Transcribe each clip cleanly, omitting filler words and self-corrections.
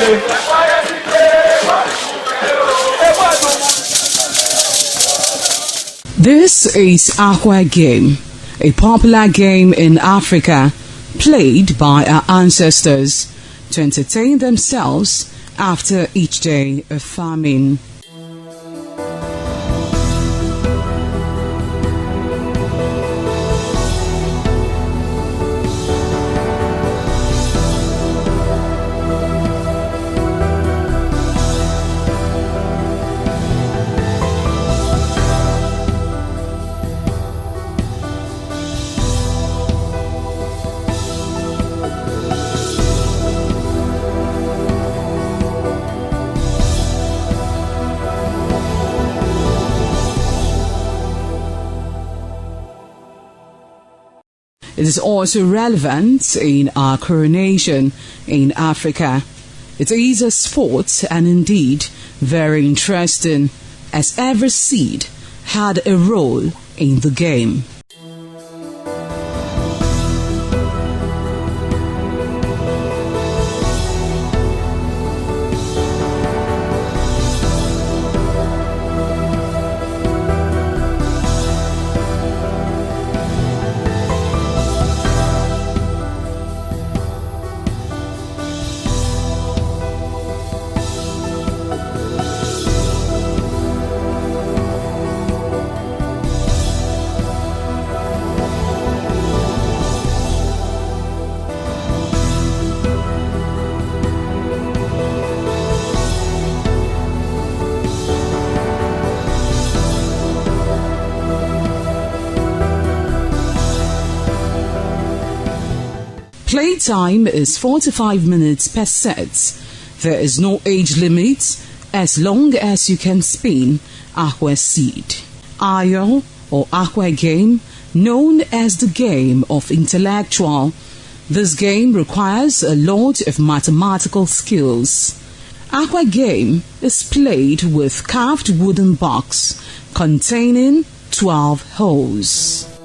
This is Aqua Game, a popular game in Africa played by our ancestors to entertain themselves after each day of farming. It is also relevant in our coronation in Africa. It is a sport and indeed very interesting, as every seed had a role in the game. Playtime is 45 minutes per set. There is no age limit as long as you can spin aqua seed. Ayo or aqua game, known as the game of intellectual. This game requires a lot of mathematical skills. Aqua game is played with carved wooden box containing 12 holes.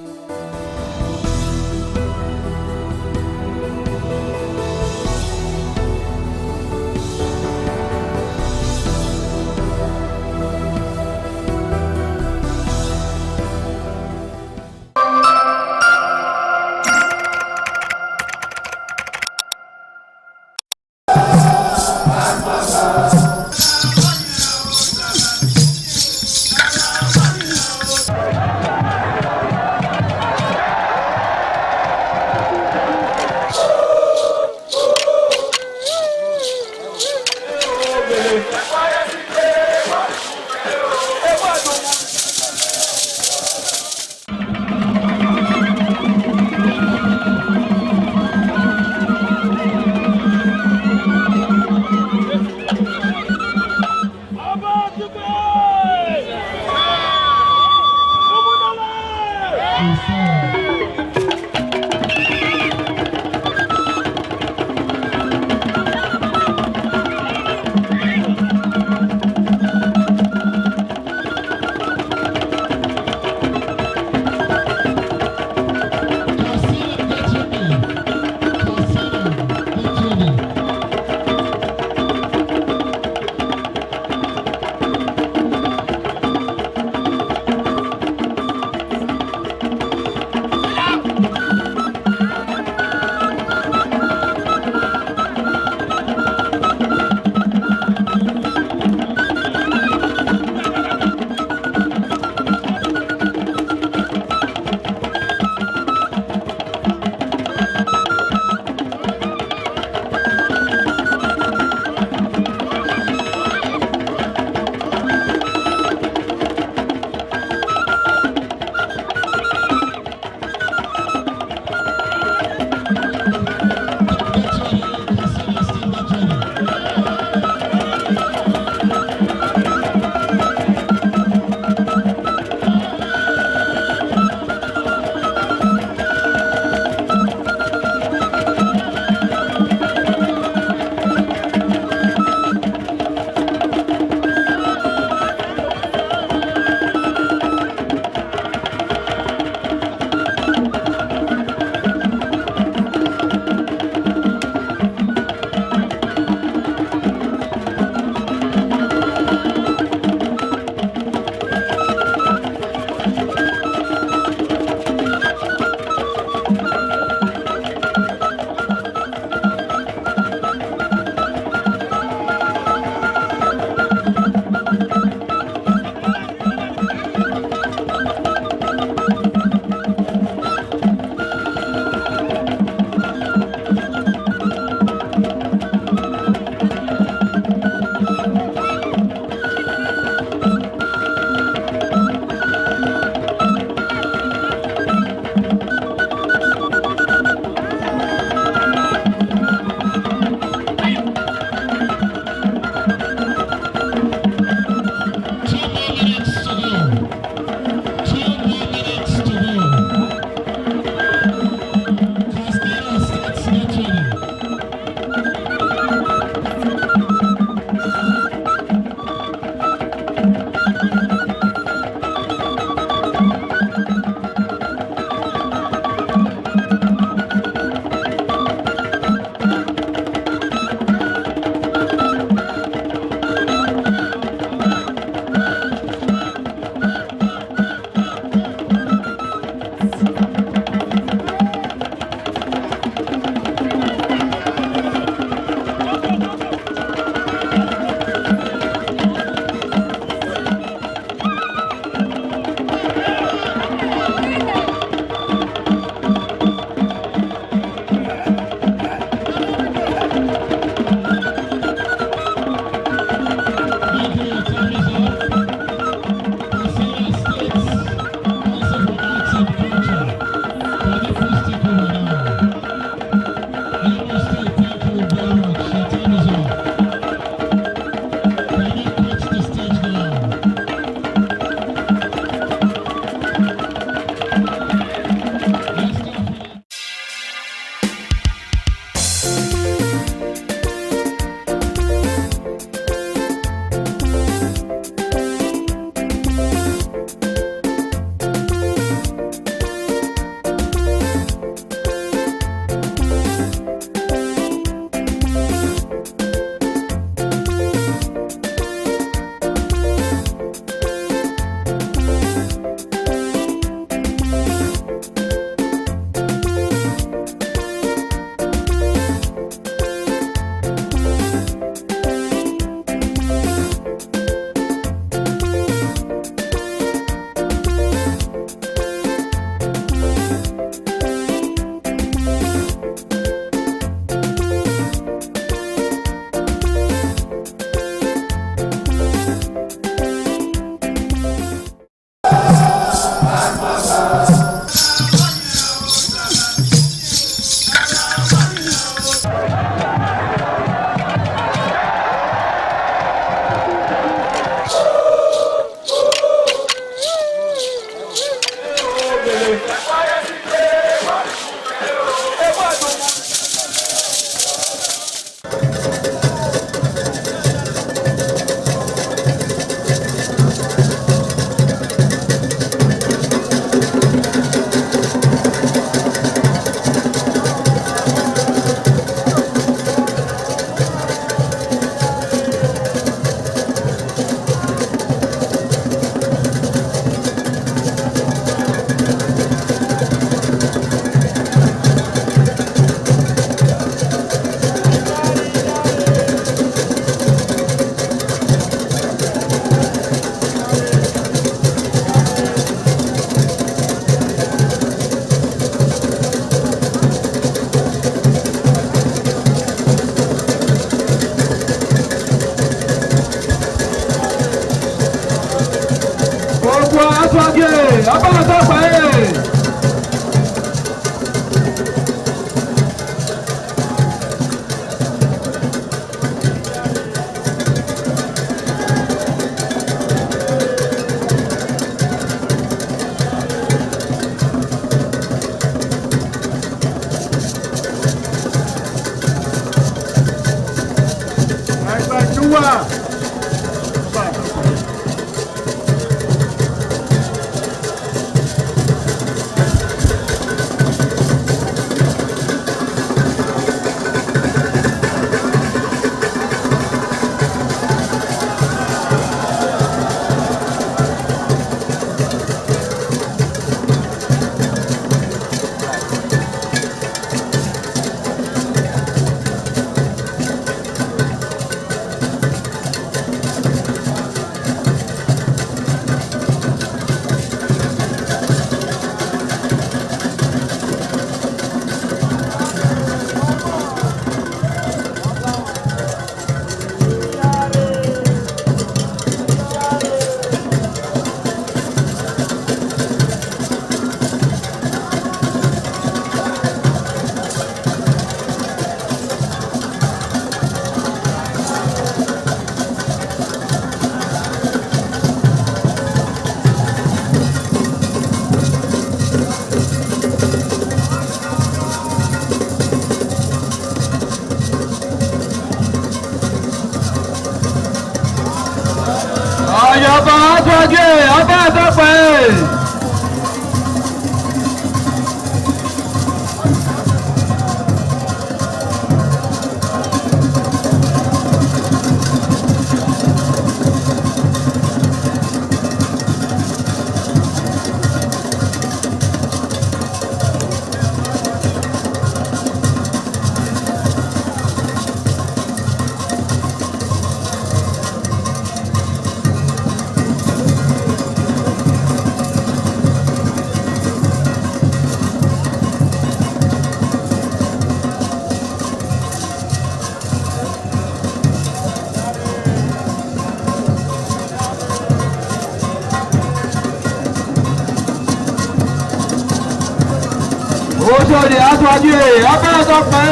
Oṣòdì aṣáájú abẹ́rẹ́ tó pẹ́.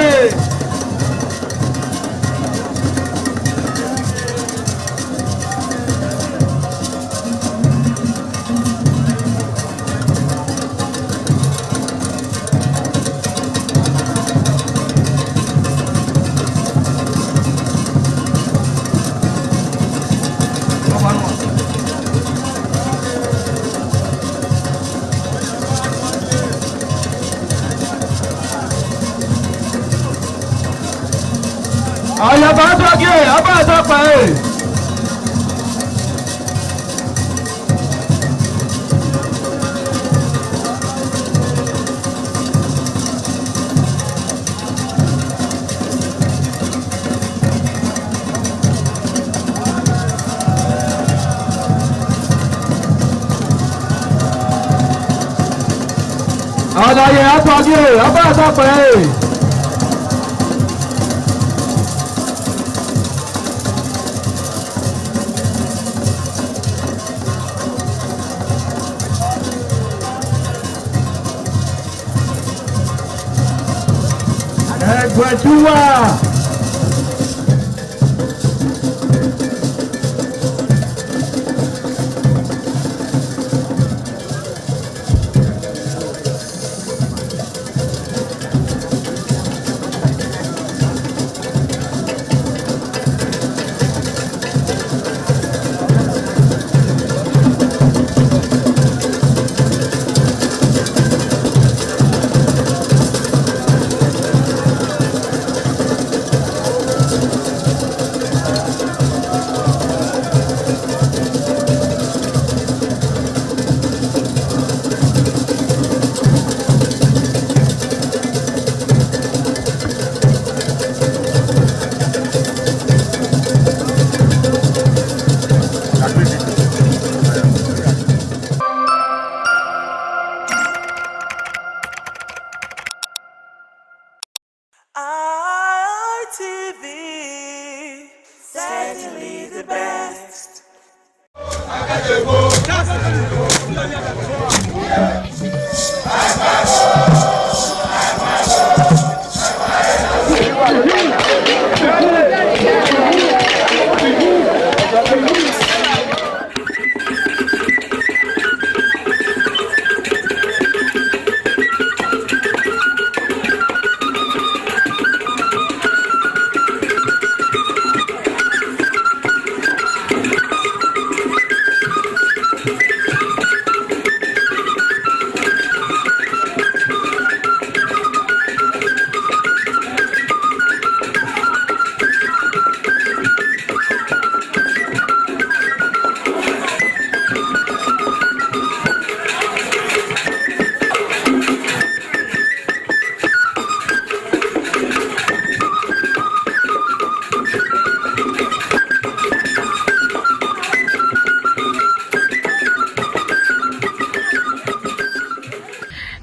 Àyàbá sọ́kè abá àtọ́pẹ́ ẹ̀. Àlàyé àtọ́kè abá àtọ́pẹ́ ẹ̀. Ẹgbẹ̀túwà. ITV, certainly the best.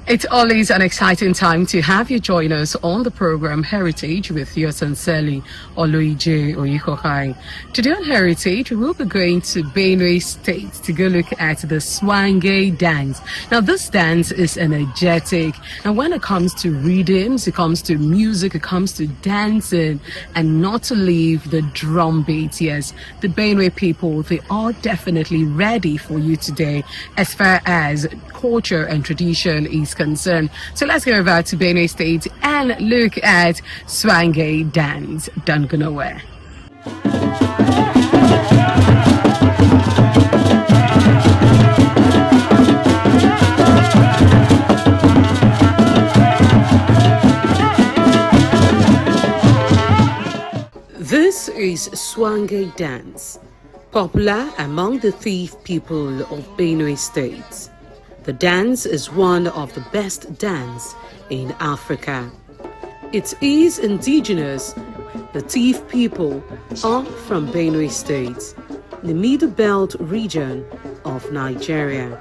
It's always an exciting time to have you join us on the program Heritage with your sincerely, Oluije Oyikokai. Today on Heritage, we will be going to Benue State to go look at the Swange dance. Now, this dance is energetic, and when it comes to rhythms, it comes to music, it comes to dancing, and not to leave the drum beat. Yes, the Benue people, they are definitely ready for you today as far as culture and tradition is concerned. So let's go over to Benue State and look at Swange dance. Don't go nowhere. This is Swange dance, popular among the Thief people of Benue State. The dance is one of the best dance in Africa. It is indigenous. The Thief people are from Benue State, the Middle Belt region of Nigeria.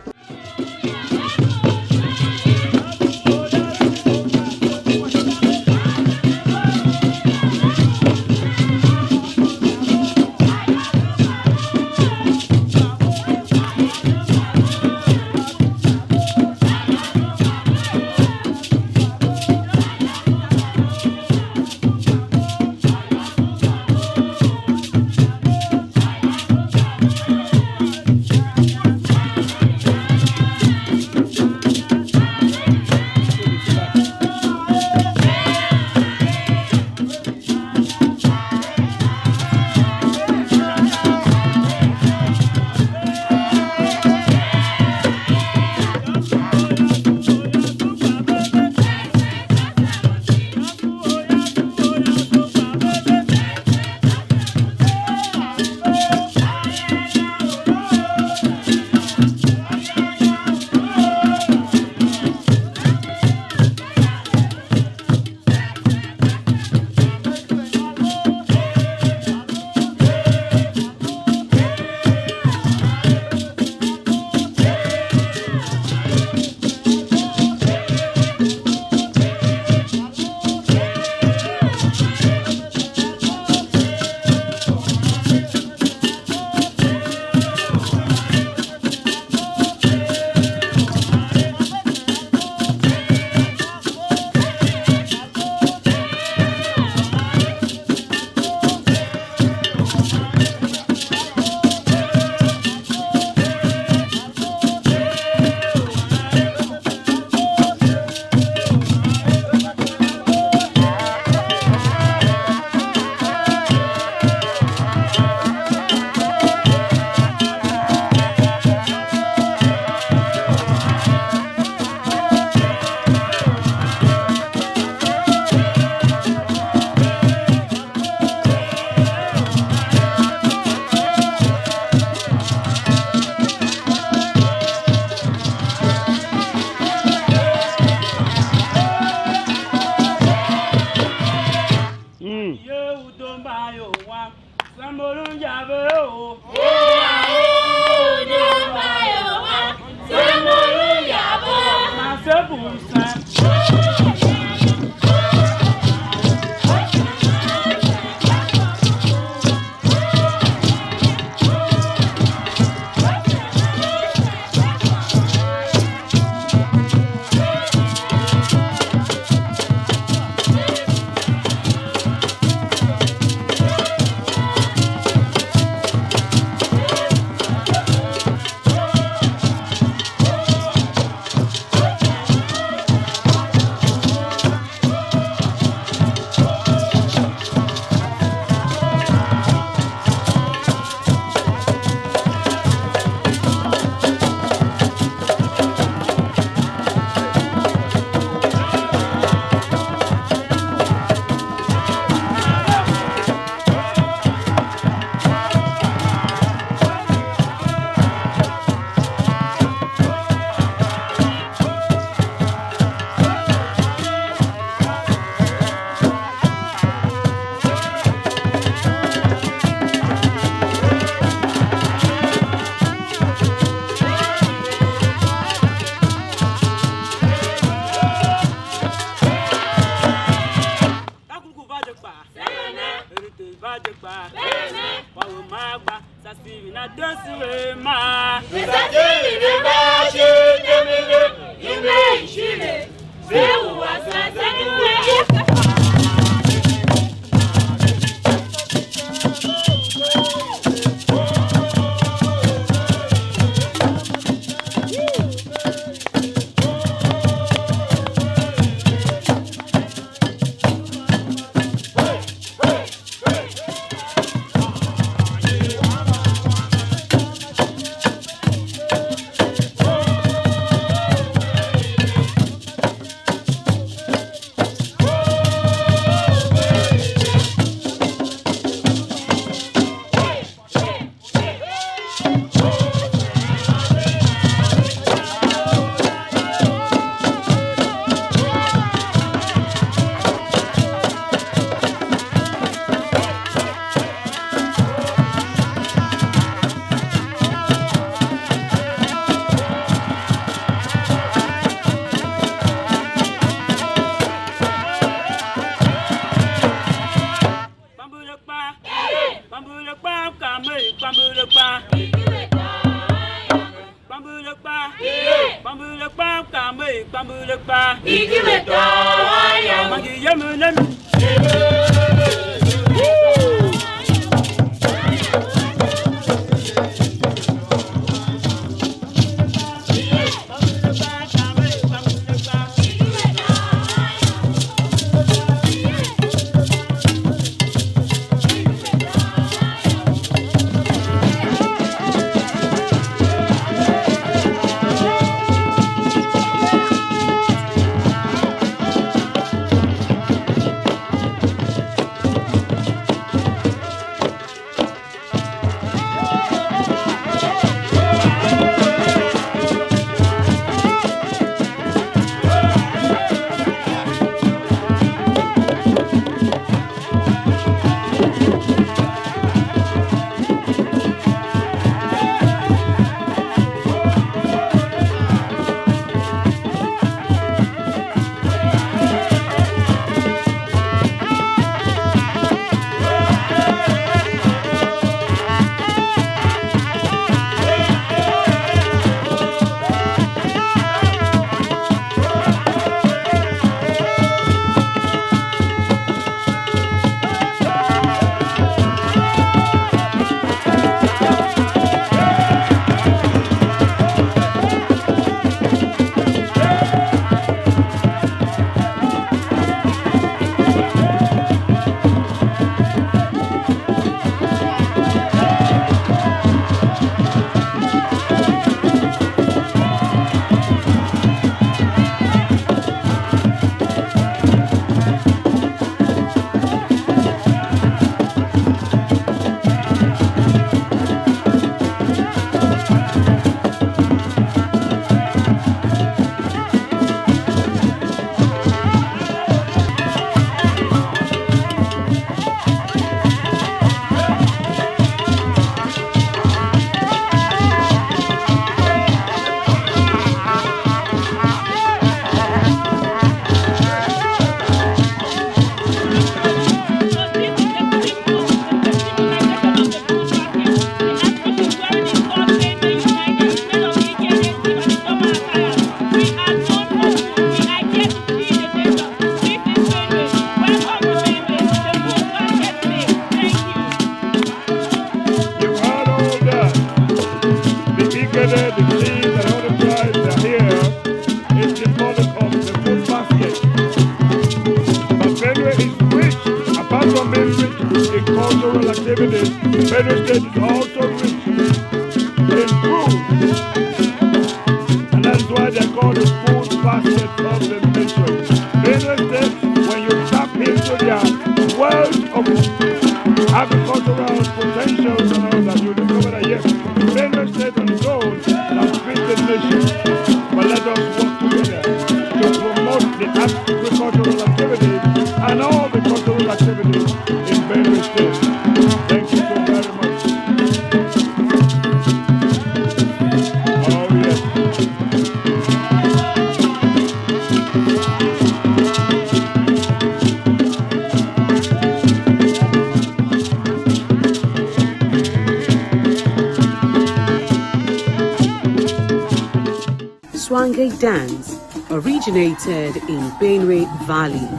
Swange dance originated in Benue Valley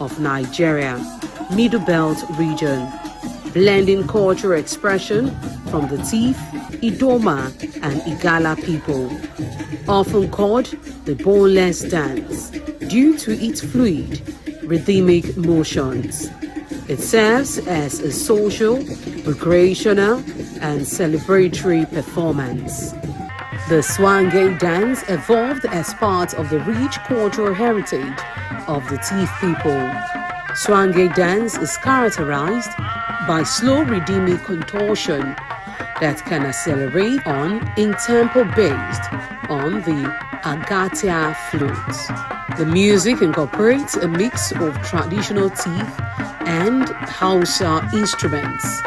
of Nigeria, Middle Belt region, blending cultural expression from the Tiv, Idoma, and Igala people, often called the boneless dance due to its fluid, rhythmic motions. It serves as a social, recreational, and celebratory performance. The Swange dance evolved as part of the rich cultural heritage of the Tiv people. Swange dance is characterized by slow rhythmic contortion that can accelerate on in tempo based on the agatia flute. The music incorporates a mix of traditional Tiv and Hausa instruments,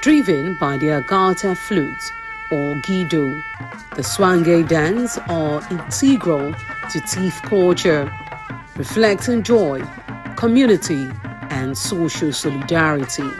driven by the agata flute or gido. The Swange dance are integral to Tiv culture, reflecting joy, community, and social solidarity.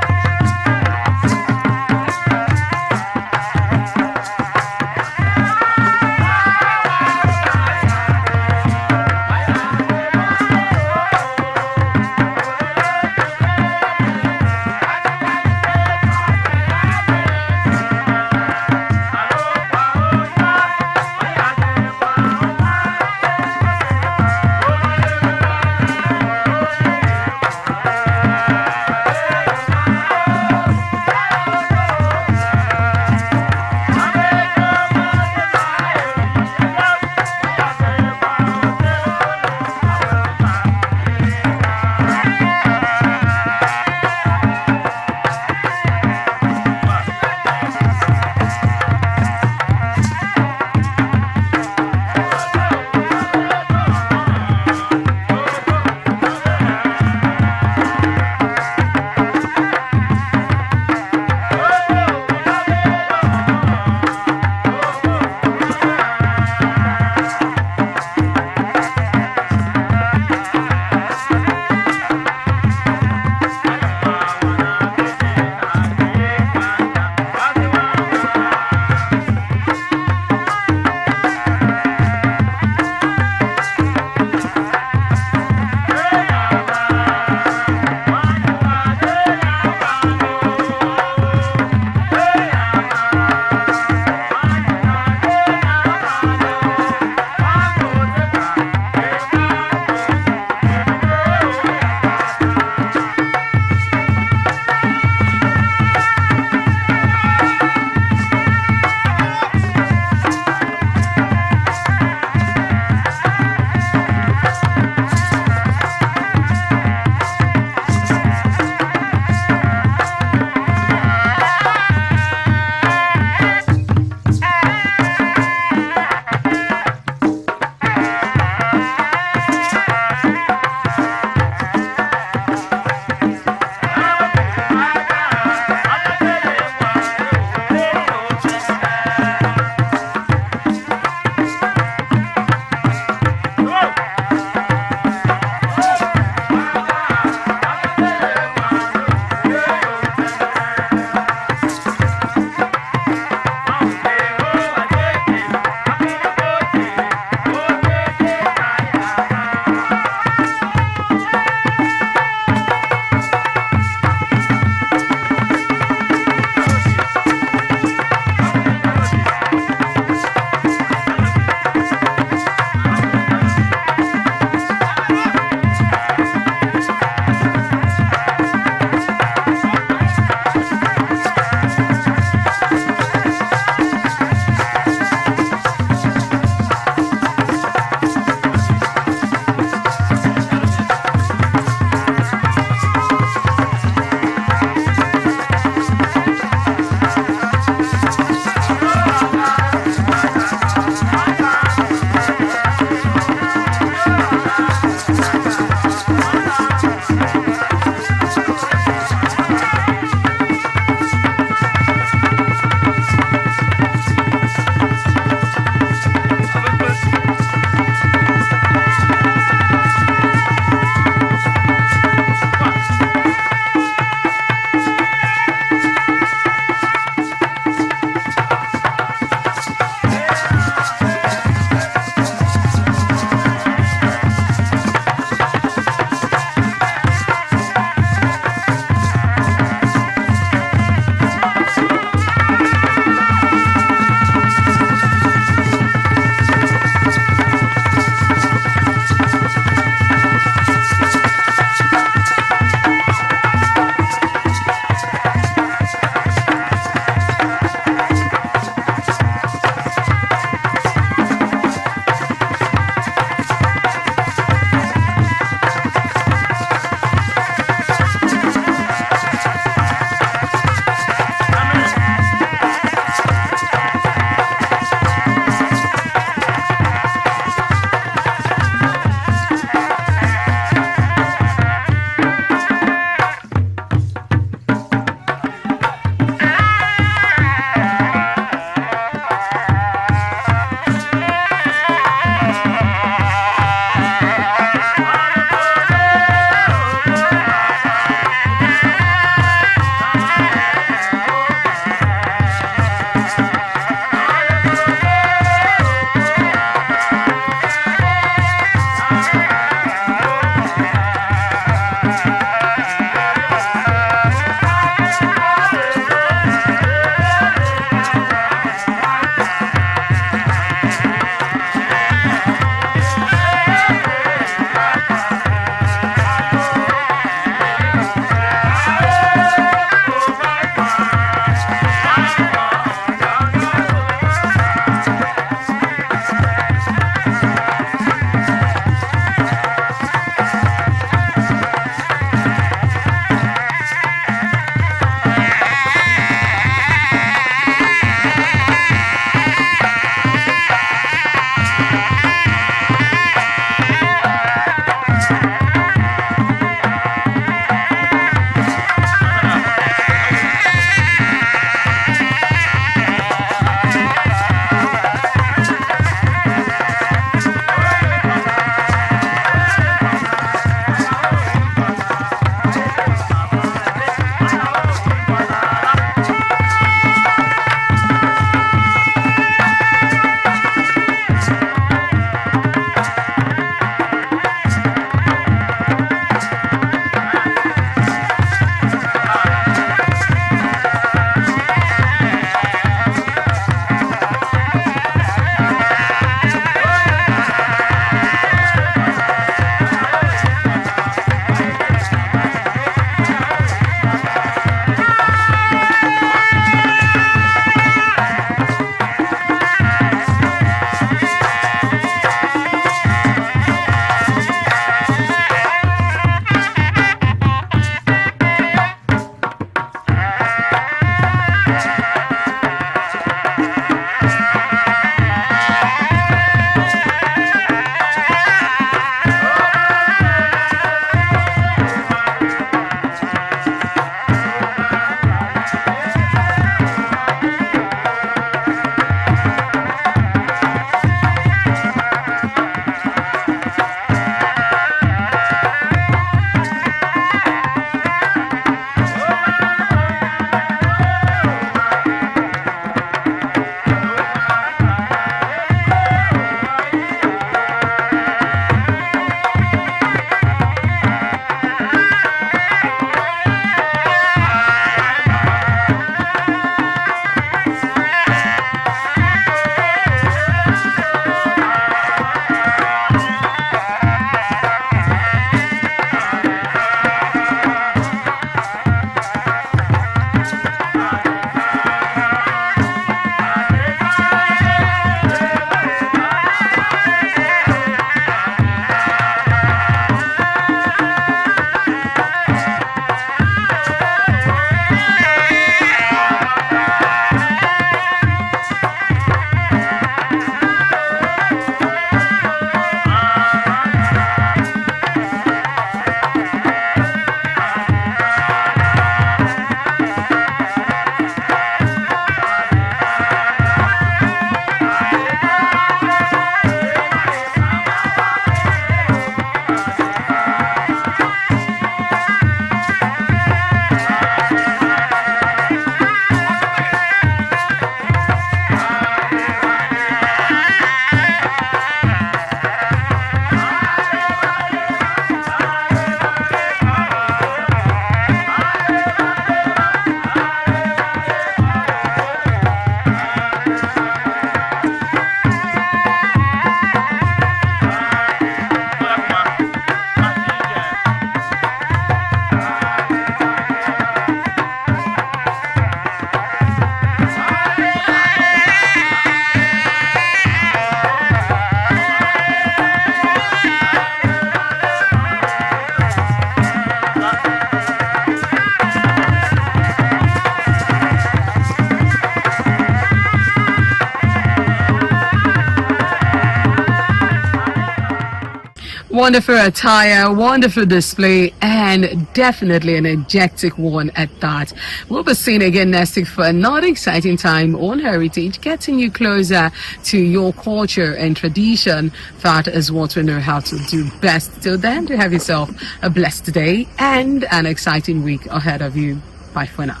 Wonderful attire, wonderful display, and definitely an energetic one at that. We'll be seeing again next week for another exciting time on Heritage, getting you closer to your culture and tradition. That is what we know how to do best. Till then, do have yourself a blessed day and an exciting week ahead of you. Bye for now.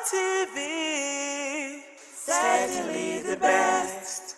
ITV, certainly the best.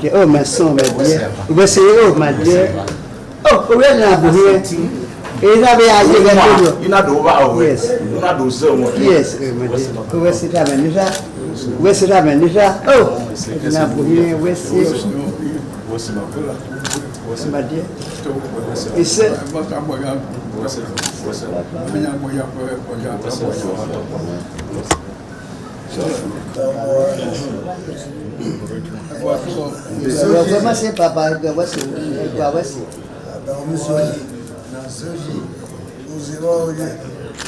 Oh, my son, my dear. We say, oh, my dear. Oh, we're not here. Is that where I live? You not over. Yes. You not do so much. Yes, my dear. Where's it happening? Where's it happening? Oh, it's not here. Where's it? My dear. Is it? Comment c'est papa? Voici.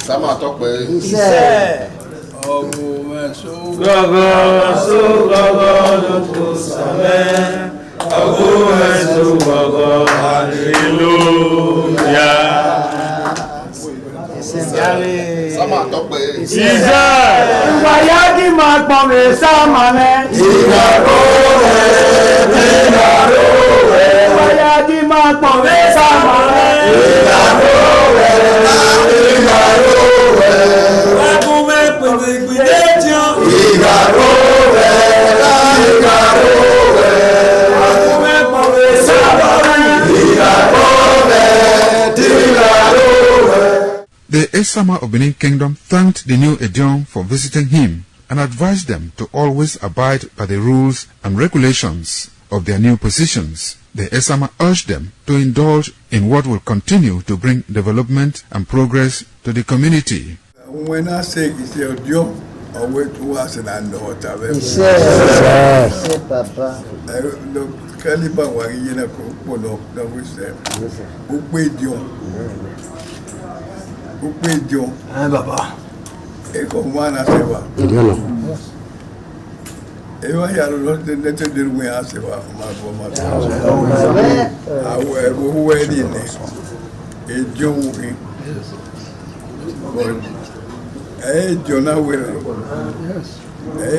Ça m'a toqué. Sama tope. Iṣẹ́ ìwáyá kí máa pọ̀ mí sáàmà mẹ́. Ìgbàgbọ́ rẹ̀ ìwáyá kí máa pọ̀ mí sáàmà mẹ́. Ìgbàgbọ́ rẹ̀ wákùn mẹ́pẹ̀ gbìdé jọ. Ìgbàgbọ́ rẹ̀ wákùn mẹ́pọ̀ mí sáàmà mẹ́. Ìgbàgbọ́ The Esama of Benin Kingdom thanked the new Edion for visiting him and advised them to always abide by the rules and regulations of their new positions. The Esama urged them to indulge in what will continue to bring development and progress to the community. When I say it's your Edion, I wait to us and I know what I've ever said. Papa. Caliban was in a cocoa, that we said. Who paid you? Who paid you? Baba. Eko mwana sewa. Ewa ya lote nete dirwe ya sewa mabo. Awe huwe dine. Ejo wuhi. Ejo na wele.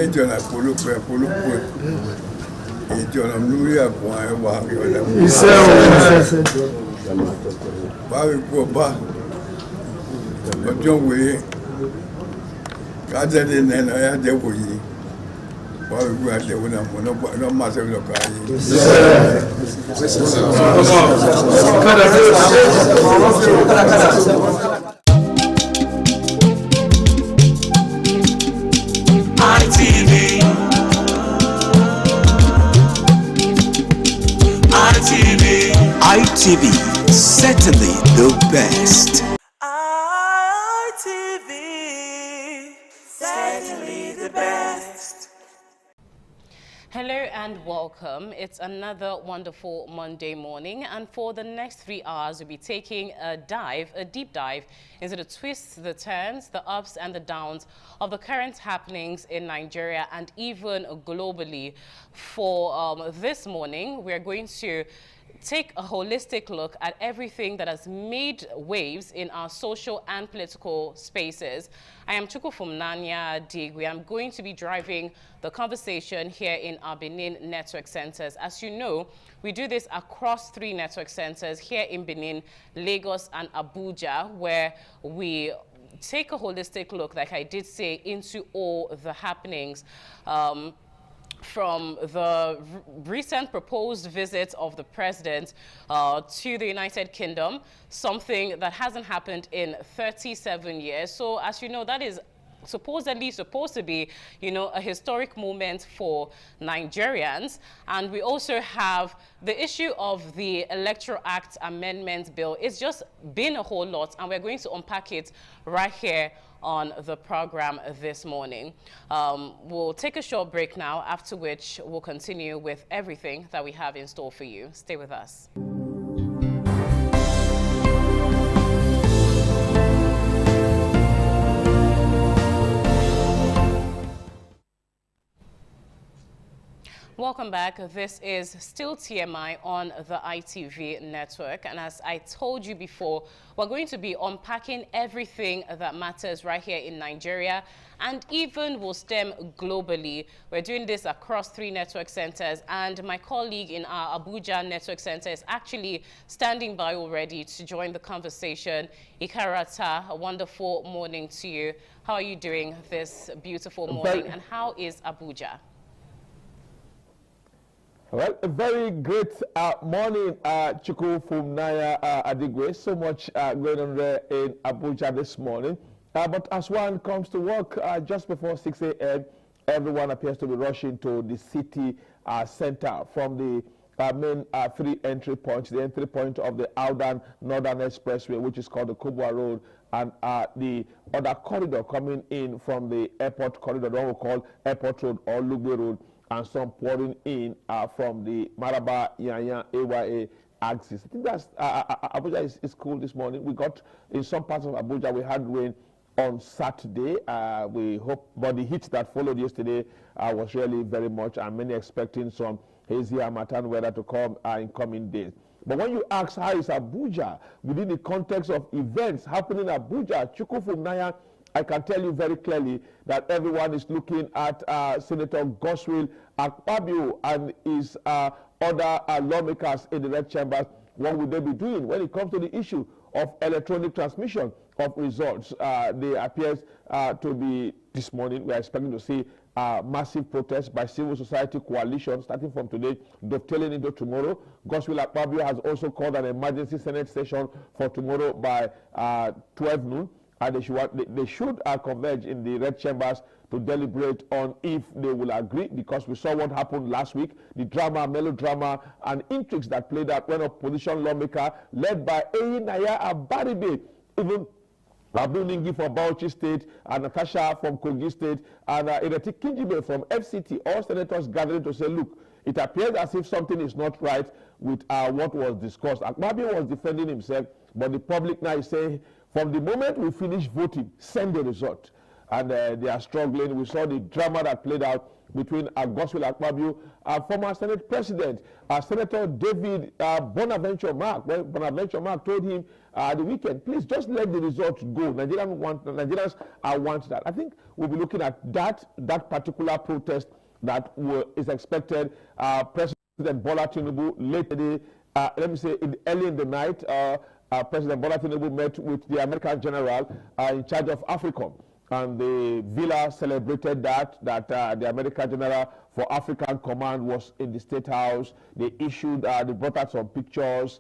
Ejo na pulu. Ejo na mnuri ya kwa ewa yola. Isewo. Bawe kwa ba. Ojo wuhi. Kaja de nena ya de wuhi. Bawe kwa de wuna mwono no mase wilo kwa yi. ITV. ITV, certainly the best. ITV, certainly the best. Hello and welcome. It's another wonderful Monday morning, and for the next 3 hours we'll be taking a deep dive into the twists, the turns, the ups and the downs of the current happenings in Nigeria and even globally. For this morning, we're going to take a holistic look at everything that has made waves in our social and political spaces. I am Chukwufumnanya Digwe. I'm going to be driving the conversation here in our Benin network centers. As you know, we do this across 3 network centers here in Benin, Lagos and Abuja, where we take a holistic look, like I did say, into all the happenings. From the recent proposed visit of the president to the United Kingdom, something that hasn't happened in 37 years. So as you know, that is supposedly supposed to be, you know, a historic moment for Nigerians. And we also have the issue of the Electoral Act Amendment Bill. It's just been a whole lot, and we're going to unpack it right here on the program this morning. We'll take a short break now, after which we'll continue with everything that we have in store for you. Stay with us. Welcome back. This is still TMI on the ITV network. And as I told you before, we're going to be unpacking everything that matters right here in Nigeria and even will stem globally. We're doing this across 3 network centers, and my colleague in our Abuja network center is actually standing by already to join the conversation. Ikarata, a wonderful morning to you. How are you doing this beautiful morning, and how is Abuja? Well, a very great morning, Chukwufumnanya Adigwe. So much going on there in Abuja this morning. But as one comes to work just before 6 a.m., everyone appears to be rushing to the city center from the main 3 entry points, the entry point of the Aldan Northern Expressway, which is called the Kubwa Road, and the other corridor coming in from the airport corridor, the one we call Airport Road or Lugbe Road, and some pouring in from the Maraba, Yanya, AYA axis. I think that's Abuja is cool this morning. We got in some parts of Abuja, we had rain on Saturday. We hope, but the heat that followed yesterday was really very much, and many expecting some hazy harmattan weather to come in coming days. But when you ask how is Abuja within the context of events happening in Abuja, Chukwufumnanya, I can tell you very clearly that everyone is looking at Senator Godswill Akpabio and his other lawmakers in the red chambers. What would they be doing when it comes to the issue of electronic transmission of results? They appear to be, this morning, we are expecting to see massive protests by civil society coalition starting from today, dovetailing into tomorrow. Godswill Akpabio has also called an emergency Senate session for tomorrow by 12 noon. And they should converge in the red chambers to deliberate on if they will agree, because we saw what happened last week, the drama, melodrama, and intrigues that played out when opposition lawmaker led by Eyinaya Abaribe, even Abdul Ningi from Bauchi State, and Natasha from Kogi State, and Ireti Kinjibe from FCT, all senators gathering to say, look, it appears as if something is not right with what was discussed. Akpabio was defending himself, but the public now is saying, from the moment we finish voting, send the result. And they are struggling. We saw the drama that played out between Godswill Akpabio and former Senate President, Senator David Bonaventure Mark. When Bonaventure Mark told him the weekend, please just let the results go. Nigerians want that. I think we'll be looking at that particular protest that is expected. President Bola Tinubu late today, let me say early in the night, President Bola Tinubu met with the American general in charge of AFRICOM, and the villa celebrated that the American general for African Command was in the State House. They issued, they brought out some pictures.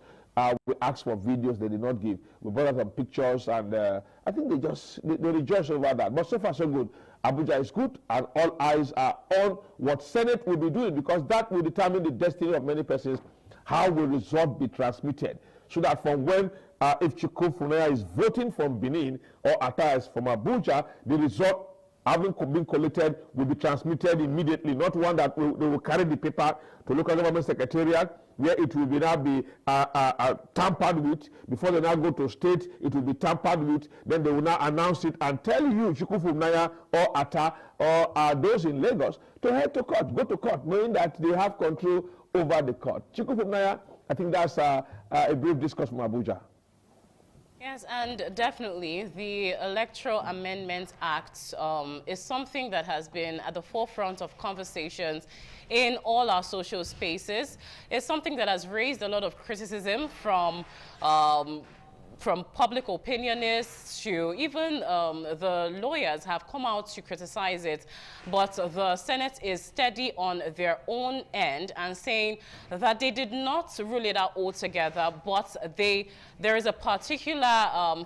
We asked for videos, they did not give. We brought out some pictures, and I think they rejoiced over that. But so far so good. Abuja is good, and all eyes are on what Senate will be doing, because that will determine the destiny of many persons how will result be transmitted, so that from when if Chukwu Funaya is voting from Benin or Atta is from Abuja, the result having been collected will be transmitted immediately, not one that they will carry the paper to local government secretariat, where it will be now be tampered with. Before they now go to state, it will be tampered with. Then they will now announce it and tell you, Chukwu Funaya or Atta or those in Lagos, to head to court, go to court, knowing that they have control over the court. Chukwu Funaya, I think that's a brief discourse from Abuja. Yes, and definitely the Electoral Amendment Act is something that has been at the forefront of conversations in all our social spaces. It's something that has raised a lot of criticism from public opinionists to even the lawyers have come out to criticize it. But the Senate is steady on their own end and saying that they did not rule it out altogether, but there is a particular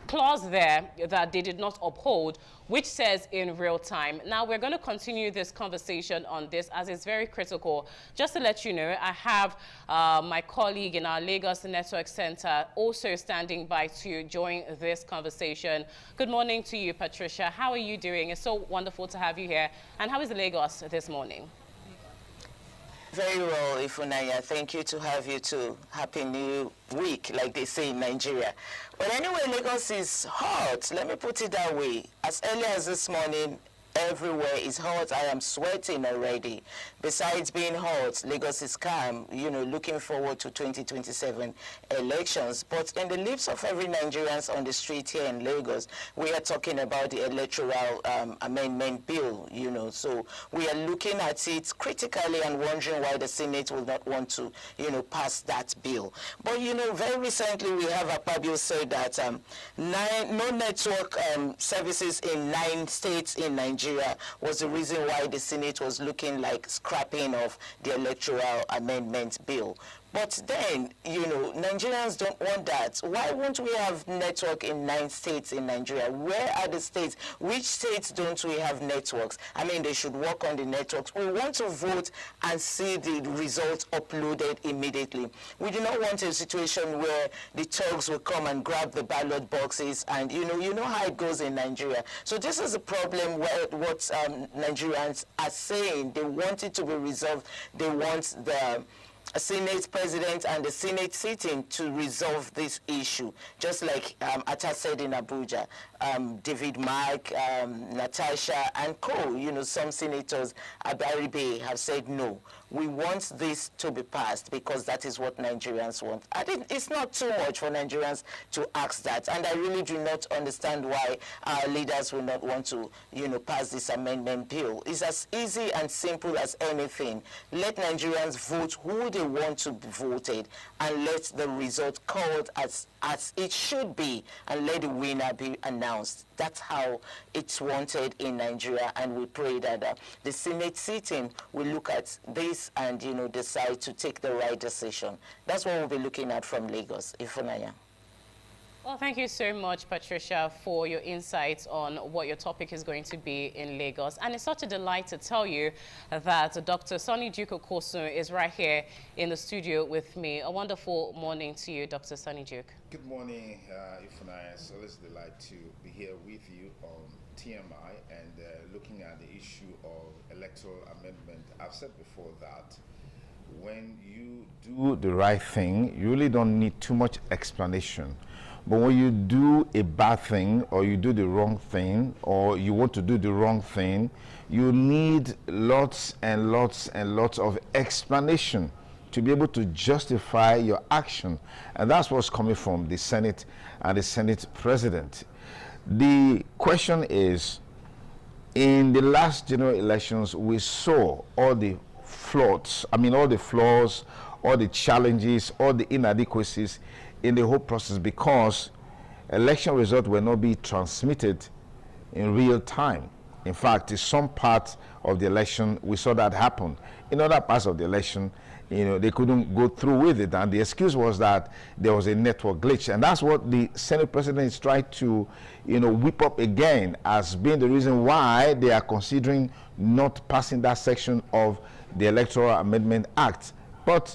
clause there that they did not uphold, which says in real time. Now, we're going to continue this conversation on this as it's very critical. Just to let you know, I have my colleague in our Lagos Network Center also standing by to join this conversation. Good morning to you, Patricia. How are you doing? It's so wonderful to have you here. And how is Lagos this morning? Very well, Ifunanya. Thank you to have you too. Happy New Week, like they say in Nigeria. But anyway, Lagos is hot. Let me put it that way. As early as this morning, everywhere is hot. I am sweating already. Besides being hot, Lagos is calm, you know, looking forward to 2027 elections. But in the lips of every Nigerian on the street here in Lagos, we are talking about the Electoral Amendment Bill, you know. So we are looking at it critically and wondering why the Senate will not want to, you know, pass that bill. But, you know, very recently we have Akpabio said that no network services in 9 states in Nigeria was the reason why the Senate was looking like scrapping of the Electoral Amendment Bill. But then, you know, Nigerians don't want that. Why won't we have network in 9 states in Nigeria? Where are the states? Which states don't we have networks? I mean, they should work on the networks. We want to vote and see the results uploaded immediately. We do not want a situation where the thugs will come and grab the ballot boxes and, you know how it goes in Nigeria. So this is a problem where what Nigerians are saying. They want it to be resolved. They want the Senate President and the Senate sitting to resolve this issue. Just like Atta said in Abuja, David Mark, Natasha, and co. You know, some senators, Abaribe, have said no. We want this to be passed because that is what Nigerians want. I think it's not too much for Nigerians to ask that, and I really do not understand why our leaders will not want to, you know, pass this amendment bill. It's as easy and simple as anything. Let Nigerians vote who they want to be voted, and let the result called as it should be, and let the winner be announced. That's how it's wanted in Nigeria, and we pray that the Senate sitting will look at this and, you know, decide to take the right decision. That's what we'll be looking at from Lagos. Ifunanya. Well, thank you so much, Patricia, for your insights on what your topic is going to be in Lagos. And it's such a delight to tell you that Dr. Sonny Duke Okosun is right here in the studio with me. A wonderful morning to you, Dr. Sonny Duke. Good morning, Ifunanya. It's always a delight to be here with you on TMI and looking at the issue of electoral amendment. I've said before that when you do the right thing, you really don't need too much explanation. But when you do a bad thing, or you do the wrong thing, or you want to do the wrong thing, you need lots and lots and lots of explanation to be able to justify your action. And that's what's coming from the Senate and the Senate President. The question is, in the last general elections, we saw all the flaws, all the flaws, all the challenges, all the inadequacies in the whole process, because election results will not be transmitted in real time. In fact, in some parts of the election, we saw that happen. In other parts of the election, you know, they couldn't go through with it, and the excuse was that there was a network glitch, and that's what the Senate President is trying to, you know, whip up again as being the reason why they are considering not passing that section of the Electoral Amendment Act. But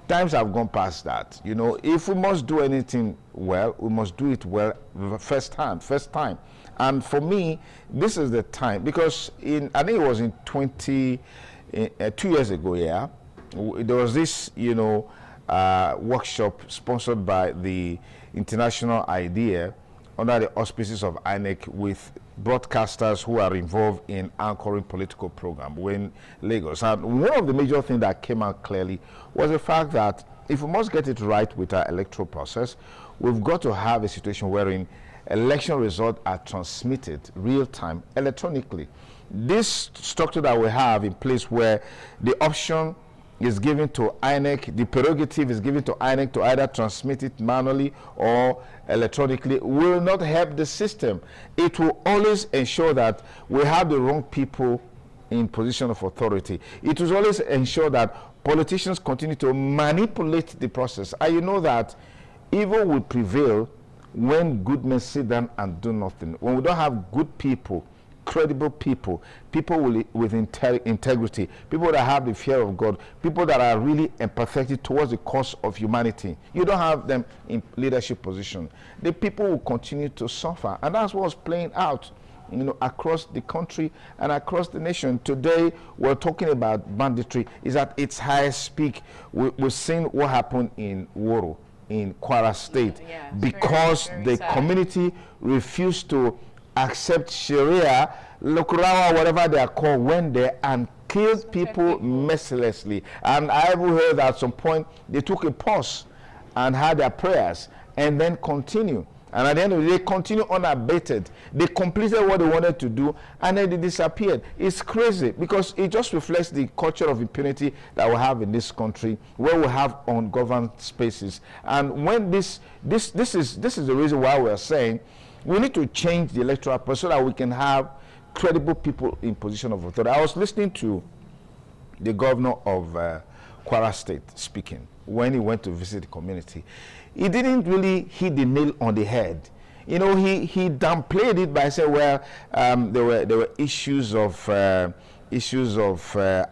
times have gone past that. You know, if we must do anything well, we must do it well first time. And for me, this is the time, because I think it was in 2 years ago, yeah, there was this, you know, workshop sponsored by the International IDEA under the auspices of INEC, with broadcasters who are involved in anchoring political program in Lagos. And one of the major things that came out clearly was the fact that if we must get it right with our electoral process, we've got to have a situation wherein election results are transmitted real-time electronically. This structure that we have in place, where the option is given to INEC, the prerogative is given to INEC to either transmit it manually or electronically, will not help the system. It will always ensure that we have the wrong people in position of authority. It will always ensure that politicians continue to manipulate the process. And you know that evil will prevail when good men sit down and do nothing. When we don't have good people, credible people, people with integrity, people that have the fear of God, people that are really empathetic towards the cause of humanity, you don't have them in leadership position, the people will continue to suffer. And that's what's playing out, you know, across the country and across the nation. Today, we're talking about banditry is at its highest peak. We've seen what happened in Woro, in Kwara State, because the community refused to accept Sharia, Lokurawa, whatever they are called, went there and killed people mercilessly. And I have heard that at some point they took a pause and had their prayers and then continue. And at the end of the day, continue unabated. They completed what they wanted to do, and then they disappeared. It's crazy, because it just reflects the culture of impunity that we have in this country, where we have ungoverned spaces. And when this is the reason why we are saying we need to change the electoral process so that we can have credible people in position of authority. I was listening to the governor of Kwara State speaking when he went to visit the community. He didn't really hit the nail on the head. You know, he downplayed it by saying, well, there were issues of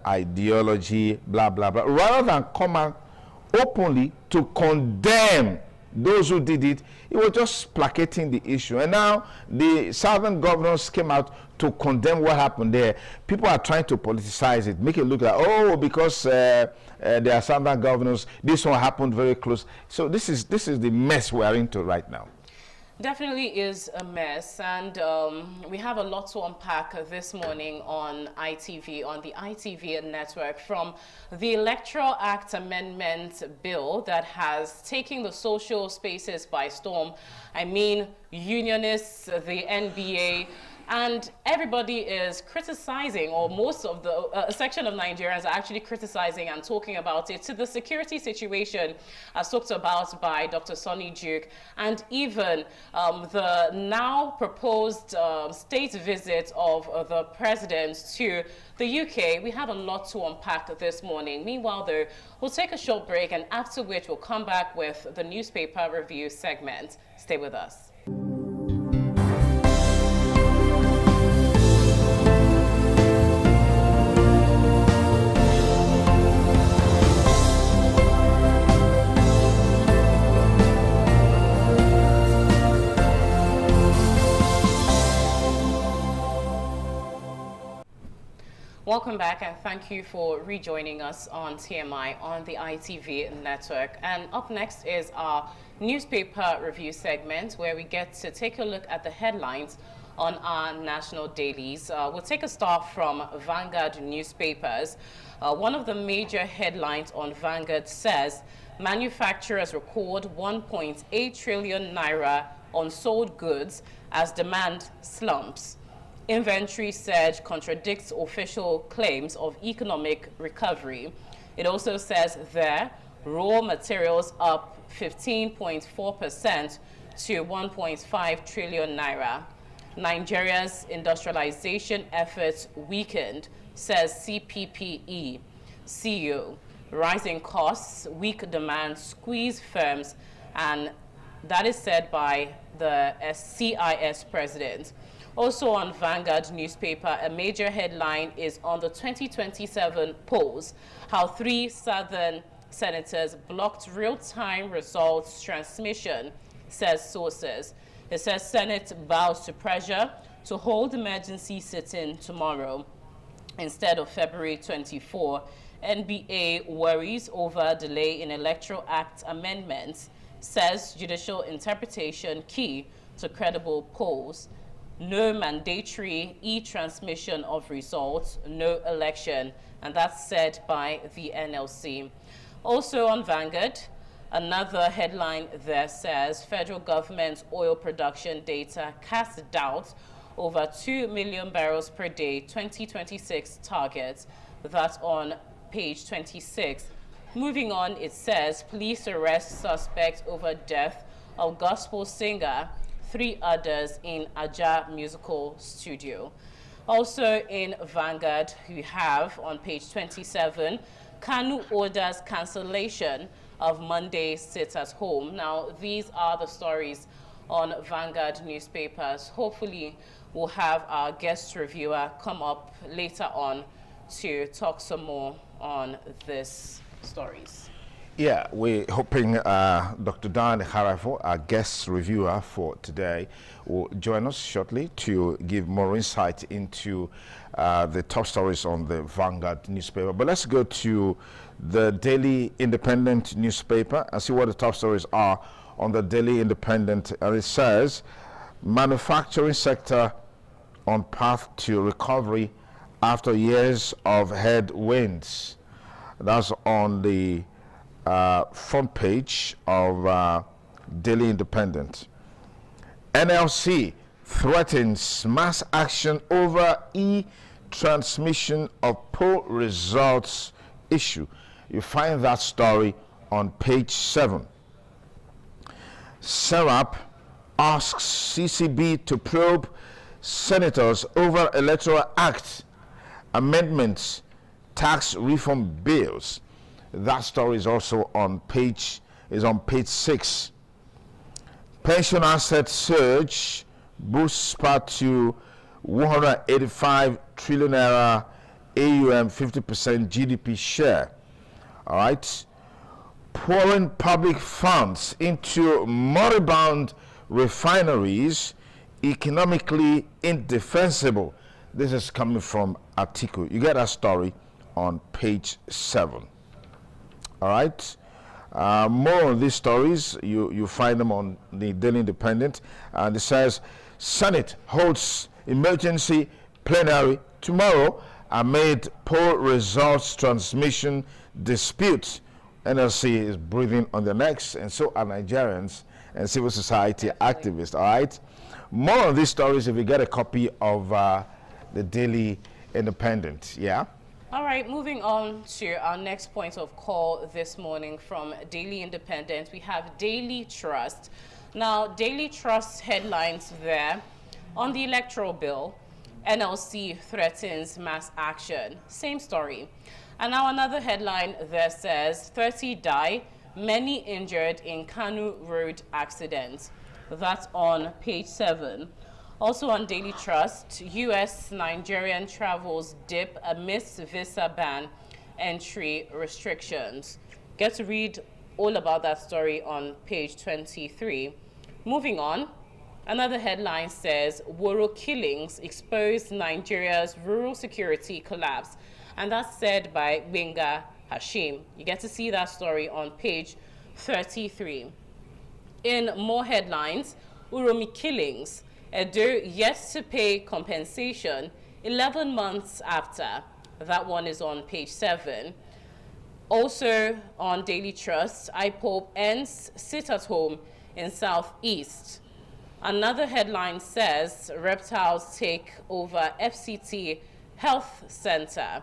ideology, blah blah blah, rather than come out openly to condemn those who did it. He was just placating the issue. And now the southern governors came out to condemn what happened there. People are trying to politicize it, make it look like, oh, because there are southern governors, this one happened very close. So this is the mess we are into right now. Definitely is a mess, and we have a lot to unpack this morning on ITV, on the ITV network, from the Electoral Act Amendment Bill that has taken the social spaces by storm. I mean, unionists, the NBA, and everybody is criticizing, or most of the section of Nigerians are actually criticizing and talking about it, to the security situation as talked about by Dr. Sonny Duke, and even the now proposed state visit of the president to the UK. We have a lot to unpack this morning. Meanwhile, though, we'll take a short break, and after which we'll come back with the newspaper review segment. Stay with us. Welcome back, and thank you for rejoining us on TMI on the ITV network. And up next is our newspaper review segment, where we get to take a look at the headlines on our national dailies. We'll take a start from Vanguard newspapers. One of the major headlines on Vanguard says, manufacturers record 1.8 trillion naira on sold goods as demand slumps. Inventory surge contradicts official claims of economic recovery. It also says there, raw materials up 15.4% to 1.5 trillion naira. Nigeria's industrialization efforts weakened, says CPPE CEO. Rising costs, weak demand squeeze firms, and that is said by the CIS president. Also on Vanguard newspaper, a major headline is on the 2027 polls, how 3 southern senators blocked real-time results transmission, says sources. It says Senate bows to pressure to hold emergency sitting tomorrow instead of February 24. NBA worries over delay in Electoral Act amendments, says judicial interpretation key to credible polls. No mandatory e-transmission of results, no election, and that's said by the NLC. Also on Vanguard, another headline there says federal government's oil production data casts doubt over 2 million barrels per day 2026 targets. That's on page 26. Moving on, it says police arrest suspect over death of gospel singer, 3 others in Aja musical studio. Also in Vanguard, we have on page 27, Kanu orders cancellation of Monday sit at home. Now, these are the stories on Vanguard newspapers. Hopefully, we'll have our guest reviewer come up later on to talk some more on these stories. Yeah, we're hoping Dr. Dan Harafo, our guest reviewer for today, will join us shortly to give more insight into the top stories on the Vanguard newspaper. But let's go to the Daily Independent newspaper and see what the top stories are on the Daily Independent. And it says, manufacturing sector on path to recovery after years of headwinds. That's on the front page of Daily Independent. NLC threatens mass action over e-transmission of poll results issue. You find that story on page 7. Serap asks CCB to probe senators over Electoral Act amendments, tax reform bills. That story is also on page 6. Pension asset surge boosts part to 185 trillion naira AUM, 50% GDP share. All right. Pouring public funds into moribund refineries, economically indefensible. This is coming from Atiku. You get that story on page 7. All right. More on these stories, you find them on the Daily Independent. And it says, Senate holds emergency plenary tomorrow amid poll results transmission dispute. NLC is breathing on their necks, and so are Nigerians and civil society activists. All right. More on these stories if you get a copy of the Daily Independent. Yeah. All right, moving on to our next point of call this morning from Daily Independent. We have Daily Trust. Now, Daily Trust headlines there on the electoral bill, NLC threatens mass action. Same story. And now another headline there says 30 die, many injured in Kanu road accident. That's on page 7. Also on Daily Trust, U.S.-Nigerian travels dip amidst visa ban entry restrictions. Get to read all about that story on page 23. Moving on, another headline says, Woro killings expose Nigeria's rural security collapse. And that's said by Benga Hashim. You get to see that story on page 33. In more headlines, Uromi killings, Edo yet to pay compensation 11 months after. That one is on page 7. Also on Daily Trust, IPOB ends sit at home in Southeast. Another headline says reptiles take over FCT Health Center.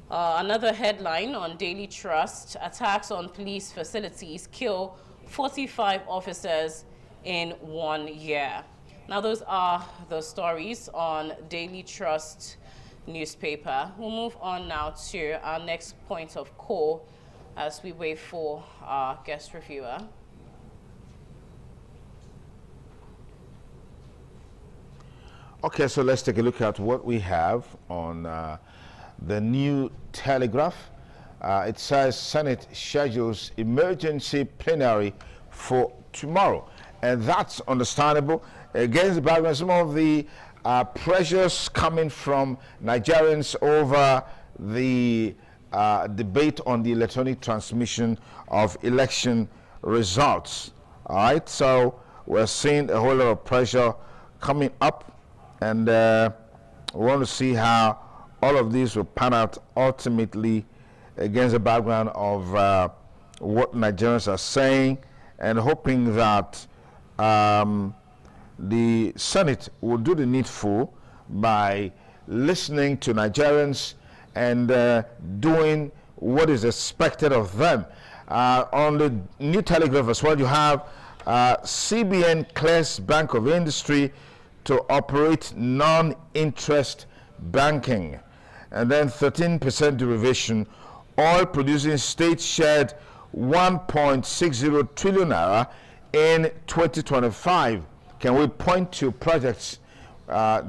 Another headline on Daily Trust, attacks on police facilities kill 45 officers in 1 year. Now, those are the stories on Daily Trust newspaper. We'll move on now to our next point of call as we wait for our guest reviewer. Okay, so let's take a look at what we have on the New Telegraph. it says Senate schedules emergency plenary for tomorrow. And that's understandable against the background of some of the pressures coming from Nigerians over the debate on the electronic transmission of election results. All right, so we're seeing a whole lot of pressure coming up, and we want to see how all of these will pan out ultimately against the background of what Nigerians are saying, and hoping that the Senate will do the needful by listening to Nigerians and doing what is expected of them. On the New Telegraph as well, you have CBN clears Bank of Industry to operate non-interest banking. And then 13% derivation. Oil producing states shared 1.60 trillion naira in 2025. Can we point to projects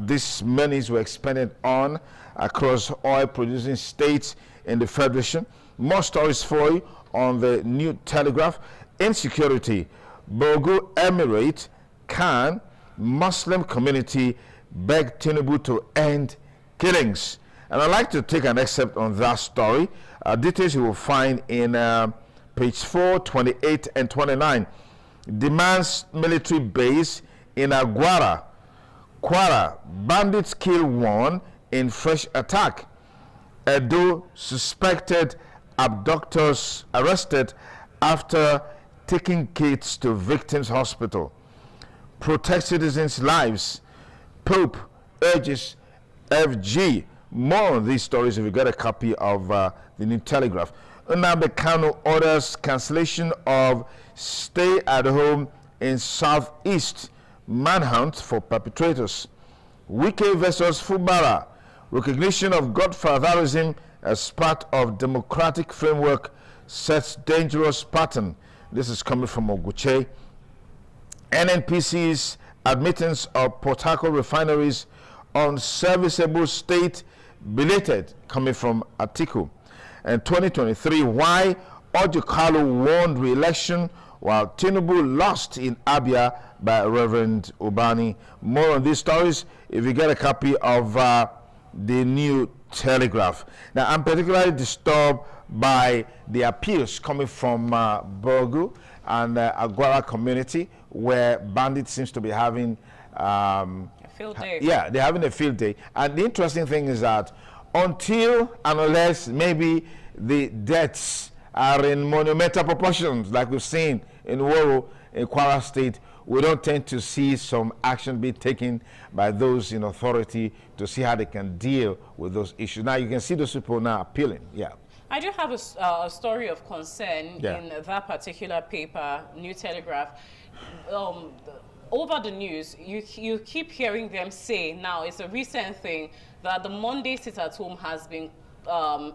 these monies were expended on across oil producing states in the Federation? More stories for you on the New Telegraph. Insecurity. Bogu Emirate can Muslim community beg Tinubu to end killings. And I'd like to take an excerpt on that story. Details you will find in page 4, 28, and 29. Demands military base in Aguara. Kwara. Bandits kill one in fresh attack. Edo suspected abductors arrested after taking kids to victims' hospital. Protect citizens' lives. Pope urges FG. More on these stories if you got a copy of the New Telegraph. Nnamdi Kanu orders cancellation of stay at home in Southeast. Manhunt for perpetrators. Wike versus Fubara. Recognition of godfatherism as part of democratic framework sets dangerous pattern. This is coming from Oguche. NNPC's admittance of Port Harcourt refineries on serviceable state belated, coming from Atiku. And 2023, why Orji Kalu won re-election while Tinubu lost in Abia by Reverend Ubani. More on these stories if you get a copy of the New Telegraph. Now, I'm particularly disturbed by the appeals coming from Bogu and Aguara community, where bandits seems to be having a field day. Yeah, they're having a field day. And the interesting thing is that until and unless maybe the deaths are in monumental proportions, like we've seen in Woro, in Kwara State, we don't tend to see some action be taken by those in authority to see how they can deal with those issues. Now, you can see those people now appealing. Yeah. I do have a story of concern in that particular paper, New Telegraph. Over the news, you keep hearing them say, now it's a recent thing, that the Monday sit-at-home has been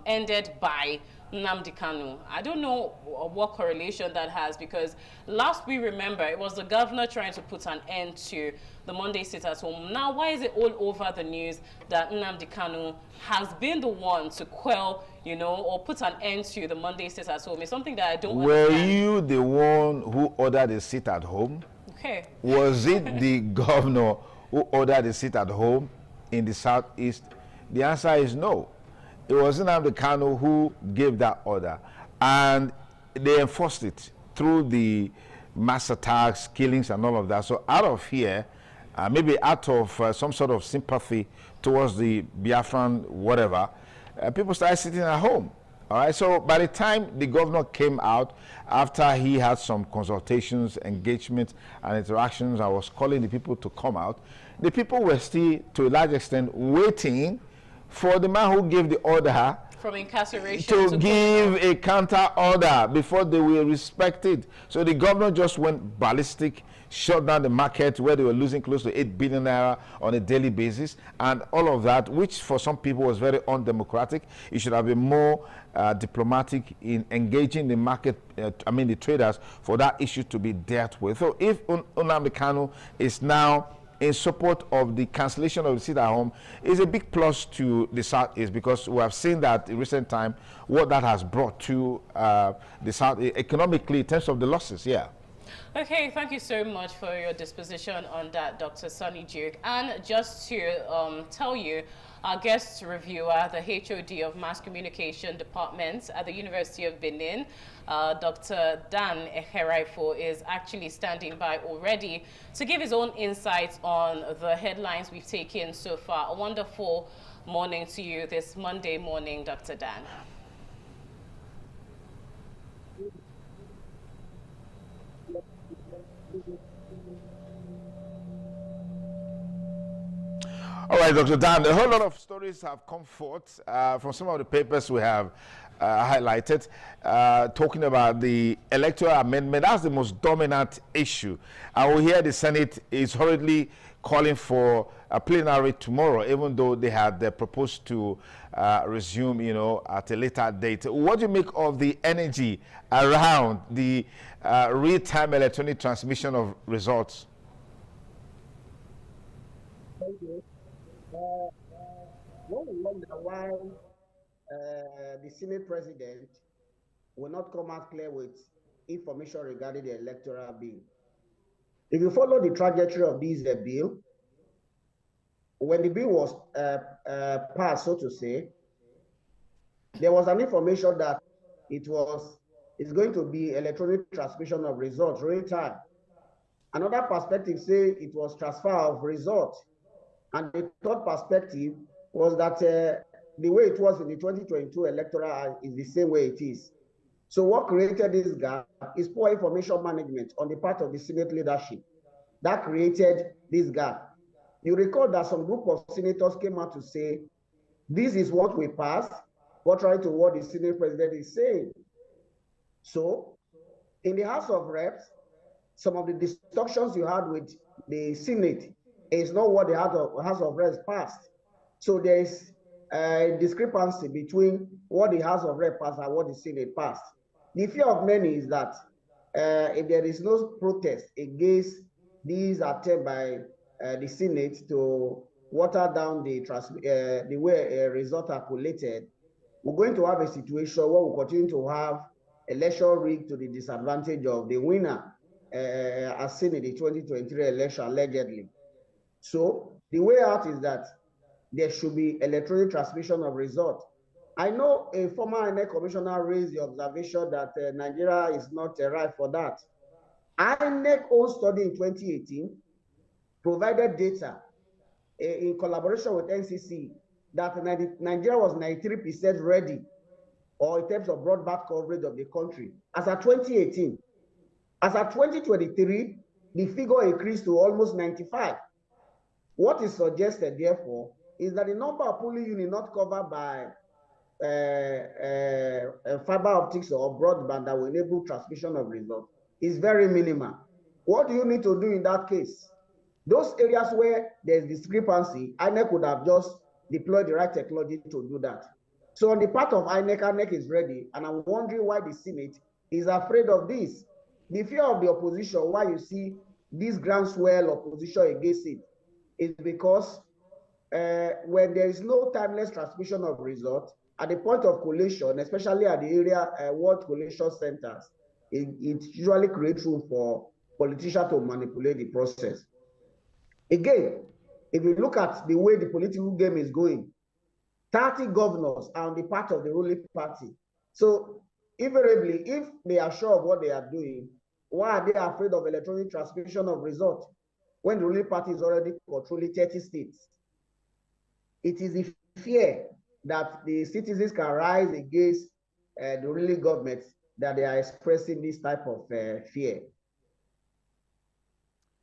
ended by Nnamdi Kanu. I don't know what correlation that has, because last we remember it was the governor trying to put an end to the Monday sit-at-home. Now, why is it all over the news that Nnamdi Kanu has been the one to quell, you know, or put an end to the Monday sit-at-home? It's something that I don't understand. Were you the one who ordered the sit-at-home? Okay. Was it the governor who ordered the sit-at-home in the Southeast? The answer is no. It was Nnamdi Kanu who gave that order, and they enforced it through the mass attacks, killings, and all of that. So out of here, maybe out of some sort of sympathy towards the Biafran whatever, people started sitting at home. All right, so by the time the governor came out, after he had some consultations, engagements, and interactions, I was calling the people to come out. The people were still, to a large extent, waiting for the man who gave the order from incarceration to give a counter order before they were respected. So the governor just went ballistic, shut down the market where they were losing close to 8 billion naira on a daily basis, and all of that, which for some people was very undemocratic. It should have been more diplomatic in engaging the market, the traders, for that issue to be dealt with. So if Nnamdi Kanu is now in support of the cancellation of the sit at home is a big plus to the Southeast, because we have seen that in recent time what that has brought to the South economically in terms of the losses. Yeah. Okay, thank you so much for your disposition on that, Dr. Sonny Duke. And just to tell you, our guest reviewer, the HOD of Mass Communication Department at the University of Benin, Dr. Dan Eheraifo, is actually standing by already to give his own insights on the headlines we've taken so far. A wonderful morning to you this Monday morning, Dr. Dan. All right, Dr. Dan, a whole lot of stories have come forth from some of the papers we have highlighted, talking about the electoral amendment. That's the most dominant issue. And we hear the Senate is hurriedly calling for a plenary tomorrow, even though they had proposed to resume, at a later date. What do you make of the energy around the real-time electronic transmission of results? Thank you. One will wonder why the Senate President will not come out clear with information regarding the electoral bill. If you follow the trajectory of this bill, when the bill was passed, so to say, there was an information that it's going to be electronic transmission of results real time. Another perspective say it was transfer of results. And the third perspective was that the way it was in the 2022 electoral is the same way it is. So what created this gap is poor information management on the part of the Senate leadership. That created this gap. You recall that some group of senators came out to say, this is what we passed, contrary to what the Senate President is saying. So in the House of Reps, some of the discussions you had with the Senate is not what the House of Reps passed. So there is a discrepancy between what the House of Reps passed and what the Senate passed. The fear of many is that if there is no protest against these attempts by the Senate to water down the way a result are collated, we're going to have a situation where we'll continue to have election rigged to the disadvantage of the winner, as seen in the 2023 election allegedly. So the way out is that there should be electronic transmission of results. I know a former INEC commissioner raised the observation that Nigeria is not right for that. INEC own study in 2018 provided data in collaboration with NCC that Nigeria was 93% ready, or in terms of broadband coverage of the country, as at 2018. As at 2023, the figure increased to almost 95. What is suggested, therefore, is that the number of polling units not covered by fiber optics or broadband that will enable transmission of results is very minimal. What do you need to do in that case? Those areas where there's discrepancy, INEC would have just deployed the right technology to do that. So on the part of INEC, INEC is ready, and I'm wondering why the Senate is afraid of this. The fear of the opposition, why you see this groundswell opposition against it, is because when there is no timeless transmission of results, at the point of collation, especially at the area world collation centers, it usually creates room for politicians to manipulate the process. Again, if you look at the way the political game is going, 30 governors are on the part of the ruling party. So invariably, if they are sure of what they are doing, why are they afraid of electronic transmission of results when the ruling party is already controlling 30 states? It is the fear that the citizens can rise against the ruling government that they are expressing this type of fear.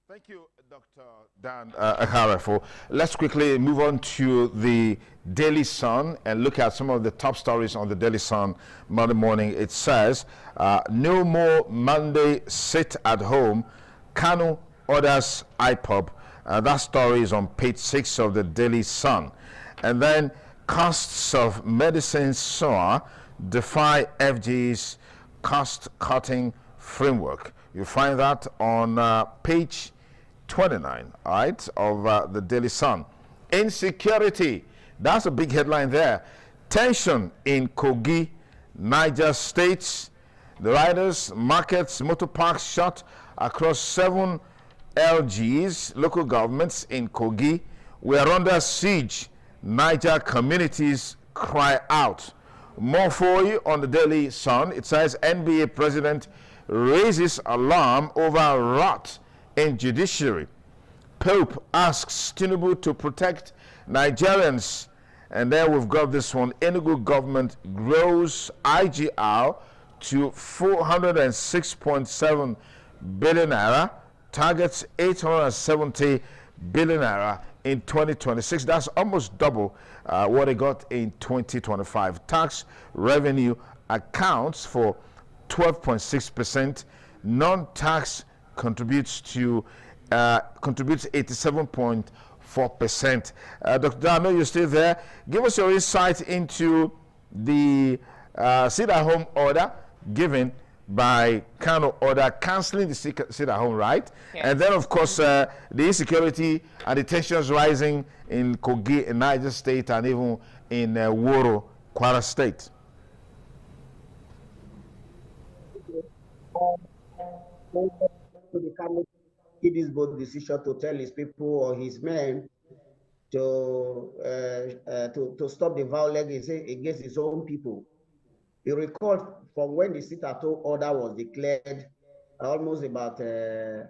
Thank you, Dr. Dan Eheraifo. Let's quickly move on to the Daily Sun and look at some of the top stories on the Daily Sun Monday morning. It says, no more Monday sit at home. Kanu orders IPOB. That story is on page 6 of the Daily Sun. And then costs of medicine soar, defy FG's cost-cutting framework. You find that on page 29, all right, of the Daily Sun. Insecurity, that's a big headline there. Tension in Kogi, Niger State. The riders, markets, motor parks shut across 7 LGs, local governments in Kogi. We are under siege. Niger communities cry out. More for you on the Daily Sun. It says NBA president raises alarm over rot in judiciary. Pope asks Tinubu to protect Nigerians. And then we've got this one. Enugu government grows IGR to 406.7 billion naira, targets 870 billion naira in 2026. That's almost double what it got in 2025. Tax revenue accounts for 12.6%. Non-tax contributes 87.4%. Dr. I know you're still there. Give us your insight into the sit-at-home order given by Kano order cancelling the sit-at-home, right? Yes. And then, of course, the insecurity and the tensions rising in Kogi, in Niger State, and even in Woro, Kwara State. He did both decision to tell his people or his men to stop the violence against his own people. You recall from when the sit-at-home order was declared almost about 7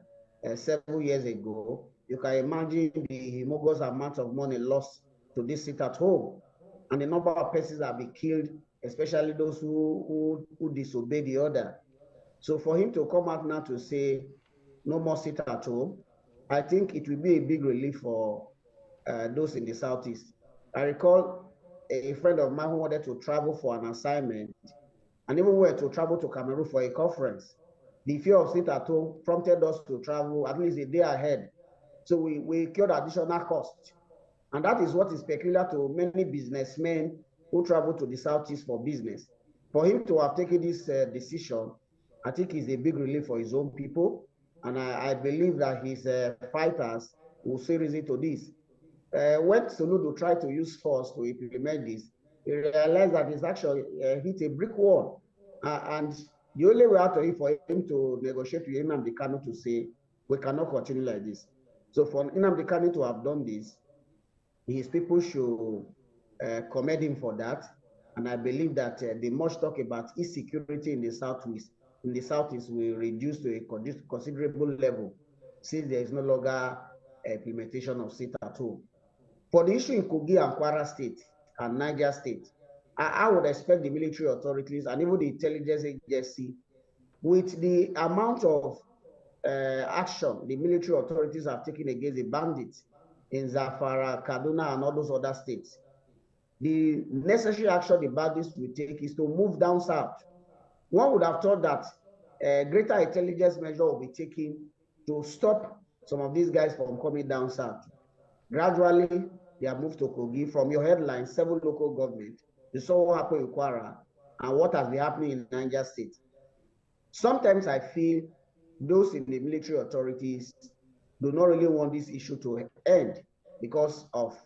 years ago, you can imagine the humongous amount of money lost to this sit-at-home and the number of persons that have been killed, especially those who disobey the order. So for him to come out now to say no more sit-at-home, I think it will be a big relief for those in the Southeast. I recall a friend of mine who wanted to travel for an assignment and even went to travel to Cameroon for a conference. The fear of sit-at-home prompted us to travel at least a day ahead. So we incurred additional cost. And that is what is peculiar to many businessmen who travel to the Southeast for business. For him to have taken this decision, I think is a big relief for his own people. And I believe that his fighters will see reason to this. When Soludo tried to use force to implement this, he realized that his action hit a brick wall. And the only way out of it for him to negotiate with Nnamdi Kanu to say, we cannot continue like this. So for Nnamdi Kanu to have done this, his people should commend him for that. And I believe that the much talk about insecurity in the Southeast will reduce to a considerable level since there is no longer implementation of sit-at-home. For the issue in Kogi and Kwara State and Niger State, I would expect the military authorities and even the intelligence agency, with the amount of action the military authorities have taken against the bandits in Zamfara, Kaduna, and all those other states, the necessary action the bandits will take is to move down south. One would have thought that greater intelligence measure will be taken to stop some of these guys from coming down south. Gradually, they have moved to Kogi. From your headline, 7 local governments. You saw what happened in Kwara and what has been happening in Niger State. Sometimes I feel those in the military authorities do not really want this issue to end because of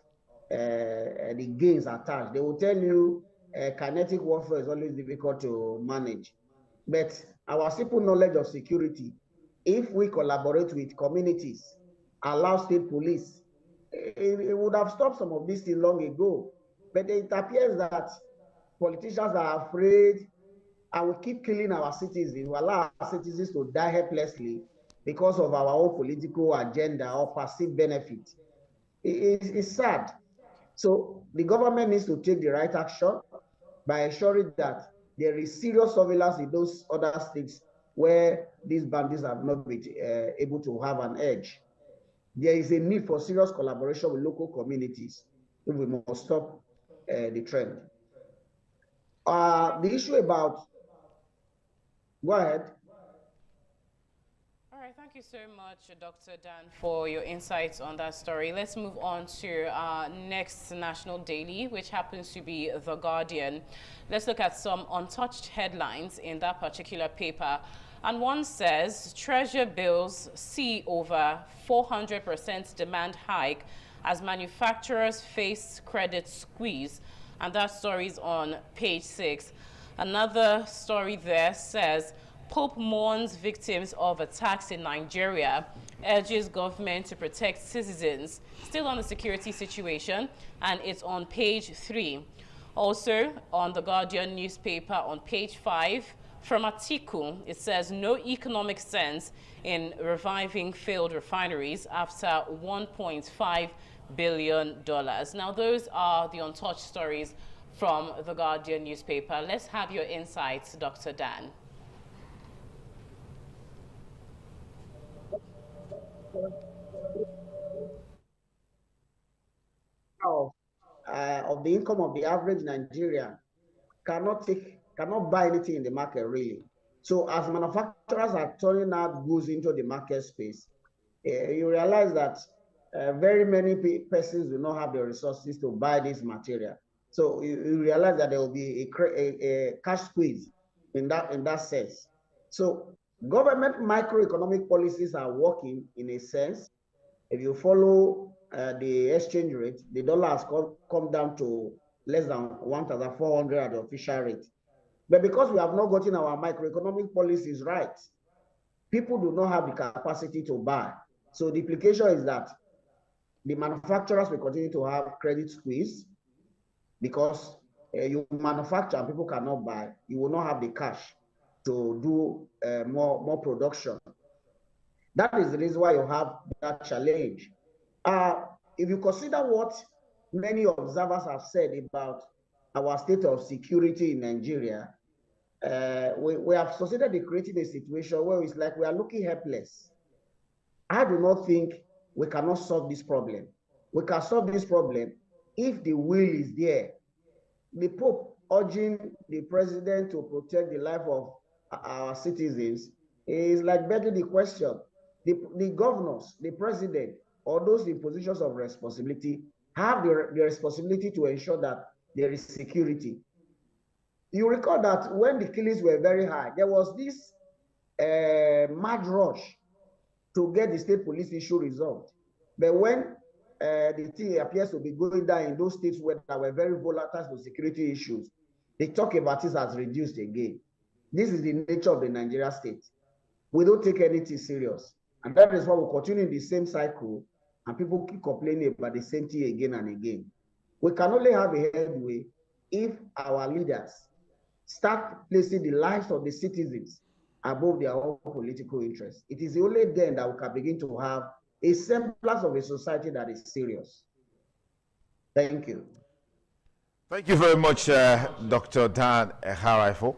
the gains attached. They will tell you kinetic warfare is always difficult to manage. But our simple knowledge of security, if we collaborate with communities, allow state police, it would have stopped some of these things long ago. But it appears that politicians are afraid and we keep killing our citizens. We allow our citizens to die helplessly because of our own political agenda or perceived benefit. It's sad. So the government needs to take the right action by ensuring that there is serious surveillance in those other states where these bandits have not been able to have an edge. There is a need for serious collaboration with local communities if we must stop the trend. The issue about, go ahead. All right, thank you so much, Dr. Dan, for your insights on that story. Let's move on to our next national daily, which happens to be The Guardian. Let's look at some untouched headlines in that particular paper. And one says, Treasury bills see over 400% demand hike as manufacturers face credit squeeze. And that story is on page 6. Another story there says, Pope mourns victims of attacks in Nigeria, urges government to protect citizens. Still on the security situation, and it's on page 3. Also, on the Guardian newspaper on page 5, from Atiku, it says, no economic sense in reviving failed refineries after $1.5 billion. Now, those are the untouched stories from the Guardian newspaper. Let's have your insights, Dr. Dan. Of the income of the average Nigerian cannot buy anything in the market, really. So as manufacturers are turning out goods into the market space, you realize that very many persons do not have the resources to buy this material. So you realize that there will be a cash squeeze in that sense. So government microeconomic policies are working in a sense. If you follow the exchange rate, the dollar has come down to less than 1,400 at the official rate. But because we have not gotten our microeconomic policies right, people do not have the capacity to buy. So the implication is that the manufacturers will continue to have credit squeeze because you manufacture and people cannot buy. You will not have the cash to do more production. That is the reason why you have that challenge. If you consider what many observers have said about our state of security in Nigeria, we have succeeded in creating a situation where it's like we are looking helpless. I do not think we cannot solve this problem. We can solve this problem if the will is there. The Pope urging the president to protect the life of our citizens is like begging the question. The governors, the president, or those in positions of responsibility have the responsibility to ensure that there is security. You recall that when the killings were very high, there was this mad rush to get the state police issue resolved. But when the thing appears to be going down in those states where there were very volatile to security issues, the talk about it has reduced again. This is the nature of the Nigeria state. We don't take anything serious. And that is why we continue in the same cycle and people keep complaining about the same thing again and again. We can only have a headway if our leaders start placing the lives of the citizens above their own political interests. It is only then that we can begin to have a semblance of a society that is serious. Thank you. Thank you very much, Dr. Dan Eharaifo,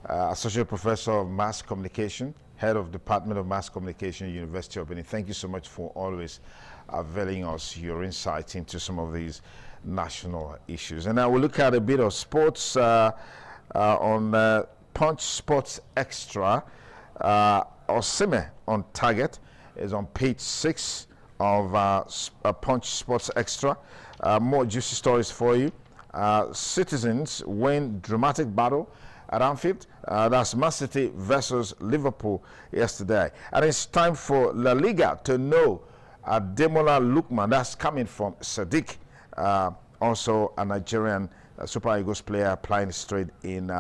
Associate Professor of Mass Communication, Head of Department of Mass Communication, University of Benin. Thank you so much for always availing us your insight into some of these national issues. And now we'll look at a bit of sports on Punch Sports Extra. Osimhen on target is on page 6 of Punch Sports Extra. More juicy stories for you. Citizens win dramatic battle at Anfield. That's Man City versus Liverpool yesterday. And it's time for La Liga to know Ademola Lookman. That's coming from Sadiq, also a Nigerian Super Eagles player playing straight in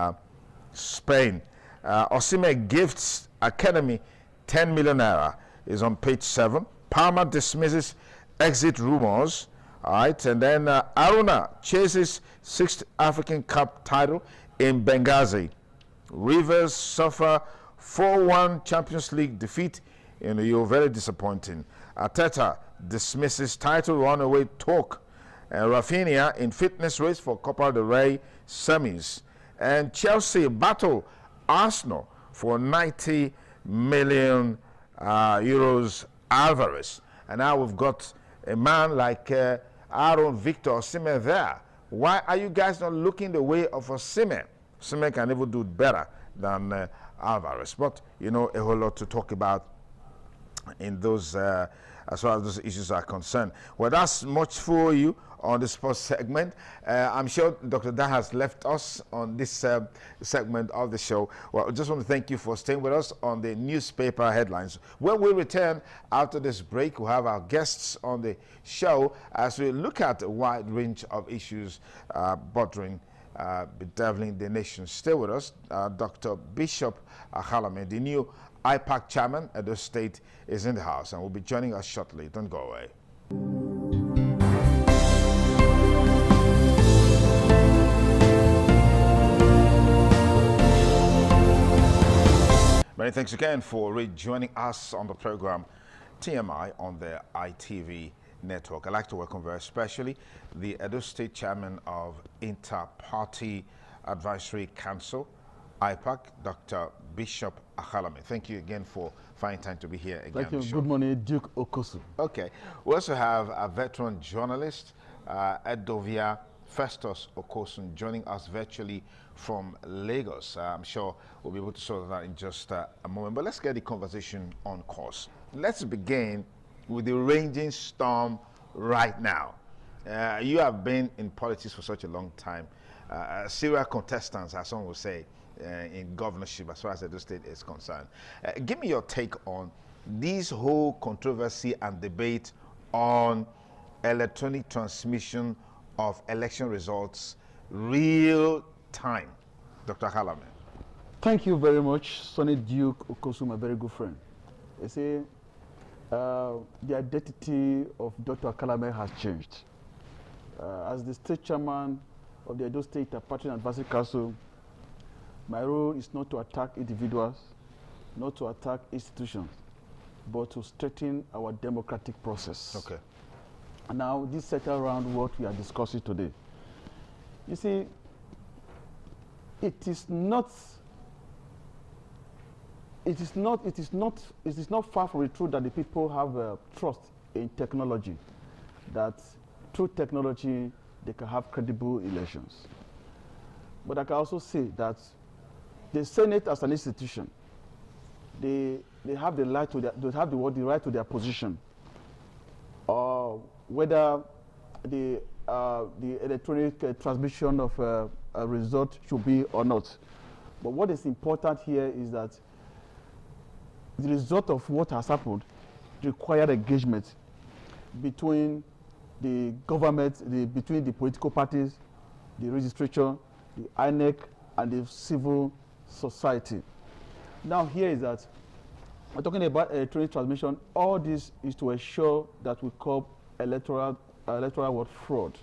Spain. Osimhen gifts Academy 10 million naira is on page 7. Parma dismisses exit rumors. All right, and then Aruna chases 6th African Cup title in Benghazi. Rivers suffer 4-1 Champions League defeat in Rio. Very disappointing. Arteta dismisses title runaway talk. And Rafinha in fitness race for Copa del Rey semis. And Chelsea battle Arsenal for 90 million euros Alvarez. And now we've got a man like Aaron Victor Osimhen there. Why are you guys not looking the way of Osimhen? Osimhen can even do better than Alvarez. But, you know, a whole lot to talk about in those as far as those issues are concerned. Well, that's much for you on the sports segment. I'm sure Dr. Dan has left us on this segment of the show. Well, I just want to thank you for staying with us on the newspaper headlines. When we return after this break, we'll have our guests on the show as we look at a wide range of issues bedeviling the nation. Stay with us. Dr. Bishop Akhalame, the new IPAC chairman at the state, is in the house and will be joining us shortly. Don't go away. Many thanks again for rejoining us on the program TMI on the ITV network. I'd like to welcome very especially the Edo State Chairman of Inter-Party Advisory Council, IPAC, Dr. Bishop Akhalame. Thank you again for finding time to be here again. Thank you. Good morning, Duke Okosu. Okay. We also have a veteran journalist, Edovia Festus Okosun, joining us virtually from Lagos. I'm sure we'll be able to sort that in just a moment. But let's get the conversation on course. Let's begin with the raging storm right now. You have been in politics for such a long time. Serial contestants, as some would say, in governorship as far as the state is concerned. Give me your take on this whole controversy and debate on electronic transmission of election results real time. Dr. Akhalame. Thank you very much, Sonny Duke Okosu, my very good friend. You see, the identity of Dr. Akhalame has changed. As the state chairman of the Edo State Party Advisory Council, my role is not to attack individuals, not to attack institutions, but to strengthen our democratic process. Okay. And now, this settle around what we are discussing today. You see, it is not far from the truth that the people have trust in technology, that through technology they can have credible elections. But I can also say that the Senate as an institution, they have the right to the right to their position, or whether the electronic transmission of a result should be or not. But what is important here is that the result of what has happened required engagement between the government, between the political parties, the registration, the INEC, and the civil society. Now here is that we're talking about electronic transmission. All this is to ensure that we curb electoral fraud.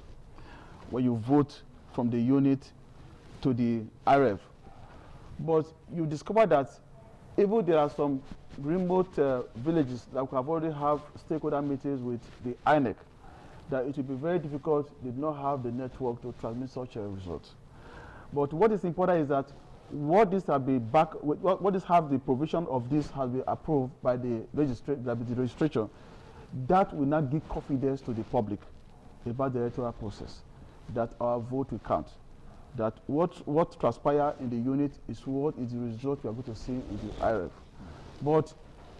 When you vote from the unit to the IREV. But you discover that even there are some remote villages that have already have stakeholder meetings with the INEC, that it will be very difficult. They do not have the network to transmit such a result. But what is important is that what this have been the provision of this has been approved by the registration, that will not give confidence to the public about the electoral process, that our vote will count, that what transpires in the unit is what is the result we are going to see in the IREF. But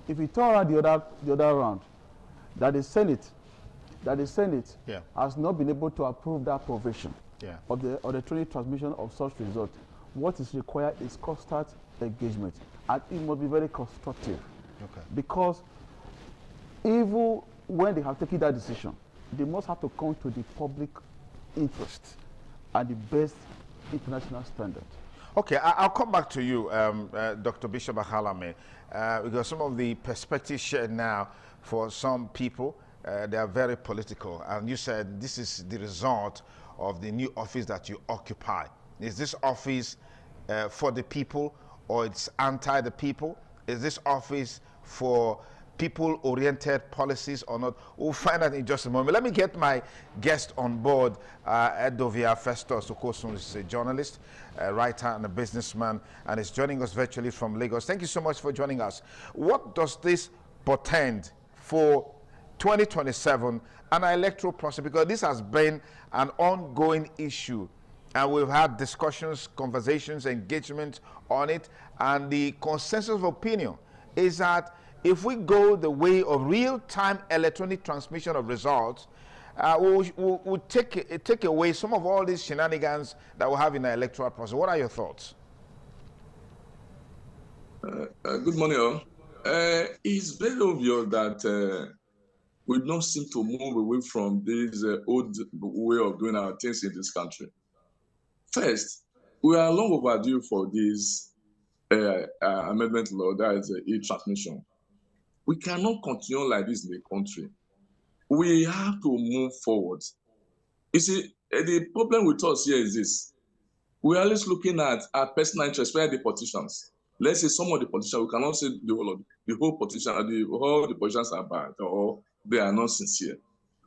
if we turn around the other round, that the Senate has not been able to approve that provision of the electronic transmission of such result, what is required is constant engagement, and it must be very constructive. Okay. Because even when they have taken that decision, they must have to come to the public interest and the best international standard. Okay, I'll come back to you, Dr. Bishop Akhalame, because some of the perspectives shared now for some people, they are very political. And you said this is the result of the new office that you occupy. Is this office for the people, or it's anti the people? Is this office for people-oriented policies or not? We'll find out in just a moment. Let me get my guest on board, Edovia Festus Okosun, is a journalist, a writer, and a businessman, and is joining us virtually from Lagos. Thank you so much for joining us. What does this portend for 2027 and our electoral process? Because this has been an ongoing issue, and we've had discussions, conversations, engagement on it, and the consensus of opinion is that if we go the way of real-time electronic transmission of results, we'll take away some of all these shenanigans that we have in the electoral process. What are your thoughts? Good morning, all. It's very obvious that we don't seem to move away from this old way of doing our things in this country. First, we are long overdue for this amendment law, that is e-transmission. We cannot continue like this in the country. We have to move forward. You see, the problem with us here is this. We're always looking at our personal interests, especially the politicians. Let's say some of the politicians, we cannot say the whole politician, all the politicians are bad or they are not sincere.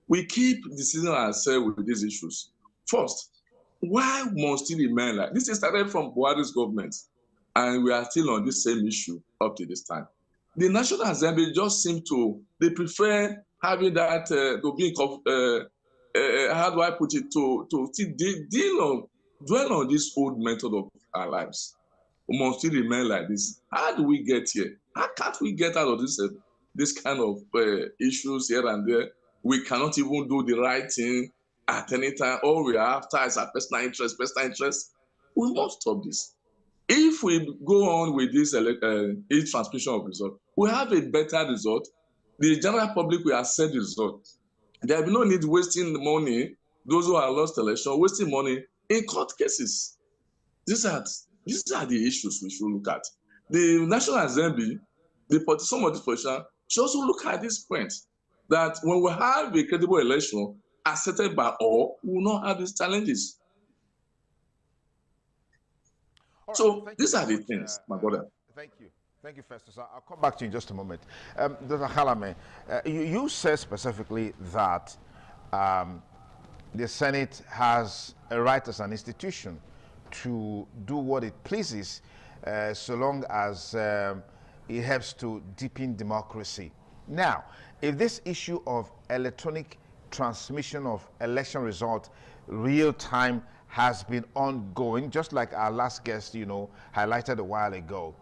We keep deceiving ourselves with these issues. First, why must it remain like this? Is started from Buhari's government, and we are still on this same issue up to this time. The National Assembly just seem to, they prefer having that to be, how do I put it, to dwell on this old method of our lives. We must still remain like this. How do we get here? How can't we get out of this kind of issues here and there? We cannot even do the right thing at any time. All we are after is our personal interest. We must stop this. If we go on with this transmission of result, we have a better result. The general public will accept the result. There will be no need wasting the money, those who are lost election, wasting money in court cases. These are the issues we should look at. The National Assembly, some of the politicians should also look at this point, that when we have a credible election accepted by all, we will not have these challenges. Right, so these are the things, my brother. Thank you. Thank you, Festus. I'll come back to you in just a moment. Dr. Halame, you said specifically that the Senate has a right as an institution to do what it pleases so long as it helps to deepen democracy. Now, if this issue of electronic transmission of election results real time has been ongoing, just like our last guest, highlighted a while ago,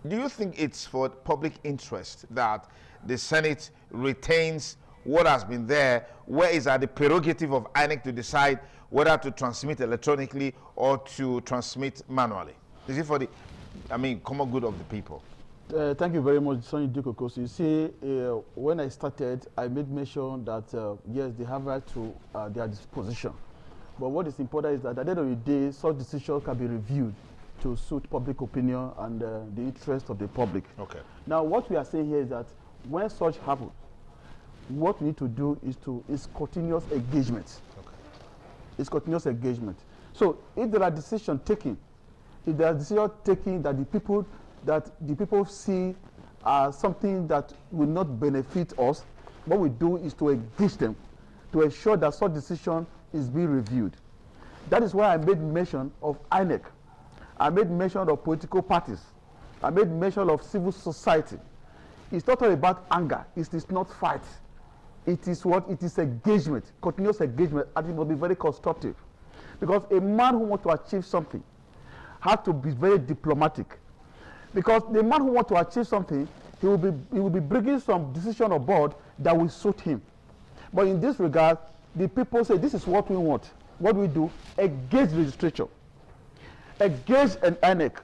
do you think it's for public interest that the Senate retains what has been there, where is at the prerogative of INEC to decide whether to transmit electronically or to transmit manually? Is it for the, common good of the people? Thank you very much, Sonny Dukokos. You see, when I started, I made mention that, yes, they have right to their disposition. But what is important is that at the end of the day, such decisions can be reviewed to suit public opinion and the interest of the public. Okay. Now, what we are saying here is that when such happens, what we need to do is continuous engagement. Okay. It's continuous engagement. So if there are decisions taken, that the people see something that will not benefit us, what we do is to engage them to ensure that such decision is being reviewed. That is why I made mention of INEC. I made mention of political parties. I made mention of civil society. It's not all about anger. It is not fight. It is what? It is engagement, continuous engagement, and it will be very constructive. Because a man who wants to achieve something has to be very diplomatic. Because the man who wants to achieve something, he will be bringing some decision on board that will suit him. But in this regard, the people say, this is what we want. What do we do? Engage the legislature. Engage an INEC,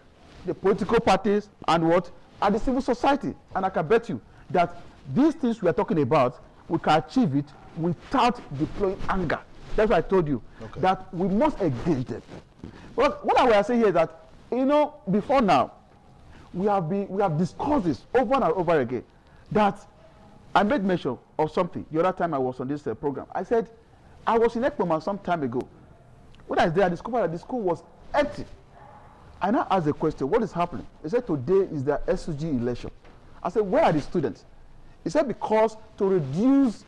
the political parties, and what? And the civil society. And I can bet you that these things we are talking about, we can achieve it without deploying anger. That's why I told you that we must engage them. But what I will say here is that, before now, we have discussed this over and over again. That I made mention of something the other time I was on this program. I said, I was in Ekpoma some time ago. When I was there, I discovered that the school was empty. I now asked the question, what is happening? He said, today is the SUG election. I said, where are the students? He said, because to reduce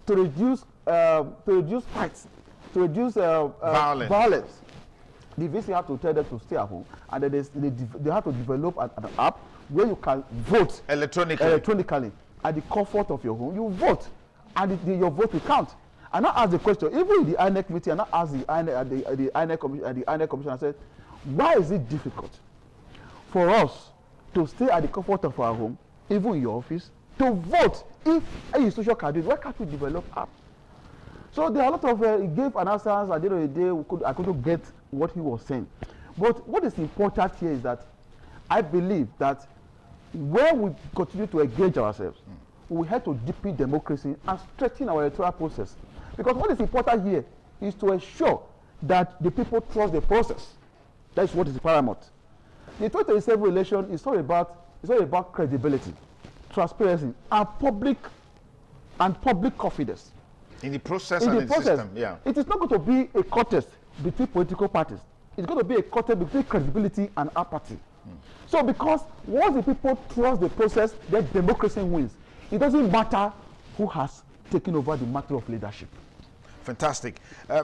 fights, to reduce violence, the VC have to tell them to stay at home, and then they have to develop an app where you can vote electronically at the comfort of your home. You vote, and your vote will count. And I asked the question, even in the INEC meeting, and I asked the INEC commission, I said, why is it difficult for us to stay at the comfort of our home even in your office, to vote. If a institution can do it, why can't we develop app? So there are a lot of, he gave an answer at the end of the day, I couldn't get what he was saying. But what is important here is that I believe that when we continue to engage ourselves, we have to deepen democracy and strengthen our electoral process. Because what is important here is to ensure that the people trust the process. That is what is paramount. The 2027 election is all about credibility, transparency, and public confidence. In the process and in the system, yeah. It is not going to be a contest between political parties. It's going to be a contest between credibility and apathy. So because once the people trust the process, then democracy wins. It doesn't matter who has taken over the matter of leadership. Fantastic.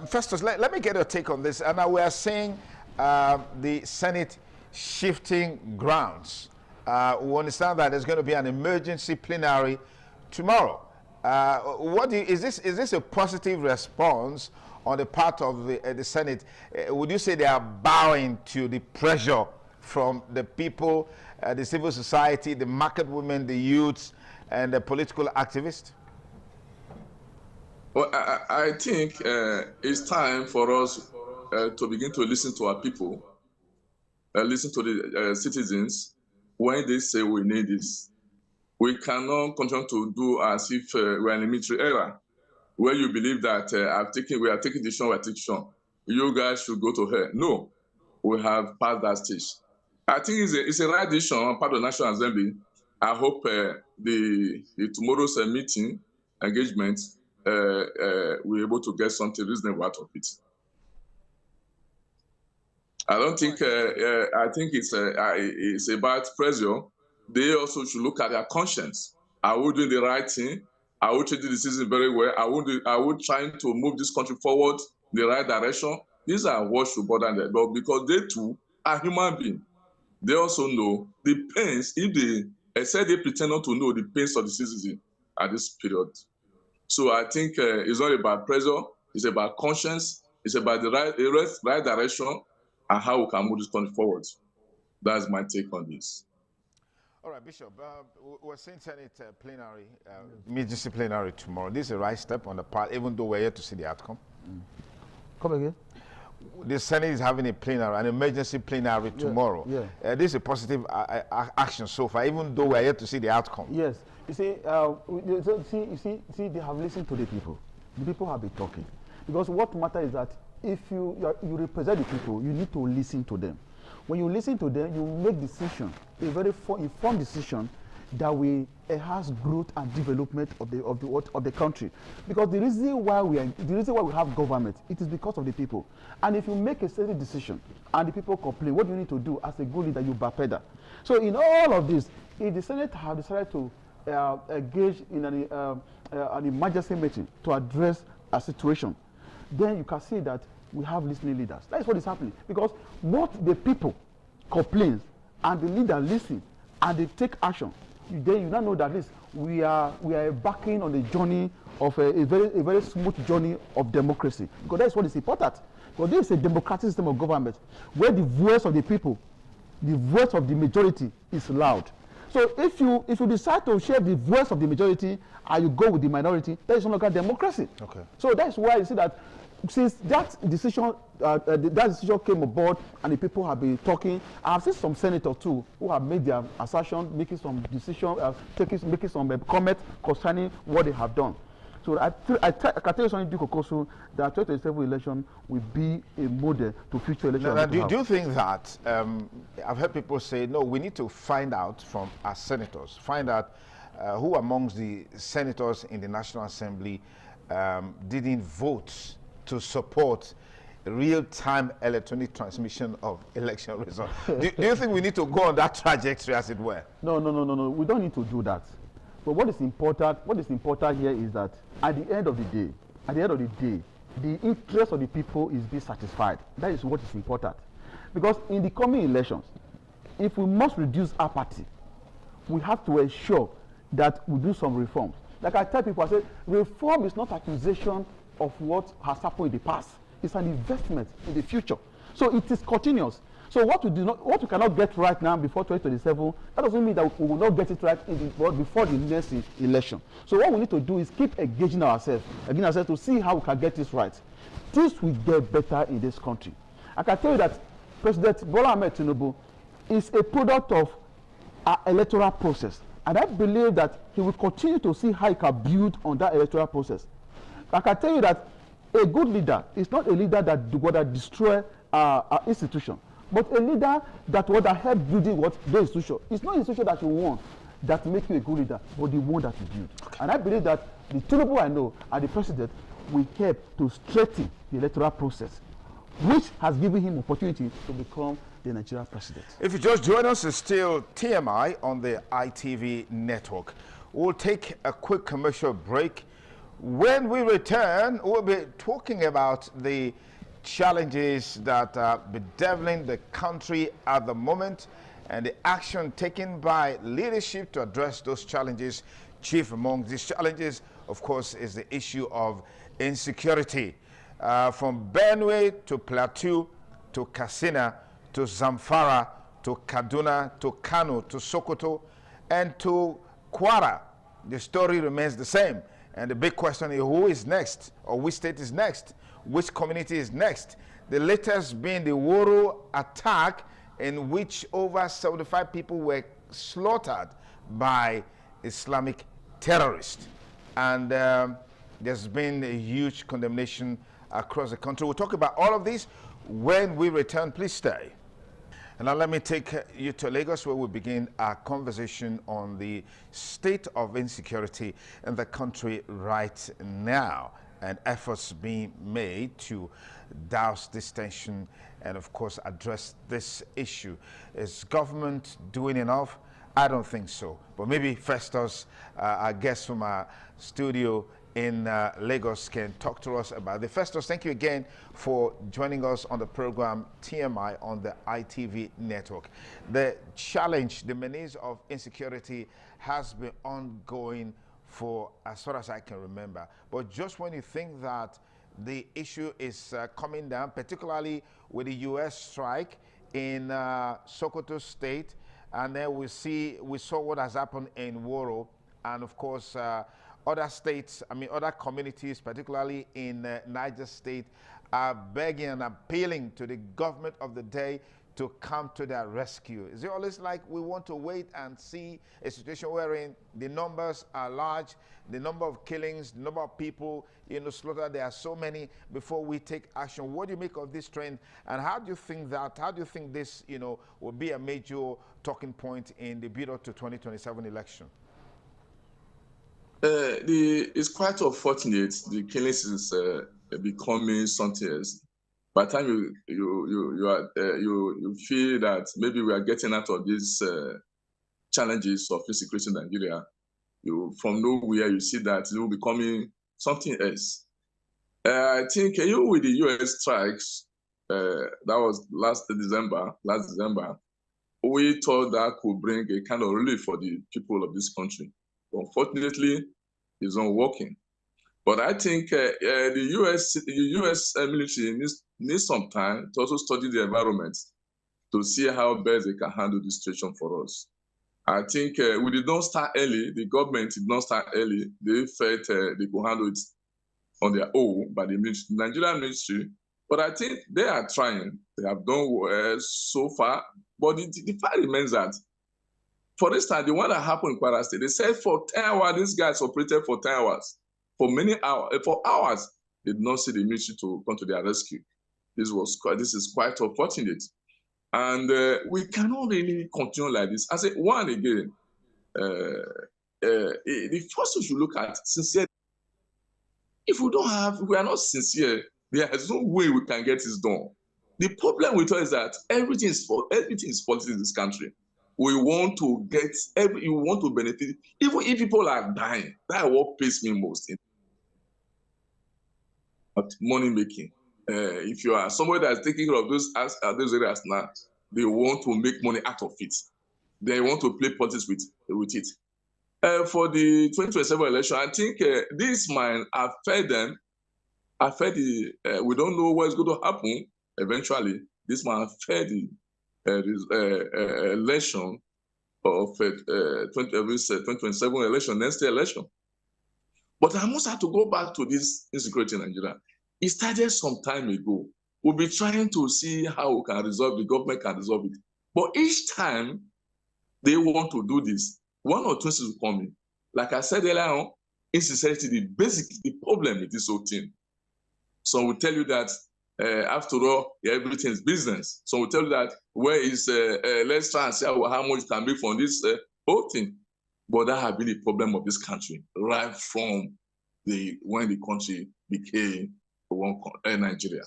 Festus, let me get your take on this. And now we are seeing the Senate shifting grounds. We understand that there's going to be an emergency plenary tomorrow. Is this a positive response on the part of the Senate? Would you say they are bowing to the pressure from the people, the civil society, the market women, the youths, and the political activists? Well, I think it's time for us to begin to listen to our people, listen to the citizens when they say we need this. We cannot continue to do as if we're in a military era, where you believe that we are taking decision, you guys should go to hell. No, we have passed that stage. I think it's a right decision on part of the National Assembly. I hope the tomorrow's meeting engagement we're able to get something reasonable out of it. I don't think. I think it's about pressure. They also should look at their conscience. Are we doing the right thing? Are we taking the decision very well? Are we trying to move this country forward in the right direction? These are what should bother them. But because they too are human beings, they also know the pains. If they said they pretend not to know the pains of the citizen at this period. So I think it's not about pressure. It's about conscience. It's about the right direction and how we can move this country forward. That's my take on this. All right, Bishop, we're seeing Senate plenary, emergency plenary tomorrow. This is a right step on the part, even though we're yet to see the outcome. Come again? The Senate is having a plenary, an emergency plenary tomorrow. Yeah. This is a positive action so far, even though we're yet to see the outcome. Yes. You see, they have listened to the people. The people have been talking. Because what matters is that if you represent the people, you need to listen to them. When you listen to them, you make decision, a very informed decision that will enhance growth and development of the country. Because the reason why we have government, it is because of the people. And if you make a certain decision and the people complain, what do you need to do as a good leader? You backpedal. So in all of this, if the Senate have decided to engage in an emergency meeting to address a situation, then you can see that we have listening leaders. That is what is happening. Because what the people complain and the leader listen and they take action, then you now know that this we are embarking on the journey of a very smooth journey of democracy. Because that's what is important. Because this is a democratic system of government where the voice of the people, the voice of the majority is loud. So if you decide to share the voice of the majority and you go with the minority, that is no longer democracy. Okay. So that's why you see that since that decision came aboard and the people have been talking, I've seen some senators too who have made their assertion, making some decision, making some comment concerning what they have done. So I can tell you something, Duke Okosu, that 2027 election will be a model to future elections. Now, do you think that, I've heard people say, no, we need to find out from our senators, find out who amongst the senators in the National Assembly didn't vote to support real-time electronic transmission of election results. do you think we need to go on that trajectory, as it were? No. We don't need to do that. But what is important here is that at the end of the day, the interest of the people is being satisfied. That is what is important. Because in the coming elections, if we must reduce apathy, we have to ensure that we do some reforms. Like I tell people, I say, reform is not accusation of what has happened in the past. It's an investment in the future. So it is continuous. So what we cannot get right now before 2027, that doesn't mean that we will not get it right before the next election. So what we need to do is keep engaging ourselves to see how we can get this right. Things will get better in this country. I can tell you that President Bola Ahmed Tinubu is a product of our electoral process. And I believe that he will continue to see how he can build on that electoral process. I can tell you that a good leader is not a leader that would destroy our institution, but a leader that would help building the institution. It's not an institution that you want that make you a good leader, but the one that you build. Okay. And I believe that the Tinubu I know and the president will help to strengthen the electoral process, which has given him opportunity to become the Nigerian president. If you just join us, it's still TMI on the ITV network. We'll take a quick commercial break. When we return, we'll be talking about the challenges that are bedeviling the country at the moment and the action taken by leadership to address those challenges. Chief among these challenges, of course, is the issue of insecurity. From Benue to Plateau to Katsina to Zamfara to Kaduna to Kano to Sokoto and to Kwara, the story remains the same. And the big question is, who is next, or which state is next, which community is next? The latest being the Woro attack, in which over 75 people were slaughtered by Islamic terrorists. And there's been a huge condemnation across the country. We'll talk about all of this when we return. Please stay. And now let me take you to Lagos, where we begin our conversation on the state of insecurity in the country right now, and efforts being made to douse this tension and, of course, address this issue. Is government doing enough? I don't think so. But maybe Festus, our guest from our studio in Lagos, can talk to us about it. Festus, thank you again for joining us on the program TMI on the ITV network. The challenge, the menace of insecurity has been ongoing for as far as I can remember. But just when you think that the issue is coming down, particularly with the U.S. strike in Sokoto State, and then we saw what has happened in Woro, and of course other states, other communities, particularly in Niger State, are begging and appealing to the government of the day to come to their rescue. Is it always like we want to wait and see a situation wherein the numbers are large, the number of killings, the number of people slaughtered, there are so many before we take action? What do you make of this trend, and how do you think this, will be a major talking point in the build-up to 2027 election? It's quite unfortunate. The killings is becoming something else. By the time you feel that maybe we are getting out of these challenges of insecurity in Nigeria, from nowhere you see that it will be becoming something else. I think with the U.S. strikes, that was last December, we thought that could bring a kind of relief for the people of this country. Unfortunately, it's not working. But I think the U.S. military needs some time to also study the environment to see how best they can handle the situation for us. I think we did not start early. The government did not start early. They felt they could handle it on their own by the Nigerian military. But I think they are trying. They have done so far. But the fact remains that, for instance, the one that happened in Kwara State, they said for 10 hours, these guys operated for 10 hours. For many hours, for hours, they did not see the military to come to their rescue. This is quite unfortunate. And we cannot really continue like this. I say, one again, the first we should look at sincerity. If we are not sincere, there is no way we can get this done. The problem with us is that everything is politics in this country. We want to benefit, even if people are dying. That's what pays me most. Money making. If you are somebody that's taking care of those areas now, they want to make money out of it. They want to play politics with it. For the 2027 election, I think this might affect them. We don't know what's going to happen eventually. This might affect election of 2027 election, next year election. But I must have to go back to this insecurity in Nigeria. It started some time ago. We'll be trying to see how we can resolve, the government can resolve it. But each time they want to do this, one or two things will come in. Like I said earlier on, insincerity, the problem with this whole thing. Some will tell you that after all, everything is business. Some will tell you that where is let's try and see how much you can make from this whole thing. But that has been the problem of this country right from when the country became Nigeria.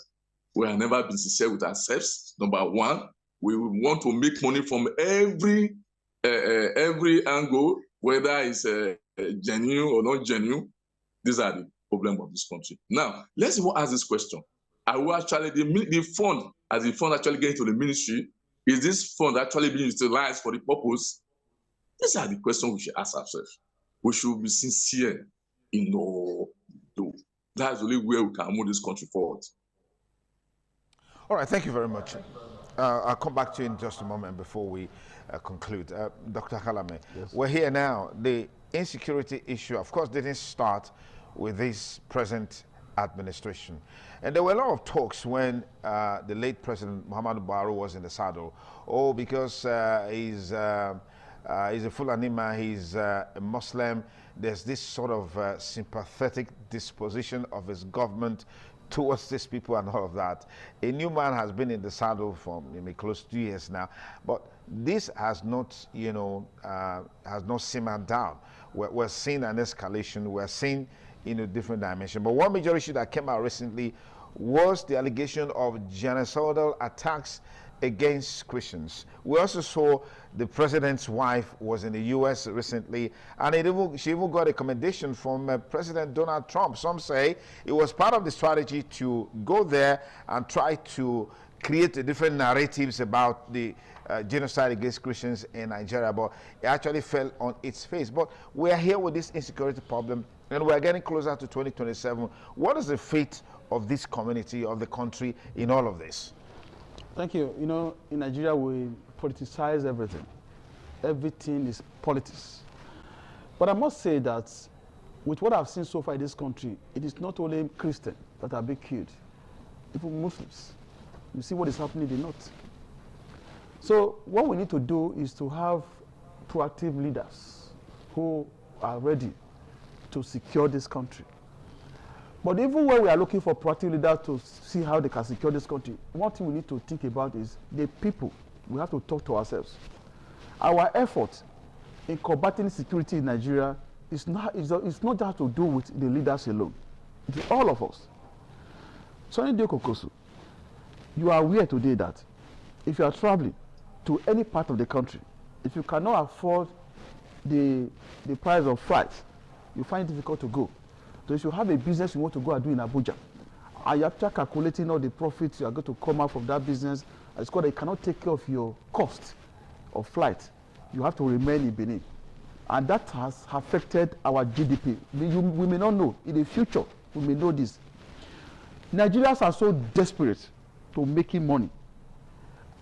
We have never been sincere with ourselves. Number one, we want to make money from every angle, whether it's genuine or not genuine. These are the problem of this country. Now, let's even ask this question. Are we actually, the fund, as the fund actually getting to the ministry, is this fund actually being utilized for the purpose? These are the questions we should ask ourselves. We should be sincere in all do. That's really where we can move this country forward. All right, thank you very much. I'll come back to you in just a moment before we conclude. Dr. Halame, yes. We're here now. The insecurity issue, of course, didn't start with this present administration. And there were a lot of talks when the late President Muhammadu Buhari was in the saddle. Oh, because he's a Fulani man, he's a Muslim, there's this sort of sympathetic disposition of his government towards these people and all of that. A new man has been in the saddle for maybe close to 2 years now, but this has not, has not simmered down. We're seeing an escalation, we're seeing in a different dimension. But one major issue that came out recently was the allegation of genocidal attacks against Christians. We also saw the president's wife was in the U.S. recently, and she even got a commendation from President Donald Trump. Some say it was part of the strategy to go there and try to create different narratives about the genocide against Christians in Nigeria, but it actually fell on its face. But we are here with this insecurity problem, and we're getting closer to 2027. What is the fate of this community, of the country, in all of this? Thank you. You know, in Nigeria, we politicize everything. Everything is politics. But I must say that with what I've seen so far in this country, it is not only Christians that are being killed, even Muslims. You see what is happening in the north. So what we need to do is to have proactive leaders who are ready to secure this country. But even when we are looking for proactive leaders to see how they can secure this country, one thing we need to think about is the people. We have to talk to ourselves. Our effort in combating security in Nigeria is not just to do with the leaders alone. It's all of us. Sunday Kokosu, you are aware today that if you are traveling to any part of the country, if you cannot afford the price of flights, you find it difficult to go. So if you have a business you want to go and do in Abuja, and you're after calculating all the profits you are going to come out from that business, it's called that you cannot take care of your cost of flight. You have to remain in Benin. And that has affected our GDP. We may not know. In the future, we may know this. Nigerians are so desperate to making money.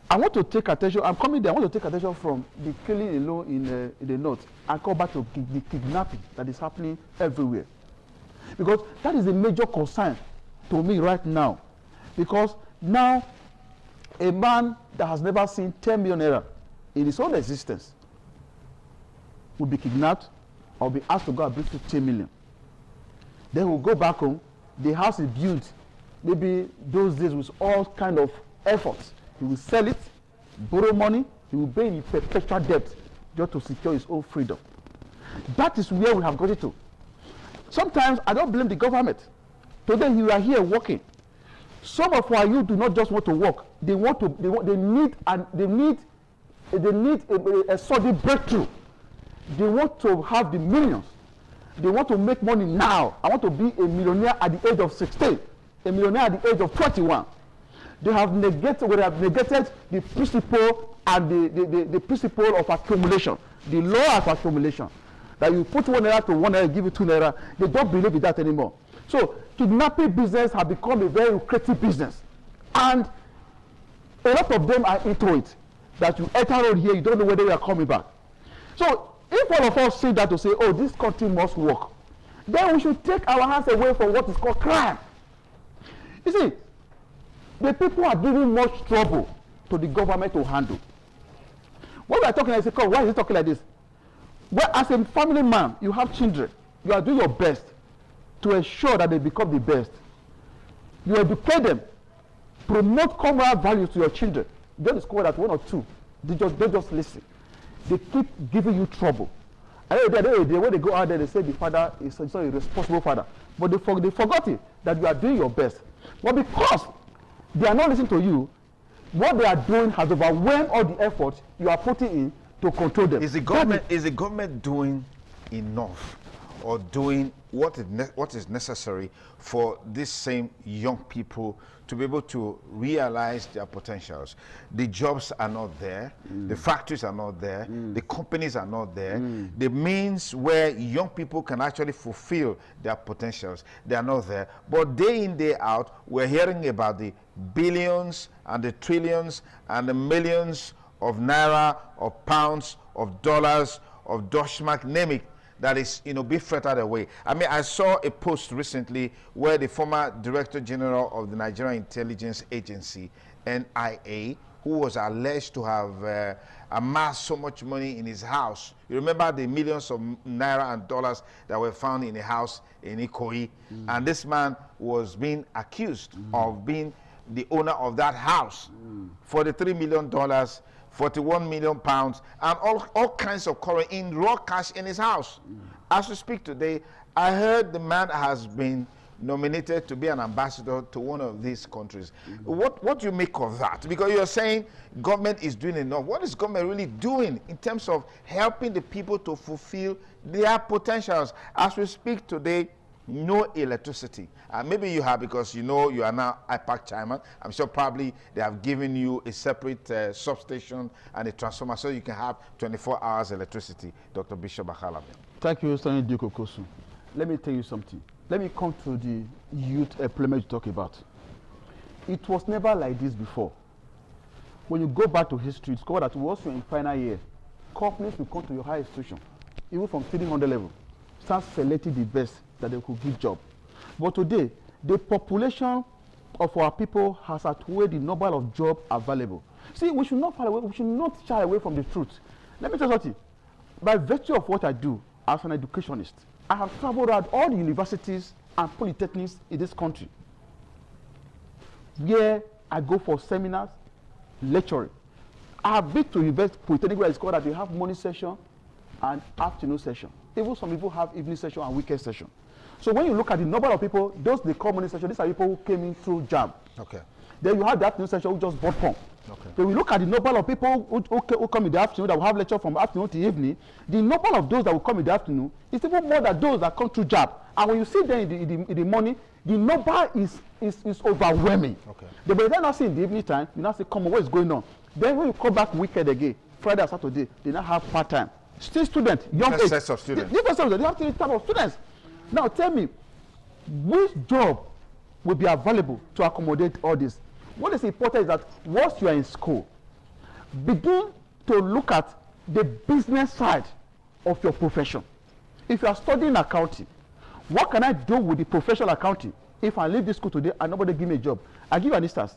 I want to take attention, I'm coming there, I want to take attention from the killing alone in the north and come back to the kidnapping that is happening everywhere. Because that is a major concern to me right now. Because now, a man that has never seen 10 million naira in his own existence will be kidnapped or be asked to go and bring 15 million. Then we'll go back home, the house is built, maybe those days with all kind of efforts. He will sell it, borrow money, he will pay in perpetual debt just to secure his own freedom. That is where we have got it to. Sometimes I don't blame the government. Today you are here working. Some of our youth do not just want to work. They need a sudden breakthrough. They want to have the millions. They want to make money now. I want to be a millionaire at the age of 16, a millionaire at the age of 21. We have negated the principle and the principle of accumulation, the law of accumulation. That you put 1 naira to 1 naira, give you 2 naira. They don't believe in that anymore. So kidnapping business has become a very lucrative business. And a lot of them are into it. that you enter road here, you don't know whether you are coming back. So if all of us say that to say, oh, this country must work, then we should take our hands away from what is called crime. You see, the people are giving much trouble to the government to handle. When we are talking, I say, why is he talking like this? Well, as a family man, you have children. You are doing your best to ensure that they become the best. You educate them, promote common values to your children. Don't discover that one or two, they just listen. They keep giving you trouble. And when they go out there, they say the father is a irresponsible father. But they forgot it, that you are doing your best. But because they are not listening to you, what they are doing has overwhelmed all the effort you are putting in to control them. Is the government doing enough or doing what is necessary for these same young people to be able to realize their potentials? The jobs are not there, the factories are not there, the companies are not there, the means where young people can actually fulfill their potentials, they are not there. But day in, day out, we're hearing about the billions and the trillions and the millions of naira, of pounds, of dollars, of Deutschmark, name it, that is, be fretted away. I mean, I saw a post recently where the former Director General of the Nigerian Intelligence Agency, NIA, who was alleged to have amassed so much money in his house. You remember the millions of naira and dollars that were found in a house in Ikoyi? And this man was being accused of being the owner of that house for the $43 million, 41 million pounds, and all kinds of currency in raw cash in his house. As we speak today, I heard the man has been nominated to be an ambassador to one of these countries. What do you make of that? Because you're saying government is doing enough. What is government really doing in terms of helping the people to fulfill their potentials? As we speak today, no electricity. Maybe you have, because you are now IPAC chairman. I'm sure probably they have given you a separate substation and a transformer so you can have 24 hours electricity. Dr. Bishop Akhalame. Thank you, Stanley Dukokosu. Let me tell you something. Let me come to the youth employment you talk about. It was never like this before. When you go back to history, discover that once you're in final year, companies will come to your higher institution, even from 300 level, start selecting the best that they could give job. But today, the population of our people has outweighed the number of jobs available. See, we should not shy away from the truth. Let me tell you something. By virtue of what I do as an educationist, I have traveled around all the universities and polytechnics in this country, where I go for seminars, lecturing. I have been to university polytechnic where it's called that they have morning session and afternoon session. Even some people have evening session and weekend session. So when you look at the number of people, those they call morning session, these are people who came in through JAM. Okay. Then you have the afternoon session who just bought form. Okay. Then we look at the number of people who come in the afternoon, that will have lecture from afternoon to evening. The number of those that will come in the afternoon is even more than those that come through JAM. And when you see them in the morning, the number is overwhelming. Okay. Then by the time you see in the evening time, you now say, come on, what is going on? Then when you come back weekend again, Friday or Saturday, they now have part-time. Still students, young age. Sets of students. Different sets of, they have three types of students. Now tell me, which job will be available to accommodate all this? What is important is that once you are in school, begin to look at the business side of your profession. If you are studying accounting, what can I do with the professional accounting if I leave this school today and nobody give me a job? I'll give you an instance.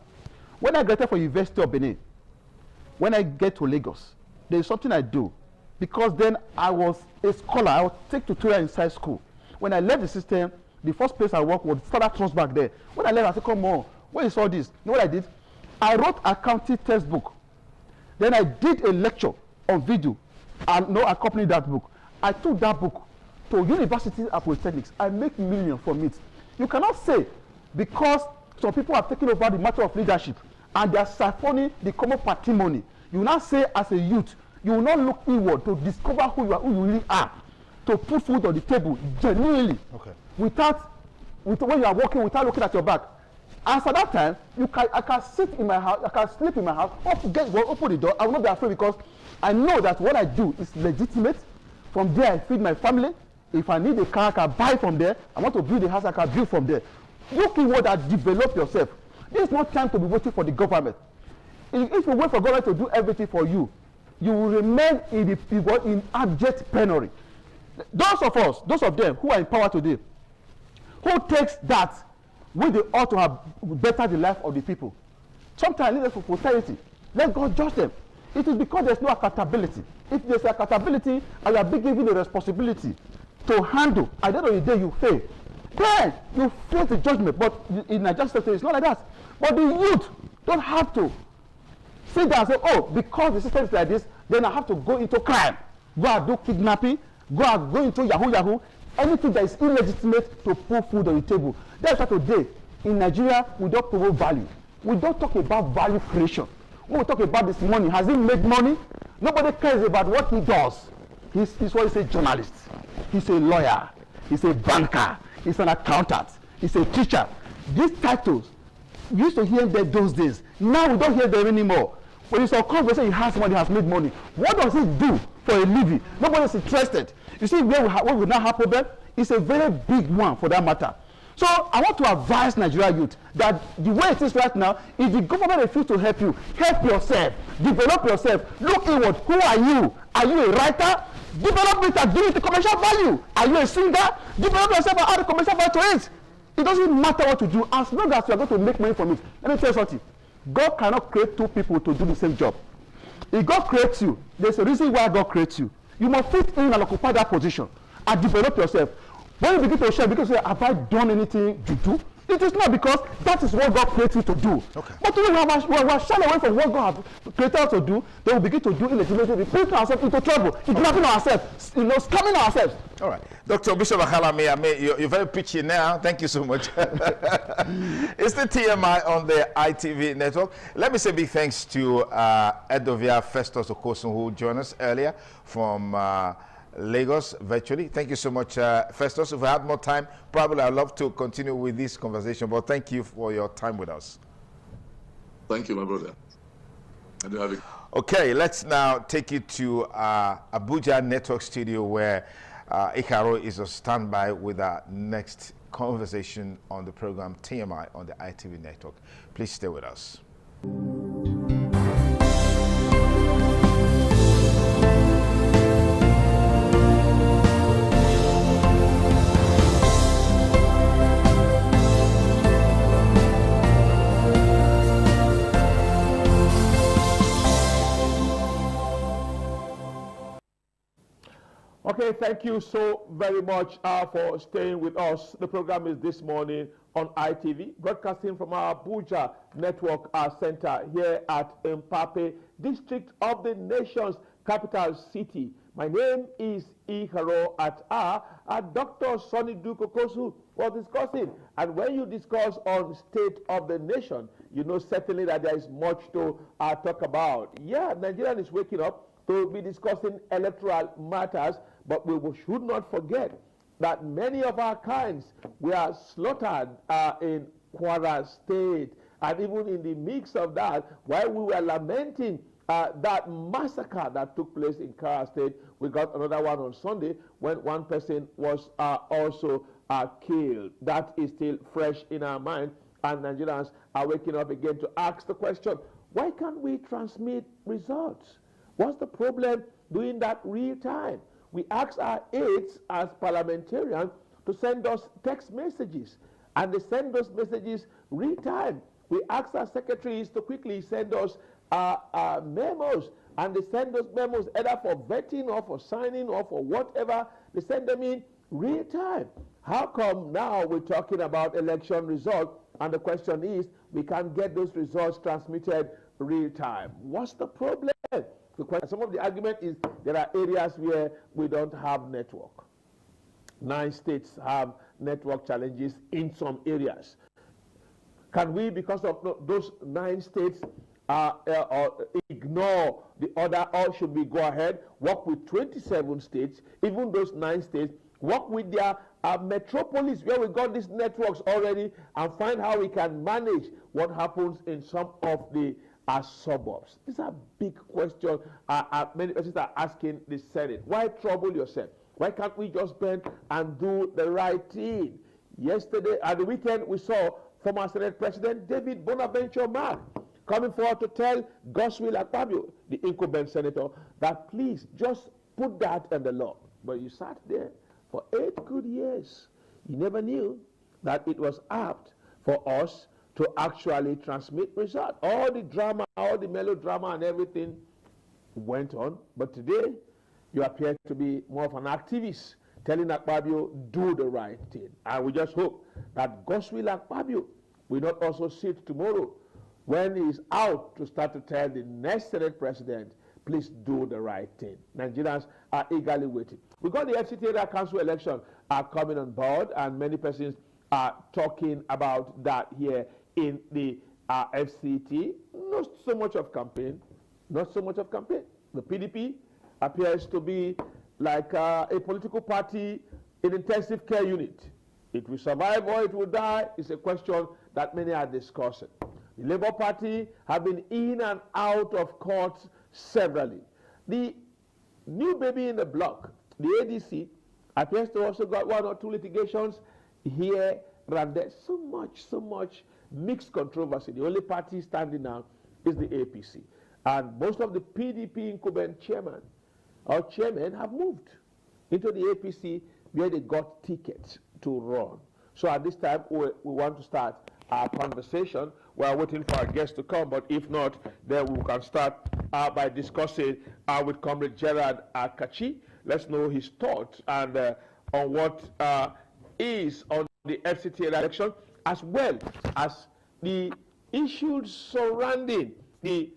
When I graduated from University of Benin, when I get to Lagos, there is something I do. Because then I was a scholar, I would take tutorial inside school. When I left the system, the first place I worked was Standard Trust back there. When I left, I said, come on, what is all this? You know what I did? I wrote accounting textbook. Then I did a lecture on video and accompanied that book. I took that book to universities and polytechnics. I make millions from it. You cannot say because some people have taken over the matter of leadership and they are siphoning the common patrimony. You now say as a youth, you will not look inward to discover who you really are, to put food on the table genuinely, okay, when you are walking without looking at your back. As at that time, I can sit in my house, I can sleep in my house, open the door. I will not be afraid because I know that what I do is legitimate. From there, I feed my family. If I need a car, I can buy from there. I want to build a house, I can build from there. Look inward and develop yourself. This is not time to be waiting for the government. If you wait for government to do everything for you, you will remain in abject penury. Those of them who are in power today, who takes that when they ought to have bettered the life of the people, sometimes leave them for posterity. Let God judge them. It is because there's no accountability. If there's accountability and you are being given the responsibility to handle, at the end of the day you fail, then you face the judgment. But in Nigeria system, it's not like that. But the youth don't have to sit down and say, oh, because the system is like this, then I have to go into crime, go and do kidnapping, go into Yahoo, anything that is illegitimate to put food on the table. That's why today, in Nigeria, we don't promote value. We don't talk about value creation. When we talk about this money, has he made money? Nobody cares about what he does. He's what he's a journalist. He's a lawyer. He's a banker. He's an accountant. He's a teacher. These titles, we used to hear them those days. Now we don't hear them anymore. When it's a conversation, he has money, has made money. What does he do for a living? Nobody is interested. You see, where we now have problem, it's a very big one for that matter. So I want to advise Nigeria youth that the way it is right now, if the government refuses to help you, help yourself, develop yourself, look inward. Who are you? Are you a writer? Develop it and give it the commercial value. Are you a singer? Develop yourself and add the commercial value to it. It doesn't matter what to do as long as you are going to make money from it. Let me tell you something. God cannot create two people to do the same job. If God creates you, there's a reason why God creates you. You must fit in and occupy that position and develop yourself. When you begin to share, because you say, have I done anything to do? It is not, because that is what God created you to do. Okay. But when we are shying away from what God has created us to do, then we begin to do illegitimately, putting ourselves into trouble, kidnapping ourselves, scamming ourselves. All right. Dr. Bishop Akhalame, you're very pitchy now. Thank you so much. It's the TMI on the ITV network. Let me say big thanks to Edovia Festus Okosun, who joined us earlier from Lagos virtually. Thank you so much, Festus. If we had more time, probably I'd love to continue with this conversation, but thank you for your time with us. Thank you, my brother. I do have it. Okay, let's now take you to Abuja Network Studio, where Ikaro is on standby with our next conversation on the program TMI on the ITV network. Please stay with us. Okay, thank you so very much for staying with us. The program is this morning on ITV, broadcasting from our Abuja Network Center here at Mpape, district of the nation's capital city. My name is Ikaro Atah, and Dr. Sonny Dukokosu was discussing. And when you discuss on state of the nation, you know certainly that there is much to talk about. Yeah, Nigeria is waking up to be discussing electoral matters, but we should not forget that many of our kinds were slaughtered in Kwara State. And even in the mix of that, while we were lamenting that massacre that took place in Kwara State, we got another one on Sunday when one person was also killed. That is still fresh in our mind, and Nigerians are waking up again to ask the question, why can't we transmit results? What's the problem doing that real time? We ask our aides as parliamentarians to send us text messages, and they send those messages real time. We ask our secretaries to quickly send us memos, and they send those memos either for vetting or for signing or for whatever. They send them in real time. How come now we're talking about election results, and the question is we can't get those results transmitted real time? What's the problem? Some of the argument is there are areas where we don't have network. 9 states have network challenges in some areas. Can we, because of those 9 states, ignore the other, or should we go ahead, work with 27 states, even those 9 states, work with their metropolis where we got these networks already, and find how we can manage what happens in some of the suburbs? These are big questions. Many persons are asking the Senate. Why trouble yourself? Why can't we just bend and do the right thing? Yesterday, at the weekend, we saw former Senate President David Bonaventure Mark coming forward to tell Godswill Akpabio, the incumbent senator, that please just put that in the law. But you sat there for 8 good years. You never knew that it was apt for us to actually transmit results. All the drama, all the melodrama and everything went on. But today, you appear to be more of an activist, telling Akpabio, do the right thing. And we just hope that Godswill Akpabio will not also sit tomorrow when he is out to start to tell the next Senate president, please do the right thing. Nigerians are eagerly waiting. We got the FCT Area Council election coming on board, and many persons are talking about that here in the FCT. Not so much of campaign, not so much of campaign. The PDP appears to be like a political party in intensive care unit. It will survive or it will die is a question that many are discussing. The Labour Party have been in and out of court severally. The new baby in the block, the ADC, appears to also got 1 or 2 litigations here and there. So much mixed controversy. The only party standing now is the APC. And most of the PDP incumbent chairmen have moved into the APC where they got tickets to run. So at this time, we want to start our conversation. We are waiting for our guests to come, but if not, then we can start by discussing with Comrade Gerard Kachi. Let's know his thoughts and on what is on the FCT election, as well as the issues surrounding the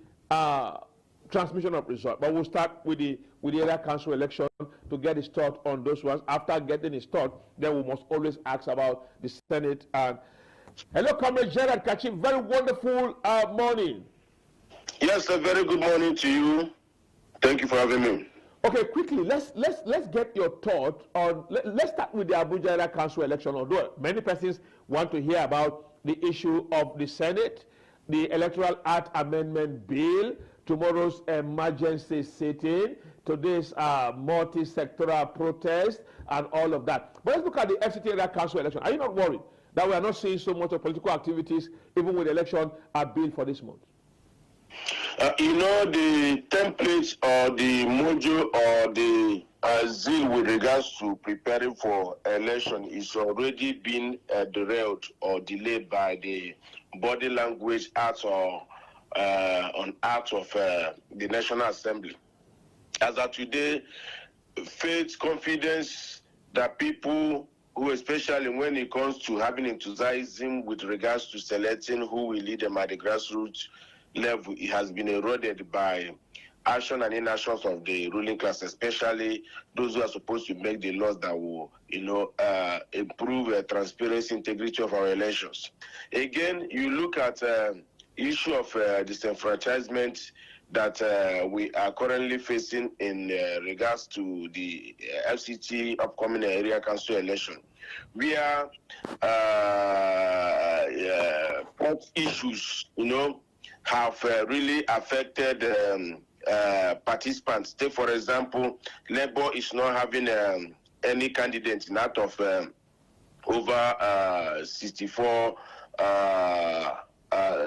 transmission of results. But we'll start with the area council election to get his thought on those ones. After getting his thought, then we must always ask about the Senate. And hello, Comrade Gerard Kachi. Very wonderful morning. Yes, a very good morning to you. Thank you for having me. Okay, quickly, let's get your thought on. Let's start with the Abuja Area Council election. Although many persons want to hear about the issue of the Senate, the Electoral Act Amendment Bill, tomorrow's emergency sitting, today's multi-sectoral protest, and all of that. But let's look at the FCT Area Council election. Are you not worried that we are not seeing so much of political activities, even with the election bill for this month? You know, the template or the module or the zeal with regards to preparing for election is already being derailed or delayed by the body language act or on act of the National Assembly. As of today, faith, confidence that people who, especially when it comes to having enthusiasm with regards to selecting who will lead them at the grassroots level, it has been eroded by action and inactions of the ruling class, especially those who are supposed to make the laws that will, improve transparency, integrity of our elections. Again, you look at issue of disenfranchisement that we are currently facing in regards to the FCT upcoming area council election, where issues, have really affected participants. Take, for example, Labour is not having any candidate out of over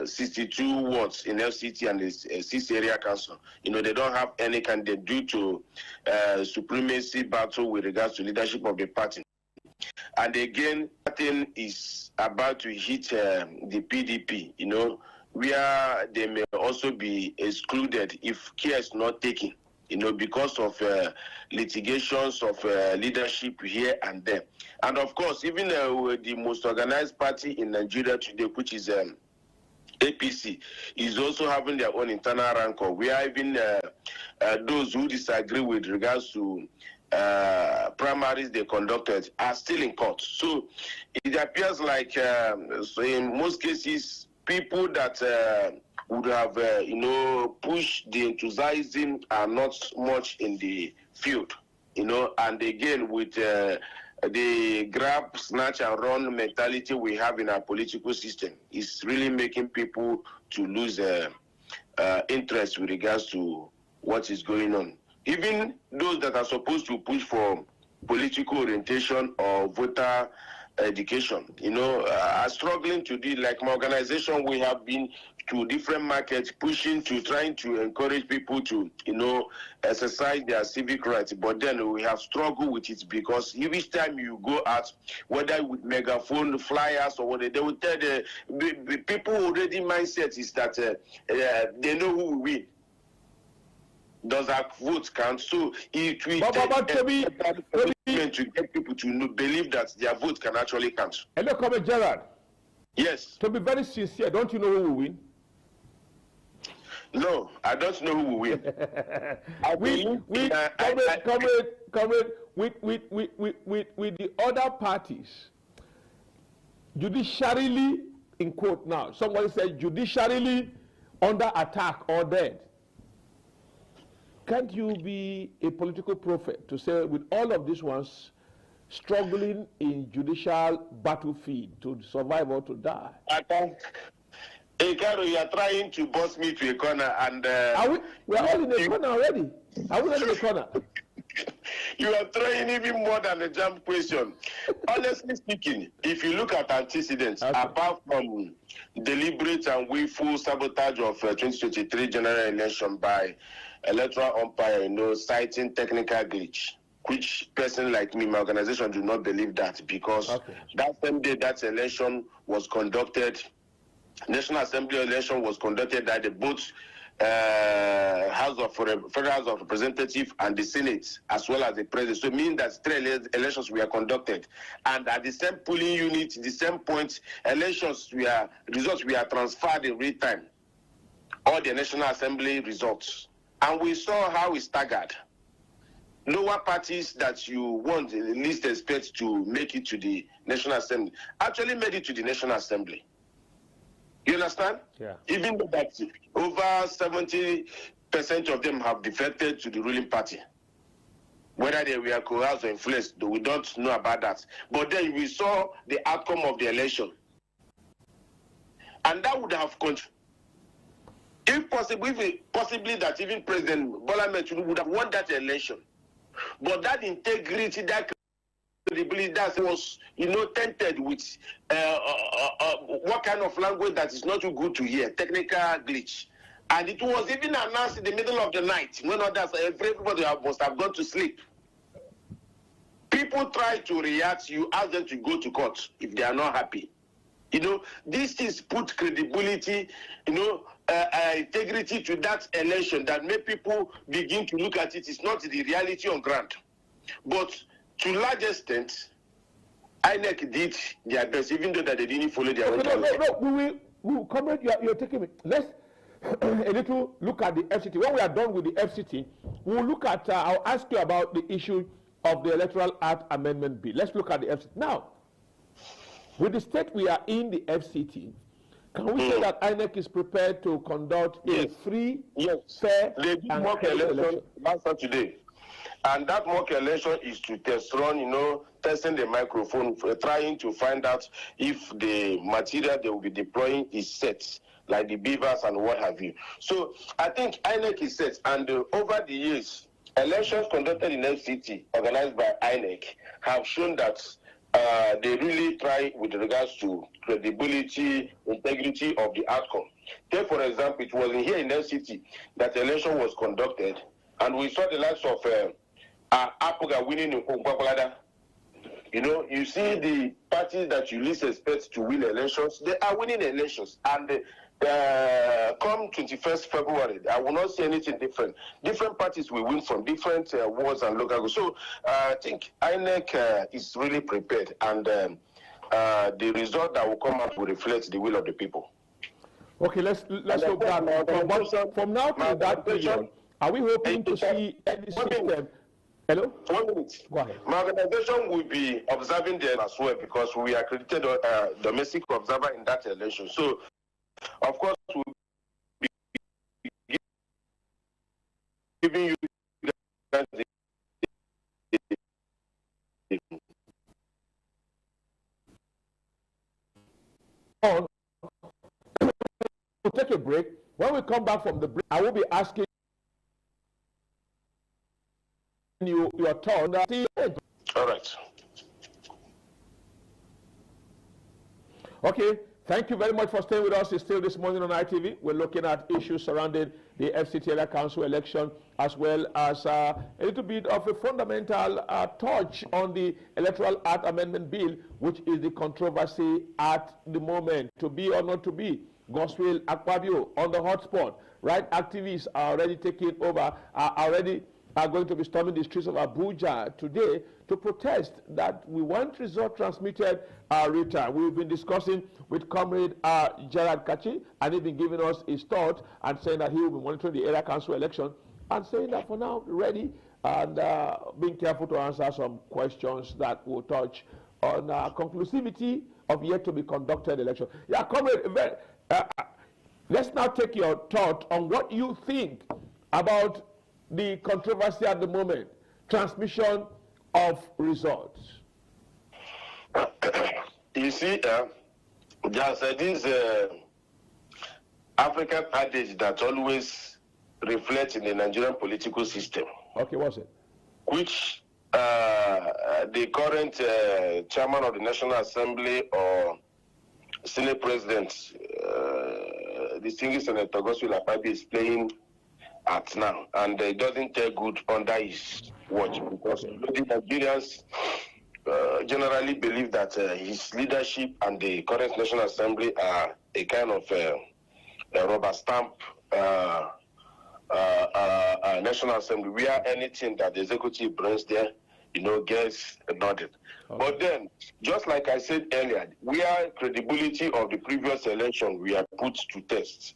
62 wards in FCT and the 6th area council. They don't have any candidate due to supremacy battle with regards to leadership of the party. And again, that thing is about to hit the PDP, where they may also be excluded if care is not taken, because of litigations of leadership here and there. And of course, even the most organized party in Nigeria today, which is APC, is also having their own internal rancor, where even those who disagree with regards to primaries they conducted are still in court. So it appears like, so in most cases, people that would have, pushed the enthusiasm are not much in the field, and again, with the grab, snatch, and run mentality we have in our political system, is really making people to lose interest with regards to what is going on. Even those that are supposed to push for political orientation or voter education, are struggling to do. Like my organization, we have been to different markets pushing to trying to encourage people to, exercise their civic rights. But then we have struggled with it because each time you go out, whether with megaphone, flyers, or whatever, they will tell the people already mindset is that they know who will win. Does our vote count? So it will take to get people to believe that their vote can actually count. Hello, Comrade Gerard. Yes. To be very sincere, don't you know who will win? No, I don't know who will win. With the other parties, judiciarily, in quote now, somebody said judiciarily under attack or dead. Can't you be a political prophet to say with all of these ones struggling in judicial battlefield to survive or to die? Karo, you are trying to boss me to a corner and... we are all in a corner already. Are we not in a corner? You are throwing even more than a jump question. Honestly speaking, if you look at antecedents, apart from deliberate and willful sabotage of 2023 general election by electoral umpire, citing technical glitch, which person like me, my organization, do not believe that, because that same day that election was conducted, National Assembly election was conducted at the both Federal House of Representatives and the Senate, as well as the President. So it means that 3 elections were conducted, and at the same polling unit, the same point, results were transferred in real time. All the National Assembly results. And we saw how it staggered. Lower parties that you want least expect to make it to the National Assembly actually made it to the National Assembly. You understand? Yeah. Even though that over 70% of them have defected to the ruling party. Whether they were coerced or influenced, we don't know about that. But then we saw the outcome of the election. And that would have contributed. If possibly that even President Bola Ahmed Tinubu would have won that election. But that integrity, that credibility, that was, tainted with what kind of language that is not too good to hear, technical glitch. And it was even announced in the middle of the night when others, everybody must have gone to sleep. People try to react, you ask them to go to court if they are not happy. These things put credibility, integrity to that election that made people begin to look at it. It's not the reality on ground. But to a large extent, INEC did their best, even though that they didn't follow their own. No, Comrade, you're taking me. Let's a little look at the FCT. When we are done with the FCT, we'll look at, I'll ask you about the issue of the Electoral Act Amendment Bill. Let's look at the FCT. Now, with the state we are in, the FCT, can we say that INEC is prepared to conduct a free, fair, they did mock election last Saturday? And that mock election is to test run, testing the microphone, trying to find out if the material they will be deploying is set, like the beavers and what have you. So I think INEC is set, and over the years, elections conducted in FCT, organized by INEC, have shown that they really try with regards to credibility, integrity of the outcome. Take, for example, it was here in FCT that the election was conducted, and we saw the likes of Apoga winning in Kwakwalada. You see the parties that you least expect to win elections, they are winning elections. And come 21st February, I will not see anything different. Different parties will win from different wards and local governments. So I think INEC is really prepared, and the result that will come out will reflect the will of the people. Okay, let's look back. From now to that period, are we hoping to see any system? Hello? 1 minute. Go ahead. My organization will be observing them as well, because we are accredited domestic observer in that election. So, of course, we'll be giving you guys We'll take a break. When we come back from the break, I will be asking you your turn. All right. Okay, thank you very much for staying with us. It's still this morning on ITV. We're looking at issues surrounding the FCT Area Council election, as well as a little bit of a fundamental touch on the Electoral Act Amendment Bill, which is the controversy at the moment, to be or not to be. Godswill Akpabio on the hotspot. Right activists are already taking over, are going to be storming the streets of Abuja today to protest that we want result transmitted real time. We've been discussing with Comrade Gerard Kachi, and he's been giving us his thought and saying that he will be monitoring the area council election and saying that for now, ready and being careful to answer some questions that will touch on conclusivity of yet to be conducted election. Yeah, Comrade, let's now take your thought on what you think about the controversy at the moment, transmission of results. You see, there's this African adage that always reflects in the Nigerian political system. Okay, what's it? Which the current chairman of the National Assembly or Senate President, distinguished Senator Godswill Akpabio, is playing at now, and it doesn't take good under his watch, because the Nigerians generally believe that his leadership and the current National Assembly are a kind of a rubber stamp National Assembly, where anything that the executive brings there, gets nodded. Okay. But then, just like I said earlier, where credibility of the previous election we are put to test,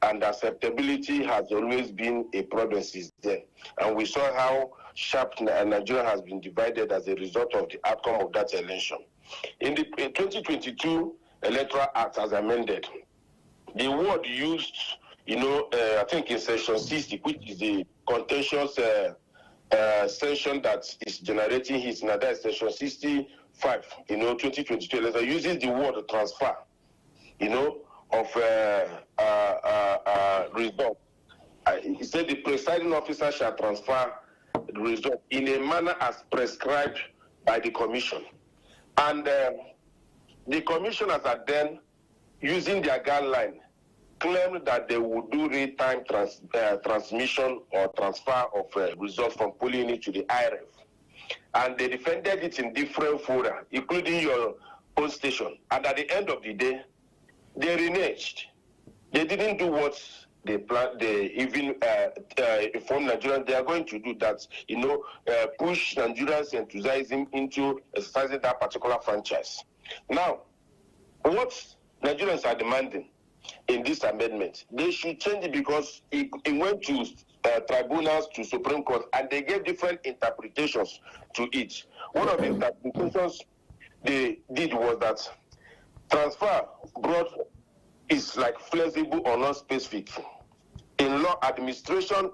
and acceptability has always been a problem since then. And we saw how sharp Nigeria has been divided as a result of the outcome of that election. In the 2022 Electoral Act as amended, the word used, I think in section 60, which is the contentious section that is generating hits, now that is section 65, 2022 election, uses the word transfer, of result. He said the presiding officer shall transfer the result in a manner as prescribed by the commission. And the commissioners are then, using their guideline, claimed that they would do real-time transmission or transfer of results from polling unit to the IRF. And they defended it in different fora, including your own station. And at the end of the day, they reneged. They didn't do what they planned. They even informed Nigerians they are going to do that, push Nigerians' enthusiasm into exercising that particular franchise. Now, what Nigerians are demanding in this amendment, they should change it, because it went to tribunals, to Supreme Court, and they gave different interpretations to it. One of the interpretations they did was that transfer is like flexible or non-specific. In law administration,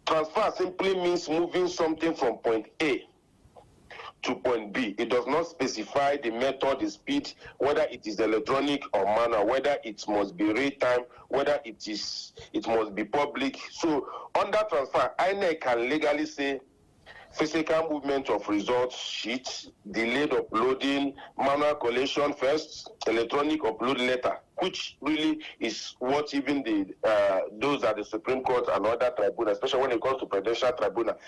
transfer simply means moving something from point A to point B. It does not specify the method, the speed, whether it is electronic or manual, whether it must be real time, whether it must be public. So under transfer, INEC can legally say physical movement of results sheets, delayed uploading, manual collation first, electronic upload later, which really is what even those at the Supreme Court and other tribunals, especially when it comes to Prudential Tribunal,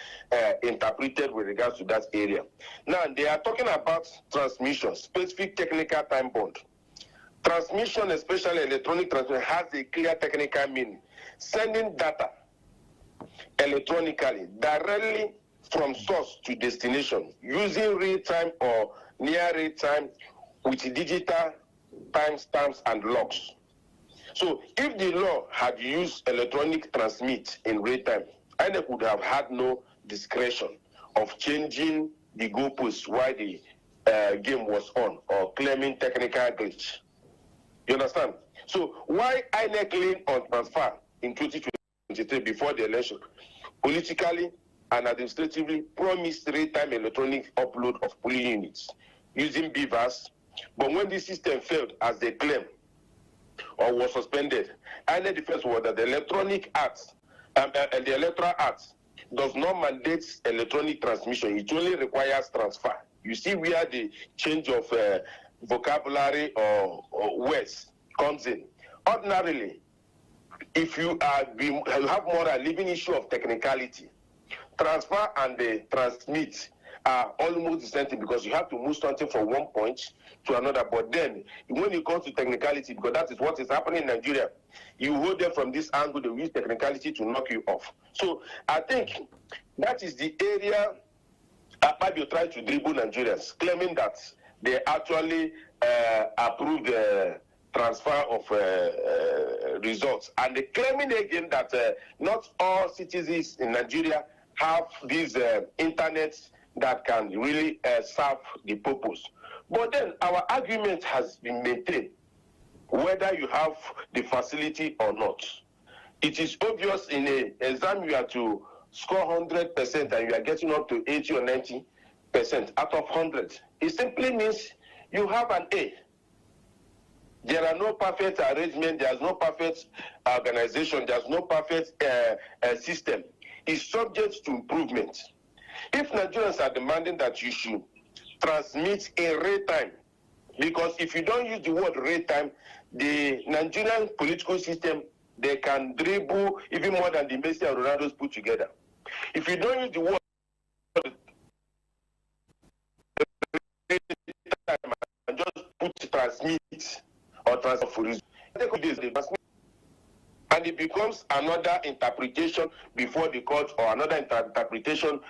interpreted with regards to that area. Now, they are talking about transmission, specific technical time bond. Transmission, especially electronic transmission, has a clear technical meaning. Sending data electronically, directly from source to destination, using real-time or near real-time with digital timestamps and logs. So if the law had used electronic transmit in real-time, INEC would have had no discretion of changing the goalposts while the game was on, or claiming technical glitch. You understand? So why INEC leaned on transfer in 2023 before the election, politically and administratively promised real-time electronic upload of polling units using BVAS, but when the system failed, as they claim, or was suspended, INEC defense was that the Electronic Act and the Electoral Act does not mandate electronic transmission. It only requires transfer. You see where the change of vocabulary or words comes in. Ordinarily, if you have more a living issue of technicality, transfer and transmit are almost the same thing, because you have to move something from one point to another. But then, when it comes to technicality, because that is what is happening in Nigeria, you hold them from this angle, they use technicality to knock you off. So I think that is the area Akpabio tried to dribble Nigerians, claiming that they actually approved the transfer of results. And they claiming again that not all citizens in Nigeria have this internet that can really serve the purpose. But then our argument has been maintained, whether you have the facility or not. It is obvious in an exam you have to score 100% and you are getting up to 80 or 90% out of 100. It simply means you have an A. There are no perfect arrangement, there's no perfect organization, there's no perfect system. It's subject to improvement. If Nigerians are demanding that you should transmit in real time, because if you don't use the word real time, the Nigerian political system, they can dribble even more than the Messi and Ronaldo's put together. If you don't use the word real time and just put transmit or transfer for reason, and it becomes another interpretation before the court, or another interpretation.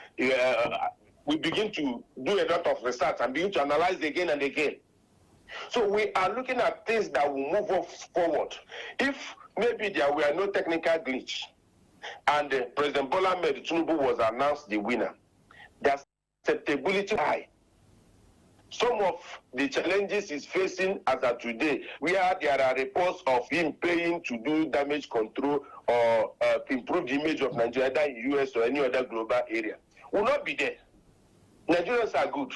We begin to do a lot of research and begin to analyze again and again. So we are looking at things that will move us forward. If maybe there were no technical glitch and President Bola Ahmed Tinubu was announced the winner, the acceptability high. Some of the challenges he's facing as of today, where there are reports of him paying to do damage control or improve the image of Nigeria, either in US or any other global area, will not be there. Nigerians are good.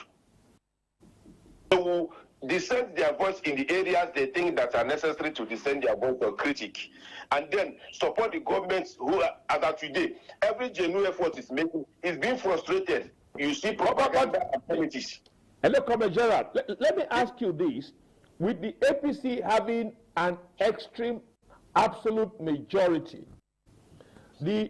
They will dissent their voice in the areas they think that are necessary to dissent their voice or critic, and then support the governments who are, as of today, every genuine effort is making is being frustrated. You see propaganda activities. Hello, Comrade Gerald. Let me ask you this. With the APC having an extreme absolute majority,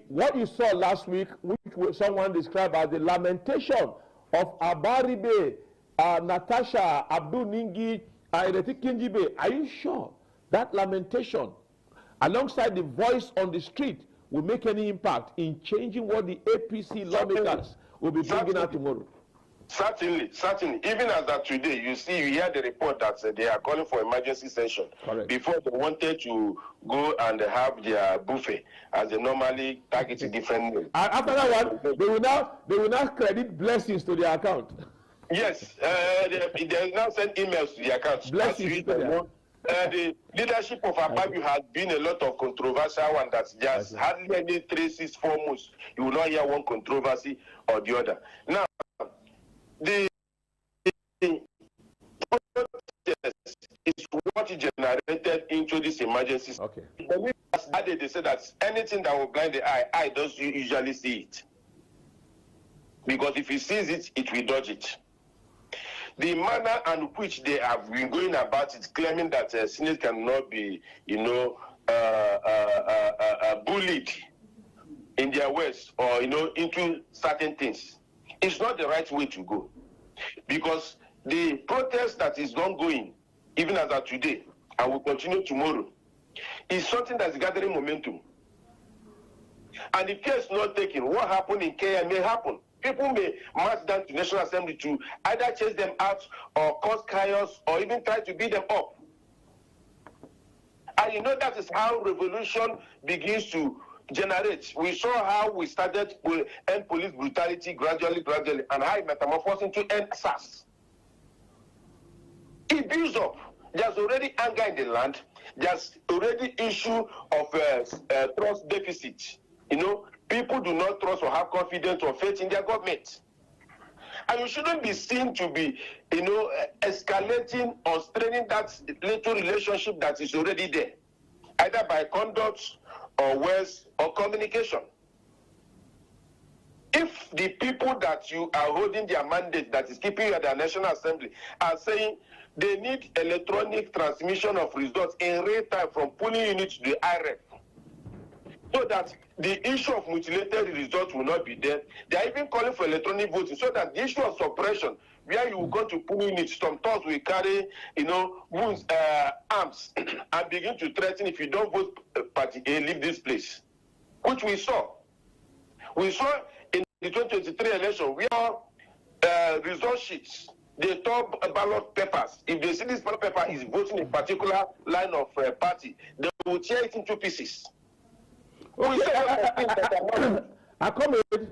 what you saw last week, which someone described as the lamentation of Abaribe, Natasha, Abdul Ningi, Ireti Kinjibe, are you sure that lamentation, alongside the voice on the street, will make any impact in changing what the APC lawmakers will be bringing out tomorrow? Certainly. Even as of today, you hear the report that they are calling for emergency session. Correct. Before they wanted to go and have their buffet, as they normally target different meals. And after that one, they will now credit blessings to their account. Yes, they now send emails to the account. Blessings. The leadership of Akpabio has been a lot of controversial one that's just hardly any traces foremost. You will not hear one controversy or the other. Now, the protest is what generated into this emergency. Okay. They said that anything that will blind the eye does usually see it. Because if he sees it, it will dodge it. The manner in which they have been going about it, claiming that Senate cannot be, bullied in their ways or, into certain things, it's not the right way to go. Because the protest that is ongoing, even as of today, and will continue tomorrow, is something that's gathering momentum. And if care is not taken, what happened in Kenya may happen. People may march down to National Assembly to either chase them out or cause chaos or even try to beat them up. And that is how revolution begins to generate. We saw how we started to end police brutality gradually, and how it metamorphosed into end SARS. It builds up. There's already anger in the land. There's already issue of trust deficit. People do not trust or have confidence or faith in their government. And you shouldn't be seen to be, escalating or straining that little relationship that is already there, either by conduct or words or communication. If the people that you are holding their mandate, that is keeping you at the National Assembly, are saying they need electronic transmission of results in real time from polling unit to the IREF, so that the issue of mutilated results will not be there. They are even calling for electronic voting, so that the issue of suppression, where you will go to polling units, some thugs will carry, wounds, arms, and begin to threaten, if you don't vote party A, leave this place, which we saw. We saw in the 2023 election, where result sheets, they tore ballot papers. If they see this ballot paper is voting a particular line of party, they will tear it into pieces. I come with.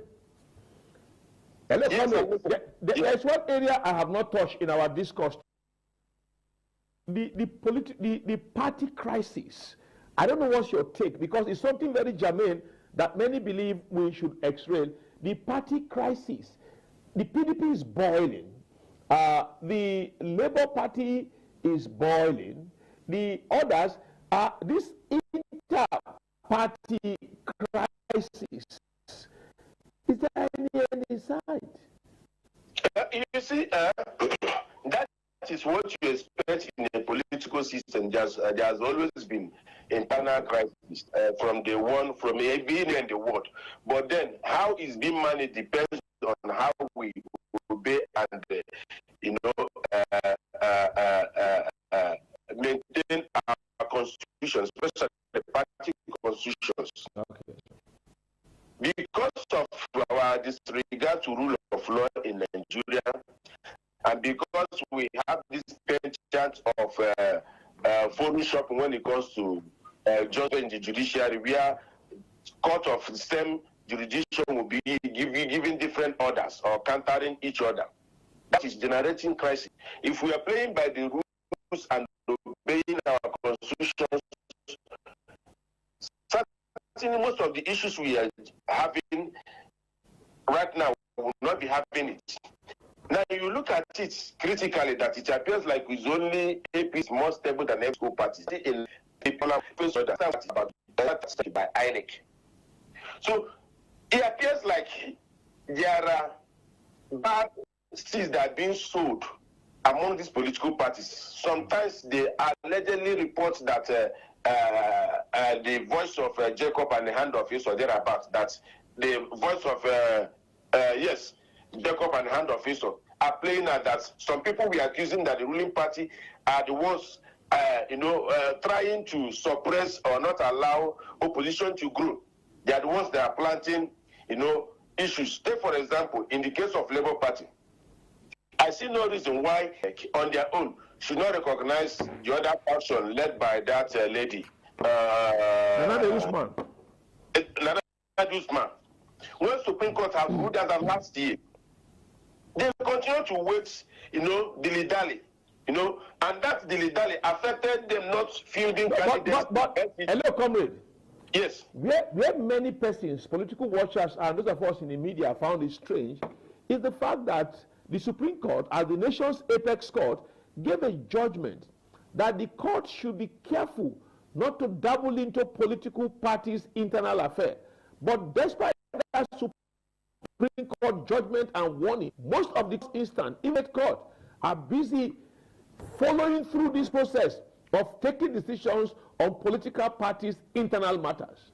There's one area I have not touched in our discourse. The party crisis. I don't know what's your take, because it's something very germane that many believe we should x-ray. The party crisis. The PDP is boiling. The Labour Party is boiling. The others are this inter-party crisis. Is there any side? You see, that is what you expect in a political system. There has always been internal crisis from day one, from being in the world. But then, how it's being managed depends on how we obey and maintain our constitution, especially the party constitutions. Okay. Because of our disregard to rule of law in Nigeria, and because we have this penchant of phone shopping when it comes to judgment in the judiciary, where court of the same jurisdiction will be giving different orders or countering each other. That is generating crisis. If we are playing by the rules and obeying our constitutions, certainly most of the issues we are having right now will not be having it. Now, you look at it critically, that it appears like it's only AP is more stable than every school party. In people are about by INEC. So it appears like there are bad seeds that are being sold among these political parties. Sometimes they allegedly report that the voice of Jacob and the hand of Esau, thereabouts, that the voice of Jacob and the hand of Esau are playing at that. Some people were accusing that the ruling party are the ones trying to suppress or not allow opposition to grow. They are the ones that are planting, issues. Take, for example, in the case of Labour Party, I see no reason why, on their own, should not recognize the other faction led by that lady. Nana Usman. When Supreme Court has ruled as of last year, they continue to wait, dilly-dally, and that dilly-dally affected them not fielding candidates. Hello, comrade. Yes. Where many persons, political watchers, and those of us in the media found it strange, is the fact that the Supreme Court, as the nation's apex court, gave a judgment that the court should be careful not to dabble into political parties' internal affair. But despite that Supreme Court judgment and warning, most of the instant, even court, are busy following through this process of taking decisions on political parties' internal matters.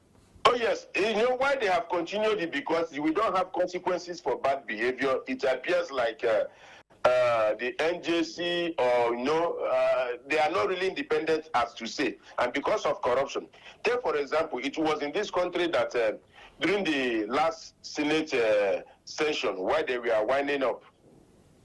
Oh yes, you know why they have continued it? Because we don't have consequences for bad behavior. It appears like the NJC or they are not really independent as to say, and because of corruption. Take for example, it was in this country that during the last Senate session, why they were winding up,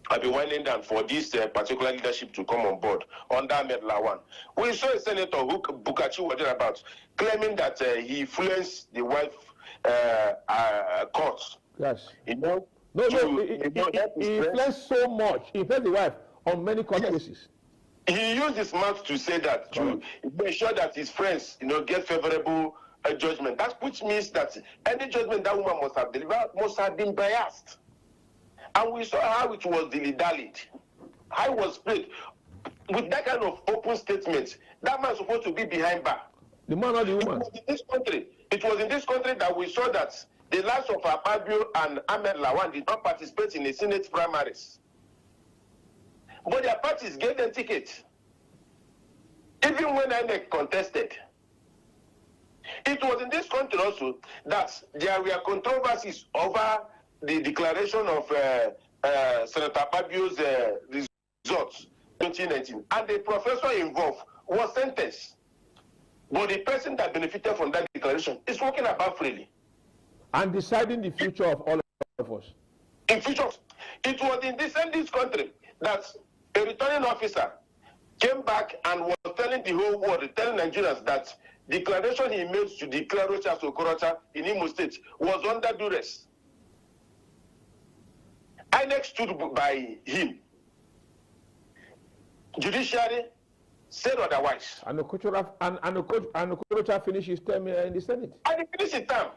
I've been winding down for this particular leadership to come on board under Ahmed Lawan. We saw a senator who Bukachi was about claiming that he influenced the wife court. Yes. He influenced so much. He influenced the wife on many court cases. He used his mouth to say that to make sure that his friends, get favorable judgment. That which means that any judgment that woman must have delivered must have been biased. And we saw how it was dilly-dallied, how it was played. With that kind of open statement, that man is supposed to be behind bar. The man or the woman? It was in this country that we saw that the likes of Akpabio and Ahmed Lawan did not participate in the Senate primaries. But their parties gave them tickets. Even when INEC contested. It was in this country also that there were controversies over the declaration of Senator Akpabio's results 2019. And the professor involved was sentenced. But the person that benefited from that declaration is walking about freely. And deciding the future of all of us. In future, it was in this country that a returning officer came back and was telling the whole world, telling Nigerians that the declaration he made to declare Rochas Okorocha in Imo State was under duress. INEC stood by him. Judiciary said otherwise. And Okorocha finished his term in the Senate. And he finished his term.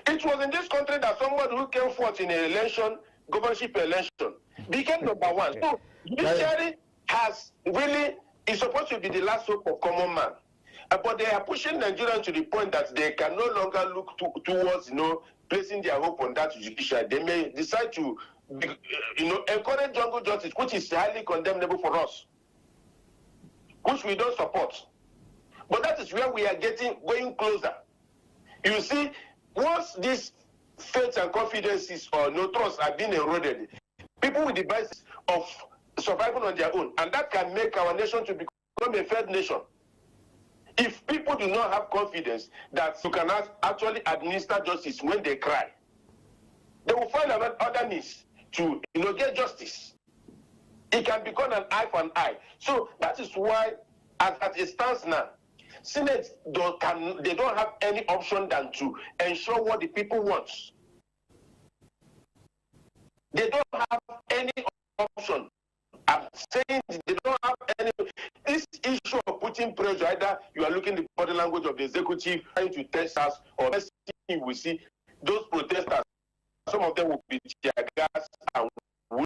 It was in this country that someone who came forth in an election, governorship election, became number one. So judiciary is supposed to be the last hope of common man. But they are pushing Nigerians to the point that they can no longer look towards, placing their hope on that judiciary. They may decide to, encourage jungle justice, which is highly condemnable for us, which we don't support. But that is where we are going closer. You see, once these faith and confidences or no trust are being eroded, people will devise of survival on their own, and that can make our nation to become a third nation. If people do not have confidence that you can actually administer justice when they cry, they will find other means to get justice. It can become an eye for an eye. So that is why, as it stands now, Senate they don't have any option than to ensure what the people want. They don't have any option. I'm saying they don't have any. This issue of putting pressure, either you are looking at the body language of the executive trying to test us, or next thing we see those protesters, some of them will be tear gas and wound.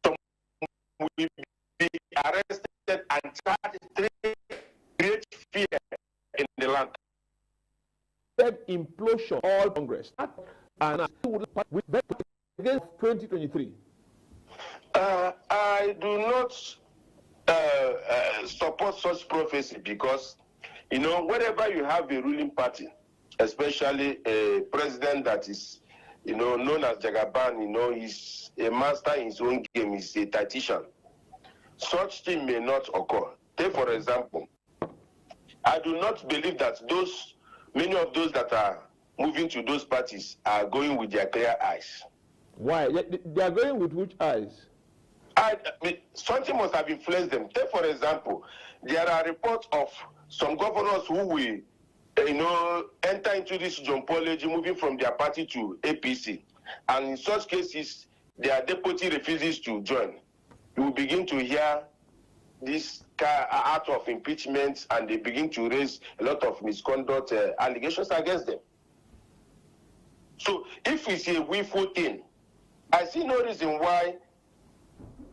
Some will be arrested and charged. Create fear in the land. Implosion all Congress and against 2023. I do not support such prophecy because, whenever you have a ruling party, especially a president that is, known as Jagaban, he's a master in his own game, he's a tactician. Such thing may not occur. Take, for example, I do not believe that many of those that are moving to those parties are going with their clear eyes. Why? They are going with which eyes? Something must have influenced them. Take, for example, there are reports of some governors who will, enter into this John Paul moving from their party to APC. And in such cases, their deputy refuses to join. You will begin to hear this art of impeachment, and they begin to raise a lot of misconduct allegations against them. So if it's a willful thing, I see no reason why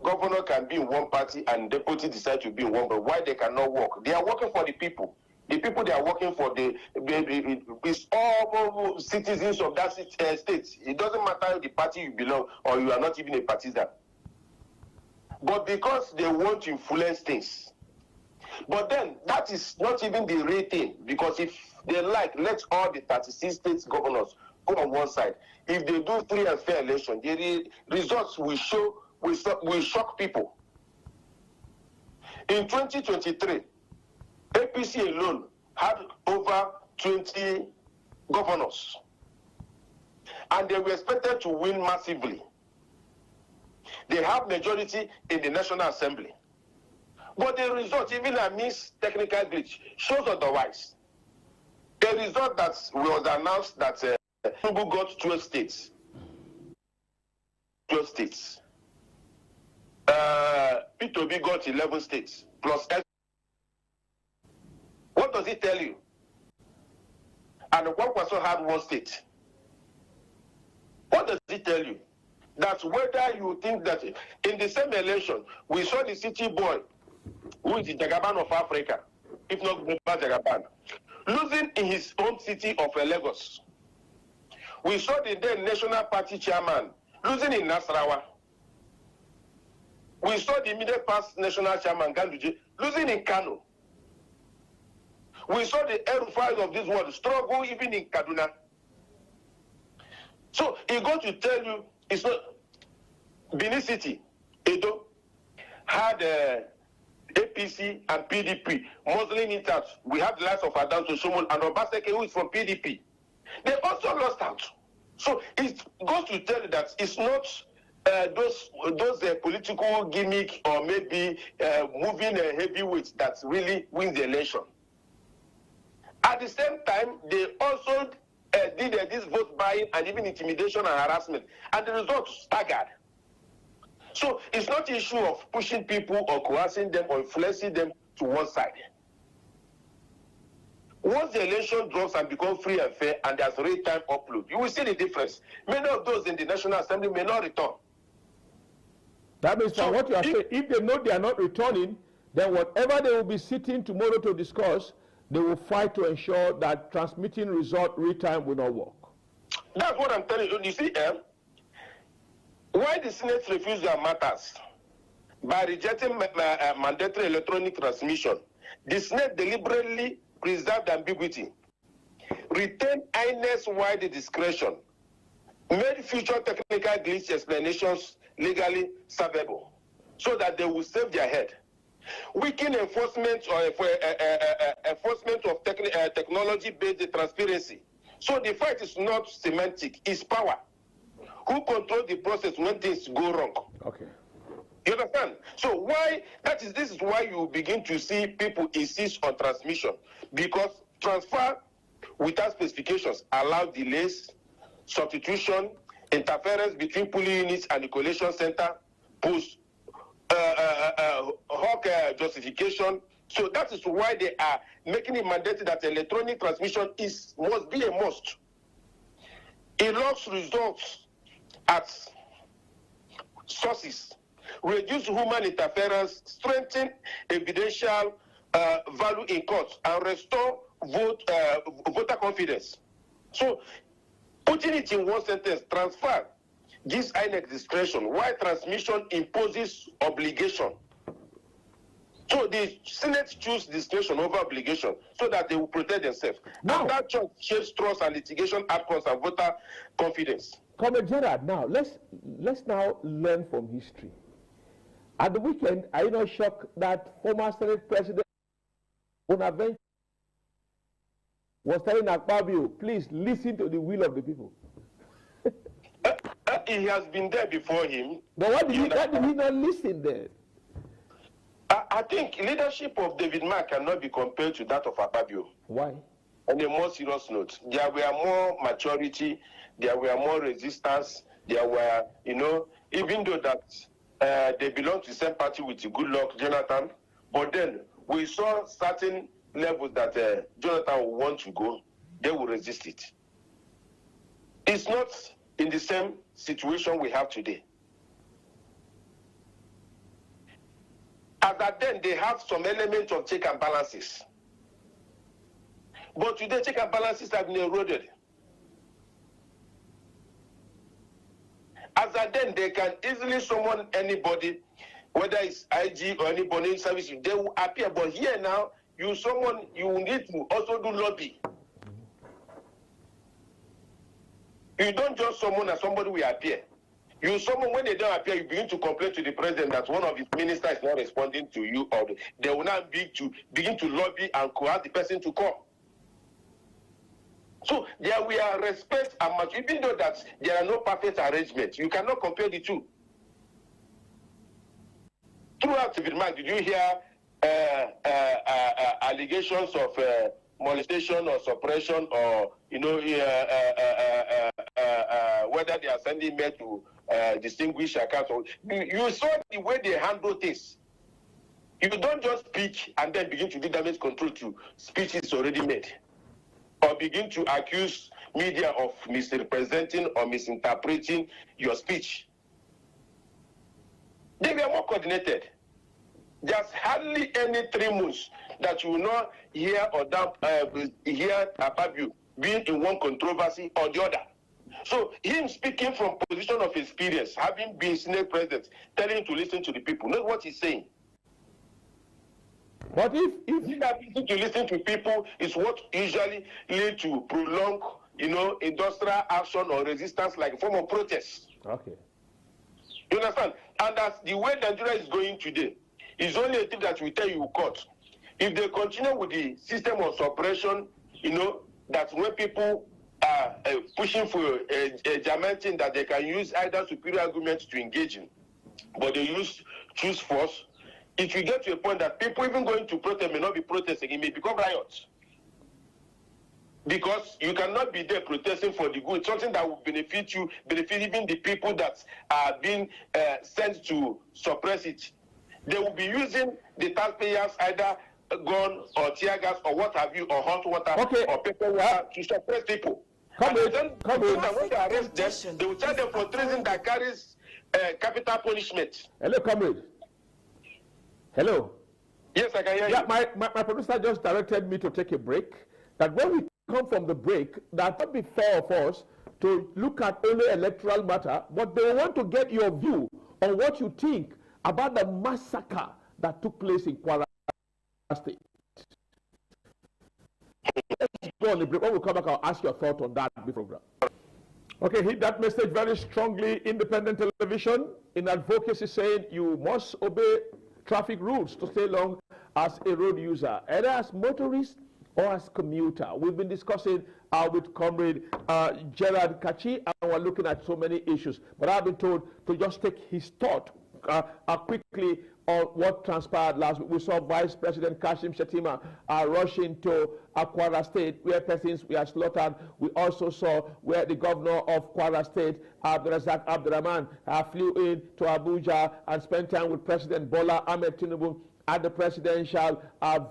governor can be in one party and deputy decide to be in one, but why they cannot work? They are working for the people. The people they are working for, it's all citizens of that state. It doesn't matter the party you belong or you are not even a partisan. But because they want to influence things. But then that is not even the real thing, because if they let all the 36 states governors go on one side. If they do free and fair election, the results will shock people. In 2023, APC alone had over 20 governors, and they were expected to win massively. They have majority in the National Assembly. But the result, even amidst technical glitch, shows otherwise. The result that was announced that Tinubu got 12 states. 12 states. P2B got 11 states, plus F. What does it tell you? And one person had one state. What does it tell you? That whether you think that in the same election, we saw the city boy, who is the Jagaban of Africa, if not Jagaban, losing in his home city of Lagos. We saw the then National Party chairman losing in Nasarawa. We saw the immediate past national chairman Ganduje losing in Kano. We saw the El-Rufai of this world struggle even in Kaduna. So he got to tell you, it's not Benin City, Edo, had APC and PDP, Muslim intact. We have the likes of Adams Osomon and Obaseki, who is from PDP. They also lost out. So it goes to tell you that it's not those political gimmick or maybe moving heavyweights that really win the election. At the same time, they also did this vote buying and even intimidation and harassment, and the result staggered. So it's not an issue of pushing people or coercing them or influencing them to one side. Once the election drops and becomes free and fair and there's real-time upload, you will see the difference. Many of those in the National Assembly may not return. That means so what you are saying, if they know they are not returning, then whatever they will be sitting tomorrow to discuss, they will fight to ensure that transmitting result real-time will not work. That's what I'm telling you. You see, why the Senate refused their matters by rejecting mandatory electronic transmission, the Senate deliberately preserved ambiguity, retained INES-wide discretion, made future technical glitch explanations legally servable, so that they will save their head. Weaken enforcement or enforcement of technology-based transparency. So the fight is not semantic; it's power. Who controls the process when things go wrong? Okay. You understand? So why this is why you begin to see people insist on transmission, because transfer without specifications allow delays, substitution, interference between polling units and the collation center, post hoc justification. So that is why they are making it mandatory that electronic transmission must be a must. It locks results at sources, reduce human interference, strengthen evidential value in court, and restore voter confidence. So putting it in one sentence, transfer gives INEC discretion, while transmission imposes obligation. So the Senate choose discretion over obligation so that they will protect themselves. Now, and that choice shapes trust and litigation outcomes and voter confidence. Comrade Gerard, now let's now learn from history. At the weekend, are you not shocked that former Senate President Bonaventure was telling Akpabio, please listen to the will of the people? He has been there before him. But why did he not listen then? I think leadership of David Mark cannot be compared to that of Akpabio. Why? On a more serious note, there were more maturity, there were more resistance, there were, even though that they belong to the same party with Goodluck Jonathan, but then we saw certain levels that Jonathan will want to go, they will resist it. It's not in the same situation we have today. As at then, they have some element of check and balances. But today, check and balances have been eroded. As at then, they can easily summon anybody, whether it's IG or anybody in service, they will appear. But here now, you need to also do lobby. You don't just summon and somebody will appear. You summon, when they don't appear, you begin to complain to the president that one of his ministers is not responding to you, or they will now begin to lobby and coerce the person to come. So there we are respect and much, even though that there are no perfect arrangements, you cannot compare the two. Throughout the remark, did you hear allegations of molestation or suppression, or whether they are sending mail to distinguished accounts? You saw the way they handle things. You don't just speak and then begin to do damage control to speeches already made, or begin to accuse media of misrepresenting or misinterpreting your speech. They were more coordinated. There's hardly any 3 months that you will not hear or hear Akpabio being in one controversy or the other. So him speaking from position of experience, having been Senate president, telling him to listen to the people, not what he's saying. But if to listen to people is what usually lead to prolonged, industrial action or resistance, like a form of protest. Okay. You understand? And that's the way Nigeria is going today. It's only a thing that we tell you cut. If they continue with the system of suppression, that when people are pushing for a German thing that they can use either superior arguments to engage in, but they choose force, it will get to a point that people even going to protest may not be protesting, it may become riots. Because you cannot be there protesting for the good, something that will benefit you, benefit even the people that are being sent to suppress it. They will be using the taxpayers, either gun or tear gas or what have you, or hot water or paper water to suppress people. When they arrest them, they will charge them for treason that carries capital punishment. Hello, comrade. Hello. Yes, I can hear you. My producer just directed me to take a break. That when we come from the break, that would be fair of us to look at only electoral matter, but they want to get your view on what you think about the massacre that took place in Kwara State. Let's go on the break. When we come back, I'll ask your thought on that program. Okay, hit that message very strongly. Independent television in advocacy saying you must obey traffic rules to stay long as a road user, either as motorist or as commuter. We've been discussing with Comrade Gerard Kachi, and we're looking at so many issues. But I've been told to just take his thought quickly on what transpired last week. We saw Vice President Kashim Shettima rushing to Kwara State, where persons were slaughtered. We also saw where the governor of Kwara State, Abdurazak Abdurrahman, flew in to Abuja and spent time with President Bola Ahmed Tinubu at the presidential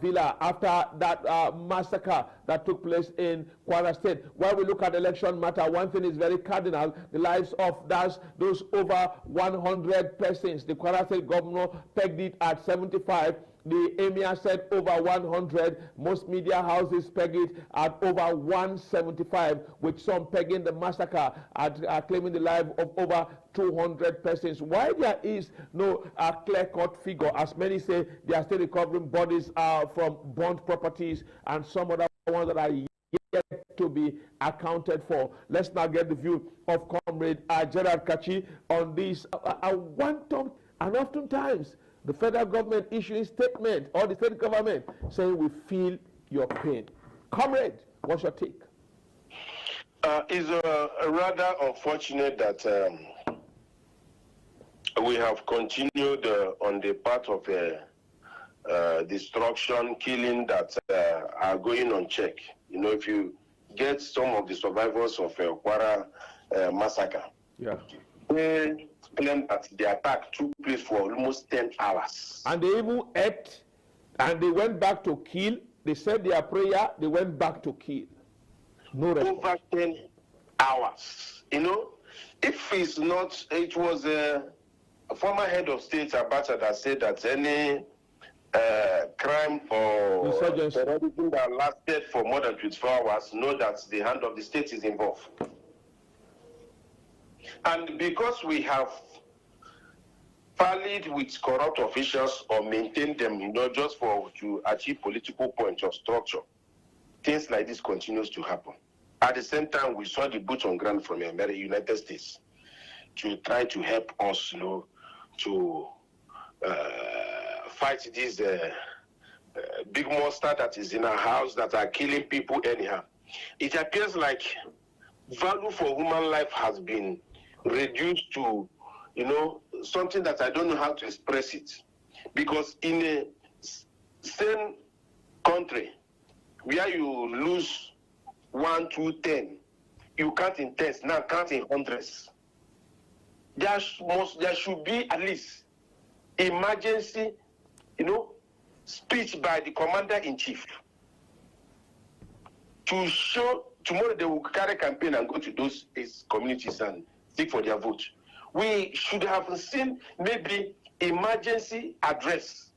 villa after that massacre that took place in Kwara State. While we look at election matter, one thing is very cardinal: the lives of those over 100 persons. The Kwara State governor pegged it at 75. The emir said over 100. Most media houses peg it at over 175, with some pegging the massacre at claiming the life of over 200 persons. Why there is no clear-cut figure, as many say they are still recovering bodies from burnt properties and some other ones that are yet to be accounted for. Let's now get the view of Comrade Gerard Kachi on this. And oftentimes, the federal government issuing statement, or the state government saying we feel your pain. Comrade, what's your take? It's rather unfortunate that we have continued on the path of destruction, killing that are going unchecked. If you get some of the survivors of Kwara massacre, they claim that the attack took place for almost 10 hours. And they even ate, and they went back to kill. They said their prayer, they went back to kill. No response. Over 10 hours. If it's not, it was a former head of state, Abacha, that said that any crime or terrorism that lasted for more than 24 hours, know that the hand of the state is involved. And because we have parleyed with corrupt officials or maintained them, just to achieve political points of structure, things like this continues to happen. At the same time, we saw the boots on ground from the United States to try to help us, to fight this big monster that is in our house that are killing people anyhow. It appears like value for human life has been reduced to, something that I don't know how to express it. Because in a same country where you lose 1, 2, 10, you count in tens, now count in hundreds. There should be at least emergency, speech by the commander-in-chief to show tomorrow they will carry campaign and go to those communities and seek for their vote. We should have seen maybe emergency address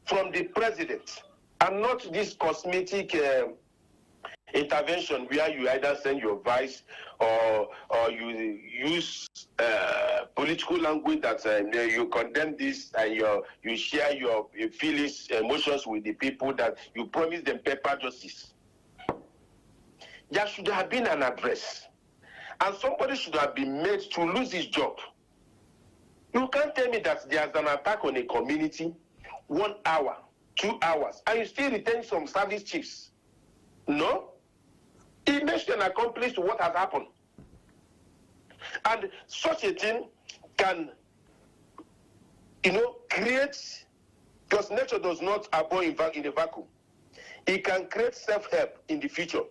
from the president, and not this cosmetic intervention where you either send your vice or you use political language that you condemn this and you share your feelings, emotions with the people, that you promise them paper justice. There should have been an address, and somebody should have been made to lose his job. You can't tell me that there's an attack on a community, 1 hour, 2 hours, and you still retain some service chiefs. No? It makes an accomplice to what has happened. And such a thing can, create, because nature does not abide in a vacuum. It can create self-help in the future,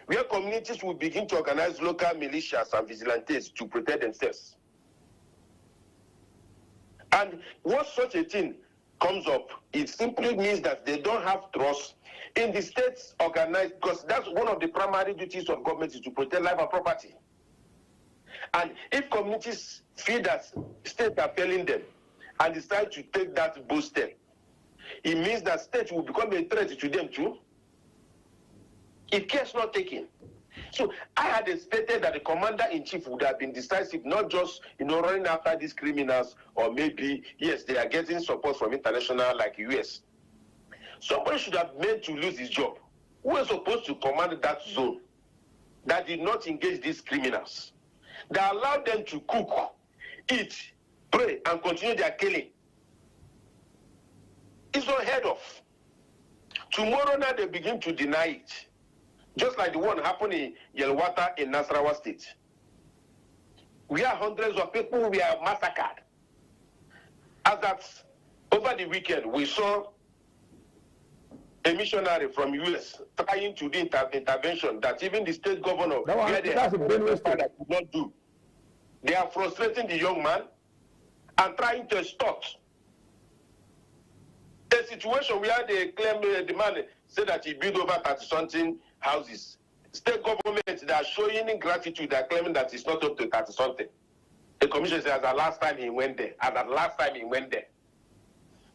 where communities will begin to organize local militias and vigilantes to protect themselves. And once such a thing comes up, it simply means that they don't have trust in the states organized, because that's one of the primary duties of government, is to protect life and property. And if communities feel that states are failing them and decide to take that bold step, it means that states will become a threat to them too, if care is not taken. So I had expected that the commander-in-chief would have been decisive, not just running after these criminals, or maybe, yes, they are getting support from international like US. Somebody should have made to lose his job. Who was supposed to command that zone that did not engage these criminals, that allowed them to cook, eat, pray, and continue their killing? It's unheard of. Tomorrow now they begin to deny it. Just like the one happened in Yelwata in Nasarawa State. We are hundreds of people were massacred. As that over the weekend, we saw a missionary from US trying to do intervention that even the state governor could not do. They are frustrating the young man and trying to extort. A situation where they claim the man said that he built over 30-something houses. State governments that are showing ingratitude, they are claiming that it's not up to 30-something. The commission says the last time he went there,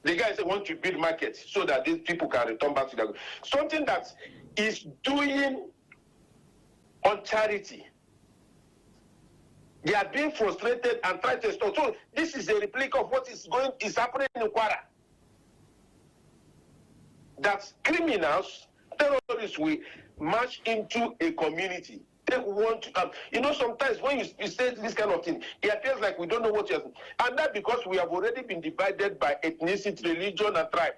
the guy said want to build markets so that these people can return back to their something that is doing on charity. They are being frustrated and trying to stop. So this is a replica of what is happening in Kwara. That criminals, terrorists will march into a community. They want to, sometimes when you say this kind of thing, it appears like we don't know what you're saying. And that because we have already been divided by ethnicity, religion, and tribe.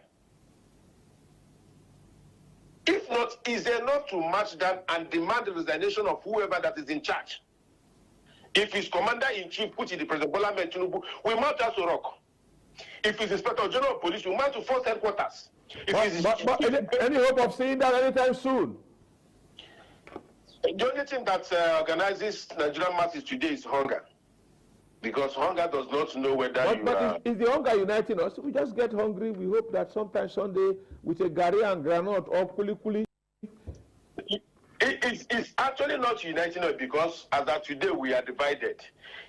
If not, is enough to march down and demand the resignation of whoever that is in charge. If his commander-in-chief, which is the President Bola Ahmed Tinubu, we mount to Aso Rock. If he's Inspector General of Police, we mount to Force Headquarters. Any hope of seeing that anytime soon? The only thing that organizes Nigerian masses today is hunger. Because hunger does not know whether is the hunger uniting us? We just get hungry. We hope that sometime Sunday with a gari and granite or kuli. It's actually not uniting us, because as of today we are divided.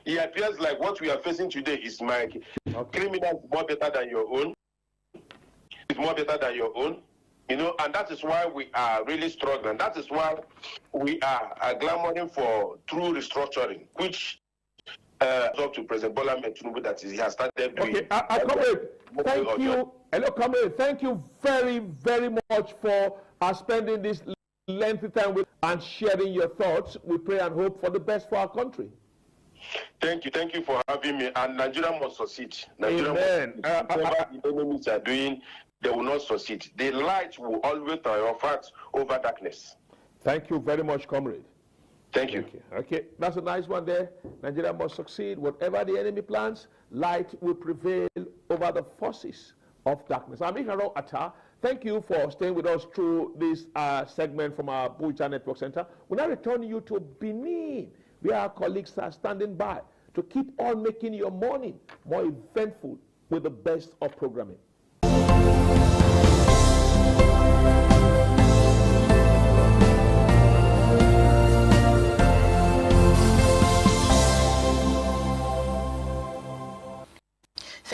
It appears like what we are facing today is criminals more better than your own. It's more better than your own. And that is why we are really struggling. That is why we are clamoring for true restructuring, which up to President Bola Ahmed Tinubu that he has started doing. Okay, Comrade, thank you. Hello, Comrade, thank you very, very much for spending this lengthy time with and sharing your thoughts. We pray and hope for the best for our country. Thank you for having me. And Nigeria must succeed. Amen. Whatever the enemies are doing, they will not succeed. The light will always triumph over darkness. Thank you very much, comrade. Thank you. Okay, that's a nice one there. Nigeria must succeed. Whatever the enemy plans, light will prevail over the forces of darkness. I'm Iharo Atta. Thank you for staying with us through this segment from our Abuja Network Center. We now return you to Benin, where our colleagues are standing by to keep on making your morning more eventful with the best of programming.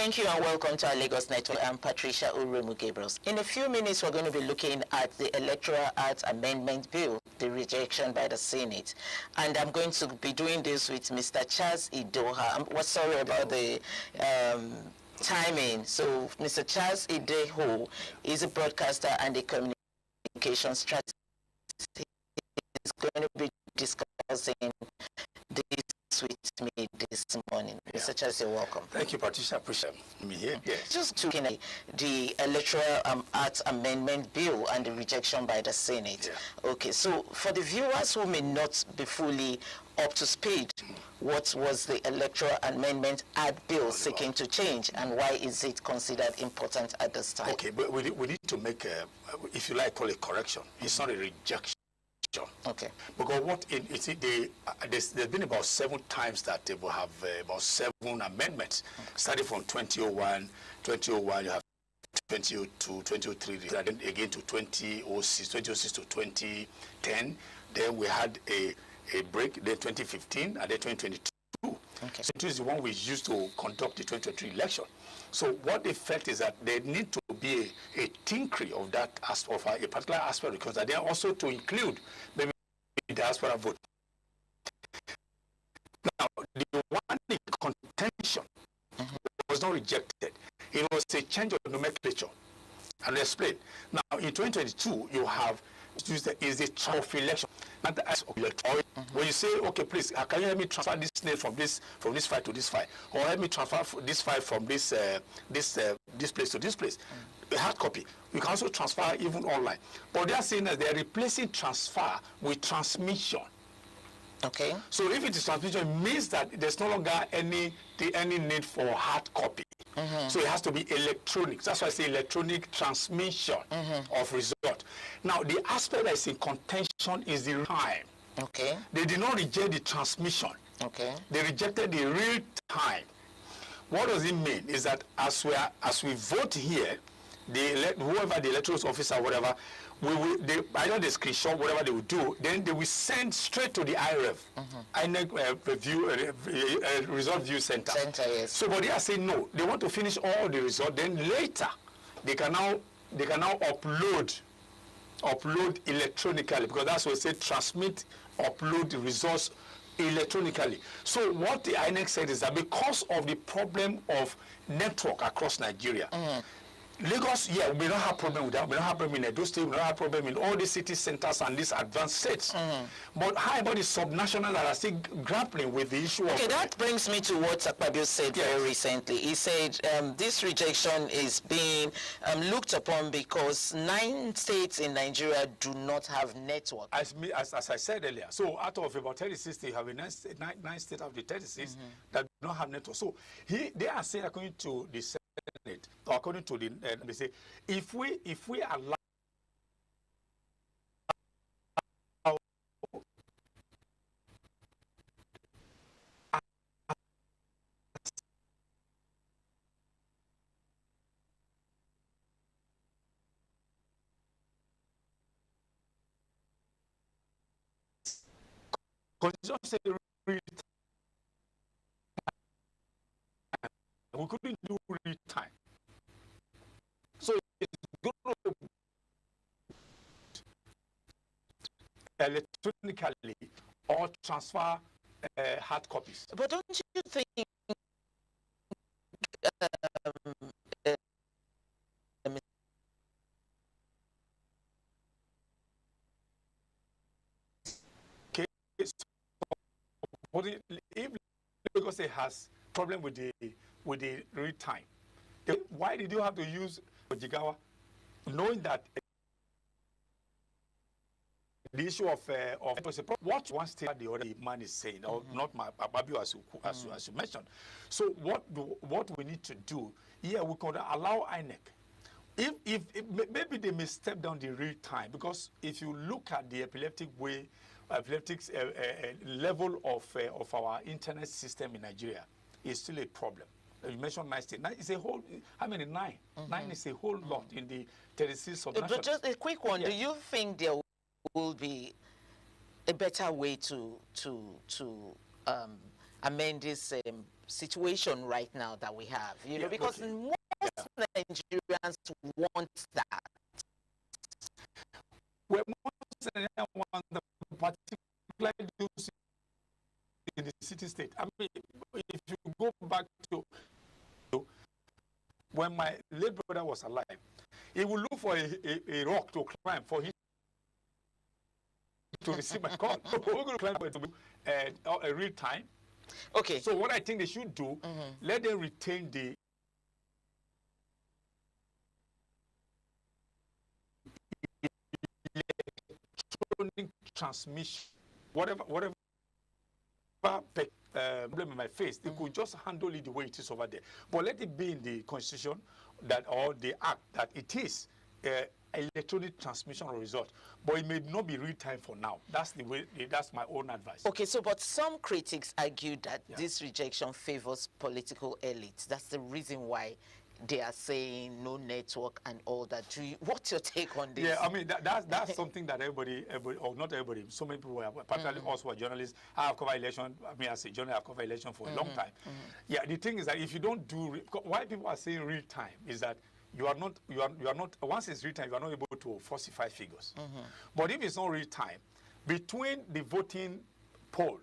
Thank you and welcome to our Lagos Network. I'm Patricia Uremu Gabriels. In a few minutes, we're going to be looking at the Electoral Act Amendment Bill, the rejection by the Senate. And I'm going to be doing this with Mr. Charles Idoha. I'm sorry about the timing. So Mr. Charles Idoha is a broadcaster and a communication strategist. He's going to be discussing this with me this morning. Yeah. Mr. Charles, you're welcome. Thank you, Patricia. I appreciate me here. Yes. Just looking at the Electoral Act Amendment Bill and the rejection by the Senate. Yeah. Okay, so for the viewers who may not be fully up to speed, what was the Electoral Amendment Act Bill seeking to change, and why is it considered important at this time? Okay, but we need to make, if you like, call it correction. It's not a rejection. Okay. Because what there's been about 7 times that they will have about 7 amendments, starting from 2001, you have 2002, 2003, and then again to 2006 to 2010. Then we had a break, then 2015, and then 2022. Okay. So this is the one we used to conduct the 2023 election. So what the effect is that there need to be a tinkering of that aspect, of a particular aspect, because they are also to include maybe the diaspora vote. Now, the one in contention was not rejected. It was a change of nomenclature. And I'll explain. Now, in 2022, you have is the of election. Not the act of electoral. When you say, okay, please, can you help me transfer this name from this file to this file, or help me transfer this file from this place to this place? A hard copy. You can also transfer even online. But they are saying that they are replacing transfer with transmission. Okay. So if it is transmission, it means that there's no longer any need for hard copy. So it has to be electronic. That's why I say electronic transmission of result. Now, the aspect that is in contention is the time. Okay. They did not reject the transmission. Okay. They rejected the real time. What does it mean? Is that as we vote here, whoever the electoral officer, whatever, either the screenshot, whatever they will do, then they will send straight to the IREV, INEC Result View Center. Yes. So, but they are saying no. They want to finish all the result. Then later, they can now upload electronically, because that's what they say, transmit, upload the results electronically. So what the INEC said is that because of the problem of network across Nigeria, Lagos, we don't have problem with that. We don't have problem in Edo State. We don't have problem in all these city centers and these advanced states. But how about the subnational that are still grappling with the issue of... Okay, that brings me to what Akpabio said very recently. He said this rejection is being looked upon because 9 states in Nigeria do not have network. As I said earlier, so out of about 36, they have 9 states out of the 36 that do not have network. So they are saying, according to the Senate, or according to the, they say, if we allow we couldn't do real time. So it's going to electronically or transfer hard copies. But don't you think if Lagos has problem with the real time, why did you have to use Jigawa, knowing that the issue of what one state the other man is saying, or not my Babio as you mentioned. So what we need to do here, we can allow INEC. If maybe they may step down the real time, because if you look at the epileptic level of our internet system in Nigeria, is still a problem. You mentioned 9 states. It's a whole, how many? 9? 9 is a whole lot in the 36 of But just a quick one. Do you think there will be a better way to amend this situation right now that we have, you know, because most Nigerians want that. Well, most Nigerians want the particular use in the city-state. I mean, if you go back to when my late brother was alive, he would look for a rock to climb for him to receive my call. We're going to climb it to be a real time. Okay. So what I think they should do, let them retain the electronic transmission, whatever problem in my face, they could just handle it the way it is over there. But let it be in the constitution that, or the act, that it is electronic transmission of result. But it may not be real time for now. That's the way. That's my own advice. Okay, so but some critics argue that this rejection favors political elites. That's the reason why they are saying no network and all that. What's your take on this? Yeah, I mean, that's something that everybody, or not everybody, so many people, particularly us who are journalists, have covered election. I mean, as a journalist, I've covered election for a long time. Yeah, the thing is that if you don't do, why people are saying real time is that you are not, once it's real time, you are not able to falsify figures. But if it's not real time, between the voting poll,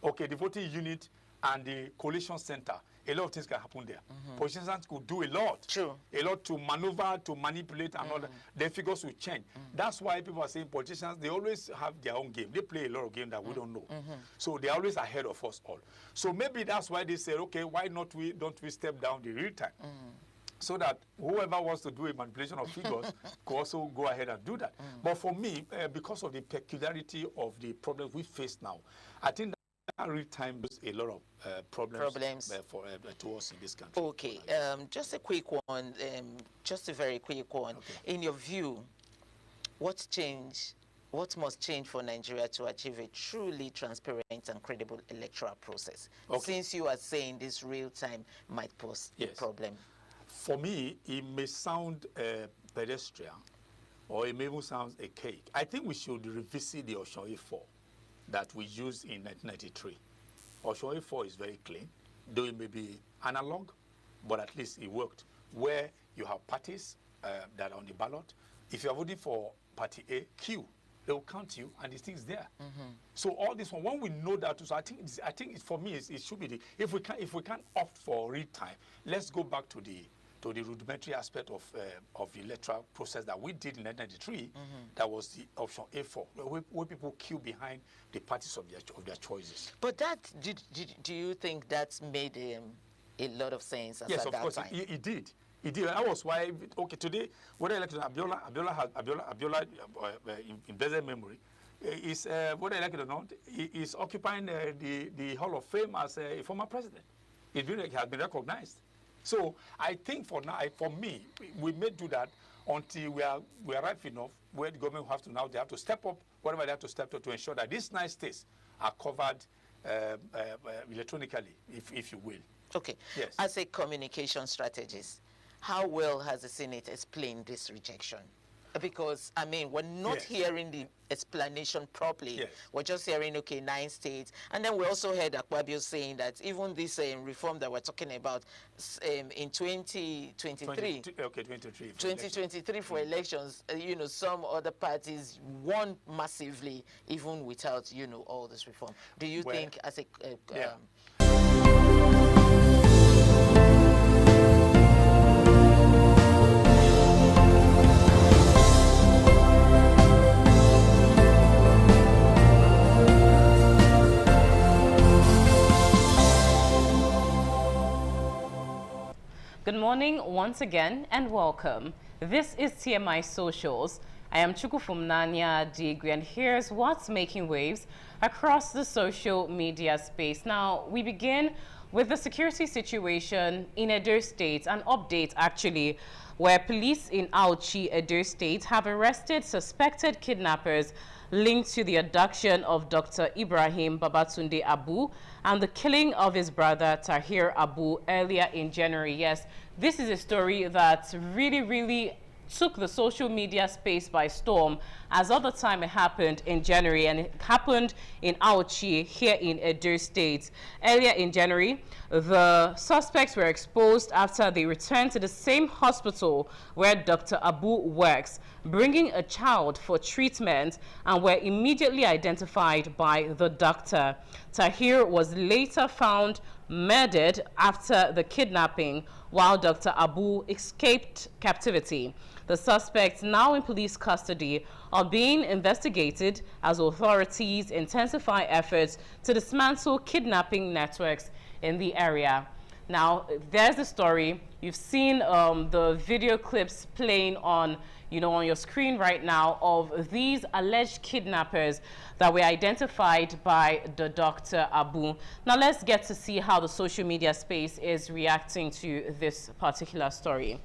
okay, the voting unit and the collation center, a lot of things can happen there. Politicians could do a lot. A lot to maneuver, to manipulate, and all that. Their figures will change. That's why people are saying politicians, they always have their own game. They play a lot of games that we don't know. So they're always ahead of us all. So maybe that's why they said, okay, why don't we step down the real time? So that whoever wants to do a manipulation of figures could also go ahead and do that. But for me, because of the peculiarity of the problems we face now, I think that real time is a lot of problems. To us in this country. Okay, just a quick one, just a very quick one. Okay. In your view, what must change for Nigeria to achieve a truly transparent and credible electoral process? Since you are saying this real time might pose a problem. For me, it may sound pedestrian, or it may even sound a cake. I think we should revisit the Osun A4 that we used in 1993. Osun A4 is very clean, though it may be analog, but at least it worked. Where you have parties that are on the ballot. If you are voting for party A, Q, they will count you, and the thing's there. So all this one, when we know that, so I think for me it should be if we can opt for real time, let's go back to the rudimentary aspect of the electoral process that we did in 1993. That was the option A4, where people queue behind the parties of their choices. But that do you think that's made a lot of sense? Yes, of course, it did. It did. That was why. Okay, today, whether elected Abiola in blessed memory, is whether elected or not, is occupying the Hall of Fame as a former president. It has been recognized. So I think for now, for me, we may do that until we are ripe enough, where the government they have to step up whatever they have to step up to ensure that these 9 states are covered electronically, if you will. Okay. Yes. As a communication strategist, how well has the Senate explained this rejection? Because, I mean, we're not hearing the explanation properly. We're just hearing, okay, 9 states. And then we also heard Akpabio saying that even this reform that we're talking about in 2023, 2023 for elections, you know, some other parties won massively, even without, you know, all this reform. Do you think as a... Good morning once again and welcome. This is TMI Socials. I am Chukufumnanya Digri, and here's what's making waves across the social media space. Now, we begin with the security situation in Edo State, an update actually, where police in Auchi, Edo State, have arrested suspected kidnappers linked to the abduction of Dr. Ibrahim Babatunde Abu and the killing of his brother Tahir Abu earlier in January. Yes, this is a story that really took the social media space by storm, as other time it happened in January, and it happened in Auchi here in Edo State. Earlier in January, the suspects were exposed after they returned to the same hospital where Dr. Abu works, bringing a child for treatment, and were immediately identified by the doctor. Tahir was later found murdered after the kidnapping, while Dr. Abu escaped captivity. The suspects, now in police custody, are being investigated as authorities intensify efforts to dismantle kidnapping networks in the area. Now, there's the story. You've seen the video clips playing on your screen right now of these alleged kidnappers that were identified by the Dr. Abu. Now let's get to see how the social media space is reacting to this particular story.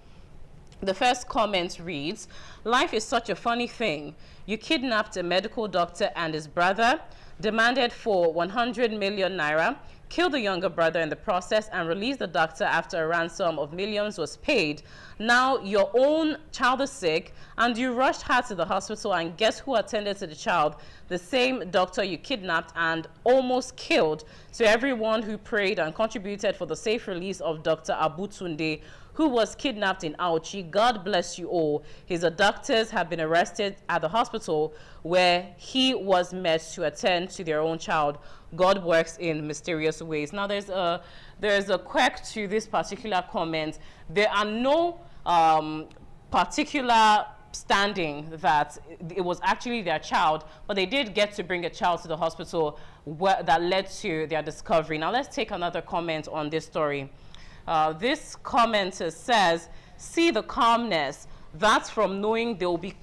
The first comment reads, "Life is such a funny thing. You kidnapped a medical doctor and his brother, demanded for 100 million naira, killed the younger brother in the process, and released the doctor after a ransom of millions was paid. Now your own child is sick and you rushed her to the hospital, and guess who attended to the child? The same doctor you kidnapped and almost killed. To everyone who prayed and contributed for the safe release of Dr. Abu Tunde, who was kidnapped in Auchi, God bless you all. His doctors have been arrested at the hospital where he was met to attend to their own child. God works in mysterious ways." Now there's a quirk to this particular comment. There are no particular standing that it was actually their child, but they did get to bring a child to the hospital that led to their discovery. Now let's take another comment on this story. This commenter says, "See the calmness. That's from knowing they'll be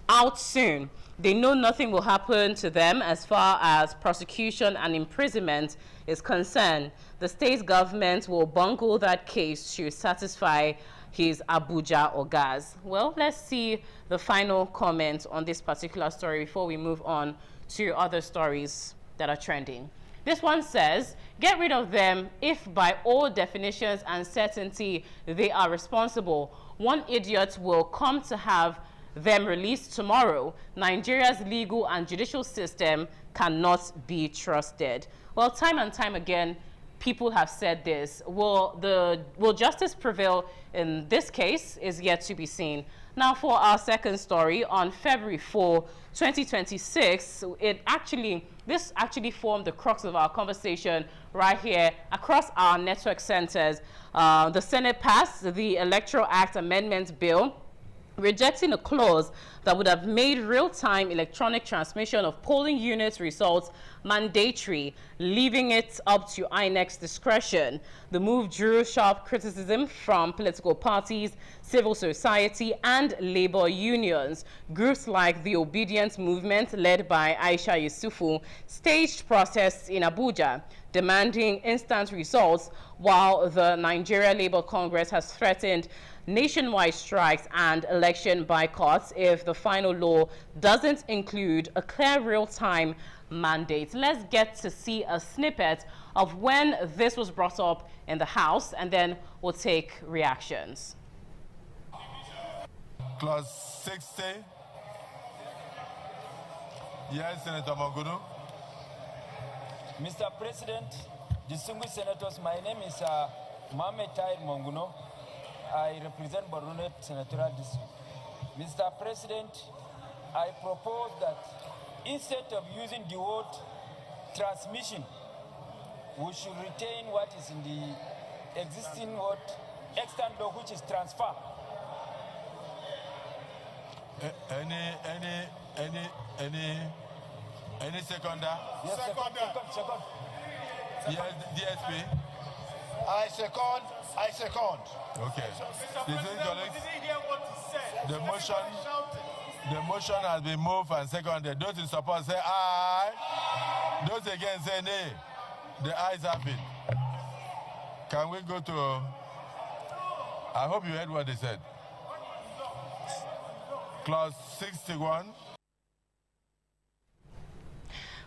out soon. They know nothing will happen to them as far as prosecution and imprisonment is concerned. The state government will bungle that case to satisfy his Abuja ogas." Well, let's see the final comment on this particular story before we move on to other stories that are trending. This one says, "Get rid of them if by all definitions and certainty they are responsible. One idiot will come to have them released tomorrow. Nigeria's legal and judicial system cannot be trusted." Well, time and time again, people have said this. Will justice prevail in this case is yet to be seen. Now, for our second story, on February 4, 2026, this actually formed the crux of our conversation right here across our network centers. The Senate passed the Electoral Act Amendment Bill, rejecting a clause that would have made real-time electronic transmission of polling units results mandatory, leaving it up to INEC's discretion. The move drew sharp criticism from political parties, civil society, and labor unions. Groups like the Obedience Movement, led by Aisha Yusufu, staged protests in Abuja, demanding instant results, while the Nigeria Labour Congress has threatened nationwide strikes and election boycotts if the final law doesn't include a clear real-time mandate. Let's get to see a snippet of when this was brought up in the House, and then we'll take reactions. Clause 60. Yes, Senator Monguno. Mr. President, distinguished senators, my name is Mohamed Tahir Monguno. I represent Borunet Senatorial District. Mr. President, I propose that instead of using the word transmission, we should retain what is in the existing word extant law, which is transfer. Any seconder? Yes, second. Yes, DSP. I second. Okay. Didn't hear what he said. The motion has been moved and seconded. Those in support say aye. Those against say nay. The ayes have it. Can we go to... I hope you heard what they said. Clause 61.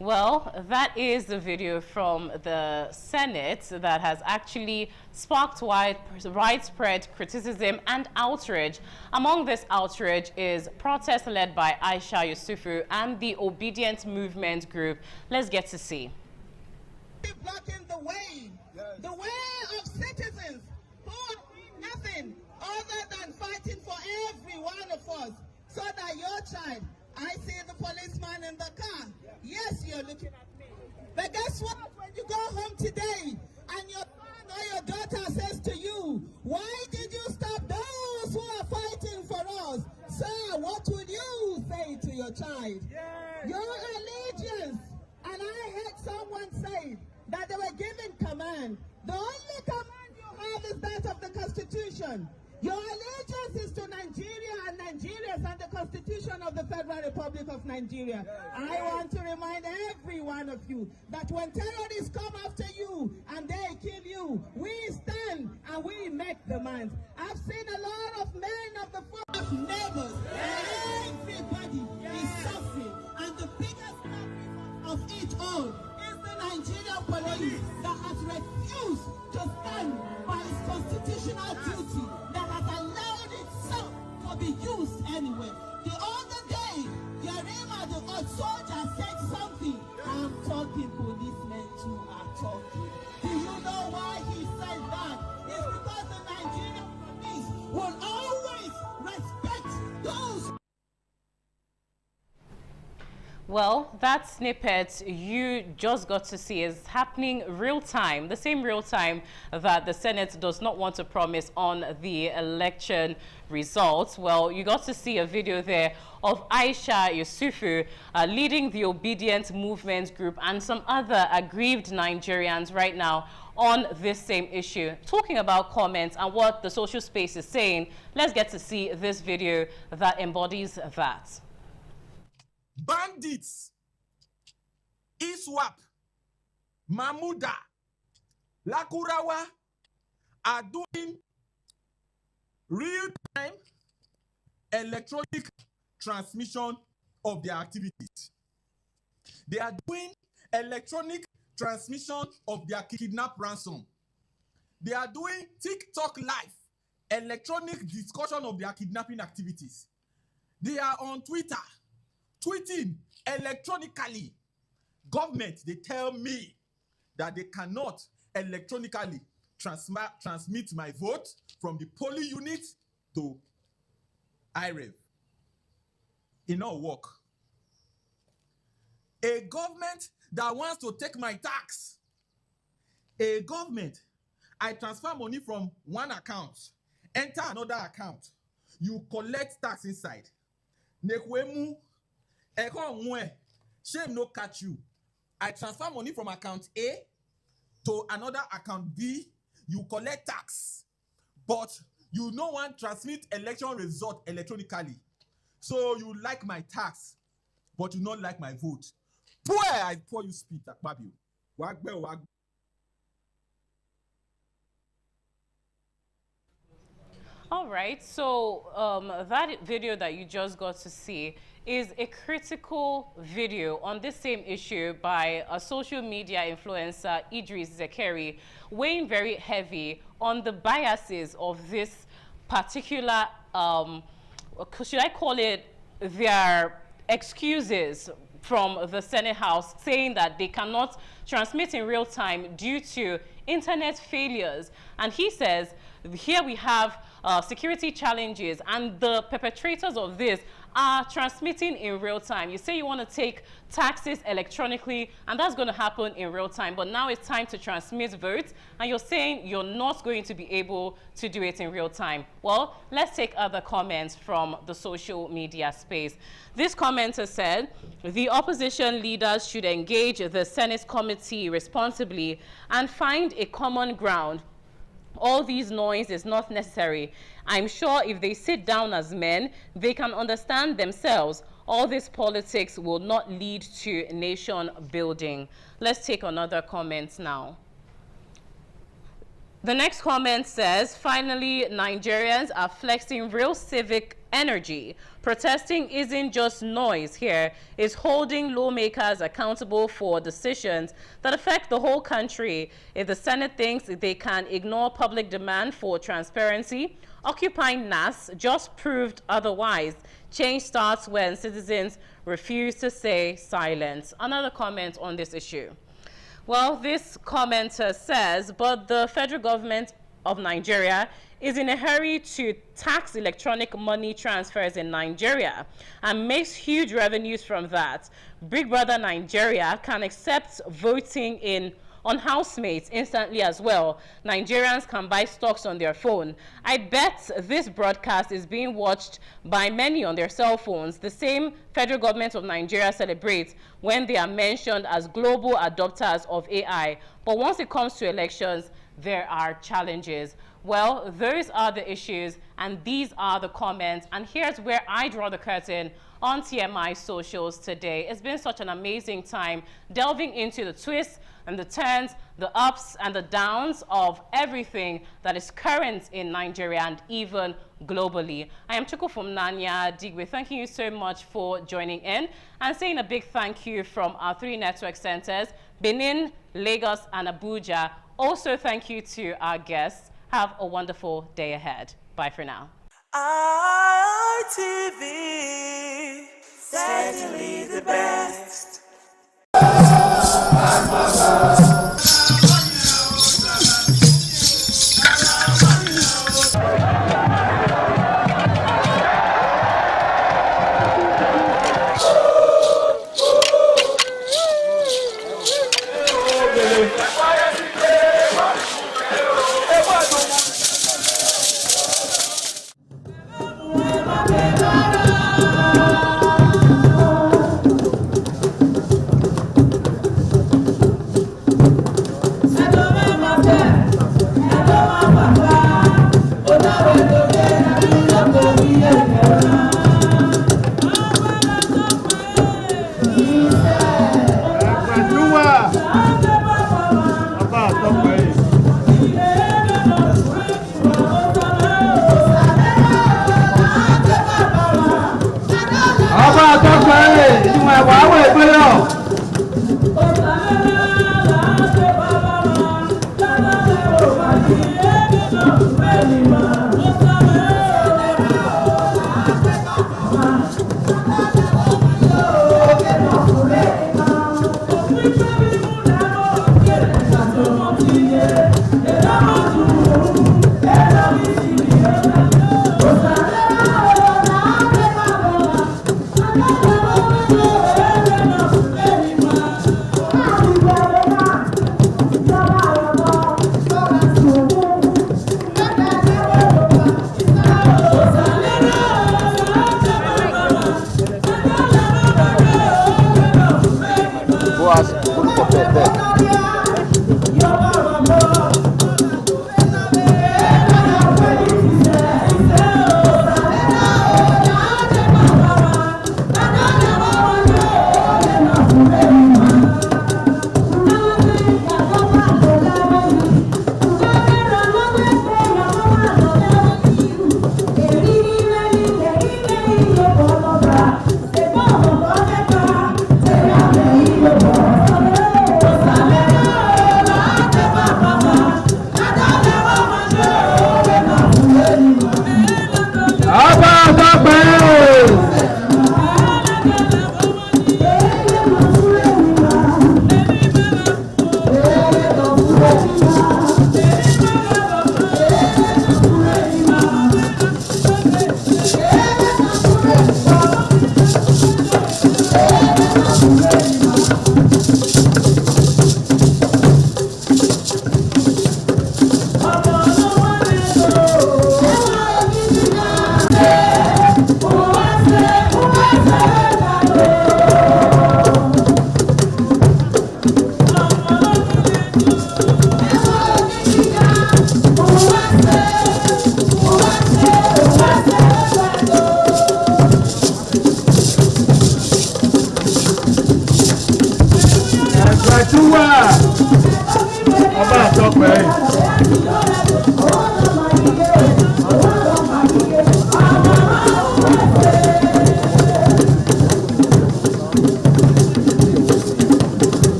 Well, that is the video from the Senate that has actually sparked widespread criticism and outrage. Among this outrage is protest led by Aisha Yesufu and the Obedient Movement Group. Let's get to see. Blocking the way of citizens who are doing nothing other than fighting for every one of us, so that your child, I see the policeman in the car. Yes, you're looking at me. But guess what? When you go home today and your son or your daughter says to you, why did you stop those who are fighting for us? Sir, what would you say to your child? Your allegiance. And I heard someone say that they were given command. The only command you have is that of the Constitution. Your allegiance is to Nigeria and Nigerians and the Constitution of the Federal Republic of Nigeria. I want to remind every one of you that when terrorists come after you and they kill you, we stand and we make demands. I've seen a lot of men of the fourth neighbors. Everybody is suffering, and the biggest suffering of it all is the Nigerian police that has refused to stand by its constitutional duty, that has allowed itself to be used anyway. The other day, Yarima, the soldier, said something. I'm talking, policemen too are talking. Do you know why he said that? It's because the Nigerian police will always respect those. Well, that snippet you just got to see is happening real time, the same real time that the Senate does not want to promise on the election results. Well, you got to see a video there of Aisha Yesufu leading the Obedient Movement Group and some other aggrieved Nigerians right now on this same issue, talking about comments and what the social space is saying. Let's get to see this video that embodies that. Bandits, ISWAP, Mamuda, Lakurawa are doing real-time electronic transmission of their activities. They are doing electronic transmission of their kidnap ransom. They are doing TikTok live, electronic discussion of their kidnapping activities. They are on Twitter, tweeting electronically. Government, they tell me that they cannot electronically transmit my vote from the polling unit to IREV. It not work. A government that wants to take my tax. A government, I transfer money from one account, enter another account. You collect tax inside. Nekwemu, shame no catch you. I transfer money from account A to another account B. You collect tax, but you no want transmit election result electronically. So you like my tax, but you not like my vote. Boy, I pour you spit at Babio. All right, so that video that you just got to see is a critical video on this same issue by a social media influencer, Idris Zekeri, weighing very heavy on the biases of this particular, should I call it their excuses from the Senate House, saying that they cannot transmit in real time due to internet failures. And he says, here we have security challenges, and the perpetrators of this are transmitting in real time. You say you want to take taxes electronically, and that's going to happen in real time, but now it's time to transmit votes, and you're saying you're not going to be able to do it in real time. Well, let's take other comments from the social media space. This commenter said, the opposition leaders should engage the Senate committee responsibly and find a common ground. All these noise is not necessary. I'm sure if they sit down as men, they can understand themselves. All this politics will not lead to nation building. Let's take another comment now. The next comment says, finally, Nigerians are flexing real civic energy. Protesting isn't just noise here, it's holding lawmakers accountable for decisions that affect the whole country. If the Senate thinks they can ignore public demand for transparency, occupying NAS just proved otherwise. Change starts when citizens refuse to say silence. Another comment on this issue. Well, this commenter says, but the federal government of Nigeria is in a hurry to tax electronic money transfers in Nigeria and makes huge revenues from that. Big Brother Nigeria can accept voting on housemates instantly as well. Nigerians can buy stocks on their phone. I bet this broadcast is being watched by many on their cell phones. The same federal government of Nigeria celebrates when they are mentioned as global adopters of AI. But once it comes to elections, there are challenges. Well, those are the issues and these are the comments. And here's where I draw the curtain on TMI socials today. It's been such an amazing time delving into the twists and the turns, the ups and the downs of everything that is current in Nigeria and even globally. I am Chukwufumnanya Adigwe. Thanking you so much for joining in and saying a big thank you from our 3 network centers, Benin, Lagos, and Abuja. Also, thank you to our guests. Have a wonderful day ahead. Bye for now. ITV, certainly the best. Oh,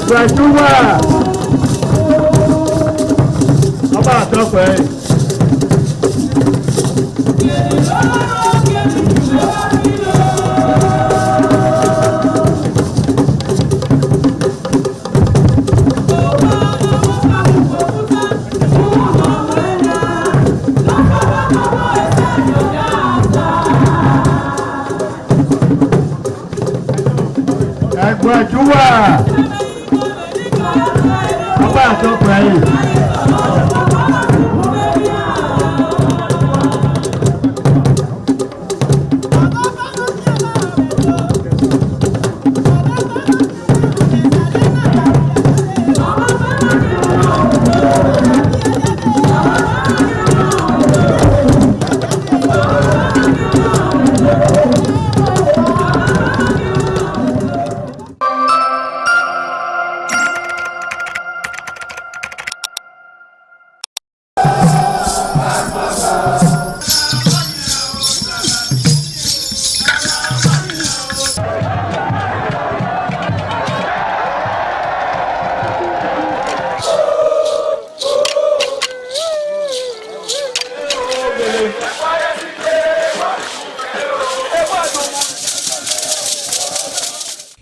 Gbajúmọ̀ ọba àtọ́pẹ́. Gbajúmọ̀ ọba àtọ́pẹ́ yìí.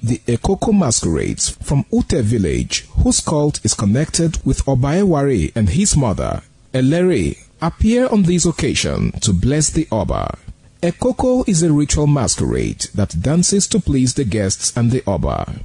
The Ekoko masquerades from Ute village, whose cult is connected with Obaeware and his mother, Elere, appear on this occasion to bless the Oba. Ekoko is a ritual masquerade that dances to please the guests and the Oba.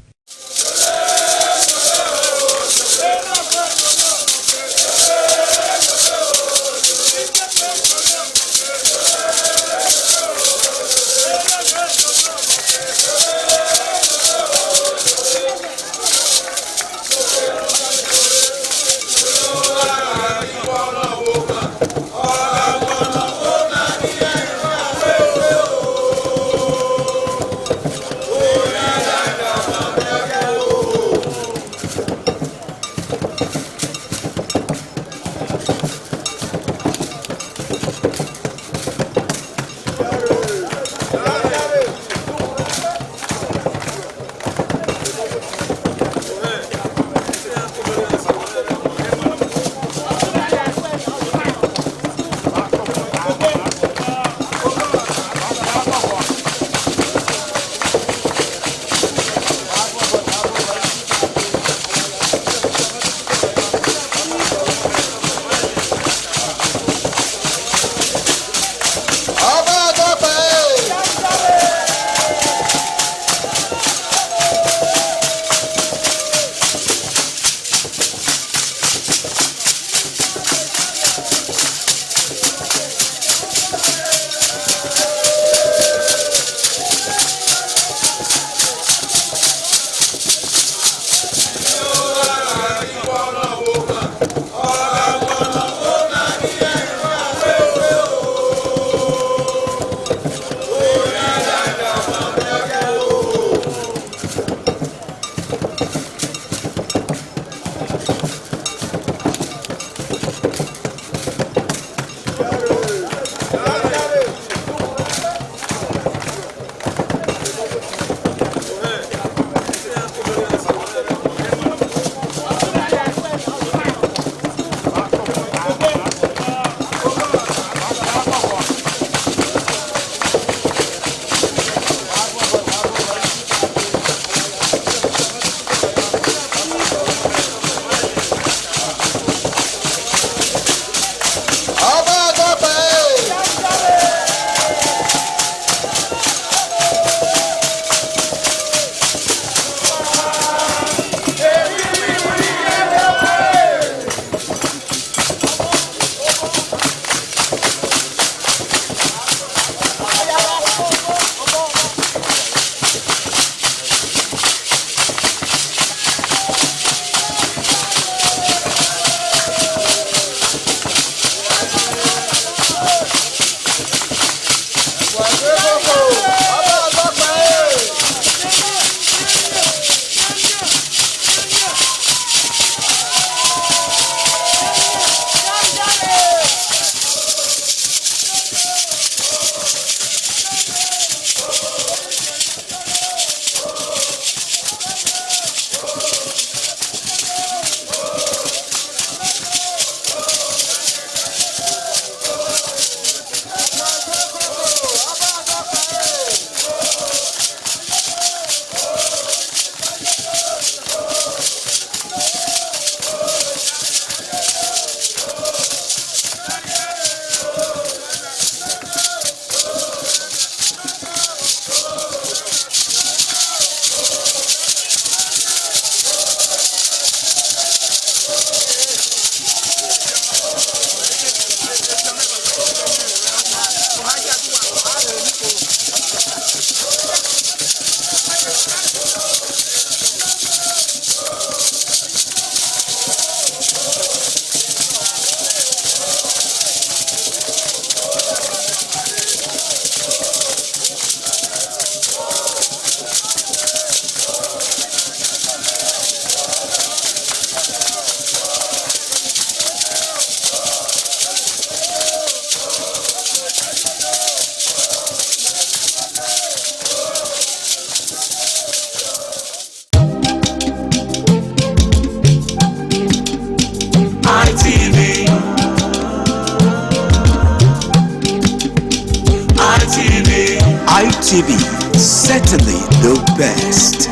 ITV, certainly the best.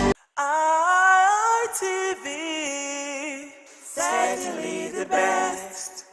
ITV, certainly the best.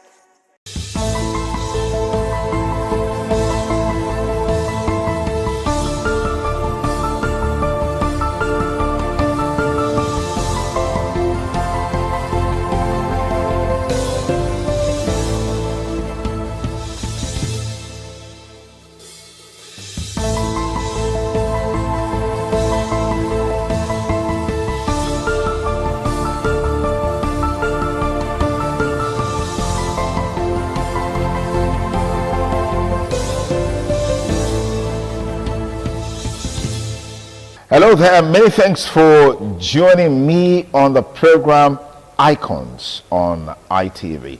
Hello there, many thanks for joining me on the program Icons on ITV.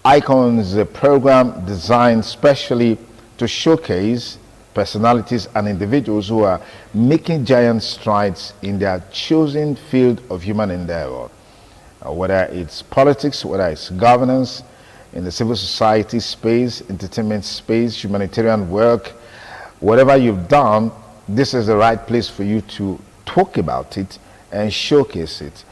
Icons is a program designed specially to showcase personalities and individuals who are making giant strides in their chosen field of human endeavor. Whether it's politics, whether it's governance, in the civil society space, entertainment space, humanitarian work, whatever you've done, this is the right place for you to talk about it and showcase it.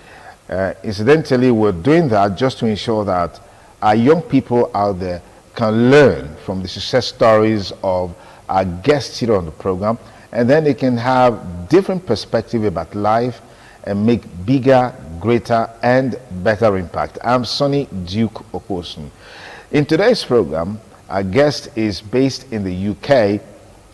Incidentally, we're doing that just to ensure that our young people out there can learn from the success stories of our guests here on the program, and then they can have different perspective about life and make bigger, greater, and better impact. I'm Sonny Duke Okosun. In today's program, our guest is based in the UK,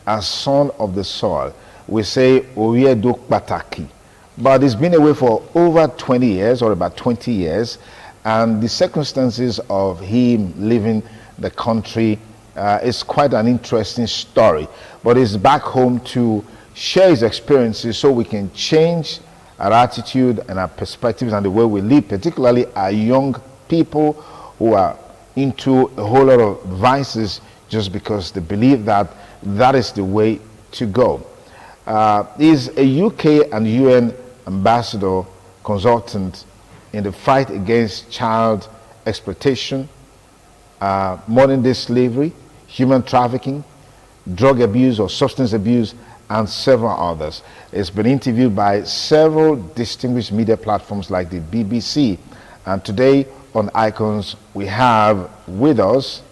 a son of the soil. We say Oyedo Pataki, but he's been away for over 20 years or about 20 years, and the circumstances of him leaving the country is quite an interesting story. But he's back home to share his experiences so we can change our attitude and our perspectives and the way we live, particularly our young people who are into a whole lot of vices just because they believe that that is the way to go. He's a UK and UN ambassador consultant in the fight against child exploitation, modern day slavery, human trafficking, drug abuse or substance abuse, and several others. It's been interviewed by several distinguished media platforms like the BBC. And today on Icons, we have with us,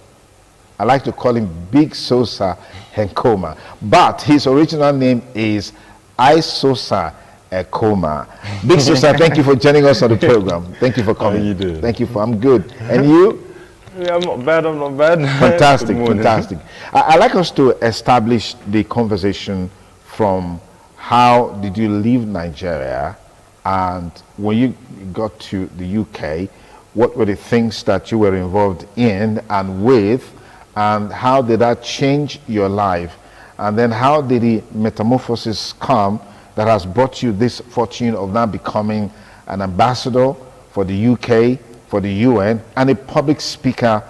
I like to call him Big Sosa Henkoma, but his original name is Isosa Ekoma. Big Sosa, thank you for joining us on the program. Thank you for coming. How you doing? Thank you I'm good. And you? Yeah, I'm not bad, Fantastic, fantastic. I'd like us to establish the conversation from how did you leave Nigeria, and when you got to the UK, what were the things that you were involved in and with, and how did that change your life? And then how did the metamorphosis come that has brought you this fortune of now becoming an ambassador for the UK, for the UN, and a public speaker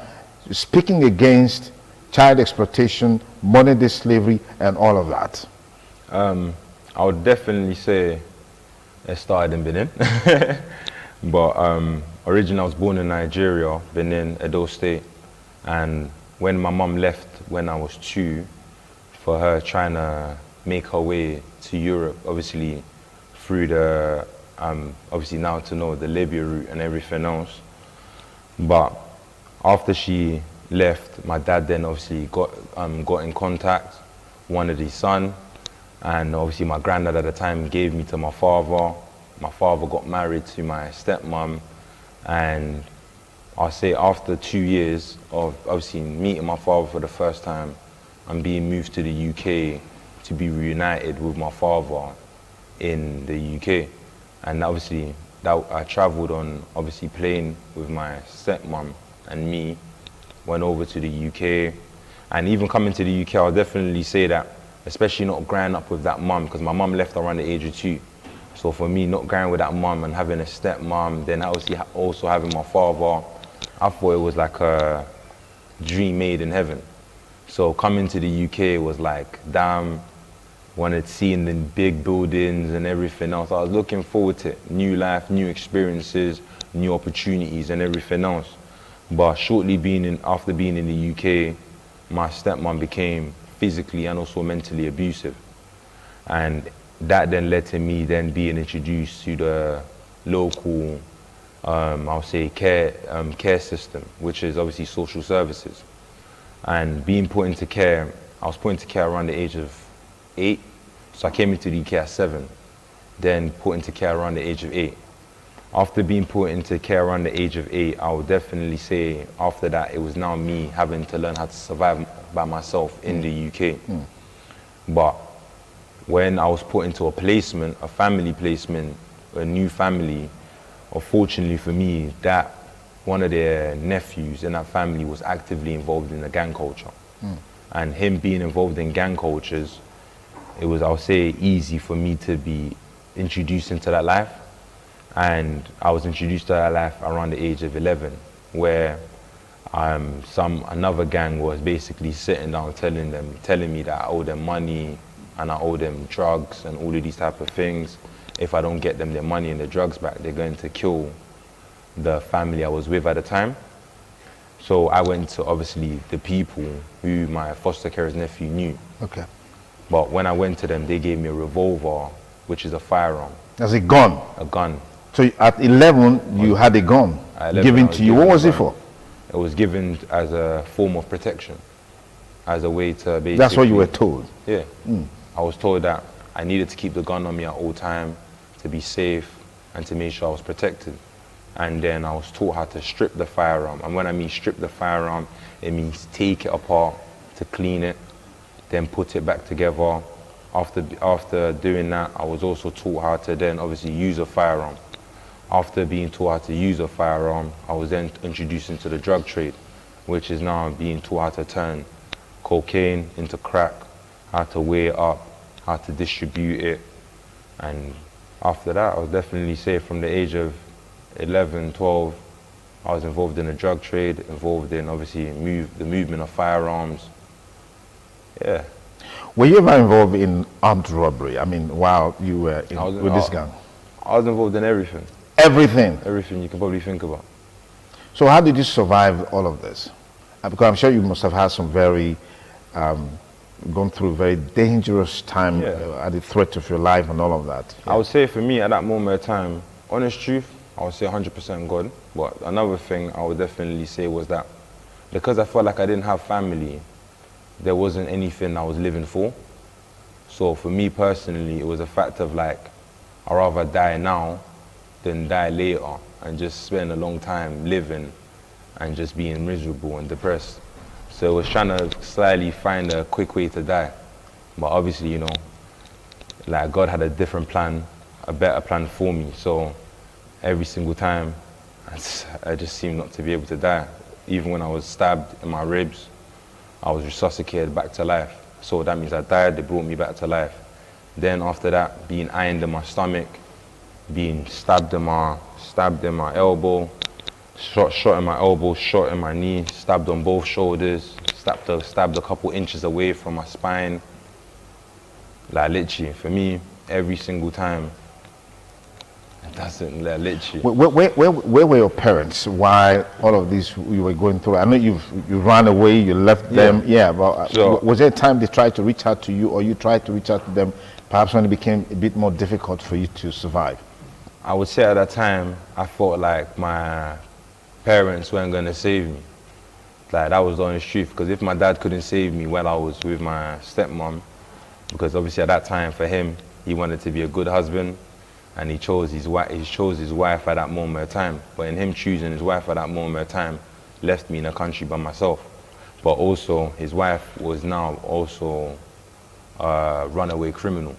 speaking against child exploitation, modern day slavery, and all of that? I would definitely say it started in Benin. But originally I was born in Nigeria, Benin, Edo State. And when my mom left when I was 2, for her trying to make her way to Europe, obviously through the, obviously now to know the Libya route and everything else. But after she left, my dad then obviously got in contact, wanted his son, and obviously my granddad at the time gave me to my father. My father got married to my stepmom, and I'll say after 2 years of obviously meeting my father for the first time, I'm being moved to the UK to be reunited with my father in the UK. And obviously that I traveled on obviously plane with my stepmom and me, went over to the UK. And even coming to the UK, I'll definitely say that, especially not growing up with that mum, because my mum left around the age of 2. So for me, not growing with that mum and having a stepmom, then obviously also having my father, I thought it was like a dream made in heaven. So coming to the UK was like, damn, wanted seeing the big buildings and everything else. I was looking forward to it. New life, new experiences, new opportunities and everything else. But shortly after being in the UK, my stepmom became physically and also mentally abusive. And that then led to me then being introduced to the local, I'll say, care system, which is obviously social services. And being put into care, I was put into care around the age of 8. So I came into the UK at 7, then put into care around the age of 8. After being put into care around the age of 8, I would definitely say after that, it was now me having to learn how to survive by myself in the UK. But when I was put into a placement, a family placement, a new family, unfortunately for me, that one of their nephews in that family was actively involved in the gang culture. And him being involved in gang cultures, it was, I'll say, easy for me to be introduced into that life. And I was introduced to that life around the age of 11, where another gang was basically sitting down telling me that I owe them money and I owe them drugs and all of these type of things. If I don't get them their money and the drugs back, they're going to kill the family I was with at the time. So I went to obviously the people who my foster carer's nephew knew. Okay. But when I went to them, they gave me a revolver, which is a firearm. As a gun? A gun. So at 11, you had a gun given to you. What was it for? It was given as a form of protection, as a way to basically... That's what you were told? Yeah. I was told that I needed to keep the gun on me at all time to be safe and to make sure I was protected. And then I was taught how to strip the firearm. And when I mean strip the firearm, it means take it apart to clean it, then put it back together. After doing that, I was also taught how to then obviously use a firearm. After being taught how to use a firearm, I was then introduced into the drug trade, which is now being taught how to turn cocaine into crack, how to weigh it up, how to distribute it. And after that, I would definitely say from the age of 11, 12, I was involved in the drug trade, involved in obviously the movement of firearms. Yeah. Were you ever involved in armed robbery? I mean, while you were with this gang? I was involved in everything. Everything? Everything you can probably think about. So how did you survive all of this? Because I'm sure you must have had some very, gone through a very dangerous time at the threat of your life and all of that. I would say for me at that moment of time, honest truth, I would say 100% God. But another thing I would definitely say was that because I felt like I didn't have family, there wasn't anything I was living for. So for me personally, it was a fact of like, I'd rather die now than die later and just spend a long time living and just being miserable and depressed. So it was trying to slightly find a quick way to die. But obviously, you know, like God had a different plan, a better plan for me. So every single time, I just seemed not to be able to die. Even when I was stabbed in my ribs, I was resuscitated back to life. So that means I died, they brought me back to life. Then after that, being ironed in my stomach, being stabbed in my elbow, shot in my elbow, shot in my knee, stabbed on both shoulders, stabbed a couple inches away from my spine. Like literally, for me, every single time, it doesn't, like literally. Where were your parents while all of this you were going through? I know you ran away, you left them, but So, was there a time they tried to reach out to you or you tried to reach out to them, perhaps when it became a bit more difficult for you to survive? I would say at that time, I felt like my parents weren't going to save me. Like, that was the honest truth, because if my dad couldn't save me while I was with my stepmom, because obviously at that time for him, he wanted to be a good husband, and he chose his wife at that moment of time. But in him choosing his wife at that moment of time, left me in a country by myself. But also, his wife was now also a runaway criminal.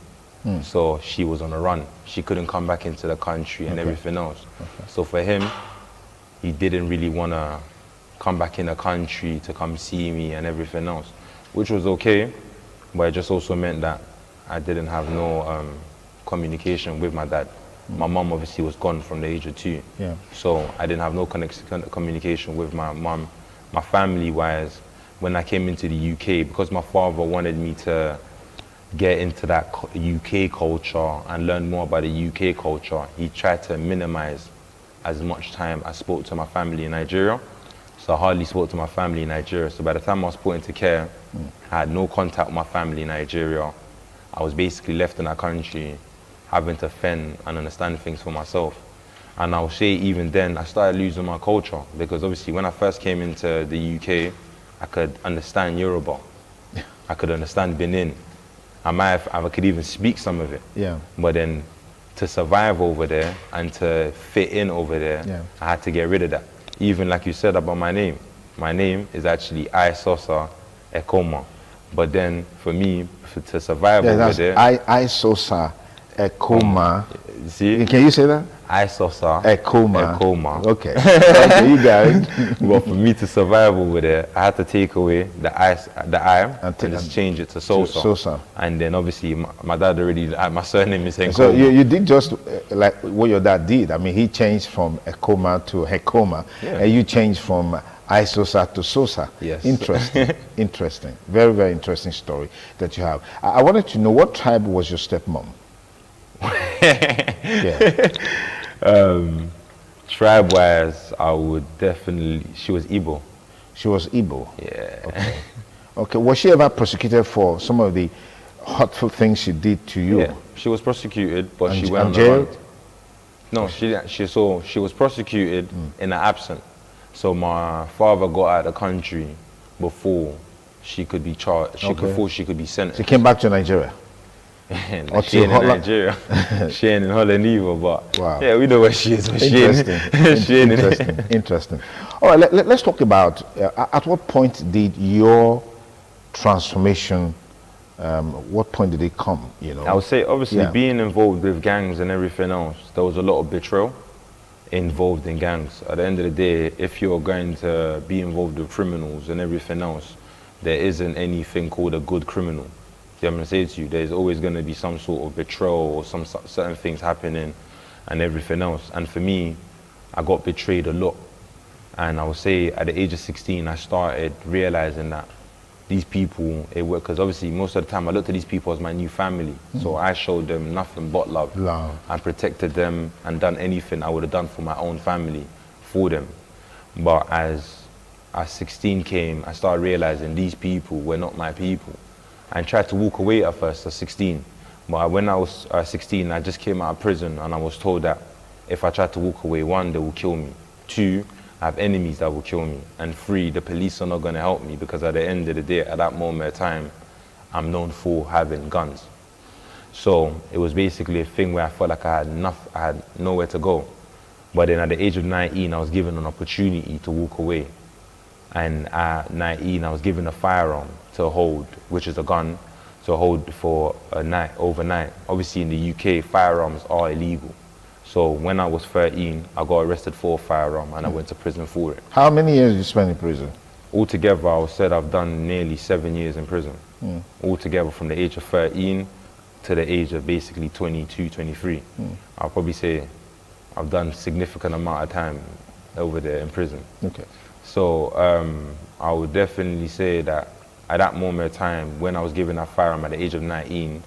So she was on the run. She couldn't come back into the country and everything else. So for him, he didn't really want to come back in the country to come see me and everything else, which was okay, but it just also meant that I didn't have no communication with my dad. My mom obviously was gone from the age of 2. So I didn't have no communication with my mom. My family-wise, when I came into the UK, because my father wanted me to get into that UK culture and learn more about the UK culture, he tried to minimize as much time I spoke to my family in Nigeria. So I hardly spoke to my family in Nigeria. So by the time I was put into care, I had no contact with my family in Nigeria. I was basically left in that country having to fend and understand things for myself. And I'll say even then, I started losing my culture because obviously when I first came into the UK, I could understand Yoruba. I could understand Benin. I could even speak some of it. Yeah. But then to survive over there and to fit in over there, I had to get rid of that. Even like you said about my name is actually Isosa Ekoma. But then for me, to survive over there... Isosa Ekoma. See? Can you say that? Isosa Ekoma. Okay. Okay, you got it. But for me to survive over there, I had to take away the I and just change it to Sosa. Sosa. And then obviously my dad already, my surname is Ekoma. So you did just like what your dad did. I mean, he changed from Ekoma to Hekoma, and you changed from Isosa to Sosa. Yes. Interesting. Interesting. Very, very interesting story that you have. I wanted to know, what tribe was your stepmom? Tribe-wise, I would definitely, she was Igbo. She was Igbo? Yeah. Okay. Okay. Was she ever prosecuted for some of the hurtful things she did to you? Yeah, she was prosecuted, but she went on jailed? the run. No, she didn't. She was prosecuted in an absent. So my father got out of the country before she could be charged, before she could be sentenced. She came back to Nigeria? She ain't in Nigeria. She ain't in Holland either, but wow. Yeah, we know where she is. Interesting. Interesting. All right, let's talk about at what point did your transformation, what point did it come, you know? I would say obviously being involved with gangs and everything else, there was a lot of betrayal involved in gangs. At the end of the day, if you're going to be involved with criminals and everything else, there isn't anything called a good criminal. I'm going to say to you, there's always going to be some sort of betrayal or some certain things happening and everything else. And for me, I got betrayed a lot. And I would say at the age of 16, I started realizing that these people, because obviously most of the time I looked at these people as my new family. So I showed them nothing but love. I protected them and done anything I would have done for my own family, for them. But as 16 came, I started realizing these people were not my people. And tried to walk away at first at 16. But when I was 16, I just came out of prison and I was told that if I tried to walk away, 1, they will kill me. 2, I have enemies that will kill me. And 3, the police are not going to help me because at the end of the day, at that moment of time, I'm known for having guns. So it was basically a thing where I felt like I had nowhere to go. But then at the age of 19, I was given an opportunity to walk away. And at 19, I was given a firearm to hold, which is a gun, to hold for a night, overnight. Obviously in the UK, firearms are illegal. So when I was 13, I got arrested for a firearm and I went to prison for it. How many years did you spend in prison? Altogether, I said I've done nearly 7 years in prison. Altogether from the age of 13 to the age of basically 22, 23. I'll probably say I've done a significant amount of time over there in prison. Okay. So I would definitely say that at that moment of time, when I was given that firearm at the age of 19,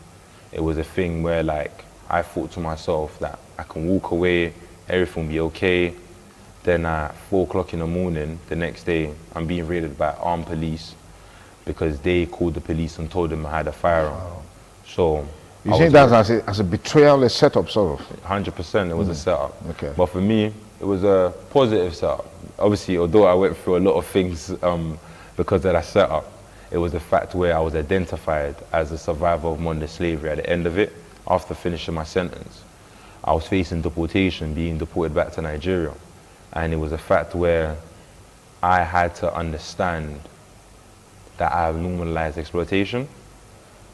it was a thing where like I thought to myself that I can walk away, everything will be okay. Then at 4 o'clock in the morning, the next day, I'm being raided by armed police because they called the police and told them I had a firearm. Wow. So you think that as a betrayal, a setup sort of? 100% it was a setup. Okay. But for me, it was a positive setup. Obviously, although I went through a lot of things because of that setup, it was a fact where I was identified as a survivor of modern slavery at the end of it, after finishing my sentence. I was facing deportation, being deported back to Nigeria. And it was a fact where I had to understand that I have normalized exploitation,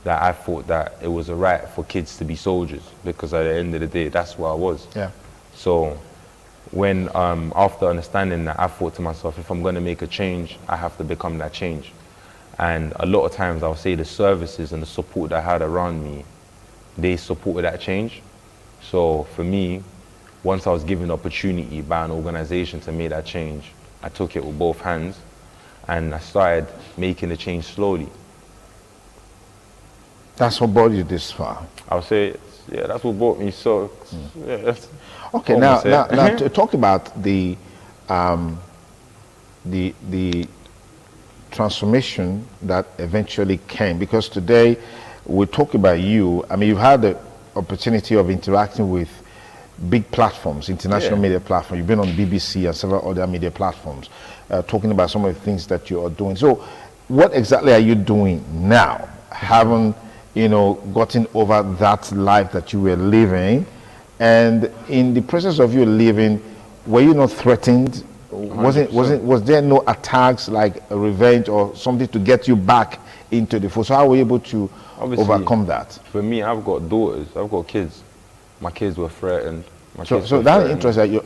that I thought that it was a right for kids to be soldiers, because at the end of the day, that's what I was. Yeah. So when, after understanding that, I thought to myself, if I'm going to make a change, I have to become that change. And a lot of times I'll say the services and the support that I had around me, they supported that change. So for me, once I was given the opportunity by an organization to make that change, I took it with both hands and I started making the change slowly. That's what brought you this far? I would say, yeah, that's what brought me so, yeah, that's okay, now to talk about the transformation that eventually came, because today we talk about you. I mean, you've had the opportunity of interacting with big platforms, international media platforms. You've been on BBC and several other media platforms, talking about some of the things that you are doing. So what exactly are you doing now, having, you know, gotten over that life that you were living? And in the process of you living, were you not threatened? Was there no attacks like a revenge or something to get you back into the fold? So how were you able to overcome that? For me, I've got daughters, I've got kids. My kids were threatened. So that's interesting.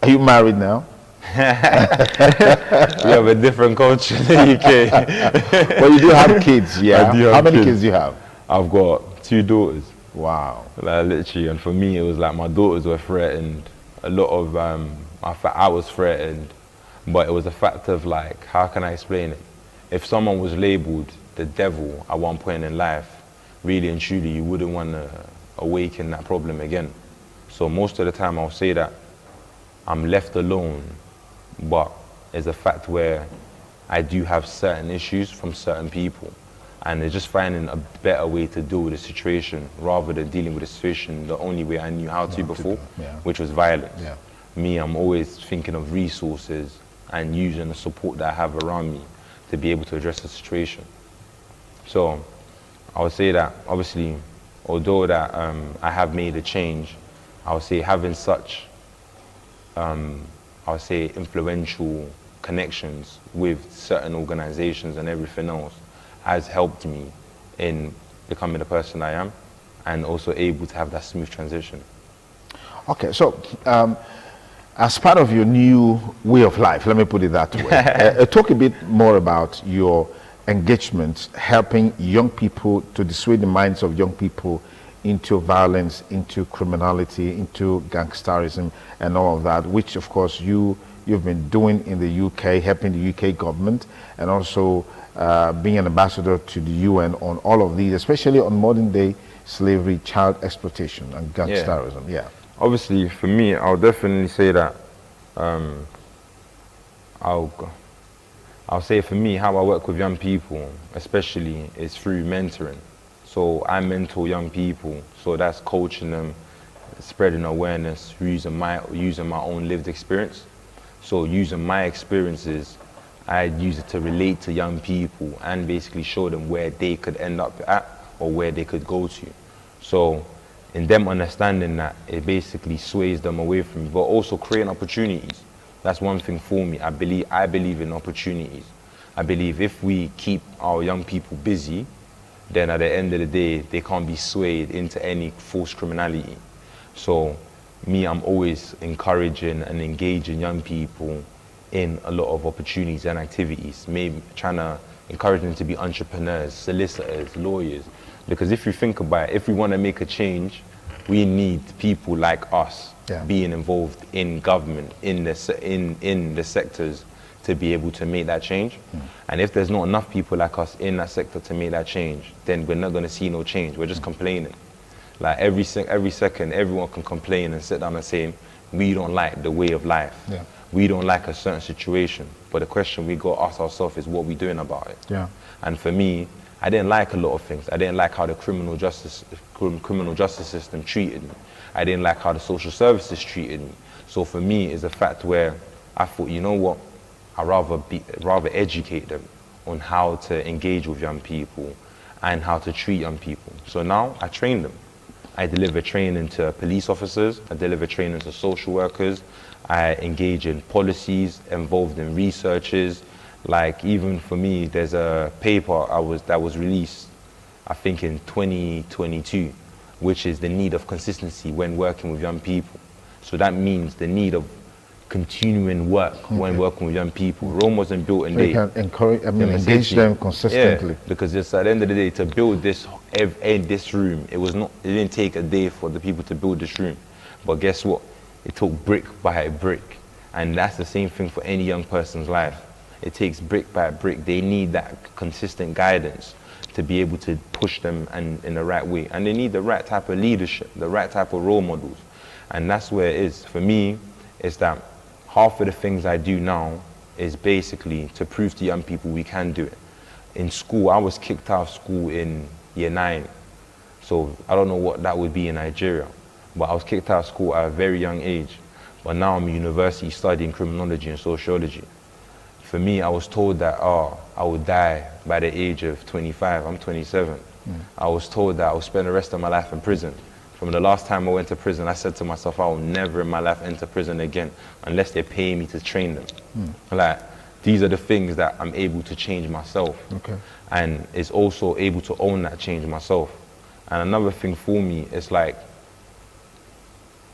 Are you married now? We have a different culture in the UK. But you do have kids, yeah? How many kids do you have? I've got 2 daughters. Wow. Like, literally, and for me, it was like my daughters were threatened. A lot of, I was threatened, but it was a fact of like, how can I explain it? If someone was labeled the devil at one point in life, really and truly, you wouldn't want to awaken that problem again. So most of the time I'll say that I'm left alone, but it's a fact where I do have certain issues from certain people, and it's just finding a better way to deal with the situation rather than dealing with the situation the only way I knew how to before, which was violence. Me, I'm always thinking of resources and using the support that I have around me to be able to address the situation. So I would say that obviously, although that I have made a change, I would say having such, I would say, influential connections with certain organizations and everything else has helped me in becoming the person I am and also able to have that smooth transition. Okay, so as part of your new way of life, let me put it that way, talk a bit more about your engagement, helping young people to dissuade the minds of young people into violence, into criminality, into gangsterism and all of that, which of course you've been doing in the UK, helping the UK government, and also being an ambassador to the UN on all of these, especially on modern day slavery, child exploitation and gangsterism. Yeah. Obviously for me, I'll definitely say that I'll say for me, how I work with young people, especially, is through mentoring. So I mentor young people, so that's coaching them, spreading awareness, using my own lived experience. So using my experiences, I use it to relate to young people and basically show them where they could end up at or where they could go to. So in them understanding that, it basically sways them away from me, but also creating opportunities. That's one thing for me. I believe in opportunities. I believe if we keep our young people busy, then at the end of the day, they can't be swayed into any forced criminality. So me, I'm always encouraging and engaging young people in a lot of opportunities and activities, maybe trying to encourage them to be entrepreneurs, solicitors, lawyers. Because if you think about it, if we want to make a change, we need people like us being involved in government, in the sectors, to be able to make that change. And if there's not enough people like us in that sector to make that change, then we're not going to see no change. We're just complaining. Like every second, everyone can complain and sit down and say, we don't like the way of life. We don't like a certain situation. But the question we got to ask ourselves is, what are we doing about it? And for me, I didn't like a lot of things. I didn't like how the criminal justice system treated me. I didn't like how the social services treated me. So for me, it's a fact where I thought, you know what, I'd rather educate them on how to engage with young people and how to treat young people. So now I train them. I deliver training to police officers, I deliver training to social workers, I engage in policies, involved in researches. Like even for me, there's a paper that was released, I think in 2022, which is the need of consistency when working with young people. So that means the need of continuing work when working with young people. Rome wasn't built in a day. You can encourage, engage them consistently. Because it's at the end of the day, to build this room, it didn't take a day for the people to build this room. But guess what? It took brick by brick. And that's the same thing for any young person's life. It takes brick by brick. They need that consistent guidance to be able to push them in the right way. And they need the right type of leadership, the right type of role models. And that's where it is. For me, it's that half of the things I do now is basically to prove to young people we can do it. In school, I was kicked out of school in year 9. So I don't know what that would be in Nigeria. But I was kicked out of school at a very young age. But now I'm at university studying criminology and sociology. For me, I was told that, I would die by the age of 25. I'm 27. I was told that I would spend the rest of my life in prison. From the last time I went to prison, I said to myself, I will never in my life enter prison again unless they pay me to train them. Like, these are the things that I'm able to change myself. Okay. And it's also able to own that change myself. And another thing for me is like,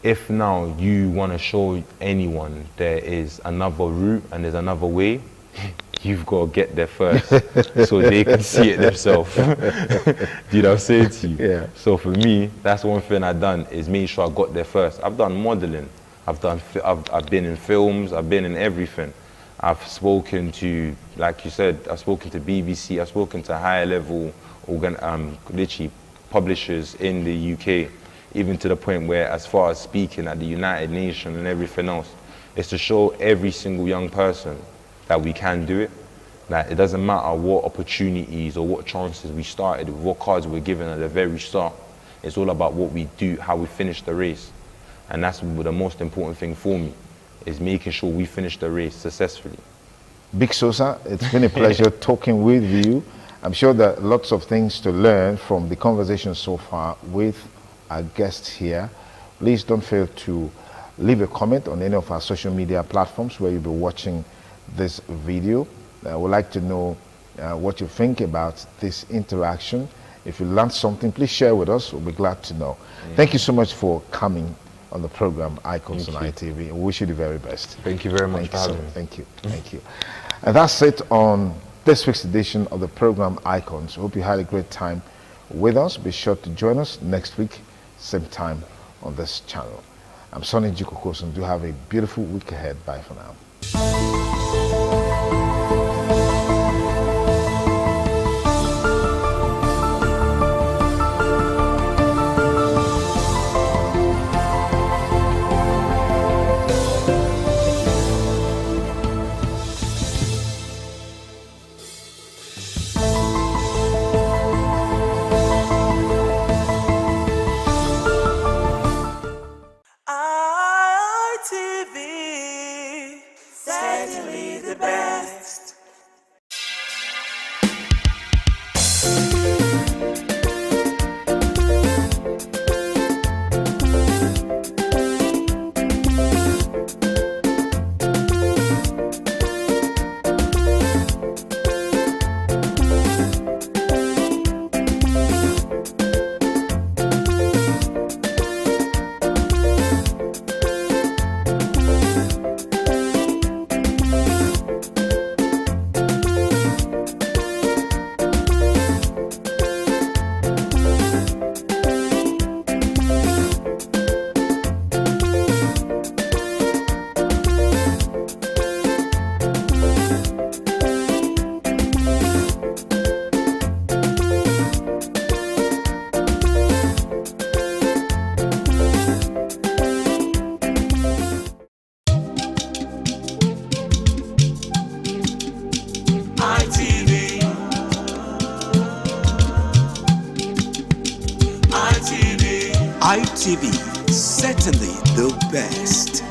if now you want to show anyone there is another route and there's another way, you've got to get there first so they can see it themselves. Do you know what I'm saying to you? Yeah. So for me, that's one thing I've done, is make sure I got there first. I've done modeling. I've been in films. I've been in everything. I've spoken to, like you said, I've spoken to BBC. I've spoken to higher level literally publishers in the UK, even to the point where, as far as speaking at the United Nations and everything else, is to show every single young person that we can do it. That it doesn't matter what opportunities or what chances we started with, what cards we're given at the very start. It's all about what we do, how we finish the race. And that's the most important thing for me, is making sure we finish the race successfully. Big Sosa, it's been a pleasure talking with you. I'm sure there are lots of things to learn from the conversation so far with our guests here. Please don't fail to leave a comment on any of our social media platforms where you'll be watching this video. I would like to know what you think about this interaction. If you learned something, please share with us. We'll be glad to know. Thank you so much for coming on the program Icons on ITV. We wish you the very best. Thank you very much for having me. Thank you. Thank you. And that's it on this week's edition of the program Icons. We hope you had a great time with us. Be sure to join us next week, same time on this channel. I'm Sonny Jikokosun. Do have a beautiful week ahead. Bye for now. ITV, certainly the best. ITV, certainly the best.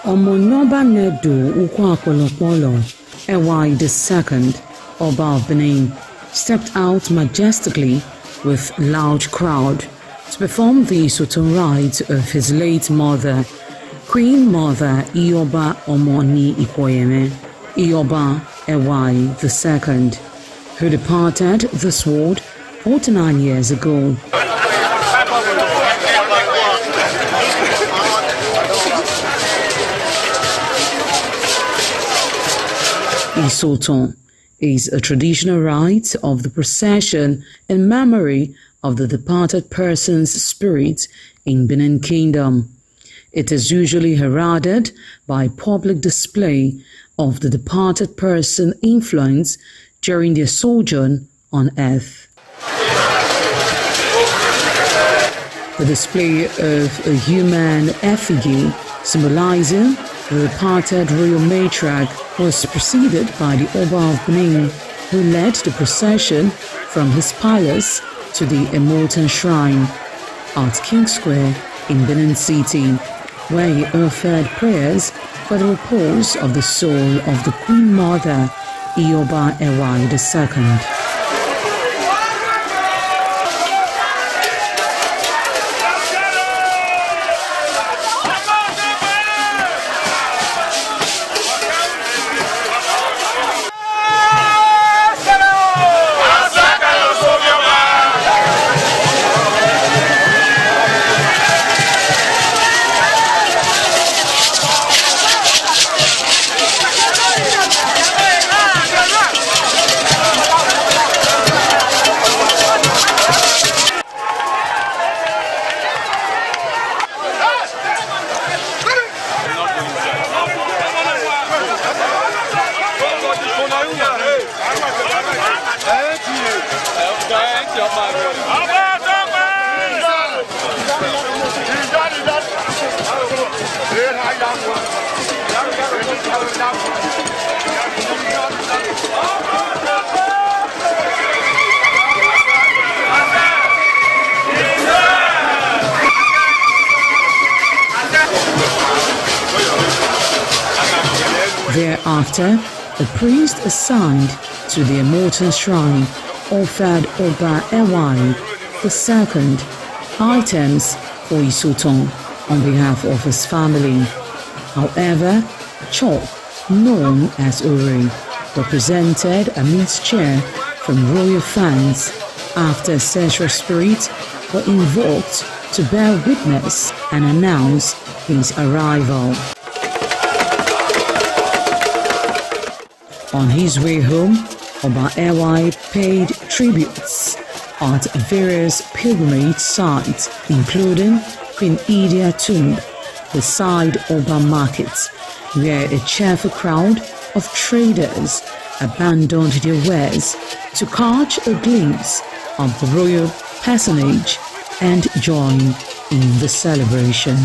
Omonoba Nedu Ukwakolopolo, Ewai II, Oba of Benin, stepped out majestically with loud crowd to perform the Sultan rites of his late mother, Queen Mother Ioba Omoni Ikoyeme, Ioba Ewai II, who departed this world 49 years ago. Isoton is a traditional rite of the procession in memory of the departed person's spirit in Benin Kingdom. It is usually heralded by public display of the departed person's influence during their sojourn on earth. The display of a human effigy symbolizing the departed royal matriarch was preceded by the Oba of Benin, who led the procession from his palace to the Immortal Shrine at King Square in Benin City, where he offered prayers for the repose of the soul of the Queen Mother, Ioba Ewai II. Thereafter, the priest assigned to the Immortal Shrine offered Oba Ewai II items for Isoton on behalf of his family. However, chalk, known as Uri, represented a mixed cheer from royal fans after ancestral spirits were invoked to bear witness and announce his arrival. On his way home, Oba Ewai paid tributes at various pilgrimage sites, including Queen Idia Tomb, the Side Oba Market, where a cheerful crowd of traders abandoned their wares to catch a glimpse of the royal personage and join in the celebration.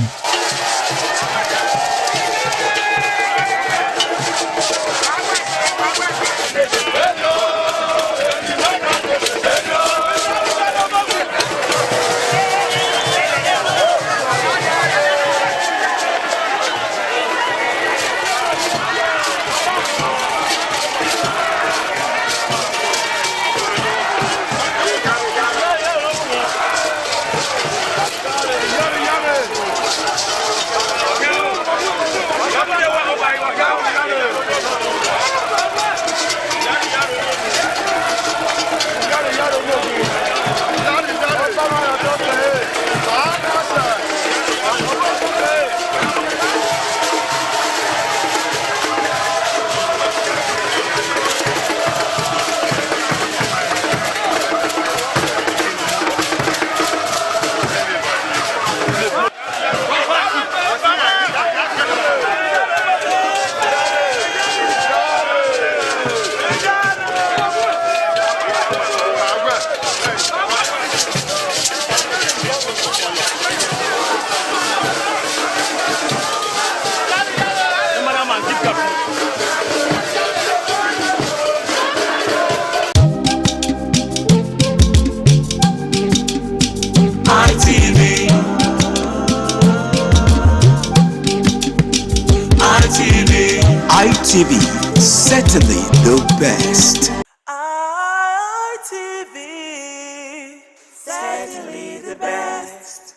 ITV, certainly the best. ITV, certainly the best.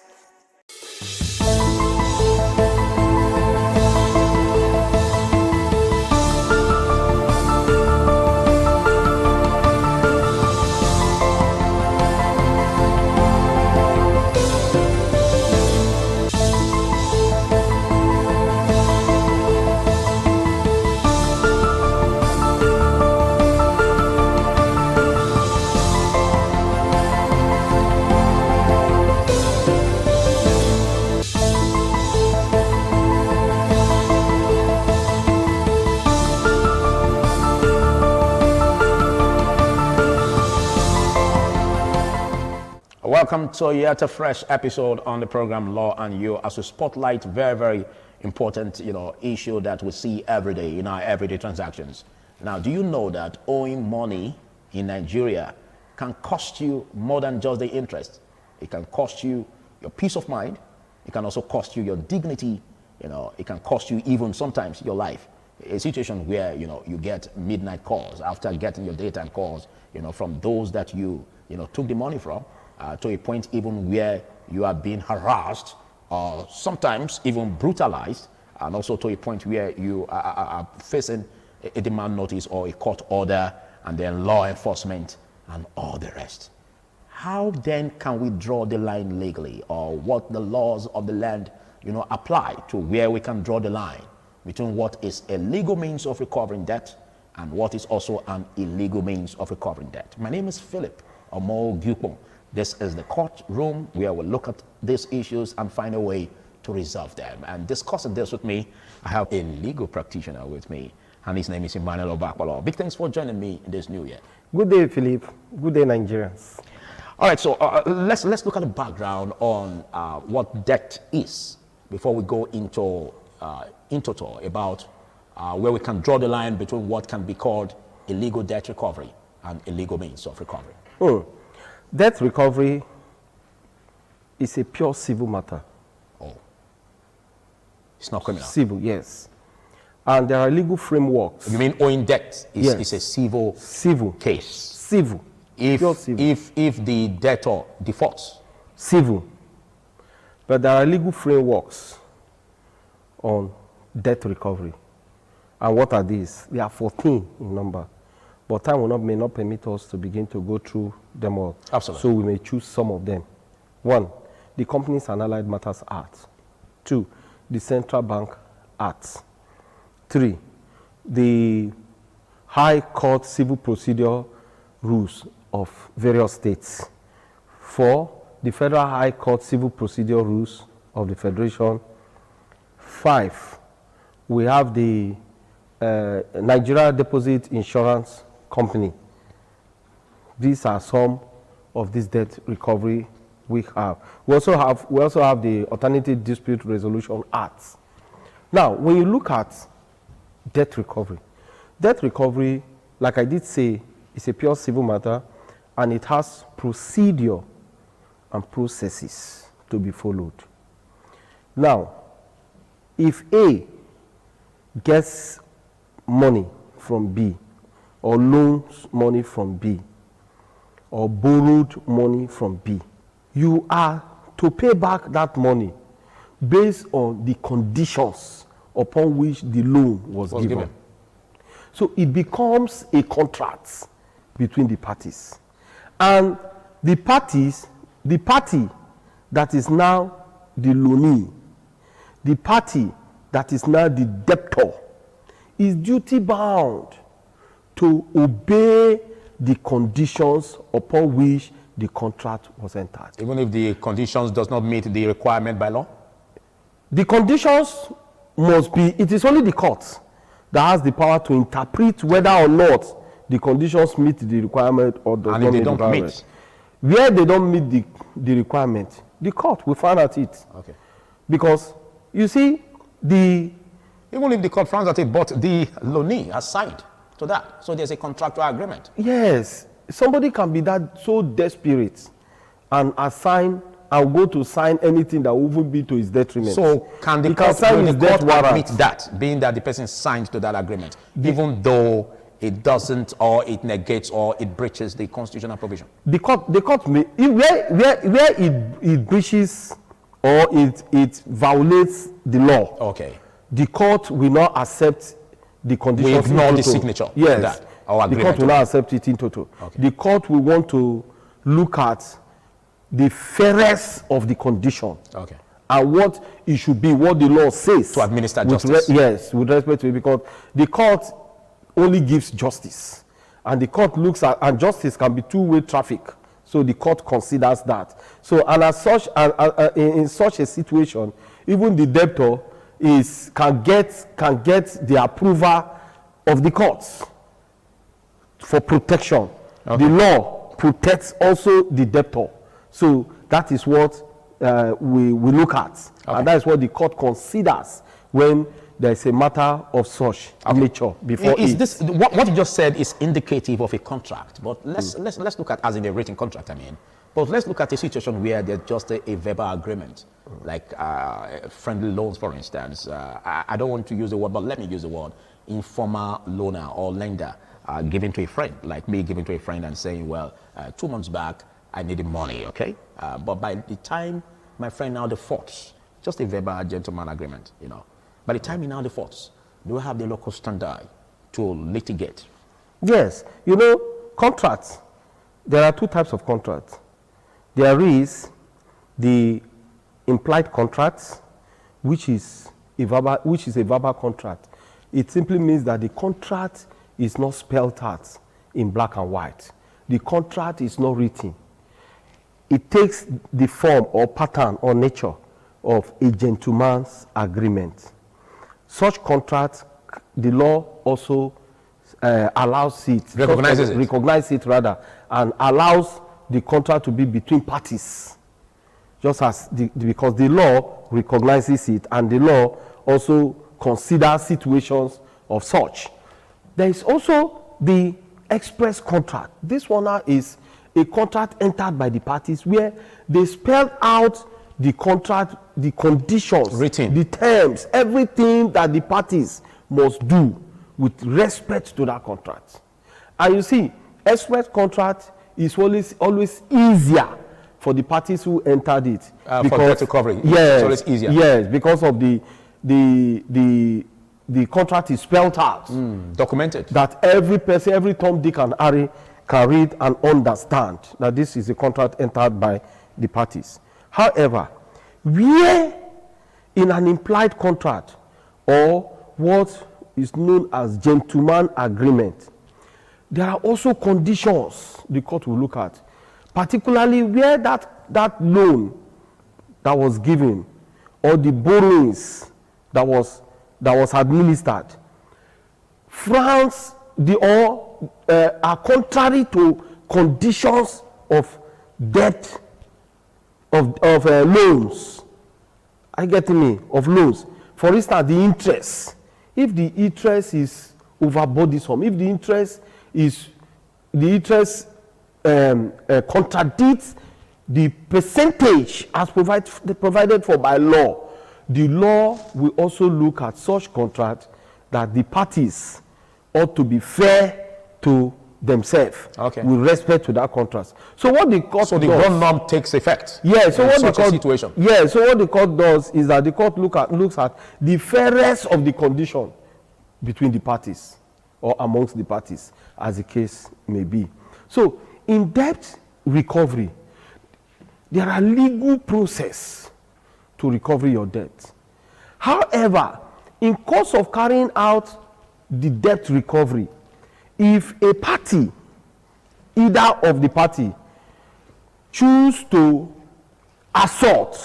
Welcome to yet a fresh episode on the program Law and You, as we spotlight very important, issue that we see every day in our everyday transactions. Now, do you know that owing money in Nigeria can cost you more than just the interest? It can cost you your peace of mind. It can also cost you your dignity. It can cost you even sometimes your life. A situation where, you get midnight calls after getting your daytime calls, from those that you took the money from. To a point even where you are being harassed or sometimes even brutalized, and also to a point where you are facing a demand notice or a court order, and then law enforcement and all the rest. How then can we draw the line legally, or what the laws of the land apply to where we can draw the line between what is a legal means of recovering debt and what is also an illegal means of recovering debt? My name is Philip Omo-Gyukpong. This is the courtroom where we look at these issues and find a way to resolve them. And discussing this with me, I have a legal practitioner with me, and his name is Emmanuel Obakwalo. Big thanks for joining me in this new year. Good day, Philip. Good day, Nigerians. All right, so let's look at the background on what debt is before we go into total about where we can draw the line between what can be called illegal debt recovery and illegal means of recovery. Debt recovery is a pure civil matter. Oh. It's not criminal? Civil, yes. And there are legal frameworks. You mean owing debt is a civil case? Civil. Pure civil. If the debtor defaults? Civil. But there are legal frameworks on debt recovery. And what are these? They are 14 in number. But time may not permit us to begin to go through them all. Absolutely. So we may choose some of them. 1, the Companies and Allied Matters Act. 2, the Central Bank Act. 3, the High Court Civil Procedure Rules of various states. 4, the Federal High Court Civil Procedure Rules of the Federation. 5, we have the Nigeria Deposit Insurance Company. These are some of this debt recovery we have. We also have the Alternative Dispute Resolution Act. Now, when you look at debt recovery, like I did say, is a pure civil matter, and it has procedure and processes to be followed. Now, if A gets money from B, or loans money from B, or borrowed money from B, you are to pay back that money based on the conditions upon which the loan was given. So it becomes a contract between the parties. And the party that is now the loanee, the party that is now the debtor, is duty bound to obey the conditions upon which the contract was entered. Even if the conditions does not meet the requirement by law? The conditions must be, it is only the court that has the power to interpret whether or not the conditions meet the requirement or does not meet the requirement. Where they don't meet the requirement, the court will find at it. Okay. Because, you see, even if the court finds at it, but the loanee has signed to that. So there's a contractual agreement. Yes. Somebody can be that so desperate and assign and go to sign anything that will even be to his detriment. So can the he court, sign his death warrant. admit that, being that the person signed to that agreement, even though it doesn't, or it negates, or it breaches the constitutional provision? The court may, where it breaches or it violates the law. Okay. The court will not accept the conditions. We ignore in the total. signature. Yes. That, or the court will not accept it in total. Okay. The court will want to look at the fairness of the condition. Okay. And what it should be, what the law says. To administer with justice. Yes, with respect to it, because the court only gives justice. And the court looks at, and justice can be two-way traffic. So the court considers that. So, and as such, in such a situation, even the debtor can get the approval of the courts for protection. Okay. The law protects also the debtor. So that is what we look at. Okay. And that is what the court considers when there is a matter of such nature before is it. this what you just said is indicative of a contract, but let's look at, as in a written contract, I mean, but let's look at a situation where there's just a verbal agreement, like friendly loans, for instance. I don't want to use the word, but let me use the word informal loaner or lender giving to a friend, like me giving to a friend and saying, well, 2 months back I needed money, okay, but by the time my friend now defaults, just a verbal gentleman agreement, you know. By the time he now defaults, do we have the local standard to litigate? Yes. You know, contracts, there are two types of contracts. There is the implied contracts, which is a verbal contract. It simply means that the contract is not spelled out in black and white. The contract is not written. It takes the form or pattern or nature of a gentleman's agreement. Such contracts, the law also allows it, recognizes it rather, and allows the contract to be between parties. Just as because the law recognizes it, and the law also considers situations of such. There is also the express contract. This one now is a contract entered by the parties where they spell out the contract, the conditions, the terms, everything that the parties must do with respect to that contract. And you see, express contract is always easier for the parties who entered it. For debt recovery, yes, it's always easier. Yes, because of the contract is spelled out. Documented. That every person, every Tom, Dick, and Harry can read and understand that this is a contract entered by the parties. However, where in an implied contract or what is known as gentleman agreement, there are also conditions the court will look at, particularly where that loan that was given or the borrowings that was administered frowns are contrary to conditions of debt of loans. I get me, of loans. For instance, the interest. If the interest is over burdensome, if the interest contradicts the percentage as provided for by law, the law will also look at such contract that the parties ought to be fair to themselves with respect to that contract. So what the court the bond norm takes effect. Yeah. So what the court situation. Yeah. So what the court does is that the court looks at the fairness of the condition between the parties or amongst the parties, as the case may be. So in debt recovery, there are legal process to recover your debt. However, in course of carrying out the debt recovery, if a party, either of the party, choose to assault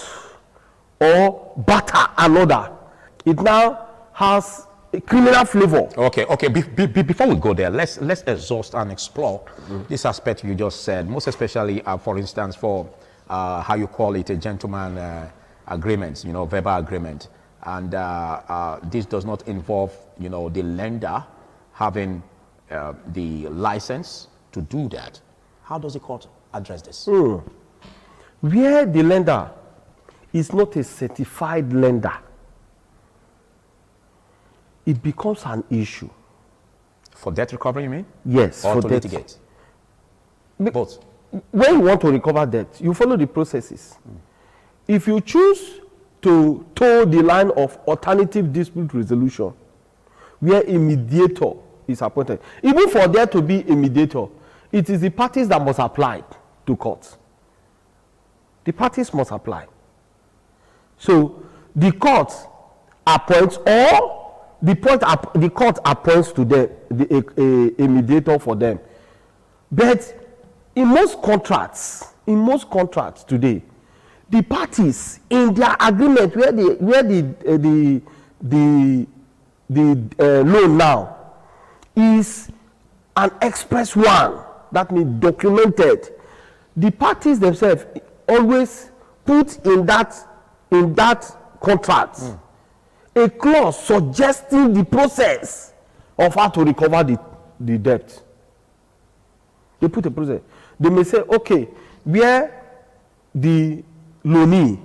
or batter another, it now has a criminal flavor. Okay. Before we go there, let's exhaust and explore this aspect you just said, most especially, for instance, for how you call it, a gentleman agreement, verbal agreement. And this does not involve, the lender having the license to do that. How does the court address this? Where the lender is not a certified lender, it becomes an issue. For debt recovery, you mean? Yes, or for to debt. litigate? Both. When you want to recover debt, you follow the processes. If you choose to toe the line of alternative dispute resolution, where a mediator is appointed, even for there to be a mediator, it is the parties that must apply to court. The parties must apply. So the court appoints, or the court appoints to them a mediator for them. But in most contracts today, the parties in their agreement where the loan now is an express one, that means documented. The parties themselves always put in that contract a clause suggesting the process of how to recover the debt. They put a process. They may say, okay, where the loanee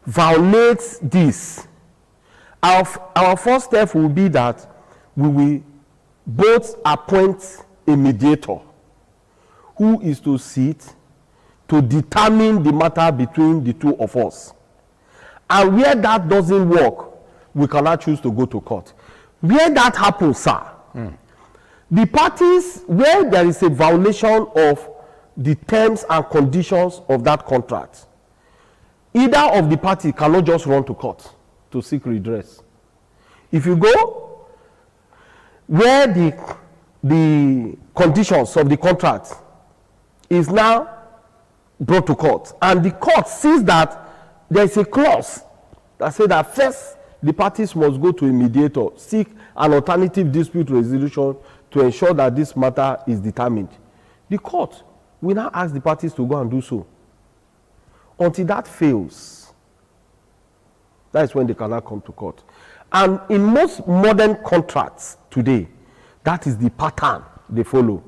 violates this, our first step will be that we will both appoint a mediator who is to sit to determine the matter between the two of us. And where that doesn't work, we cannot choose to go to court. Where that happens, sir, the parties, where there is a violation of the terms and conditions of that contract, either of the party cannot just run to court to seek redress. If you go where the conditions of the contract is now brought to court, and the court sees that there is a clause that says that first the parties must go to a mediator, seek an alternative dispute resolution to ensure that this matter is determined. The court will now ask the parties to go and do so. Until that fails, that is when they cannot come to court. And in most modern contracts today, that is the pattern they follow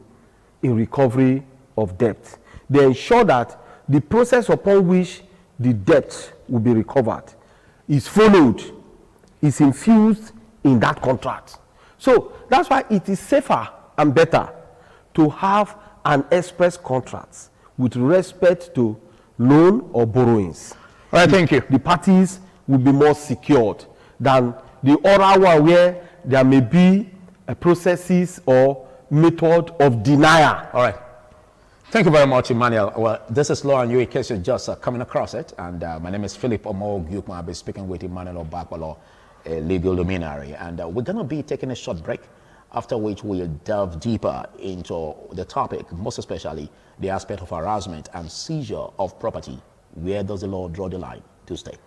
in recovery of debt. They ensure that the process upon which the debt will be recovered is followed, is infused in that contract. So that's why it is safer and better to have an express contract with respect to loan or borrowings. All right, thank you. The parties will be more secured than the oral one where there may be a processes or method of denial. All right. Thank you very much, Emmanuel. Well, this is Law and You in case you're just coming across it. And my name is Philip Omo-Gyukma. I'll be speaking with Emmanuel Obakwalo, a legal luminary. And we're going to be taking a short break, after which we'll delve deeper into the topic, most especially the aspect of harassment and seizure of property. Where does the law draw the line? To stay.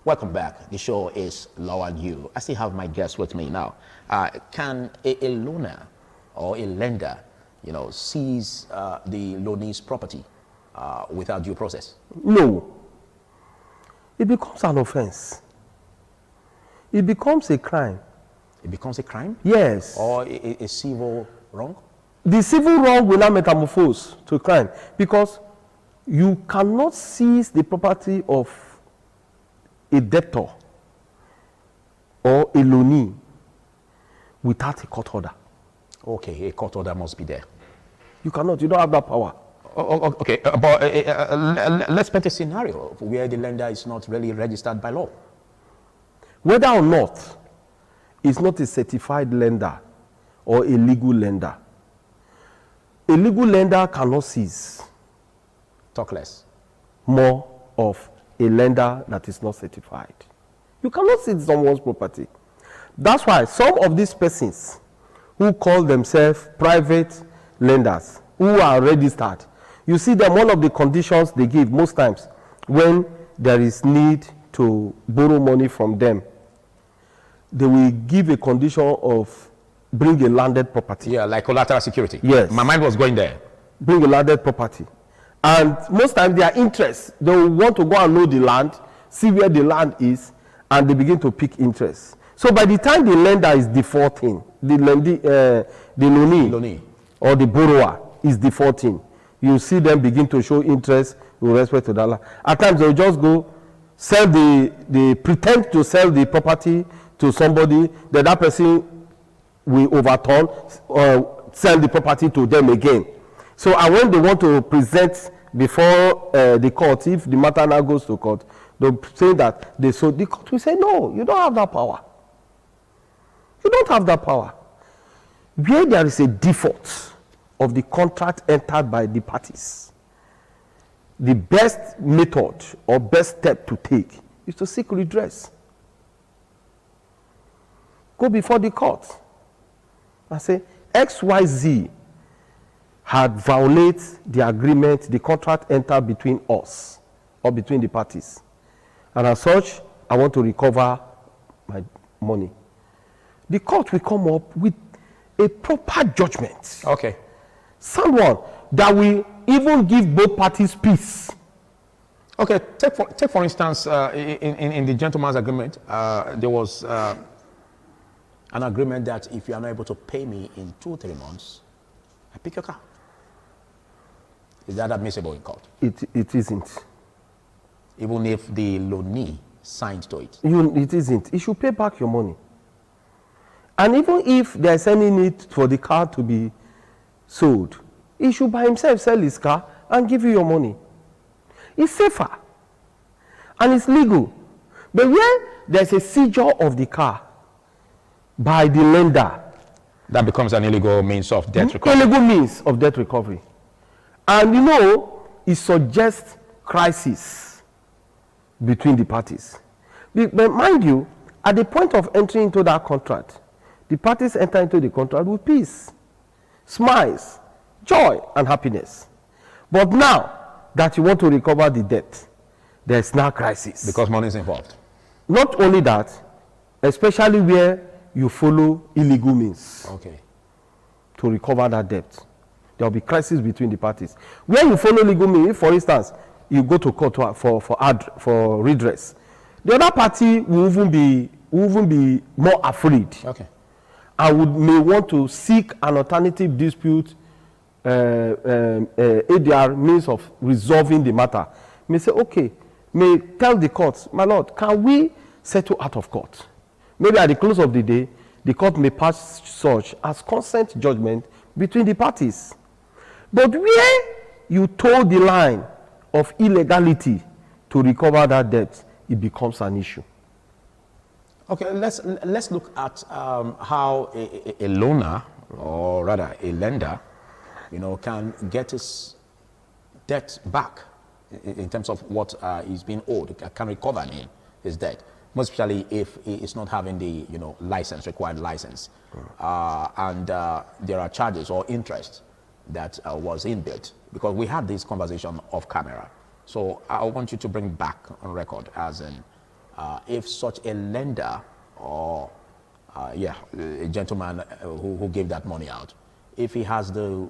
Welcome back. The show is Law and You. I still have my guest with me now. Can a loaner or a lender, seize the loanee's property without due process? No. It becomes an offense. It becomes a crime. It becomes a crime? Yes. Or a civil wrong? The civil wrong will not metamorphose to crime because you cannot seize the property of a debtor or a loanee without a court order. Okay, a court order must be there. You cannot, you don't have that power. Okay, but let's paint a scenario where the lender is not really registered by law. Whether or not it's not a certified lender or a legal lender, a legal lender cannot seize. Talk less. More of a lender that is not certified. You cannot seize someone's property. That's why some of these persons who call themselves private lenders, who are registered, you see them, one of the conditions they give most times when there is need to borrow money from them, they will give a condition of bring a landed property. Yeah, like collateral security. Yes. My mind was going there. Bring a landed property. And most times their interest, they will want to go and know the land, see where the land is, and they begin to pick interest. So by the time the lender is defaulting, the loanee or the borrower is defaulting, you see them begin to show interest with respect to that land. At times they will just go sell they pretend to sell the property to somebody, that person will overturn or sell the property to them again. So and when they want to present before the court, if the matter now goes to court, they'll say that the court will say, no, you don't have that power. You don't have that power. Where there is a default of the contract entered by the parties, the best method or best step to take is to seek redress. Go before the court and say, XYZ had violated the agreement, the contract entered between us or between the parties. And as such, I want to recover my money. The court will come up with a proper judgment. Okay. Someone that will even give both parties peace. Okay, take for instance, in the gentleman's agreement, there was an agreement that if you are not able to pay me in 2-3 months, I pick your car. Is that admissible in court? It isn't. Even if the loanee signed to it? It isn't. You should pay back your money. And even if there's any need for the car to be sold, he should by himself sell his car and give you your money. It's safer and it's legal. But where there's a seizure of the car by the lender, that becomes an illegal means of debt recovery. Illegal means of debt recovery. And you know, it suggests crisis between the parties. But mind you, at the point of entering into that contract, the parties enter into the contract with peace, smiles, joy, and happiness. But now that you want to recover the debt, there's now crisis. Because money is involved. Not only that, especially where you follow illegal means to recover that debt. There will be crisis between the parties. Where you follow legal means, for instance, you go to court for redress, the other party will even be more afraid. And may want to seek an alternative dispute ADR means of resolving the matter. May say, okay, may tell the court, my lord, can we settle out of court? Maybe at the close of the day, the court may pass such as consent judgment between the parties. But where you toe the line of illegality to recover that debt, it becomes an issue. Okay, let's look at how a loaner, or rather a lender, can get his debt back in terms of what is being owed, can recover his debt, most especially if he is not having the required license, and there are charges or interest that was inbuilt, because we had this conversation off camera. So I want you to bring back on record, as in if such a lender or a gentleman who gave that money out, if he has the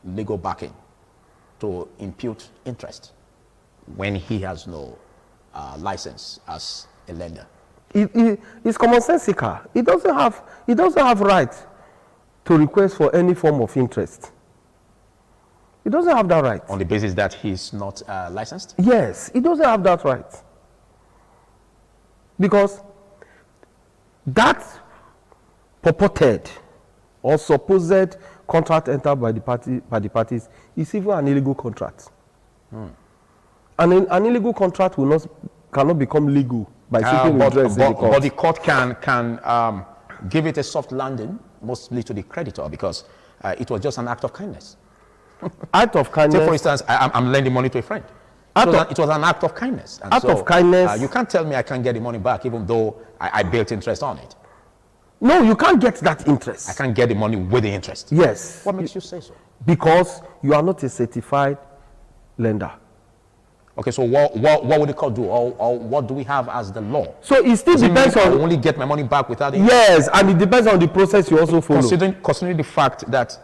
legal backing to impute interest when he has no license as a lender. It's commonsensical. He doesn't have right to request for any form of interest. He doesn't have that right. On the basis that he's not licensed? Yes, he doesn't have that right. Because that purported or supposed contract entered by the parties is even an illegal contract. And an illegal contract cannot become legal by seeking redress in the court. But the court can give it a soft landing, mostly to the creditor, because it was just an act of kindness. Act of kindness. Say, for instance, I'm lending money to a friend. It was an act of kindness. And act of kindness. You can't tell me I can't get the money back even though I built interest on it. No, you can't get that interest. I can't get the money with the interest. Yes. What makes you say so? Because you are not a certified lender. Okay, so what would the court do, or what do we have as the law? So it still depends on. I only get my money back without it. Yes, and it depends on the process you also follow. Considering the fact that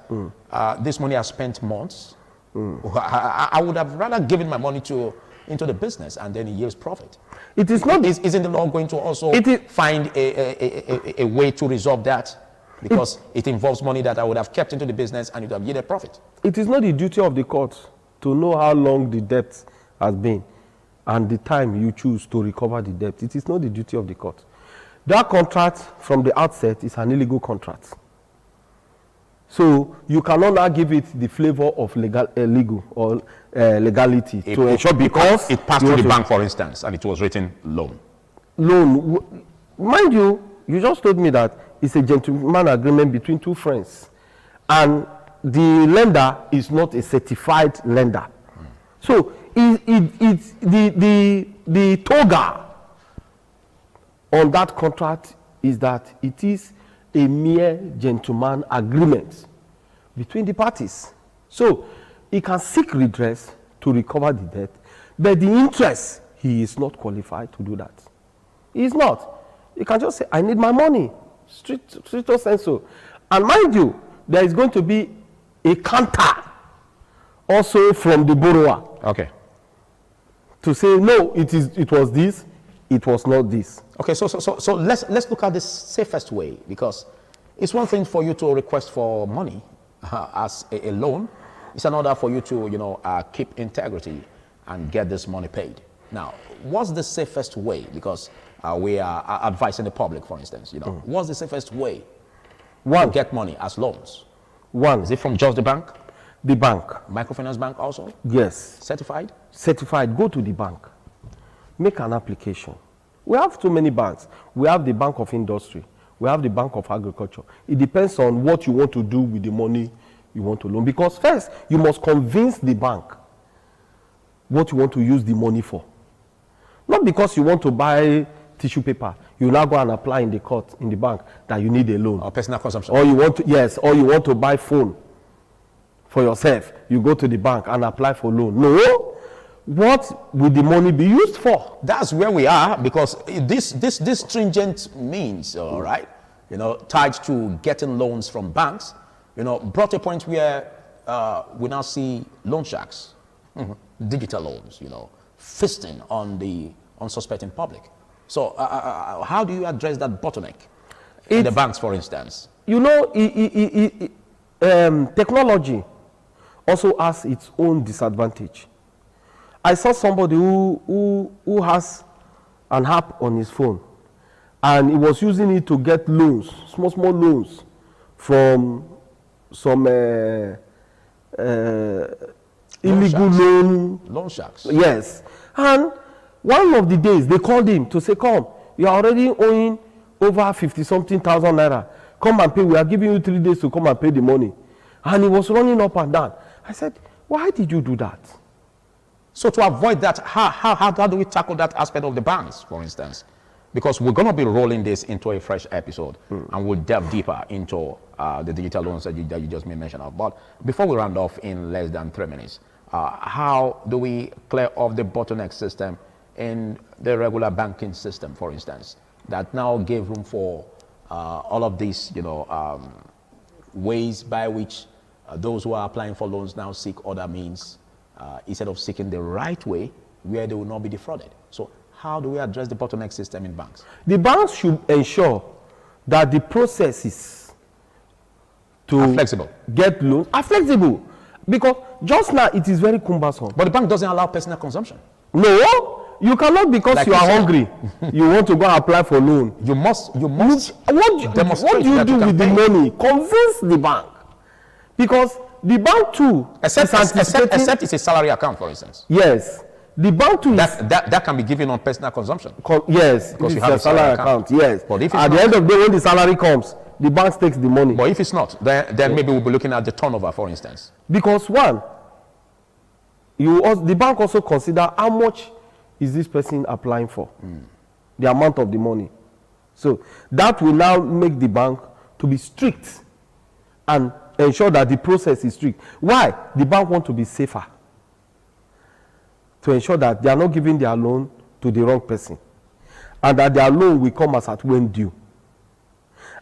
this money has spent months, I would have rather given my money into the business and then it yields profit. It is not. Isn't the law going to also find a way to resolve that? Because it involves money that I would have kept into the business and it would have yielded profit. It is not the duty of the court to know how long the debt has been and the time you choose to recover the debt. It is not the duty of the court. That contract from the outset is an illegal contract. So you cannot now give it the flavor of legality to ensure because it passed through the bank, for instance, and it was written loan. Loan, mind you, you just told me that it's a gentleman agreement between two friends, and the lender is not a certified lender. So it's the toga on that contract is that it is a mere gentleman agreement between the parties. So he can seek redress to recover the debt, but the interest, he is not qualified to do that. He is not. He can just say, I need my money, stricto sensu. And mind you, there is going to be a counter also from the borrower. Okay. To say, no, it was this, it was not this. Okay, so let's look at the safest way, because it's one thing for you to request for money as a loan. It's another for you to keep integrity and get this money paid. Now, what's the safest way? Because we are advising the public, for instance. What's the safest way to get money as loans? One. Is it from just the bank? The bank. Microfinance bank also? Yes. Certified? Certified. Go to the bank. Make an application. We have too many banks. We have the Bank of Industry. We have the Bank of Agriculture. It depends on what you want to do with the money you want to loan. Because first, you must convince the bank what you want to use the money for. Not because you want to buy tissue paper. You now go and apply in the court, in the bank, that you need a loan. Or personal consumption. Or you want to, or you want to buy phone for yourself. You go to the bank and apply for loan. No. What will the money be used for? That's where we are, because this stringent means, all right, tied to getting loans from banks, brought a point where we now see loan sharks, digital loans, feasting on the unsuspecting public. So how do you address that bottleneck in the banks, for instance? Technology also has its own disadvantage. I saw somebody who has an app on his phone, and he was using it to get loans, small loans, from some illegal loan sharks. Yes. And one of the days they called him to say, come, you are already owing over 50-something thousand naira. Come and pay. We are giving you 3 days to come and pay the money. And he was running up and down. I said, why did you do that? So to avoid that, how do we tackle that aspect of the banks, for instance? Because we're going to be rolling this into a fresh episode, and we'll delve deeper into the digital loans that you just made mention of. But before we round off in less than 3 minutes, how do we clear off the bottleneck system in the regular banking system, for instance, that now gave room for all of these, ways by which those who are applying for loans now seek other means instead of seeking the right way where they will not be defrauded. So how do we address the bottleneck system in banks? The banks should ensure that the processes to get loans are flexible. Because just now it is very cumbersome. But the bank doesn't allow personal consumption. No, you cannot, because like you are hungry. You want to go and apply for loan. You must what do you do with the money? Convince the bank. Because the bank too, except it's a salary account, for instance. Yes, the bank too that can be given on personal consumption. Yes, because you have a salary account. Yes, but if at the end of the day, when the salary comes, the bank takes the money. But if it's not, then maybe we'll be looking at the turnover, for instance. Because one, the bank also consider how much is this person applying for, the amount of the money. So that will now make the bank to be strict and ensure that the process is strict. Why? The bank want to be safer, to ensure that they are not giving their loan to the wrong person, and that their loan will come as at when due.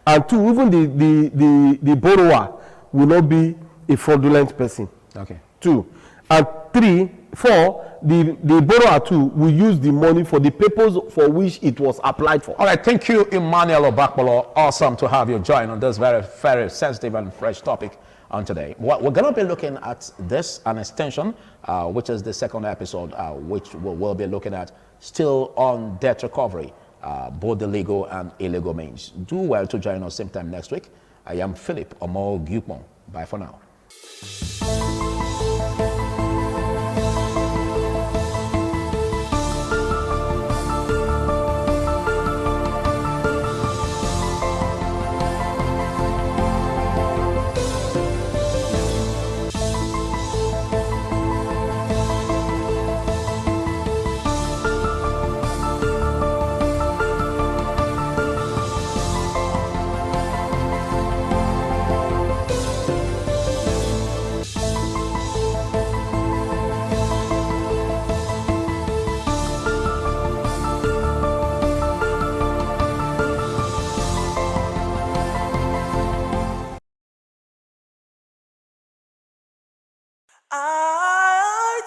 And two, even the borrower will not be a fraudulent person. Okay. 2. And 3, 4, the borrower too will use the money for the purpose for which it was applied for. All right, thank you, Emmanuel Obakpolo. Awesome to have you join on this very, very sensitive and fresh topic on today. We're going to be looking at this, an extension, which is the second episode, which we'll be looking at still on debt recovery, both the legal and illegal means. Do well to join us same time next week. I am Philip Omol Gupon. Bye for now.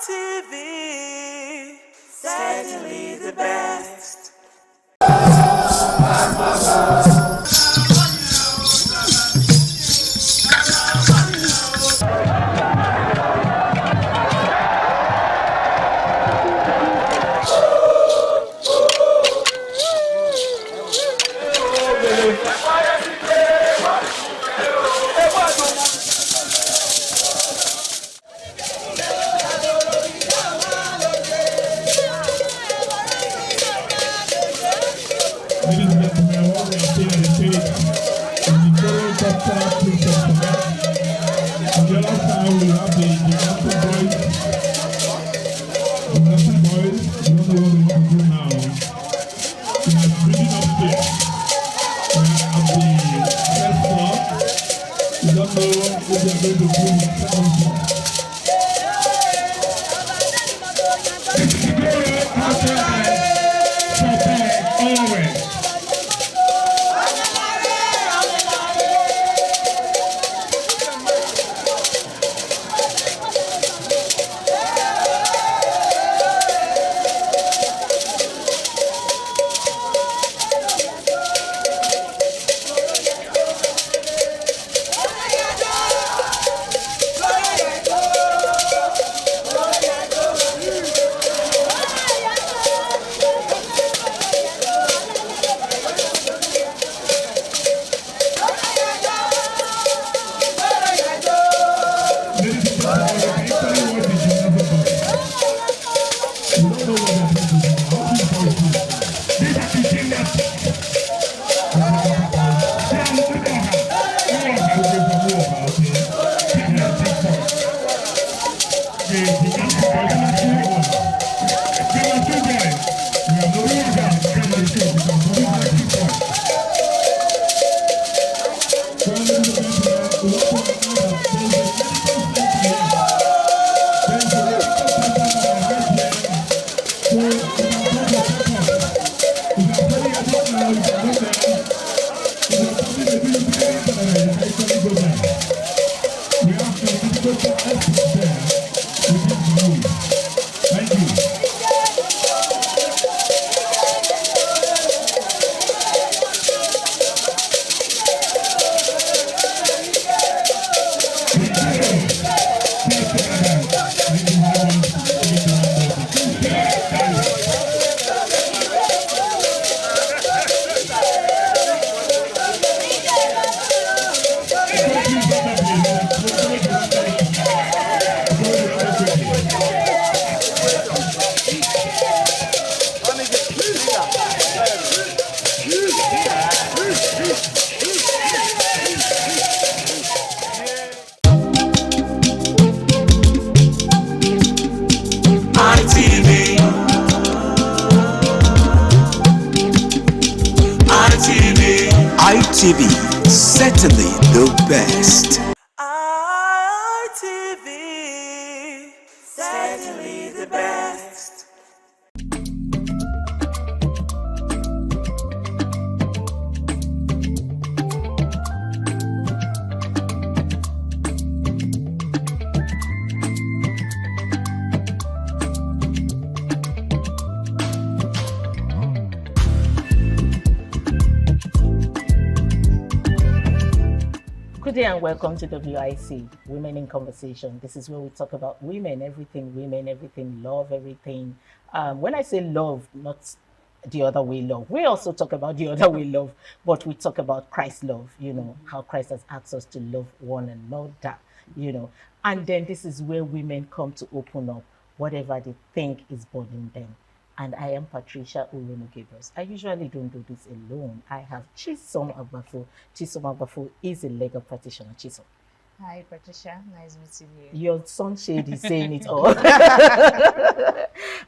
ITV, certainly the best. ITV, certainly the best. ITV, certainly the best. Good day and welcome to WIC, Women in Conversation. This is where we talk about women, everything, love, everything. When I say love, not the other way love. We also talk about the other way love, but we talk about Christ's love, you know, how Christ has asked us to love one another, you know. And then this is where women come to open up whatever they think is bothering them. And I am Patricia Ulumu-Gabriels. I usually don't do this alone. I have Chisom Agbafu. Chisom Agbafu is a legal practitioner. Chisom. Hi, Patricia. Nice meeting you. Your sunshade is saying it all.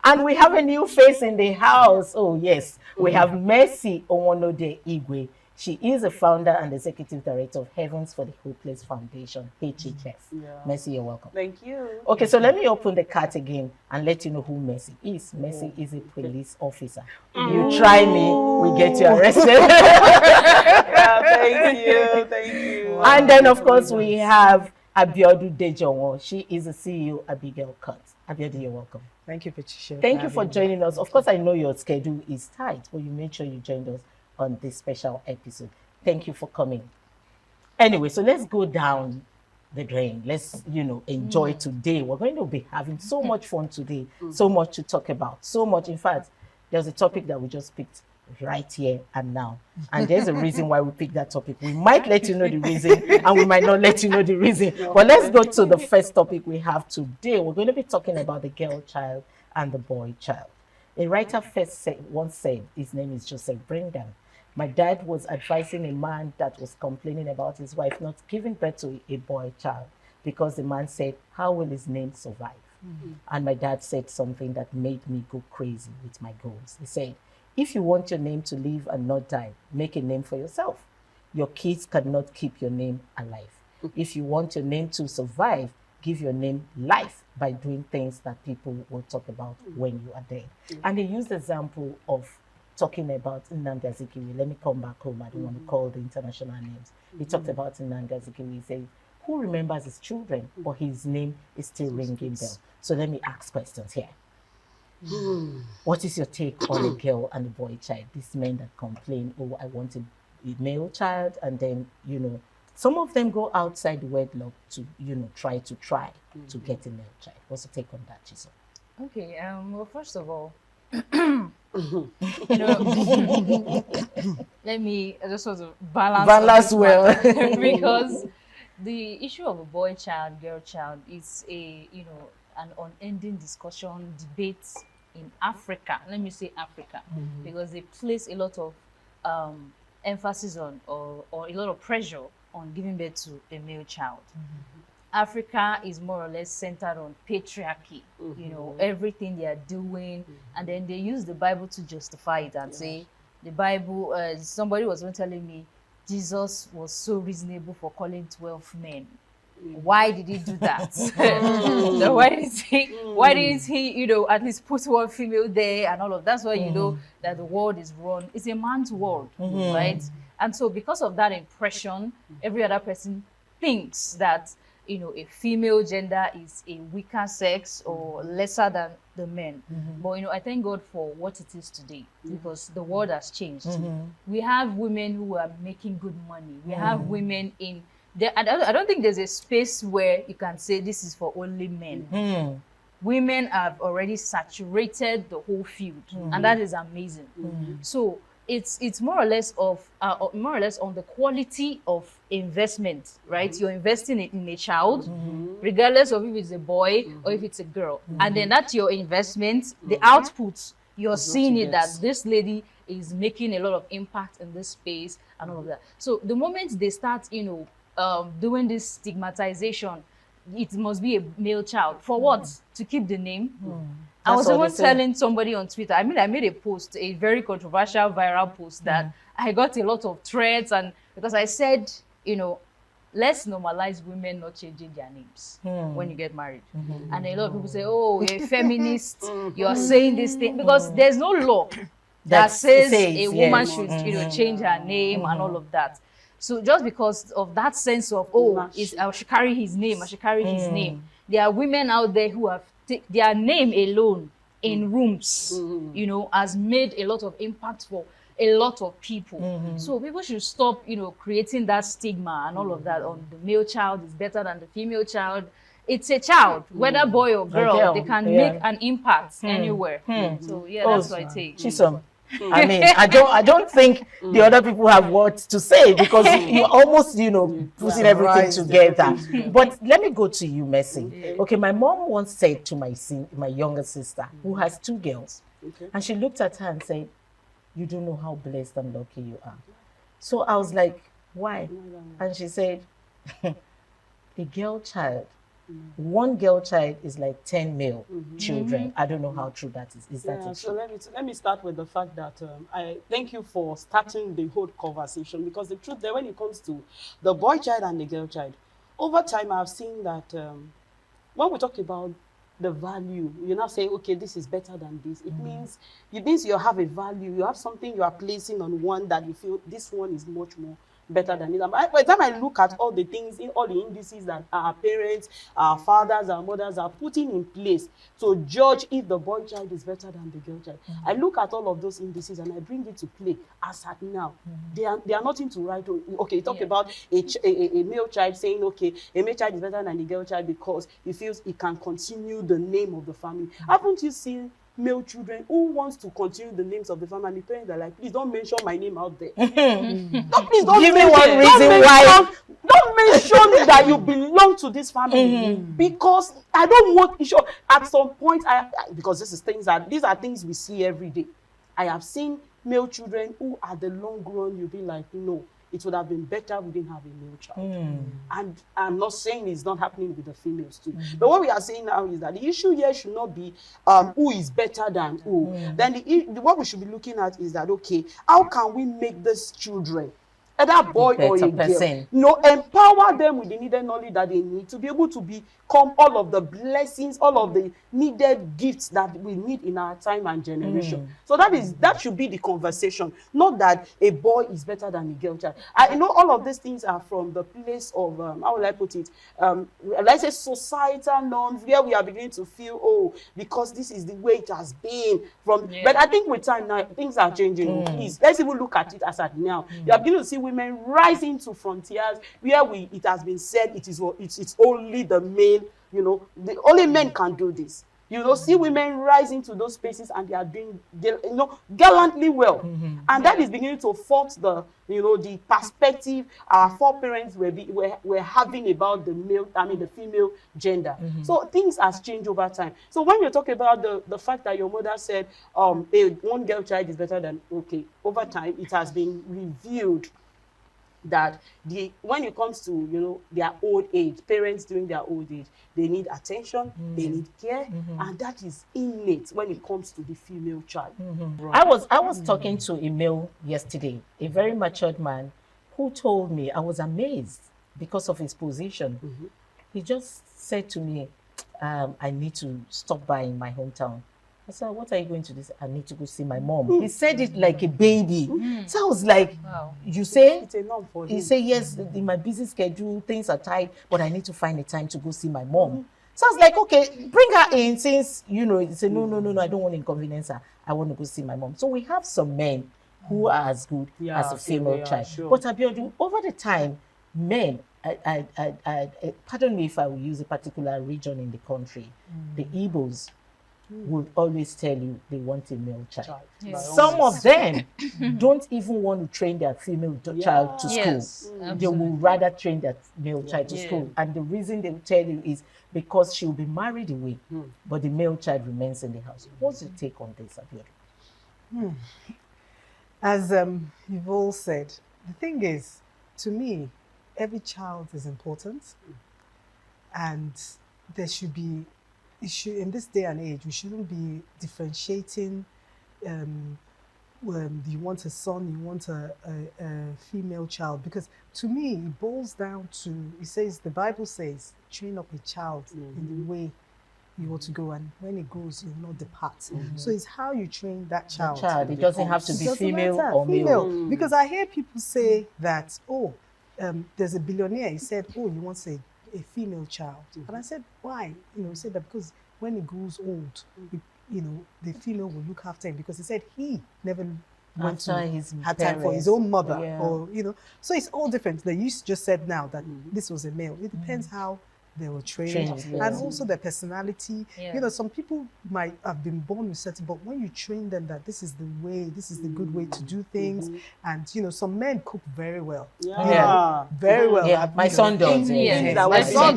And we have a new face in the house. Oh, yes. We have Mercy Onwonode Igwe. She is a founder and executive director of Heavens for the Hopeless Foundation, HHF. Mercy, you're welcome. Thank you. Okay, so let me open the card again and let you know who Mercy is. Mercy is a police officer. You try me, we get you arrested. Yeah, thank you. Thank you. And then, of course, we have Abiodun Dejonwo. She is the CEO, Abigail Cut. Abiodun, you're welcome. Thank you, Patricia. Thank you for joining us. Of course, I know your schedule is tight, but you made sure you joined us on this special episode. Thank you for coming. Anyway, so let's go down the drain. Let's, you know, enjoy today. We're going to be having so much fun today, so much to talk about, so much. In fact, there's a topic that we just picked right here and now. And there's a reason why we picked that topic. We might let you know the reason and we might not let you know the reason. But let's go to the first topic we have today. We're going to be talking about the girl child and the boy child. A writer once said, his name is Joseph Brendan, my dad was advising a man that was complaining about his wife not giving birth to a boy child because the man said, how will his name survive? And my dad said something that made me go crazy with my goals. He said, if you want your name to live and not die, make a name for yourself. Your kids cannot keep your name alive. If you want your name to survive, give your name life by doing things that people will talk about when you are dead. And he used the example of talking about Nnamdi Azikiwe. Let me come back home. I don't want to call the international names. He talked about Nnamdi Azikiwe. He said, who remembers his children, but his name is still ringing bell. So let me ask questions here. What is your take on a girl and a boy child? These men that complain, oh, I want a male child, and then, you know, some of them go outside wedlock to, you know, try to get a male child. What's your take on that, Chisom? Okay, well, first of all, you know, let me just sort of balance well because the issue of a boy child, girl child is a, you know, an unending discussion, debate in Africa. Let me say Africa, because they place a lot of emphasis on or a lot of pressure on giving birth to a male child. Africa is more or less centered on patriarchy, you know, everything they are doing, and then they use the Bible to justify it and say, the Bible, somebody was even telling me, Jesus was so reasonable for calling 12 men. Why did he do that? So why didn't he, you know, at least put one female there and all of that? That's why you know that the world is run. It's a man's world, right? And so because of that impression, every other person thinks that, you know, a female gender is a weaker sex or lesser than the men. But, you know, I thank God for what it is today because the world has changed. We have women who are making good money. We have women in there. I don't think there's a space where you can say this is for only men. Women have already saturated the whole field, and that is amazing. So it's more or less on the quality of investment, right? You're investing in a child, regardless of if it's a boy or if it's a girl, and then that's your investment. The output, you're seeing it that this lady is making a lot of impact in this space and all of that. So the moment they start, you know, doing this stigmatization, it must be a male child. For what? To keep the name? I was even telling somebody on Twitter, I mean, I made a post, a very controversial viral post that I got a lot of threats and because I said, you know, let's normalize women not changing their names when you get married. And a lot of people say, oh, you're a feminist, you're saying this thing, because there's no law that says a woman should, you know, change her name and all of that. So just because of that sense of, oh, I should carry his name, I should carry his name. There are women out there who have their name alone in rooms, you know, has made a lot of impact for a lot of people. So people should stop, you know, creating that stigma and all of that on the male child is better than the female child. It's a child, whether boy or girl, they can make an impact anywhere. So yeah, that's what I take. Chisom, I mean, I don't think the other people have words to say, because you almost, you know, putting everything together. But let me go to you, Mercy. Okay, my mom once said to my younger sister, who has 2 girls, and she looked at her and said, you don't know how blessed and lucky you are. So I was like, why? And she said, a girl child, 1 girl child is like 10 male children. I don't know how true that is. Is that true? So let me start with the fact that I thank you for starting the whole conversation, because the truth there, when it comes to the boy child and the girl child, over time I've seen that when we talk about the value, you're not saying, okay, this is better than this. It means you have a value, you have something you are placing on one that you feel this one is much more better than it. By the time I look at all the things, in all the indices that our parents, our fathers, our mothers are putting in place to judge if the boy child is better than the girl child, I look at all of those indices and I bring it to play as at now. They are nothing to write on. Okay, you talk about a male child saying, okay, a male child is better than the girl child because he feels he can continue the name of the family. Haven't you seen male children who wants to continue the names of the family, and the parents are like, please don't mention my name out there. Please don't give me one reason why. Don't mention that you belong to this family, because I don't want issue. At some point, because these are things we see every day. I have seen male children who, at the long run, you'll be like, no, it would have been better we didn't have a male child. And I'm not saying it's not happening with the females too. But what we are saying now is that the issue here should not be who is better than who. Then what we should be looking at is that, okay, how can we make these children, either boy or a girl, empower them with the needed knowledge that they need to be able to become all of the blessings, all of the needed gifts that we need in our time and generation. So that should be the conversation, not that a boy is better than a girl child. I know all of these things are from the place of how will I put it? Let's say societal norms, where we are beginning to feel, oh, because this is the way it has been from. But I think with time now things are changing. Please, let's even look at it as at now. You are beginning to see women rising to frontiers where it has been said it's only the male, the only men can do this. See women rising to those spaces and they are doing, gallantly well. And that is beginning to fault the perspective our foreparents were having about the female gender. So things has changed over time. So when you talk about the fact that your mother said one girl child is better than, okay, over time it has been revealed that when it comes to their old age, parents during their old age, they need attention, they need care, and that is innate when it comes to the female child. I was talking to a male yesterday, a very matured man, who told me, I was amazed because of his position. He just said to me, I need to stop by in my hometown. I said, what are you going to do? I need to go see my mom. He said it like a baby. So I was like, wow. You say? It's a norm for him. He said, yes, in my busy schedule, things are tight, but I need to find a time to go see my mom. So I was like, okay, bring her in, since, he said, no, I don't want to inconvenience her. I want to go see my mom. So we have some men who are as good as a female child. Sure. But Abiodun, over the time, men, pardon me if I will use a particular region in the country, the Igbos would always tell you they want a male child. Yes. Some of them don't even want to train their female child to school. They would rather train their male child to school. And the reason they will tell you is because she will be married away, but the male child remains in the house. What's your take on this, Abiodun? As you've all said, the thing is, to me, every child is important, and there should be in this day and age, we shouldn't be differentiating you want a son, you want a female child, because to me it boils down to, the Bible says, train up a child in the way you want to go, and when it goes, you'll not depart. So it's how you train that child. It doesn't have to be female or male. Because I hear people say that, there's a billionaire, he said, you want a female child. And I said, why? He said that because when he grows old, the female will look after him, because he said he never had time for his own mother, or so it's all different. You just said now that this was a male. It depends how they were trained, and also their personality. Some people might have been born with certain, but when you train them that this is the way, this is the good way to do things, and some men cook very well. Very well. My son does. My son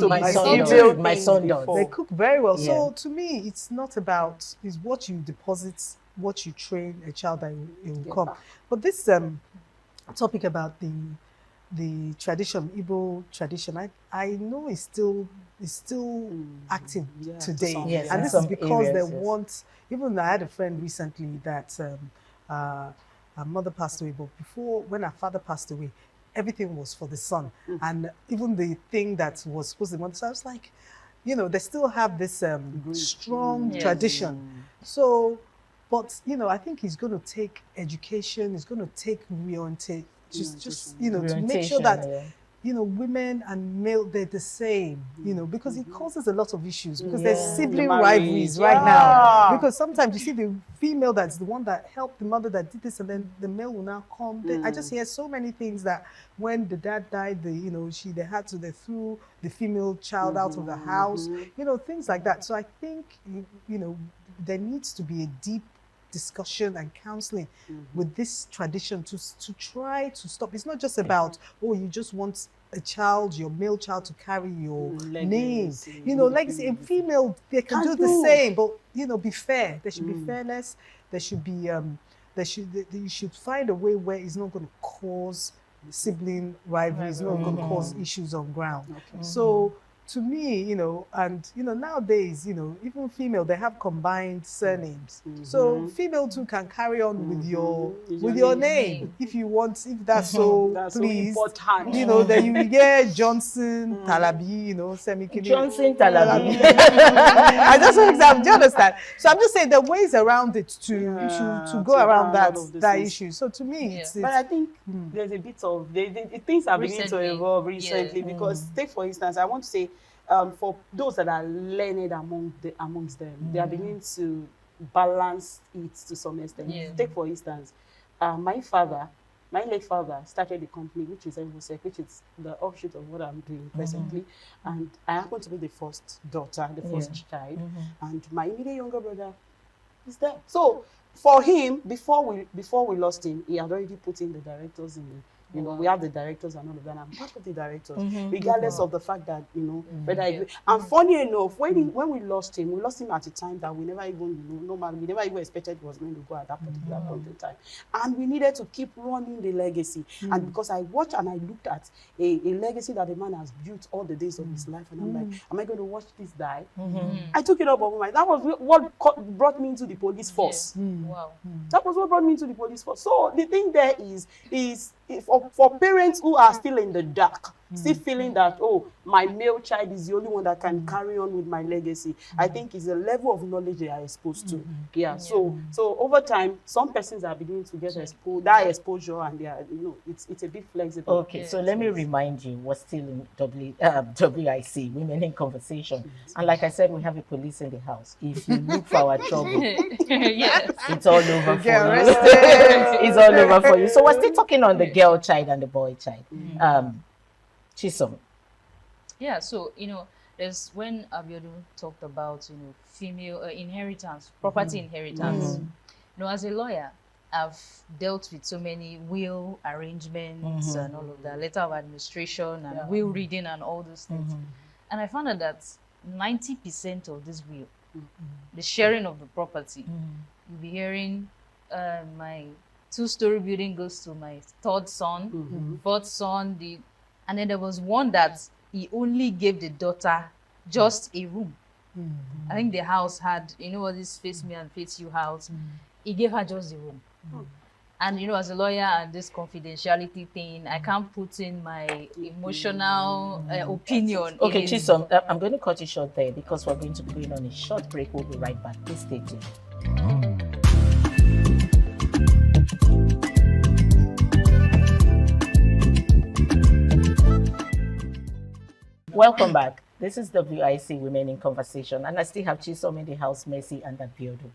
does. They cook very well. So to me, it's not about, it's what you deposit, what you train a child, that it will come. But this topic about the tradition, Igbo tradition, I know is still active today. And this is because they want, even I had a friend recently that her mother passed away, but before, when her father passed away, everything was for the son. And even the thing that was supposed to be, so I was like, they still have this strong tradition. So, but, I think it's going to take education, it's going to take reorientation, to make sure that, women and male, they're the same, because it causes a lot of issues, because there's sibling rivalries right now. Because sometimes you see the female that's the one that helped the mother that did this, and then the male will now come. I just hear so many things that when the dad died, they threw the female child out of the house, things like that. So I think, there needs to be a deep discussion and counseling with this tradition to try to stop. It's not just about, you just want a child, your male child, to carry your name. Legacy. A female, they can do the same, but be fair. There should be fairness. There should be you should find a way where it's not going to cause sibling rivalries, not going to cause issues on ground. So to me, nowadays, even female, they have combined surnames. So female too can carry on with your name if you want, if that's so pleased. So important. Then you get Johnson Talabi, Semikini. Johnson Talabi. I just for example, do you understand? So I'm just saying there are ways around it to go around that issue. So to me, but I think there's a bit of things are beginning to evolve recently, because take for instance, I want to say, for those that are learned amongst them, they are beginning to balance it to some extent. Take for instance, my late father started a company which is Evosec, which is the offshoot of what I'm doing presently, and I happen to be the first daughter, the first child, and my immediate younger brother is there. So for him, before we lost him, he had already put in the directors in we have the directors and all of that. I'm part of the directors, regardless of the fact that, whether and funny enough, when we lost him at a time that we never even, we never even expected he was going to go at that particular point in time. And we needed to keep running the legacy. And because I watched and I looked at a legacy that the man has built all the days of his life, and I'm like, am I going to watch this die? I took it up over my, that was what brought me into the police force. Wow. That was what brought me into the police force. So the thing there is for parents who are still in the dark, still feeling that, my male child is the only one that can carry on with my legacy, I think is a level of knowledge they are exposed to. So over time, some persons are beginning to get exposure, and they are, it's a bit flexible. Okay, so let me remind you, we're still in WIC, Women in Conversation. And like I said, we have a police in the house. If you look for our trouble, it's all over for you. It's all over for you. So we're still talking on the girl child and the boy child. Chisom. Yeah, so there's when Abiodun talked about female inheritance, property inheritance. As a lawyer, I've dealt with so many will arrangements and all of that, letter of administration and will reading and all those things. And I found out that 90% of this will, the sharing of the property, you'll be hearing my 2-story building goes to my third son, fourth son, and then there was one that he only gave the daughter just a room. I think the house had, what this Face Me and Face You house, he gave her just the room. And as a lawyer and this confidentiality thing, I can't put in my emotional opinion. Okay, Chisom, I'm going to cut you short there because we're going to be going on a short break. We'll be right back. Please stay tuned. Welcome back. This is WIC Women in Conversation, and I still have Chisom in the house, Mercy and Abiodun.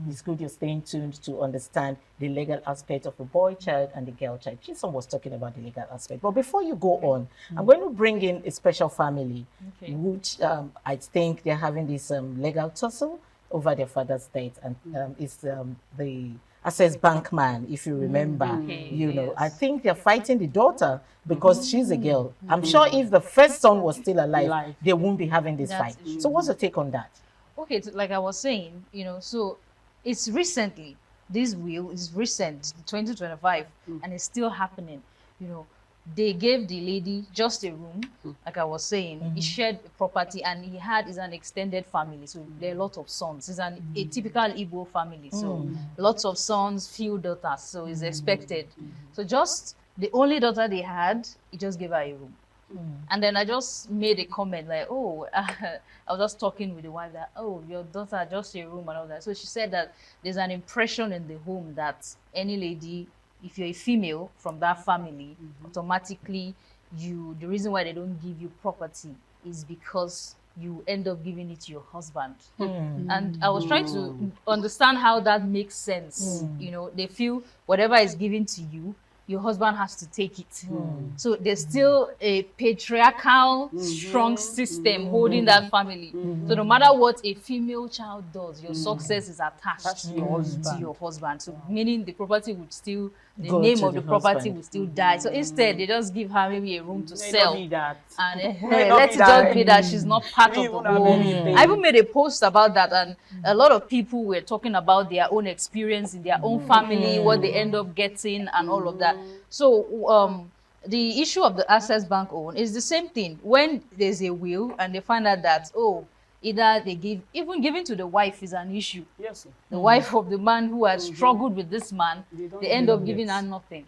It's good you're staying tuned to understand the legal aspect of the boy child and the girl child. Chisom was talking about the legal aspect. But before you go on, I'm going to bring in a special family, which I think they're having this legal tussle over their father's death. And it's the Access Bank man, if you remember. I think they're fighting the daughter because she's a girl. I'm sure if the first son was still alive, they won't be having this fight. So what's your take on that? Okay, like I was saying, so it's recently, this will is recent, 2025, and it's still happening. They gave the lady just a room, like I was saying. He shared property, and is an extended family. So there are a lot of sons. It's a typical Igbo family. So lots of sons, few daughters. So it's expected. So just the only daughter they had, he just gave her a room. And then I just made a comment like, I was just talking with the wife that, your daughter just a room and all that. So she said that there's an impression in the home that any lady, if you're a female from that family, automatically the reason why they don't give you property is because you end up giving it to your husband. And I was trying to understand how that makes sense. They feel whatever is given to you, your husband has to take it. So there's still a patriarchal, strong system holding that family. So no matter what a female child does, your success is attached to your husband. So meaning the property would still, the name of the property will still die. So instead, they just give her maybe a room to sell. And let it just be that she's not part of the home. I even made a post about that, and a lot of people were talking about their own experience in their own family, what they end up getting, and all of that. So the issue of the Access Bank own is the same thing. When there's a will and they find out that, either they give, even giving to the wife is an issue. Yes. The wife of the man who has struggled with this man, they end up giving her nothing.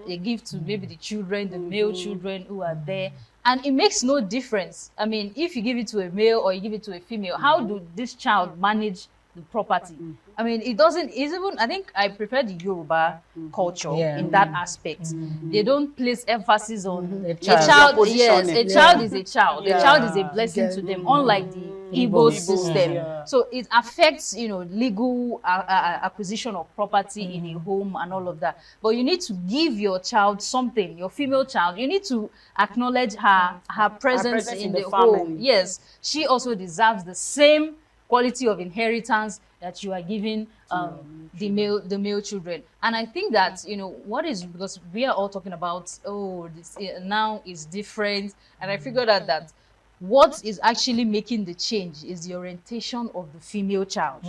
They give to maybe the children, the male children who are there. And it makes no difference. I mean, if you give it to a male or you give it to a female, how do this child manage the property? I mean, it doesn't, it's even, I think I prefer the Yoruba culture in that aspect. They don't place emphasis on a child. Yes, a child is a child. A child is a blessing to them, unlike the Igbo system. So it affects, legal acquisition of property in a home and all of that. But you need to give your child something, your female child. You need to acknowledge her presence in the home. Yes, she also deserves the same quality of inheritance that you are giving the male children. And I think that what is, because we are all talking about this now is different, and I figured out that what is actually making the change is the orientation of the female child,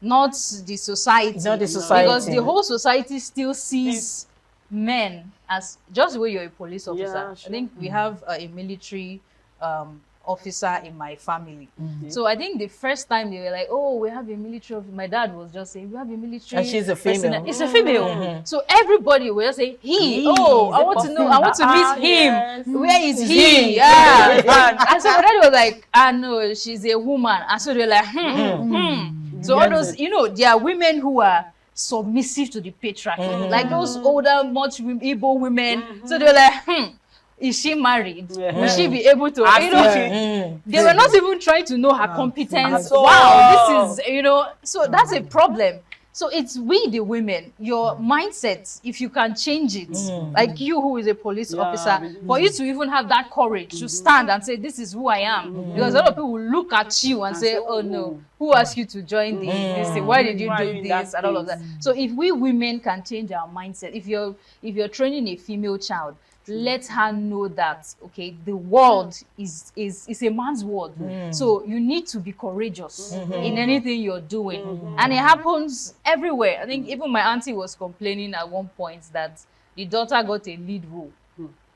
not the society. Not the society, because the whole society still sees men as just the way you're a police officer. I think we have a military officer in my family. So I think the first time they were like, we have a military officer, my dad was just saying, we have a military. And she's a female. It's a female. So everybody will just say, he. I want to know, I want to meet him. Yes. Where is he? Yeah. And so my dad was like, I know, she's a woman. And so they're like, So all those, there are women who are submissive to the patriarchy, like those older, much Igbo women. So they're like, is she married? Will she be able to, they were not even trying to know her competence. Wow, this is, so that's a problem. So it's we, the women, your mindset, if you can change it, like you who is a police officer, for you to even have that courage to stand and say, this is who I am. Because a lot of people will look at you and say, oh no, who asked you to join this thing? Why did you do this? And all of that. So if we women can change our mindset, if you're training a female child, let her know that, okay, the world is a man's world. So you need to be courageous in anything you're doing. And it happens everywhere. I think even my auntie was complaining at one point that the daughter got a lead role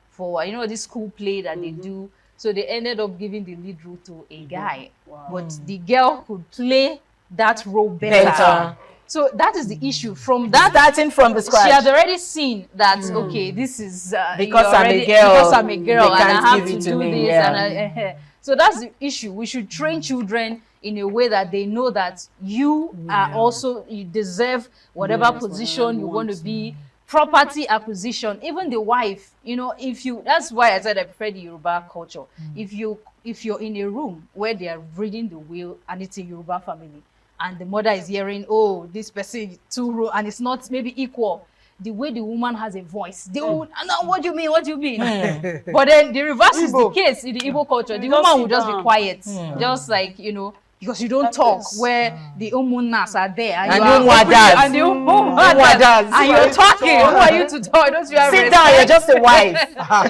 for, this school play that they do. So they ended up giving the lead role to a guy. But the girl could play that role better. So that is the issue. From that, starting from the scratch, she had already seen that. Okay, this is because I'm a girl. Because I'm a girl, and I have to do me, this. yeah. And so that's the issue. We should train children in a way that they know that you are also, you deserve whatever position you want to be. Property acquisition, even the wife, you know, if you, that's why I said I prefer the Yoruba culture. If you're in a room where they are reading the will and it's a Yoruba family and the mother is hearing, oh, this person two row, and it's not maybe equal, the way the woman has a voice, they would, no, what do you mean? What do you mean? But then the reverse is the case in the Igbo culture. The woman will just be quiet, just like, you know, because you don't talk, where the umunas are there and you're talking. Who are you to talk? Don't you have sit respect? down, you're just a wife.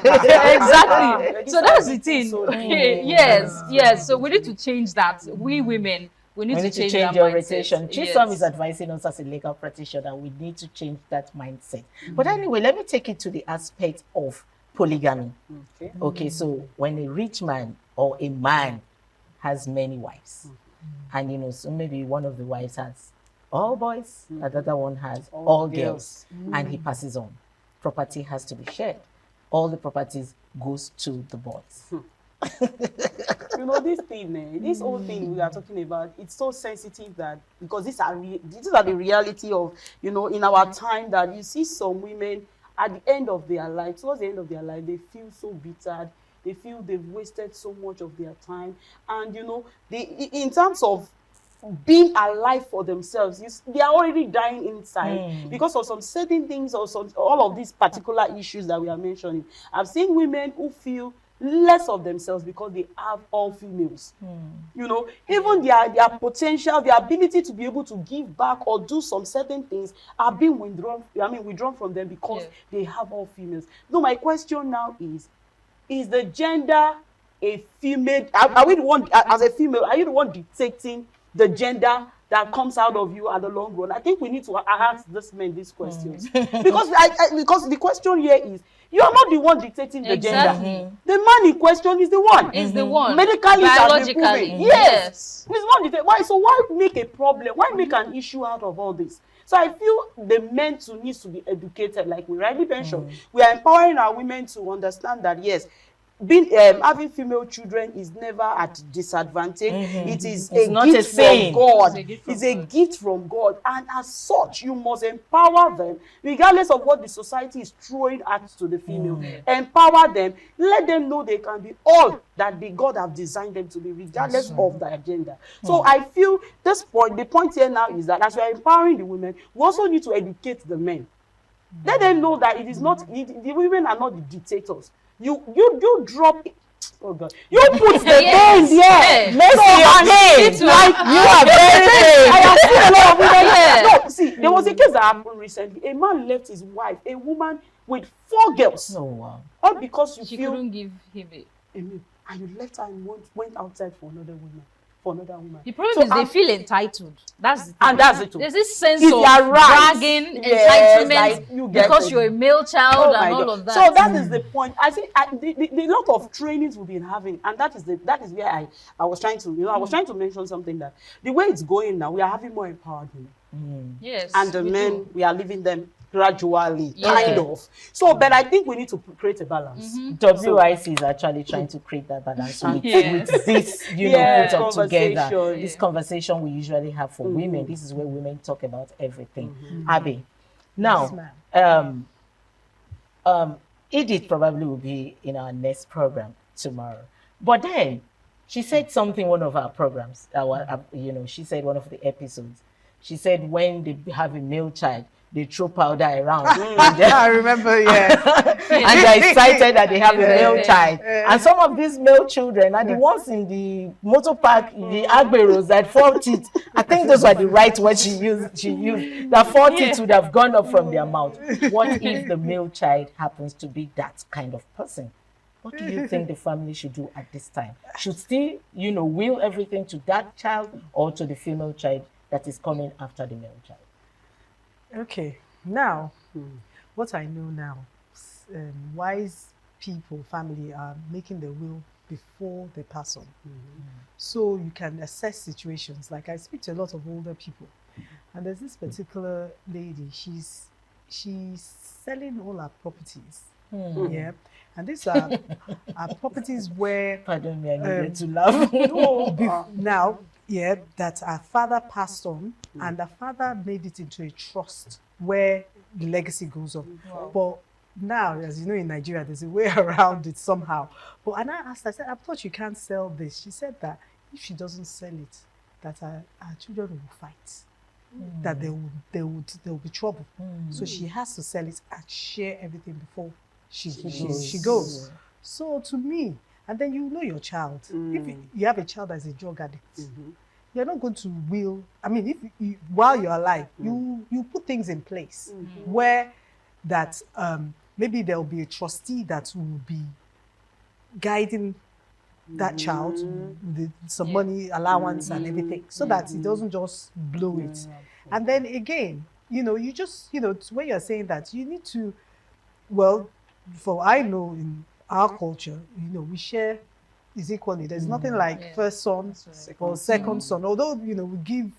Exactly. So that's the thing. Yes. So we need to change that. We women, we need to change your mindset. orientation. Chisom is advising us as a legal practitioner. We need to change that mindset. But anyway, let me take it to the aspect of polygamy. Okay, so when a rich man or a man has many wives, and you know, so maybe one of the wives has all boys, another one has all girls, and he passes on. Property has to be shared. All the properties goes to the boys. You know, this thing, this whole thing we are talking about, it's so sensitive that, because these are the reality of, you know, in our time, that you see some women at the end of their life, towards the end of their life, they feel so bitter. They feel they've wasted so much of their time. And, you know, in terms of being alive for themselves, they are already dying inside because of some certain things or all of these particular issues that we are mentioning. I've seen women who feel less of themselves because they have all females. You know, even their potential, their ability to be able to give back or do some certain things are being withdrawn from them because they have all females. No, my question now is the gender a female? Are we the one, as a female, are you the one dictating the gender that comes out of you at the long run? I think we need to ask this men these questions. because the question here is, you are not the one dictating the gender. The man in question is the one. Is the one. Medically, biologically. Yes. He's not dictating. Why? So why make a problem? Why make an issue out of all this? So I feel the men too needs to be educated, like we rightly mentioned. We are empowering our women to understand that yes, having female children is never at disadvantage. It is a gift from God. It's a gift from God, and as such, you must empower them, regardless of what the society is throwing at to the female. Empower them. Let them know they can be all that God have designed them to be, regardless of their gender. So I feel this point. The point here now is that as we are empowering the women, we also need to educate the men. Let them know that it is not the women are not the dictators. You drop it. Oh God. You put the pain there. Like you are very I have seen a lot of women. No, see, there was a case that happened recently. A man left his wife, a woman with 4 girls. Oh wow. All because she couldn't give him a meal. And you left her and went outside for another woman. The problem is they feel entitled. That's the thing. And that's it. There's this sense of bragging, entitlement, because you're a male child and all of that. So that is the point. I think the lot of trainings we've been having, and that is where I was trying to, I was trying to mention something, that the way it's going now, we are having more empowered women. Yes. And the men, we are leaving them gradually, kind of. So, but I think we need to create a balance. WIC is actually trying to create that balance with this, put up together. This conversation we usually have for women. This is where women talk about everything. Abby, now, Edith probably will be in our next program tomorrow. But then, she said something one of our programs, she said one of the episodes. She said when they have a male child, they throw powder around. I remember, and they're excited that they have a male child. And some of these male children are the ones in the motor park, the Agberos that 4 teeth. I think those were the right words she used. That 4 teeth would have gone up from their mouth. What if the male child happens to be that kind of person? What do you think the family should do at this time? Should still, will everything to that child or to the female child that is coming after the male child? Okay, now, what I know now, wise people, family are making the will before they pass on. So you can assess situations. Like I speak to a lot of older people, And there's this particular lady, she's selling all her properties. Yeah. And these are properties where pardon me, I needed to laugh. Now, yeah, that her father passed on, and the father made it into a trust where the legacy goes on. Wow. But now, as you know, in Nigeria, there's a way around it somehow. But and I asked, I said, I thought you can't sell this. She said that if she doesn't sell it, that her children will fight. That there will be trouble. So she has to sell it and share everything before she goes. So to me, and then you know your child. If you have a child that's a drug addict, you're not going to will. I mean, if you, while you're alive, you put things in place where that maybe there will be a trustee that will be guiding that child with some money allowance and everything, so that it doesn't just blow it. And then again, you just, when you're saying that, you need to, well, for I know in our culture, we share is equally. There's nothing like first son or second son, although, we give,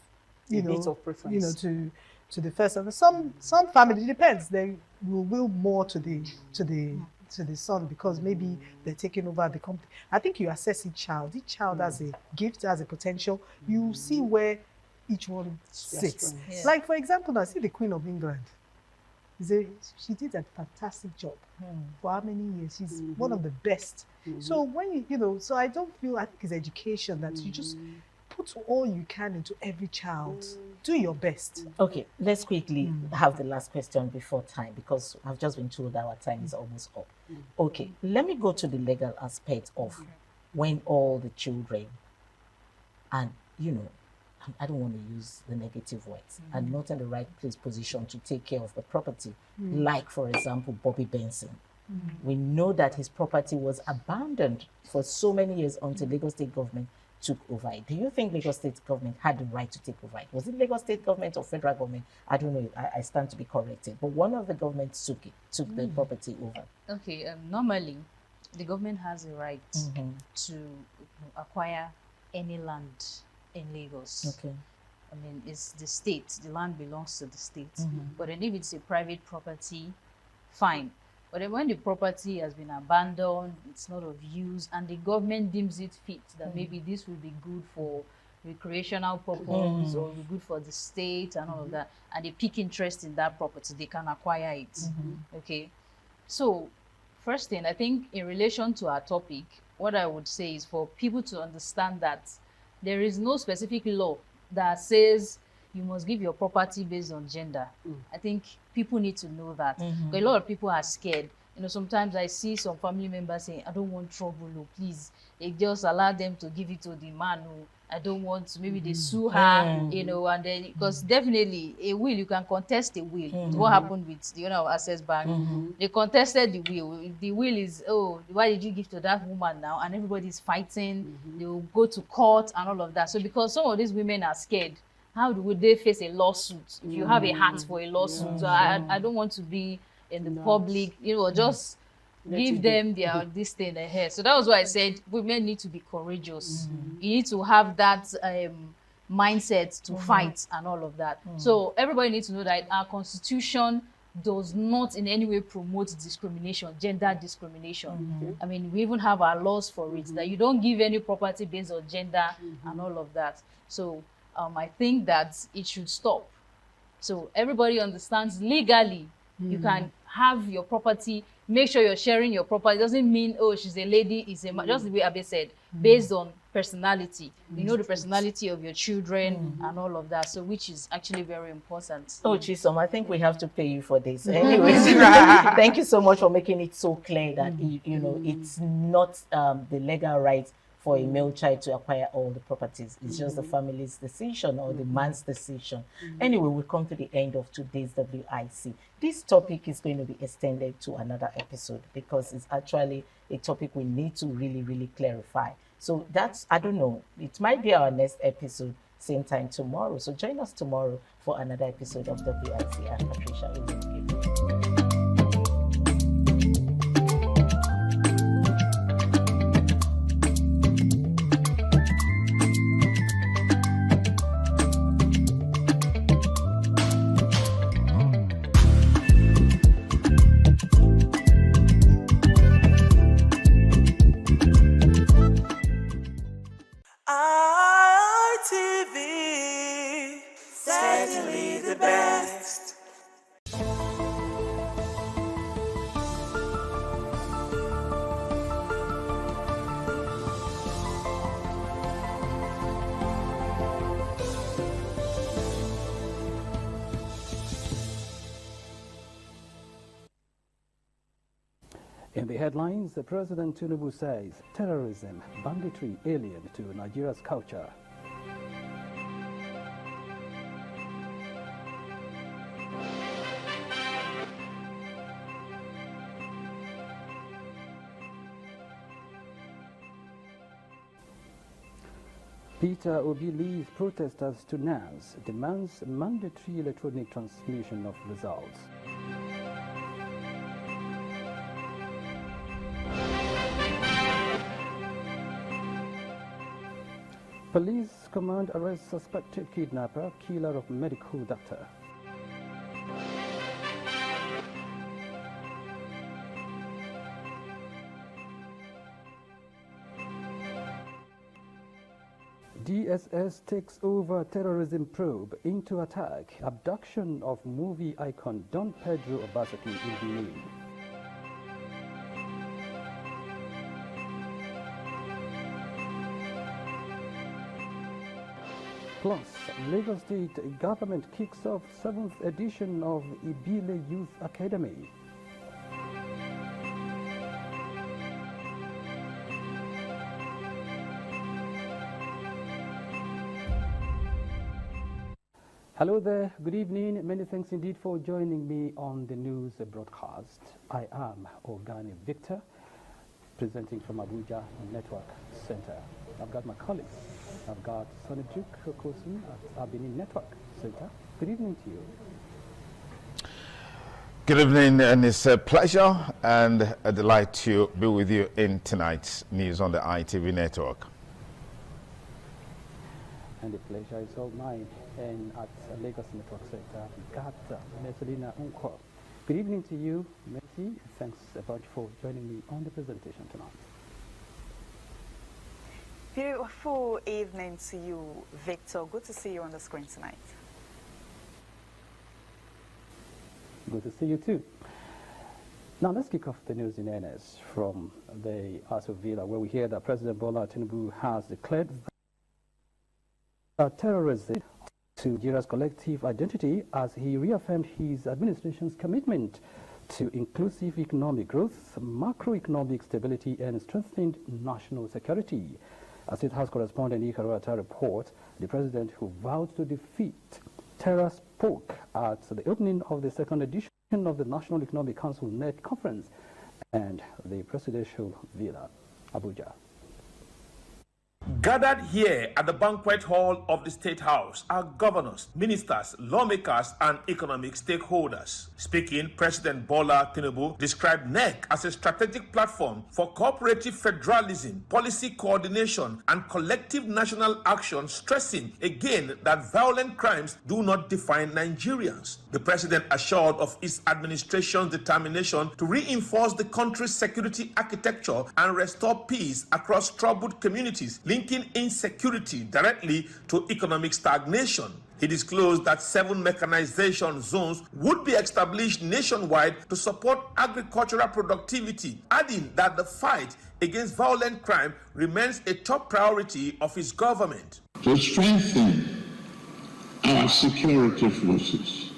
bit of preference. to the first son. Some family, it depends. They will more to the son because maybe they're taking over the company. I think you assess each child. Each child has a gift, has a potential. You see where each one sits. Yes. Like, for example, now see the Queen of England. She did a fantastic job for how many years? She's one of the best. So when so I think it's education that you just put all you can into every child. Do your best. Okay, let's quickly have the last question before time, because I've just been told our time is almost up. Okay, let me go to the legal aspect of when all the children and, I don't want to use the negative words, are not in the right position to take care of the property. Like, for example, Bobby Benson. We know that his property was abandoned for so many years until Lagos State government took over it. Do you think Lagos State government had the right to take over it? Was it Lagos State government or federal government? I don't know. I stand to be corrected. But one of the governments took the property over. Okay, normally the government has a right to acquire any land in Lagos. Okay. I mean, it's the state. The land belongs to the state. But then if it's a private property, fine. But then when the property has been abandoned, it's not of use, and the government deems it fit that maybe this will be good for recreational purpose or be good for the state and all of that, and they pick interest in that property, they can acquire it. Okay. So first thing, I think in relation to our topic, what I would say is for people to understand that there is no specific law that says you must give your property based on gender. I think people need to know that. A lot of people are scared. Sometimes I see some family members saying, I don't want trouble, please. They just allow them to give it to the man who I don't want to. Maybe they sue her, and then, because definitely a will, you can contest a will. What happened with the owner of Access Bank? They contested the will. If the will is, why did you give to that woman now? And everybody's fighting. They will go to court and all of that. So because some of these women are scared, how would they face a lawsuit if you have a heart for a lawsuit? So I don't want to be in the public, just give them their this thing ahead. So that was why I said women need to be courageous. You need to have that mindset to fight and all of that. So everybody needs to know that our constitution does not in any way promote discrimination, gender discrimination. I mean, we even have our laws for it, that you don't give any property based on gender and all of that. So I think that it should stop. So everybody understands legally, you can have your property, make sure you're sharing your property. It doesn't mean, she's a lady, it's a man. Just the way Abe said, based on personality. You know the personality of your children and all of that. So which is actually very important. Oh, Chisom, I think we have to pay you for this. Anyways, thank you so much for making it so clear that, it's not the legal right for a male child to acquire all the properties. It's just the family's decision or the man's decision. Anyway, we've come to the end of today's WIC. This topic is going to be extended to another episode because it's actually a topic we need to really, really clarify. So that's, I don't know, it might be our next episode, same time tomorrow. So join us tomorrow for another episode of WIC. I'm Patricia. In the headlines, the President Tinubu says terrorism, banditry alien to Nigeria's culture. Peter Obi leads protesters to NAS, demands mandatory electronic transmission of results. Police command arrests suspected kidnapper, killer of medical doctor. DSS takes over terrorism probe into attack, abduction of movie icon Don Pedro Obaseki in Benin. Plus, Lagos State government kicks off 7th edition of Ibile Youth Academy. Hello there, good evening. Many thanks indeed for joining me on the news broadcast. I am Organi Victor, presenting from Abuja Network Center. I've got my colleagues. I've got Sonny Duke Okosun at Benin Network Center. Good evening to you. Good evening, and it's a pleasure and a delight to be with you in tonight's news on the ITV network. And the pleasure is all mine. And at Lagos Network Center, we've got Mercelina Unko. Good evening to you, Mercy. Thanks a bunch for joining me on the presentation tonight. Beautiful evening to you, Victor. Good to see you on the screen tonight. Good to see you too. Now let's kick off the news in earnest from the Aso Villa, where we hear that President Bola Tinubu has declared terrorism to Nigeria's collective identity as he reaffirmed his administration's commitment to inclusive economic growth, macroeconomic stability, and strengthened national security. As State House correspondent Ika Ruata reports, the president who vowed to defeat terror spoke at the opening of the 2nd edition of the National Economic Council NEC conference and the presidential villa, Abuja. Gathered here at the banquet hall of the State House are governors, ministers, lawmakers, and economic stakeholders. Speaking, President Bola Tinubu described NEC as a strategic platform for cooperative federalism, policy coordination, and collective national action, stressing again that violent crimes do not define Nigerians. The president assured of his administration's determination to reinforce the country's security architecture and restore peace across troubled communities, linking insecurity directly to economic stagnation. He disclosed that 7 mechanization zones would be established nationwide to support agricultural productivity, adding that the fight against violent crime remains a top priority of his government. To strengthen our security forces,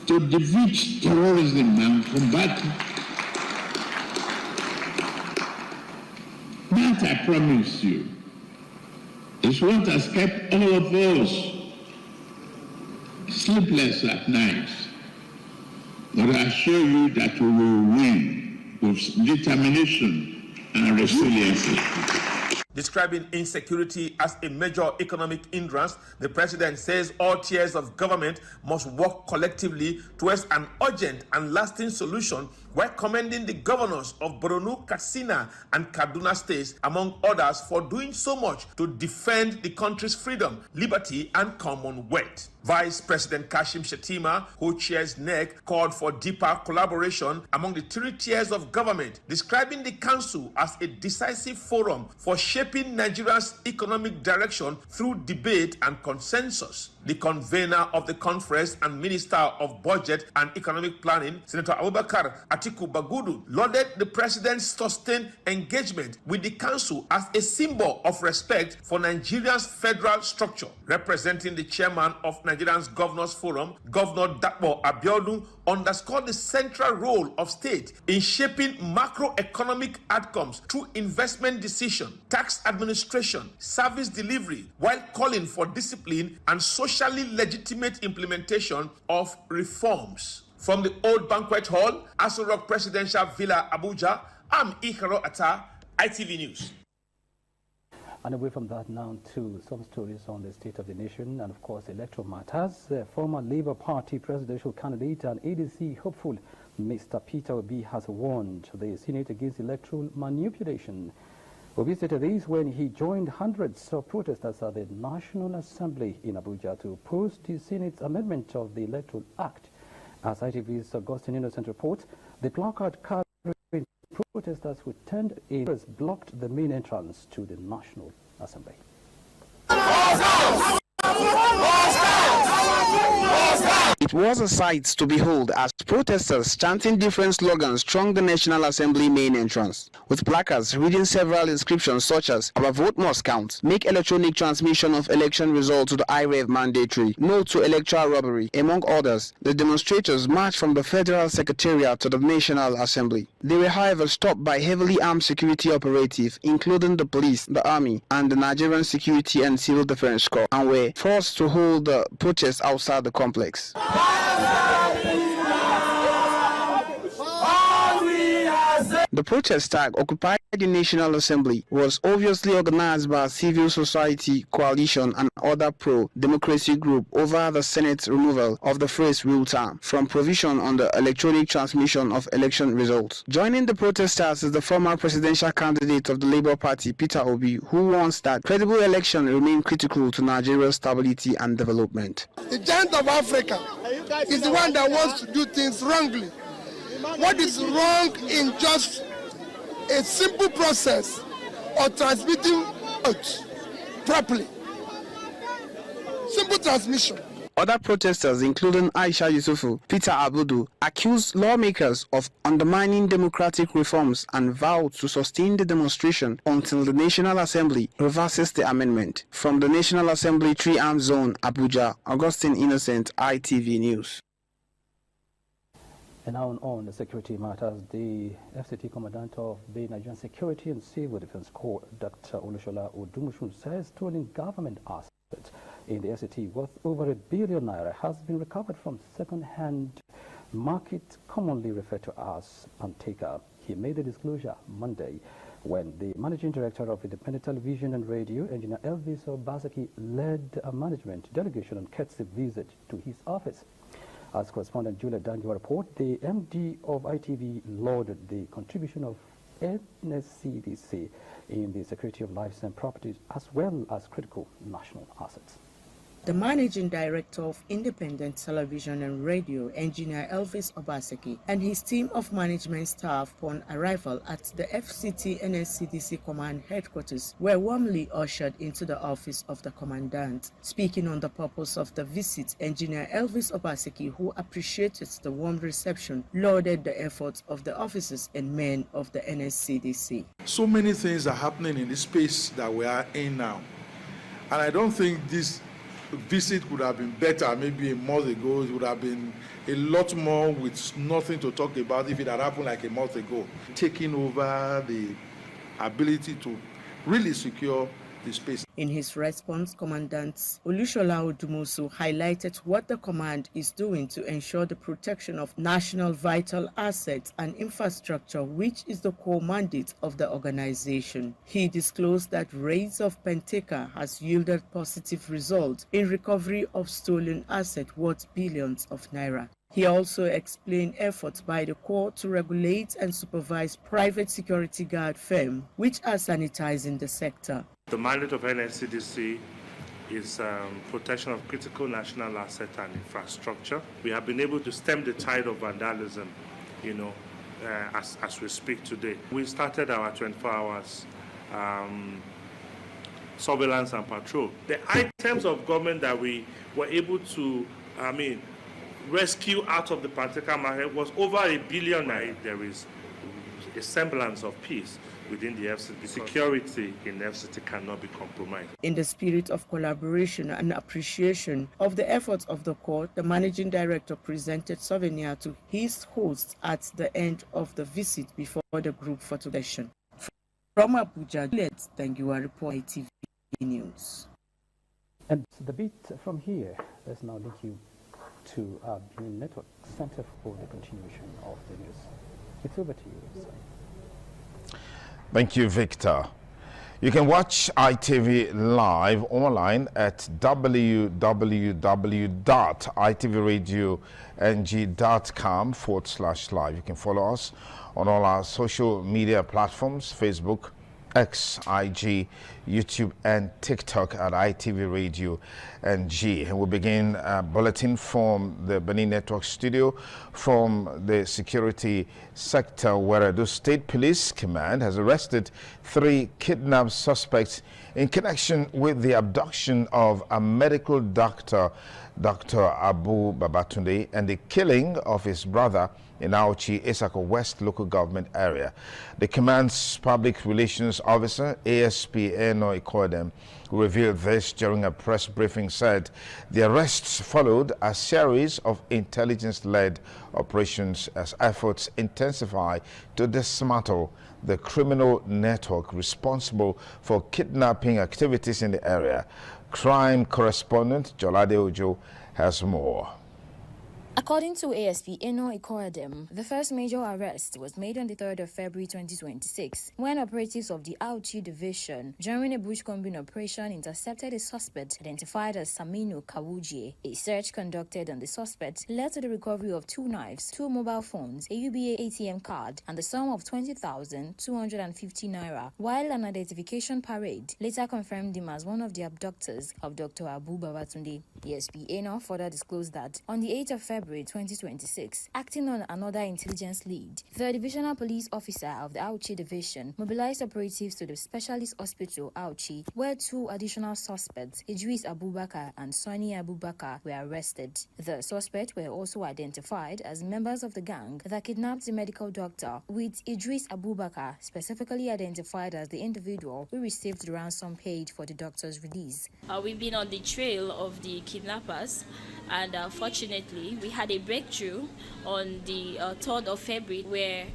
to defeat terrorism and combat that, I promise you, is what has kept all of us sleepless at night. But I assure you that we will win with determination and resiliency. Describing insecurity as a major economic hindrance, the president says all tiers of government must work collectively towards an urgent and lasting solution, while commending the governors of Borno, Katsina, and Kaduna states, among others, for doing so much to defend the country's freedom, liberty, and commonwealth. Vice President Kashim Shettima, who chairs NEC, called for deeper collaboration among the 3 tiers of government, describing the council as a decisive forum for shaping Nigeria's economic direction through debate and consensus. The convener of the conference and Minister of Budget and Economic Planning, Senator Abubakar Atiku Bagudu, lauded the president's sustained engagement with the council as a symbol of respect for Nigeria's federal structure. Representing the chairman of Nigeria's Governors Forum, Governor Dapo Abiodun underscored the central role of state in shaping macroeconomic outcomes through investment decision, tax administration, service delivery, while calling for discipline and socially legitimate implementation of reforms. From the Old Banquet Hall, Aso Rock Presidential Villa, Abuja, I'm Ikaro Atta, ITV News. And away from that now to some stories on the state of the nation and, of course, electoral matters. Former Labour Party presidential candidate and ADC hopeful Mr. Peter Obi has warned the Senate against electoral manipulation. Obi stated this when he joined hundreds of protesters at the National Assembly in Abuja to oppose the Senate's amendment of the Electoral Act. As ITV's Augustine Innocent reports, the placard carrying protesters who turned in blocked the main entrance to the National Assembly. It was a sight to behold as protesters chanting different slogans thronged the National Assembly main entrance, with placards reading several inscriptions such as "Our vote must count," "Make electronic transmission of election results to the IREV mandatory," "No to electoral robbery," among others. The demonstrators marched from the Federal Secretariat to the National Assembly. They were, however, stopped by heavily armed security operatives, including the police, the army, and the Nigerian Security and Civil Defense Corps, and were forced to hold the protest outside the complex. The protest tag Occupy the National Assembly was obviously organized by a civil society coalition and other pro-democracy group over the Senate's removal of the phrase "real time" from provision on the electronic transmission of election results. Joining the protesters is the former presidential candidate of the Labour Party, Peter Obi, who warns that credible elections remain critical to Nigeria's stability and development. The giant of Africa is the one that wants to do things wrongly. What is wrong in just a simple process of transmitting votes properly? Simple transmission. Other protesters, including Aisha Yusufu, Peter Abudu, accused lawmakers of undermining democratic reforms and vowed to sustain the demonstration until the National Assembly reverses the amendment. From the National Assembly 3-arm zone, Abuja, Augustine Innocent, ITV News. And now on the security matters, the FCT Commandant of the Nigerian Security and Civil Defense Corps, Dr. Olushola Odumushun, says stolen government assets in the FCT worth over ₦1 billion has been recovered from second-hand market commonly referred to as Panteka. He made the disclosure Monday when the Managing Director of Independent Television and Radio, Engineer Elvis Obaseki, led a management delegation on courtesy visit to his office. As correspondent Juliet Danjua reports, the MD of ITV lauded the contribution of NSCDC in the security of lives and properties as well as critical national assets. The Managing Director of Independent Television and Radio, Engineer Elvis Obaseki, and his team of management staff upon arrival at the FCT NSCDC Command Headquarters were warmly ushered into the office of the Commandant. Speaking on the purpose of the visit, Engineer Elvis Obaseki, who appreciated the warm reception, lauded the efforts of the officers and men of the NSCDC. So many things are happening in the space that we are in now, and I don't think this visit would have been better maybe a month ago. It would have been a lot more with nothing to talk about if it had happened like a month ago. Taking over the ability to really secure the space. In his response, Commandant Olushola Odumusu highlighted what the command is doing to ensure the protection of national vital assets and infrastructure, which is the core mandate of the organization. He disclosed that raids of Panteka has yielded positive results in recovery of stolen assets worth billions of naira. He also explained efforts by the Corps to regulate and supervise private security guard firms which are sanitizing the sector. The mandate of NSCDC is protection of critical national assets and infrastructure. We have been able to stem the tide of vandalism, as we speak today. We started our 24 hours surveillance and patrol. The items of government that we were able to, rescue out of the Panteka market was over $1 billion. There is a semblance of peace. within the FCT. The security in FCT cannot be compromised. In the spirit of collaboration and appreciation of the efforts of the court, the managing director presented souvenir to his hosts at the end of the visit before the group photo session. From Abuja, let's thank you, our report ITV News. And the beat from here, let's now link you to our Benin Network Center for the continuation of the news. It's over to you, sir. Thank you, Victor. You can watch ITV live online at www.itvradioNG.com/live. You can follow us on all our social media platforms, Facebook, X, IG, YouTube, and TikTok at ITV Radio NG. And we'll begin a bulletin from the Benin Network studio from the security sector, where the State Police Command has arrested 3 kidnapped suspects in connection with the abduction of a medical doctor, Dr. Abu Babatunde, and the killing of his brother in Auchi, Esako West local government area. The command's public relations officer, ASP Eno Ikodem, who revealed this during a press briefing, said the arrests followed a series of intelligence-led operations as efforts intensify to dismantle the criminal network responsible for kidnapping activities in the area. Crime correspondent Jolade Ojo has more. According to ASP Eno Ikoadem, the first major arrest was made on the 3rd of February 2026 when operatives of the Auchi division during a bush-combing operation intercepted a suspect identified as Saminu Kawuji. A search conducted on the suspect led to the recovery of 2 knives, 2 mobile phones, a UBA ATM card, and the sum of 20,250 naira, while an identification parade later confirmed him as one of the abductors of Dr. Abu Babatunde. ASP Eno further disclosed that on the 8th of February 2026, acting on another intelligence lead, the divisional police officer of the Auchi division mobilized operatives to the specialist hospital Auchi, where 2 additional suspects, Idris Abubakar and Sonny Abubakar, were arrested. The suspects were also identified as members of the gang that kidnapped the medical doctor, with Idris Abubakar specifically identified as the individual who received the ransom paid for the doctor's release. We've been on the trail of the kidnappers, and fortunately we had a breakthrough on the 3rd of February where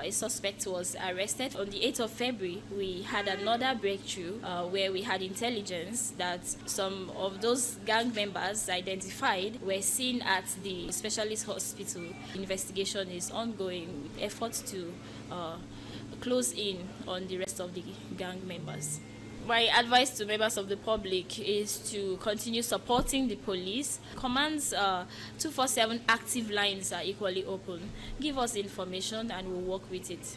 a suspect was arrested. On the 8th of February we had another breakthrough where we had intelligence that some of those gang members identified were seen at the specialist hospital. Investigation is ongoing, efforts to close in on the rest of the gang members. My advice to members of the public is to continue supporting the police. Command's 247 active lines are equally open. Give us information and we'll work with it.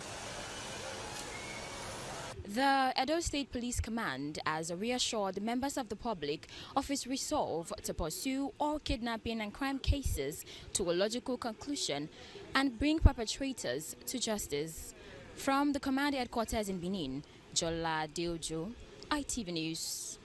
The Edo State Police Command has reassured members of the public of its resolve to pursue all kidnapping and crime cases to a logical conclusion and bring perpetrators to justice. From the command headquarters in Benin, Jola Deojo, ITV News.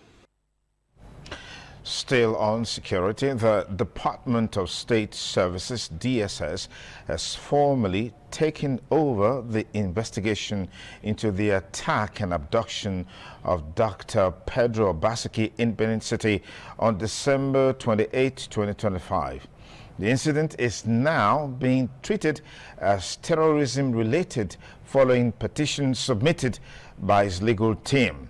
Still on security, the Department of State Services, DSS, has formally taken over the investigation into the attack and abduction of Dr. Pedro Obaseki in Benin City on December 28, 2025. The incident is now being treated as terrorism-related following petitions submitted by his legal team.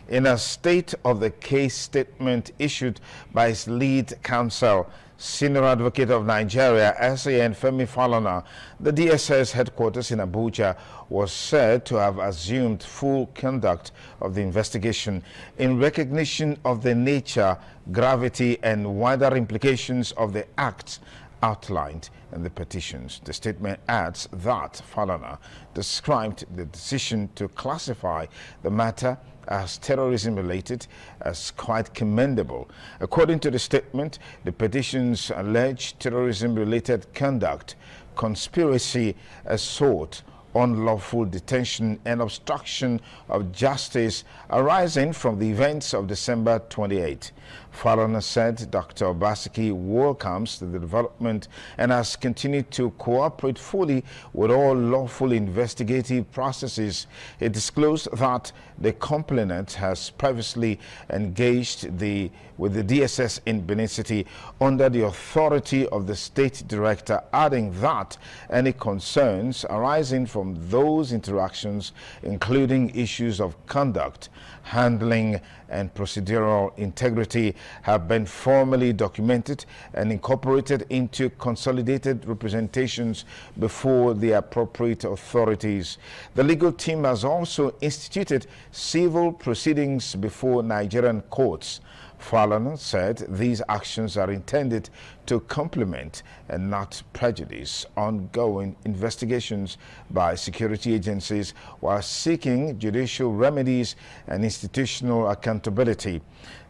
In a state of the case statement issued by his lead counsel, Senior Advocate of Nigeria, SAN Femi Falana, the DSS headquarters in Abuja was said to have assumed full conduct of the investigation in recognition of the nature, gravity, and wider implications of the acts outlined in the petitions. The statement adds that Falana described the decision to classify the matter as terrorism-related as quite commendable. According to the statement, the petitions allege terrorism-related conduct, conspiracy, assault, unlawful detention and obstruction of justice arising from the events of December 28. Falana said Dr. Obaseki welcomes the development and has continued to cooperate fully with all lawful investigative processes. He disclosed that the complainant has previously engaged with the DSS in Benin City under the authority of the state director, adding that any concerns arising from those interactions, including issues of conduct, handling, and procedural integrity, have been formally documented and incorporated into consolidated representations before the appropriate authorities. The legal team has also instituted civil proceedings before Nigerian courts. Falana said these actions are intended to complement and not prejudice ongoing investigations by security agencies while seeking judicial remedies and institutional accountability.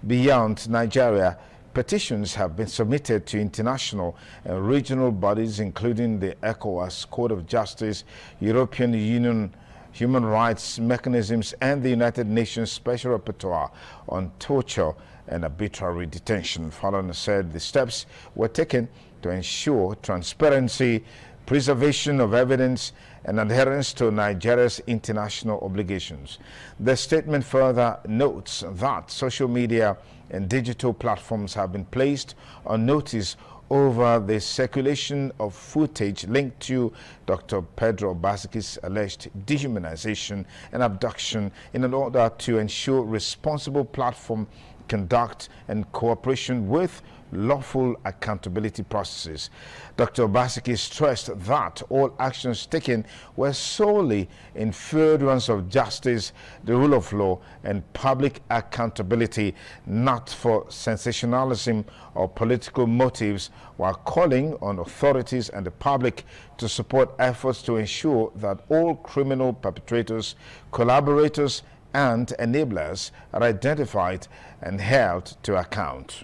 Beyond Nigeria, petitions have been submitted to international and regional bodies, including the ECOWAS Court of Justice, European Union Human Rights Mechanisms, and the United Nations Special Rapporteur on Torture and Arbitrary Detention. Falana said the steps were taken to ensure transparency, preservation of evidence, and adherence to Nigeria's international obligations. The statement further notes that social media and digital platforms have been placed on notice over the circulation of footage linked to Dr. Pedro Obaseki's alleged dehumanization and abduction in order to ensure responsible platform conduct and cooperation with lawful accountability processes. Dr. Obaseki stressed that all actions taken were solely in furtherance of justice, the rule of law, and public accountability, not for sensationalism or political motives, while calling on authorities and the public to support efforts to ensure that all criminal perpetrators, collaborators, and enablers are identified and held to account.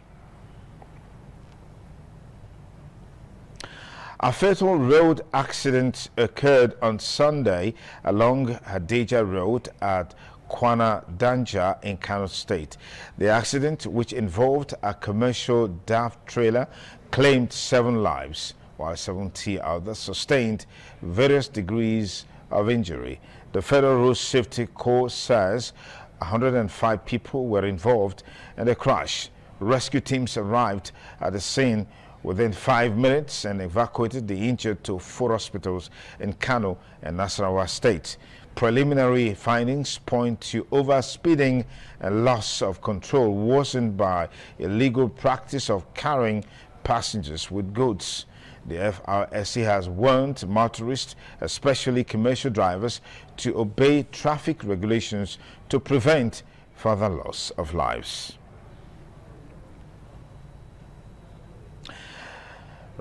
A fatal road accident occurred on Sunday along Hadejia Road at Kwana Danja in Kano State. The accident, which involved a commercial DAF trailer, claimed 7 lives, while 70 others sustained various degrees of injury. The Federal Road Safety Corps says 105 people were involved in the crash. Rescue teams arrived at the scene within 5 minutes and evacuated the injured to 4 hospitals in Kano and Nasarawa State. Preliminary findings point to overspeeding and loss of control worsened by illegal practice of carrying passengers with goods. The FRSC has warned motorists, especially commercial drivers, to obey traffic regulations to prevent further loss of lives.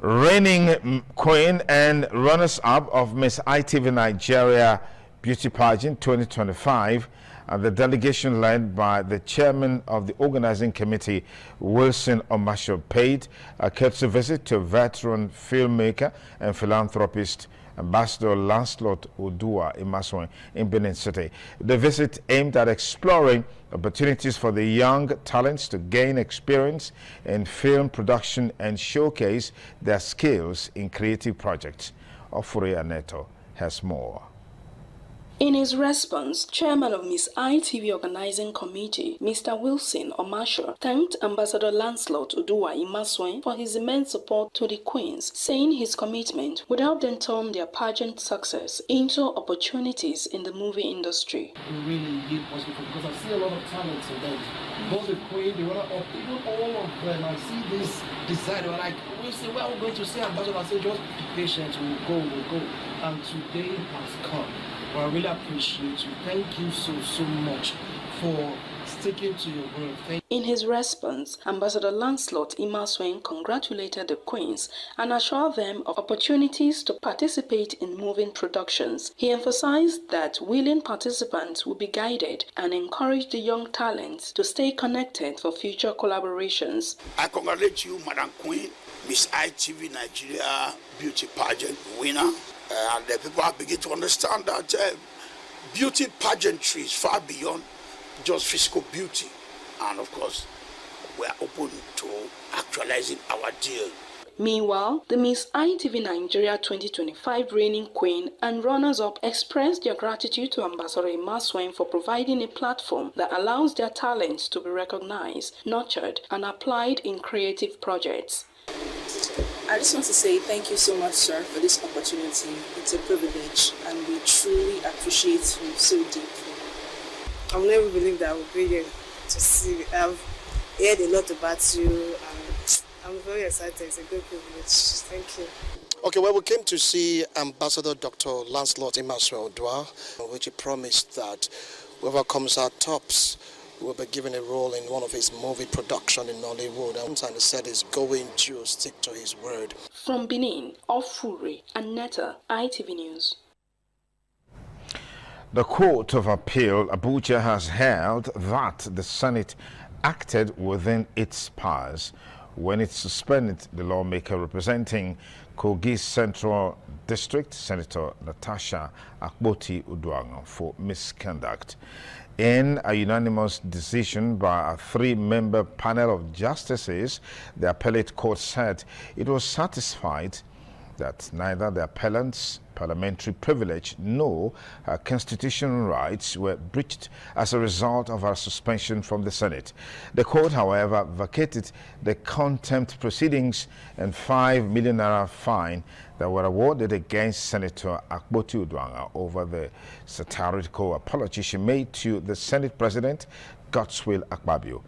Reigning queen and runners-up of Miss ITV Nigeria Beauty Pageant 2025 and the delegation led by the chairman of the organizing committee, Wilson Omasho, paid a courtesy visit to veteran filmmaker and philanthropist Ambassador Lancelot Odua Imaswen in Benin City. The visit aimed at exploring opportunities for the young talents to gain experience in film production and showcase their skills in creative projects. Ofure Aneto has more. In his response, Chairman of Miss ITV Organizing Committee, Mr. Wilson Omasho, thanked Ambassador Lancelot Odua Imaswen for his immense support to the Queens, saying his commitment would help them turn their pageant success into opportunities in the movie industry. Really did positive because I see a lot of talent in them. Both the Queen, the runner-up, even all of them. I see this desire. They're like, we say, well, we're going to see Ambassador. I say, just be patient, we'll go. And today has come. Well, I really appreciate you. Thank you so much for sticking to your word. In his response, Ambassador Lancelot Imaswen congratulated the Queens and assured them of opportunities to participate in moving productions. He emphasized that willing participants will be guided and encouraged the young talents to stay connected for future collaborations. I congratulate you, Madam Queen, Miss ITV Nigeria Beauty Pageant winner. And people have begun to understand that beauty pageantry is far beyond just physical beauty. And of course, we are open to actualizing our deal. Meanwhile, the Miss ITV Nigeria 2025 reigning queen and runners-up expressed their gratitude to Ambassador Emma Swain for providing a platform that allows their talents to be recognized, nurtured, and applied in creative projects. I just want to say thank you so much, sir, for this opportunity. It's a privilege, and we truly appreciate you so deeply. I've never believed that I would be here to see. I've heard a lot about you, and I'm very excited. It's a good privilege. Thank you. Okay, well, we came to see Ambassador Dr. Lancelot Emmanuel Odua, which he promised that whoever comes out tops will be given a role in one of his movie production in Nollywood. And he said he's going to stick to his word. From Benin, Ofuri and Netta, ITV News. The Court of Appeal, Abuja, has held that the Senate acted within its powers when it suspended the lawmaker representing Kogi Central District, Senator Natasha Akpoti-Uduaghan, for misconduct. In a unanimous decision by a three-member panel of justices, the appellate court said it was satisfied that neither the appellant's parliamentary privilege nor her constitutional rights were breached as a result of her suspension from the Senate. The court, however, vacated the contempt proceedings and 5 million naira fine that were awarded against Senator Akpoti-Uduaghan over the satirical apology she made to the Senate President, Godswill Akpabio.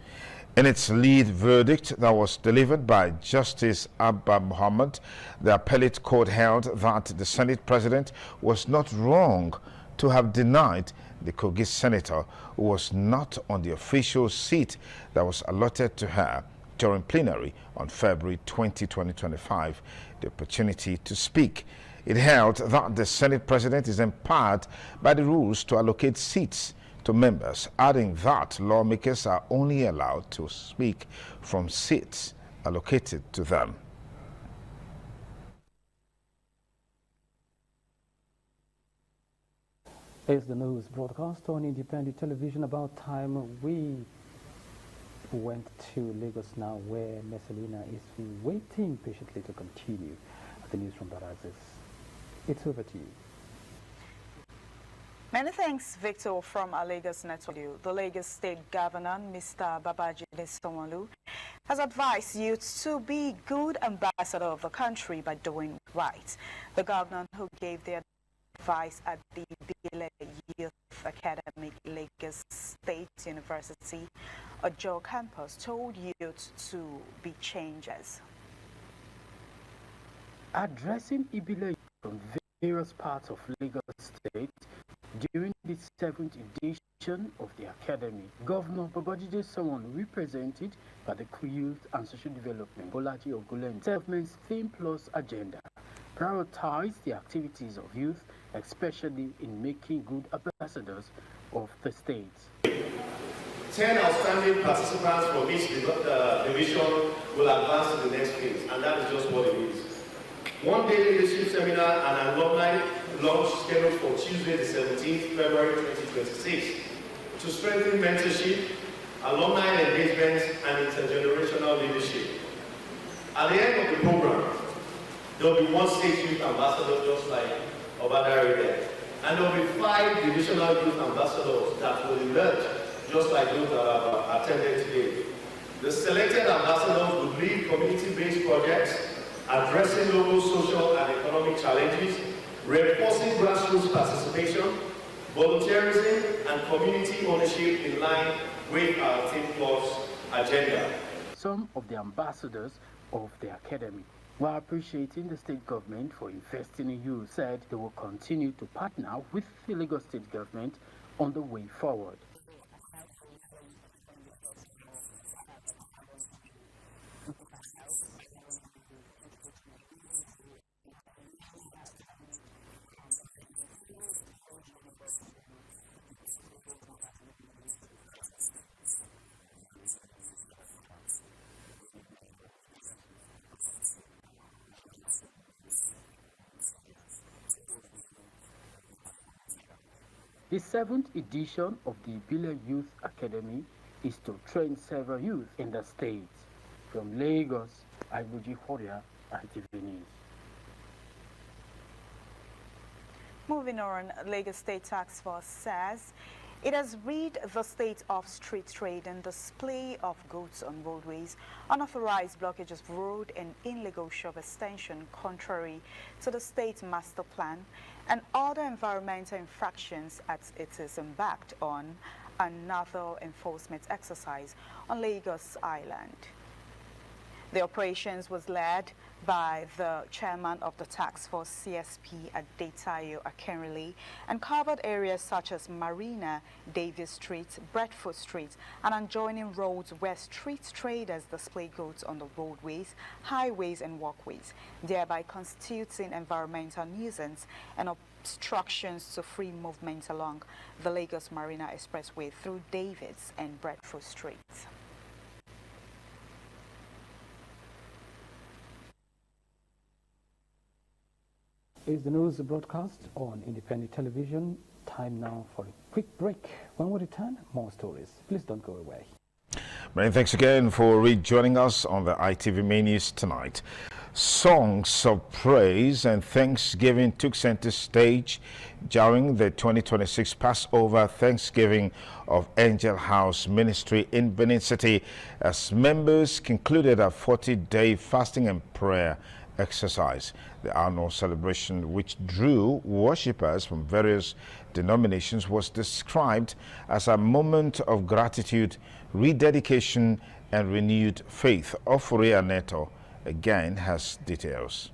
In its lead verdict that was delivered by Justice Abba Muhammad, the appellate court held that the Senate President was not wrong to have denied the Kogi senator, who was not on the official seat that was allotted to her during plenary on February 20, 2025, the opportunity to speak. It held that the Senate President is empowered by the rules to allocate seats to members, adding that lawmakers are only allowed to speak from seats allocated to them. It's the news broadcast on independent television. About time we went to Lagos now, where Messalina is waiting patiently to continue the news from Barazis. It's over to you. Many thanks, Victor, from our Lagos network. The Lagos State Governor, Mr. Babajide Sanwo-Olu, has advised youths to be good ambassador of the country by doing right. The governor, who gave their advice at the Bile Youth Academy, Lagos State University, Ojo campus, told youths to be changers. Addressing Ibile from various parts of Lagos State during the 7th edition of the Academy, Governor Babajide Sanwo-Olu, represented by the Youth and Social Development, Bolaji Ogunleyinka, government's Theme Plus agenda, prioritize the activities of youth, especially in making good ambassadors of the state. 10 outstanding participants from each division will advance to the next phase, and that is just what it is. One day leadership seminar and alumni launch scheduled for Tuesday, the 17th February 2026, to strengthen mentorship, alumni engagement, and intergenerational leadership. At the end of the program, there will be one state youth ambassador, just like Obadari there, and there will be 5 divisional youth ambassadors that will emerge, just like those that have attended today. The selected ambassadors will lead community-based projects addressing local social and economic challenges, reinforcing grassroots participation, volunteerism, and community ownership in line with our Theme Plus agenda. Some of the ambassadors of the Academy, while appreciating the state government for investing in youth, said they will continue to partner with the Lagos state government on the way forward. The 7th edition of the Ibile Youth Academy is to train several youth in the state. From Lagos, Ibuji Horia, ITV News. Moving on, Lagos State Task Force says it has rid the state of street trade and display of goods on roadways, unauthorized blockages of road and illegal shop extension contrary to the state master plan, and other environmental infractions as it is embarked on another enforcement exercise on Lagos Island. The operations was led by the chairman of the task force, CSP Adetayo Akenrele, and covered areas such as Marina, Davis Street, Bradford Street, and adjoining roads where street traders display goods on the roadways, highways, and walkways, thereby constituting environmental nuisance and obstructions to free movement along the Lagos Marina Expressway through Davis and Bradford Streets. Is the news broadcast on independent television. Time now for a quick break. When we return, more stories. Please don't go away. Many thanks again for rejoining us on the ITV Main News tonight. Songs of praise and thanksgiving took center stage during the 2026 Passover Thanksgiving of Angel House Ministry in Benin City as members concluded a 40-day fasting and prayer exercise. The annual celebration, which drew worshippers from various denominations, was described as a moment of gratitude, rededication, and renewed faith. Ofuria Neto again has details.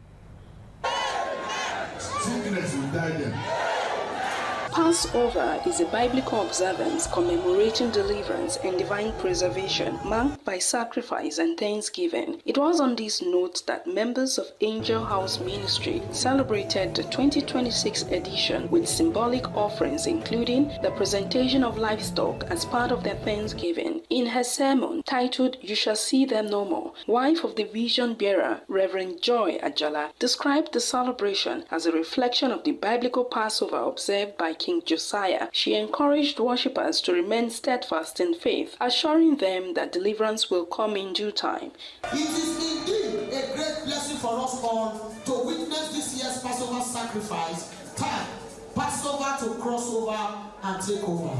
Passover is a biblical observance commemorating deliverance and divine preservation, marked by sacrifice and thanksgiving. It was on this note that members of Angel House Ministry celebrated the 2026 edition with symbolic offerings, including the presentation of livestock as part of their thanksgiving. In her sermon titled "You Shall See Them No More," wife of the vision bearer, Reverend Joy Ajala, described the celebration as a reflection of the biblical Passover observed by King Josiah. She encouraged worshippers to remain steadfast in faith, assuring them that deliverance will come in due time. It is indeed a great blessing for us all to witness this year's Passover sacrifice, time, Passover to cross over and take over.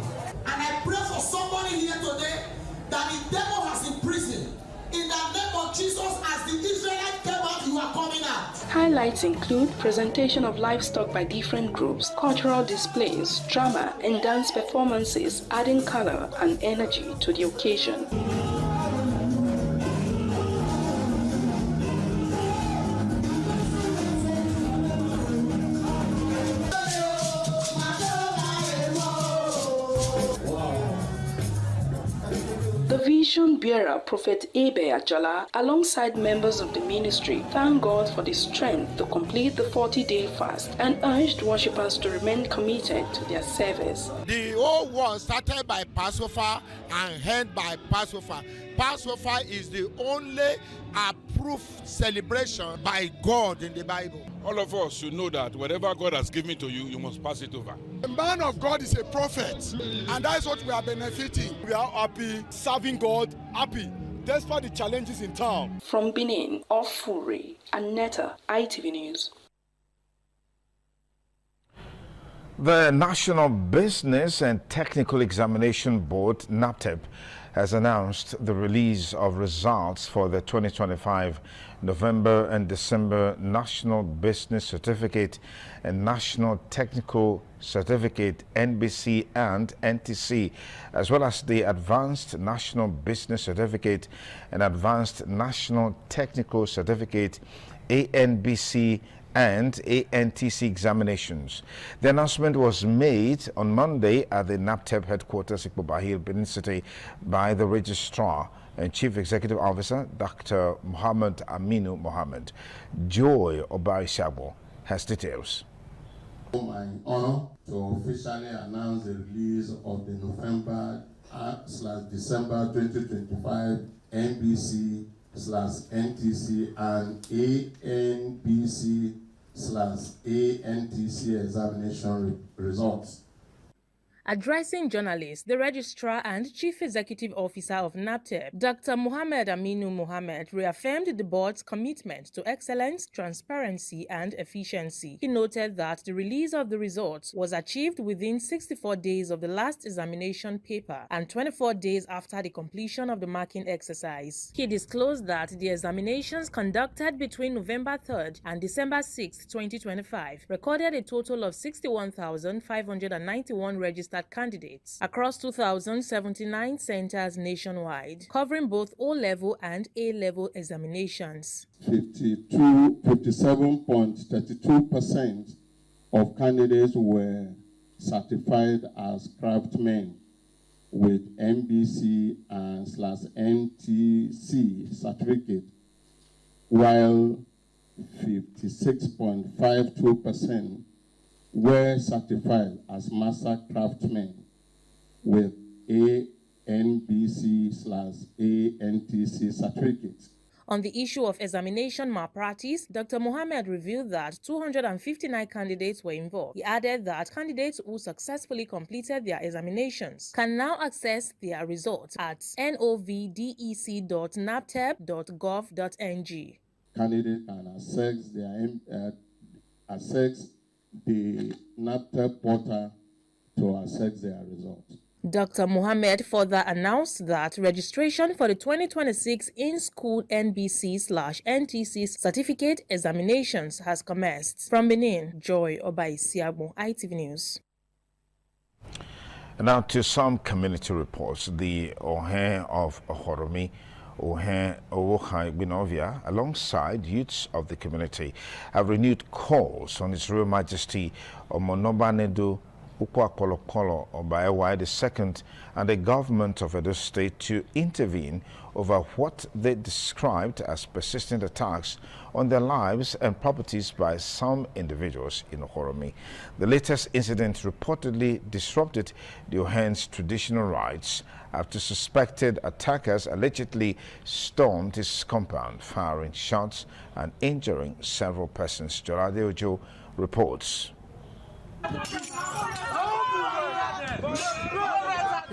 And I pray for somebody here today that the devil has imprisoned. In the name of Jesus, as the Israelites came out, you are coming out. Highlights include presentation of livestock by different groups, cultural displays, drama, and dance performances, adding color and energy to the occasion. The vision bearer, Prophet Ebe Ajala, alongside members of the ministry, thanked God for the strength to complete the 40-day fast and urged worshippers to remain committed to their service. The whole one started by Passover and ended by Passover. Passover is the only approved celebration by God in the Bible. All of us should know that whatever God has given to you, you must pass it over. The man of God is a prophet, and that's what we are benefiting. We are happy, serving God, happy, despite the challenges in town. From Benin, Ofuri, Aneta, ITV News. The National Business and Technical Examination Board, NABTEB, has announced the release of results for the 2025 November and December National Business Certificate and National Technical Certificate NBC and NTC, as well as the Advanced National Business Certificate and Advanced National Technical Certificate ANBC and ANTC examinations. The announcement was made on Monday at the NABTEB headquarters, Ikpo Bahir, Benin City, by the Registrar and Chief Executive Officer, Dr. Muhammad Aminu Mohammed. Joy Obaishabo has details. My honor to officially announce the release of the November/December 2025 NBC/NTC and ANBC/ANTC examination results. Addressing journalists, the Registrar and Chief Executive Officer of NAPTEP, Dr. Mohammed Aminu Mohammed, reaffirmed the board's commitment to excellence, transparency, and efficiency. He noted that the release of the results was achieved within 64 days of the last examination paper and 24 days after the completion of the marking exercise. He disclosed that the examinations conducted between November 3rd and December 6, 2025, recorded a total of 61,591 registered candidates across 2,079 centers nationwide, covering both O-level and A-level examinations. 57.32% of candidates were certified as craftsmen with MBC and /NTC certificate, while 56.52% were certified as master craftsmen with ANBC/ANTC certificates. On the issue of examination malpractice, Dr. Mohammed revealed that 259 candidates were involved. He added that candidates who successfully completed their examinations can now access their results at novdec.naptep.gov.ng. Candidates can access the NAPTEP portal to access their results. Dr. Mohammed further announced that registration for the 2026 in-school NBC/NTC certificate examinations has commenced. From Benin, Joy Obaisiabu, ITV News. Now to some community reports. The Ohen of Ohoromi, Ohen Owohai Binovia, alongside youths of the community, have renewed calls on His Royal Majesty Omonobanedo Ukwakolokolo Obaewa II and the government of Edo State to intervene over what they described as persistent attacks on their lives and properties by some individuals in Ohoromi. The latest incident reportedly disrupted the Ohen's traditional rites after suspected attackers allegedly stormed his compound, firing shots and injuring several persons. Jolade Ojo reports.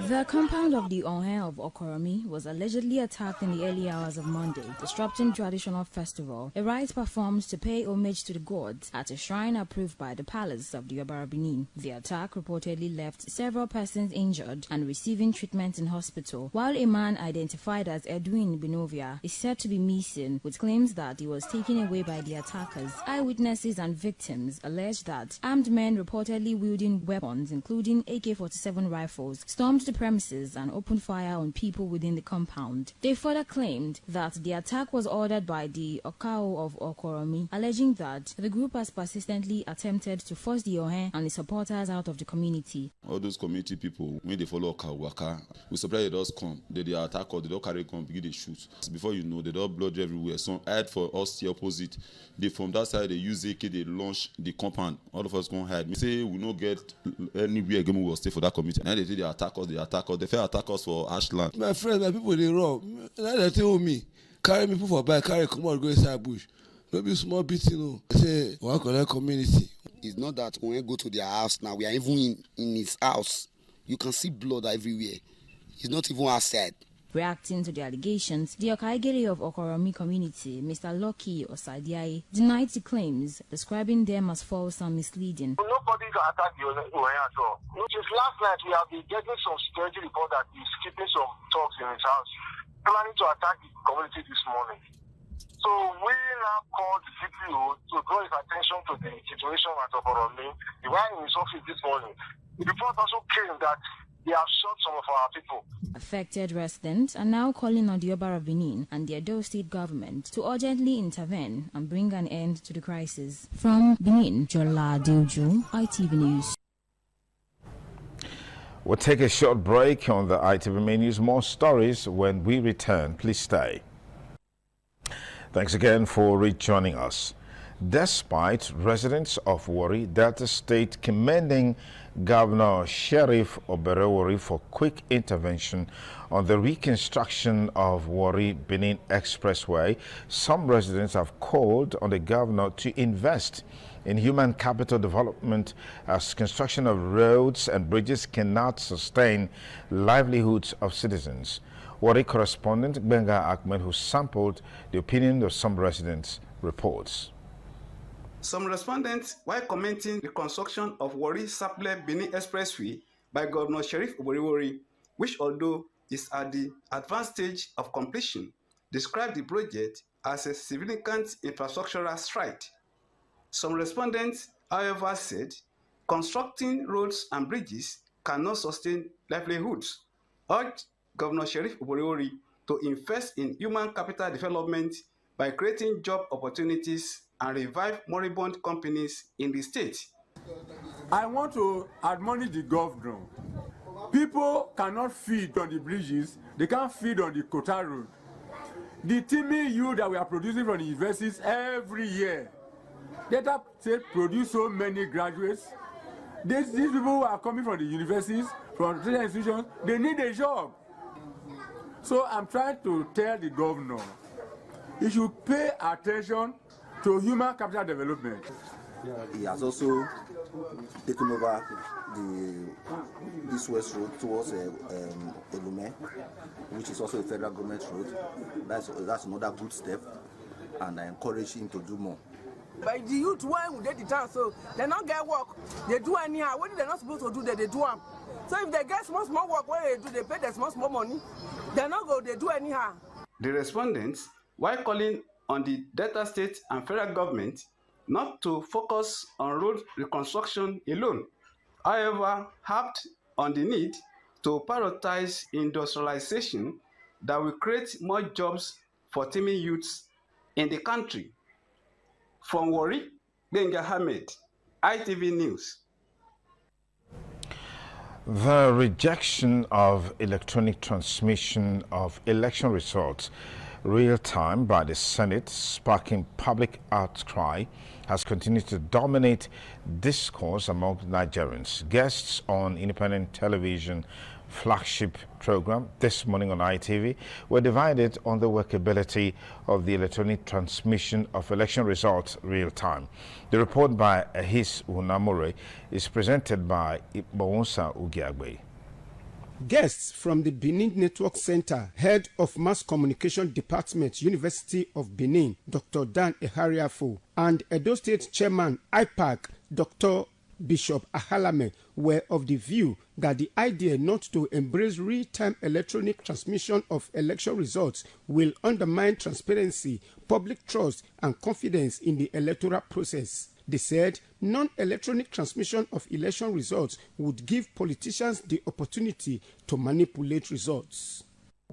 The compound of the Ohen of Okoromi was allegedly attacked in the early hours of Monday, disrupting traditional festival, a rite performed to pay homage to the gods at a shrine approved by the palace of the Obara Benin. The attack reportedly left several persons injured and receiving treatment in hospital, while a man identified as Edwin Binovia is said to be missing, with claims that he was taken away by the attackers. Eyewitnesses and victims allege that armed men reportedly wielding weapons, including AK-47 rifles, stormed the premises and opened fire on people within the compound. They further claimed that the attack was ordered by the Okao of Okoromi, alleging that the group has persistently attempted to force the Ohen and the supporters out of the community. All those community people, when they follow Okawaka, we surprise they just come, they attack or they don't carry come, begin to shoot. Before you know, they don't blood everywhere. So hide for us the opposite. They from that side, they use AK, they launch the compound. All of us gonna hide. We say we don't get anywhere again, we will stay for that community. And they say they attack us, they fair attack us for Ashland. My friends, my people, they wrong. Now they tell me, carry me for bike, carry come on, go inside bush. Maybe small bit, you know. I say, work on that community. It's not that when we go to their house now, we are even in his house. You can see blood everywhere. He's not even outside. Reacting to the allegations, the Okaigere of Okoromi community, Mr. Loki Osadiai, denied the claims, describing them as false and misleading. Nobody can attack the Ohen at all. Just last night, we have been getting some security report that he's keeping some talks in his house, planning to attack the community this morning. So we now called the CPO to draw his attention to the situation at Okoromi. He went in his office this morning. The report also came that they have shot some of our people. Affected residents are now calling on the Obara Benin and the Edo State government to urgently intervene and bring an end to the crisis. From Benin, Jola Deuju, ITV News. We'll take a short break on the ITV News. More stories when we return. Please stay. Thanks again for rejoining us. Despite residents of Warri, Delta State commending Governor Sheriff Oberewori for quick intervention on the reconstruction of Warri-Benin Expressway, some residents have called on the governor to invest in human capital development, as construction of roads and bridges cannot sustain livelihoods of citizens. Warri correspondent Benga Ahmed, who sampled the opinion of some residents, reports. Some respondents, while commenting the construction of Warri-Sapele-Benin Expressway by Governor Sheriff Oboriwori, which although is at the advanced stage of completion, described the project as a significant infrastructural stride. Some respondents, however, said constructing roads and bridges cannot sustain livelihoods, urged Governor Sheriff Oboriwori to invest in human capital development by creating job opportunities and revive moribund companies in the state. I want to admonish the governor. People cannot feed on the bridges, they can't feed on the Kota Road. The teeming youth that we are producing from the universities every year, Delta State produce so many graduates. These people who are coming from the universities, from training institutions, they need a job. So I'm trying to tell the governor, he should pay attention to human capital development. He has also taken over this west road towards Elume, which is also a federal government road. That's another good step, and I encourage him to do more. But the youth, when they the town, so they not get work. They do anyhow. What they're not supposed to do, they do them. So if they get small work, what they do, they pay the small money. They not go, they do anyhow. The respondents, while calling on the Delta State and federal government not to focus on road reconstruction alone, however, harped on the need to prioritize industrialization that will create more jobs for teeming youths in the country. From Warri, Benga Ahmed, ITV News. The rejection of electronic transmission of election results real time by the Senate, sparking public outcry, has continued to dominate discourse among Nigerians. Guests on independent television flagship program This Morning on ITV were divided on the workability of the electronic transmission of election results real time. The report by Ahis Unamore is presented by Ibonsa Ugiagbe. Guests from the Benin Network Center, Head of Mass Communication Department, University of Benin, Dr. Dan Ehariafo, and Edo State Chairman IPAC, Dr. Bishop Ahalame, were of the view that the idea not to embrace real-time electronic transmission of election results will undermine transparency, public trust, and confidence in the electoral process. They said non-electronic transmission of election results would give politicians the opportunity to manipulate results.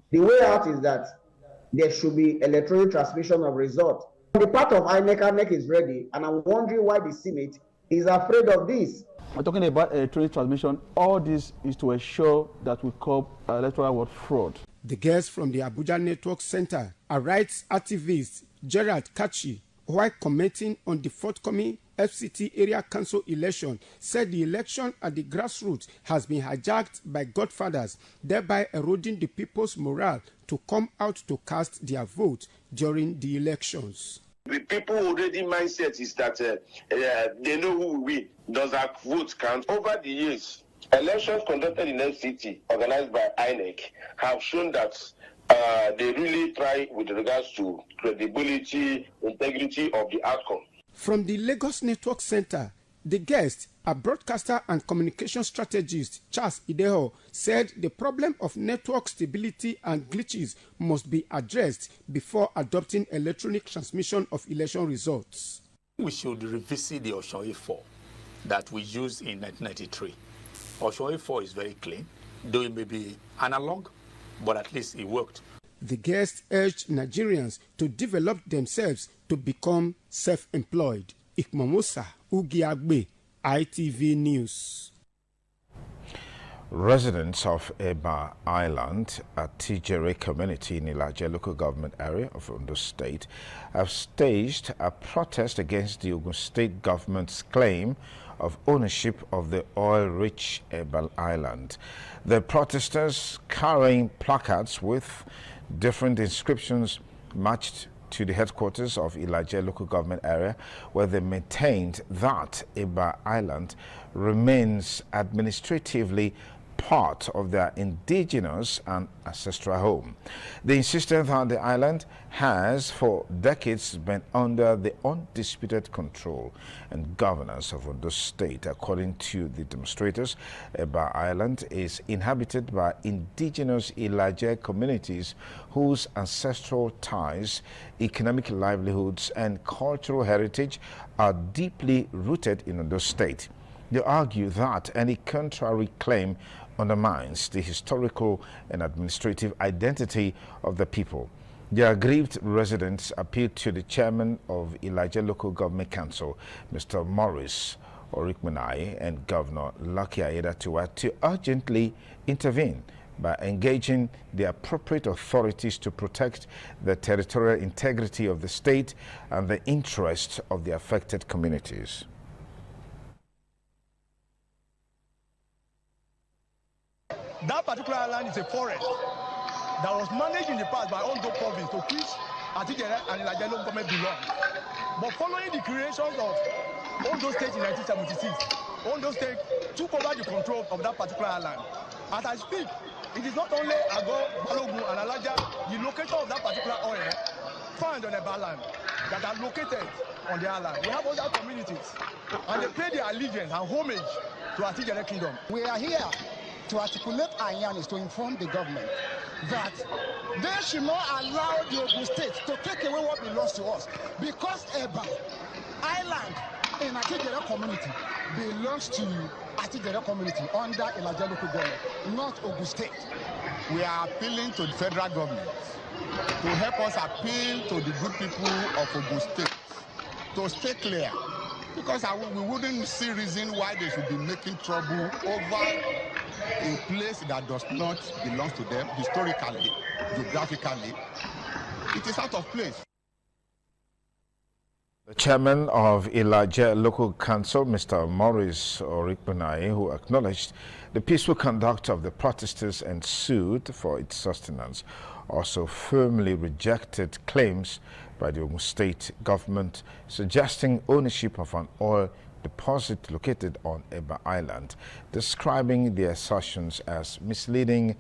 The way out is that there should be electronic transmission of results. The part of INEC is ready, and I'm wondering why the Senate is afraid of this. We're talking about electronic transmission. All this is to ensure that we curb electoral vote fraud. The guest from the Abuja Network Center, a rights activist, Gerald Kachi, while commenting on the forthcoming FCT Area Council election, said the election at the grassroots has been hijacked by godfathers, thereby eroding the people's morale to come out to cast their vote during the elections. The people already mindset is that they know who will win. Does our vote count? Over the years, elections conducted in FCT, organized by INEC, have shown that they really try with regards to credibility, integrity of the outcome. From the Lagos Network Center, the guest, a broadcaster and communication strategist, Charles Ideho, said the problem of network stability and glitches must be addressed before adopting electronic transmission of election results. We should revisit the Oshoi 4 that we used in 1993. Oshoi 4 is very clean, though it may be analog, but at least it worked. The guest urged Nigerians to develop themselves to become self-employed. Ikmamosa Ugiagbe, ITV News. Residents of Eba Island, a Tijere community in Ilaje local government area of Ondo State, have staged a protest against the Ogun State government's claim of ownership of the oil-rich Eba Island. The protesters, carrying placards with different inscriptions, marched to the headquarters of Ilaje local government area, where they maintained that Eba Island remains administratively part of their indigenous and ancestral home. They insisted that the island has for decades been under the undisputed control and governance of Ondo State. According to the demonstrators, Eba Island is inhabited by indigenous Ilaje communities whose ancestral ties, economic livelihoods and cultural heritage are deeply rooted in Ondo State. They argue that any contrary claim undermines the historical and administrative identity of the people. The aggrieved residents appealed to the chairman of Ilaje Local Government Council, Mr. Morris Orikmenai, and Governor Lucky Aiyedatiwa to urgently intervene by engaging the appropriate authorities to protect the territorial integrity of the state and the interests of the affected communities. That particular land is a forest that was managed in the past by Ondo province, to which Atijere and Ilaje local government belong. But following the creations of Ondo State in 1976, Ondo State took over the control of that particular land. As I speak, it is not only Ago, Balogun, and Alaja, the location of that particular oil found on Eba land that are located on the island. We have other communities, and they pay their allegiance and homage to Atijere Kingdom. We are here to articulate our yearnings to inform the government that they should not allow the Ogun State to take away what belongs to us, because Eba Island in Atijere community belongs to Atijere community under Ilaje local government, not Ogun State. We are appealing to the federal government to help us appeal to the good people of Ogun State to stay clear, because we wouldn't see reason why they should be making trouble over a place that does not belong to them historically, geographically. It is out of place. The chairman of Ilaje Local Council, Mr. Morris Orikmenai, who acknowledged the peaceful conduct of the protesters and sued for its sustenance, also firmly rejected claims by the Ogun State government suggesting ownership of an oil deposit located on Eba Island, describing the assertions as misleading,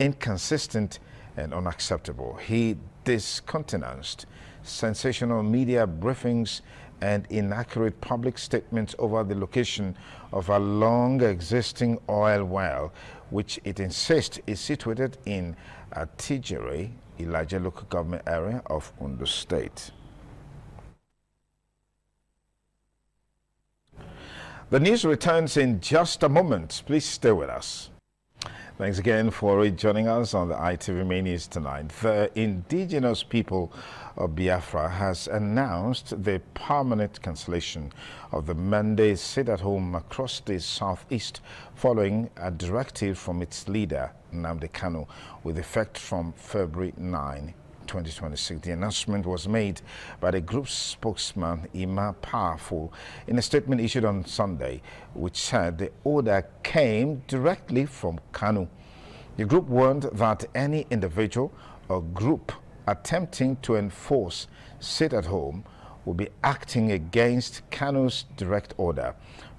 inconsistent, and unacceptable. He discountenanced sensational media briefings and inaccurate public statements over the location of a long-existing oil well, which it insists is situated in Atijere, Ilaje local government area of Ondo State. The news returns in just a moment. Please stay with us. Thanks again for joining us on the ITV Main News tonight. The indigenous people of Biafra has announced the permanent cancellation of the Monday sit-at-home across the southeast following a directive from its leader, Nnamdi Kanu, with effect from February 9, 2026. The announcement was made by the group's spokesman, Ima Powerful, in a statement issued on Sunday, which said the order came directly from Kanu. The group warned that any individual or group attempting to enforce sit-at-home will be acting against Kanu's direct order.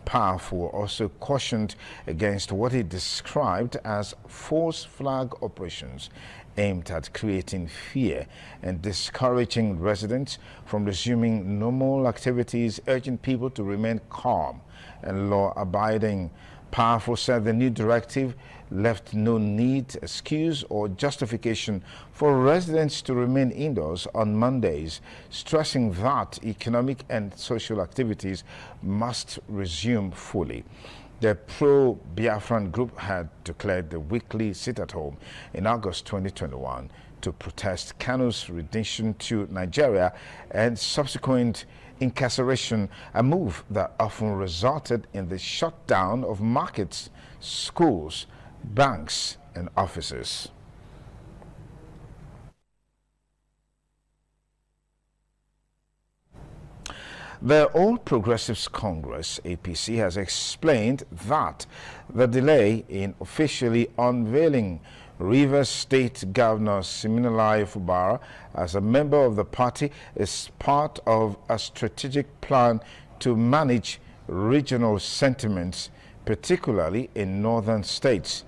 Powerful also cautioned against what he described as false flag operations aimed at creating fear and discouraging residents from resuming normal activities, urging people to remain calm and law-abiding. Powerful said the new directive left no need, excuse or justification for residents to remain indoors on Mondays, stressing that economic and social activities must resume fully. The pro-Biafran group had declared the weekly sit-at-home in August 2021 to protest Kanu's rendition to Nigeria and subsequent incarceration, a move that often resulted in the shutdown of markets, schools, banks, and offices. The All Progressives Congress, APC, has explained that the delay in officially unveiling Rivers State Governor Siminalayi Fubara, as a member of the party, is part of a strategic plan to manage regional sentiments, particularly in northern states.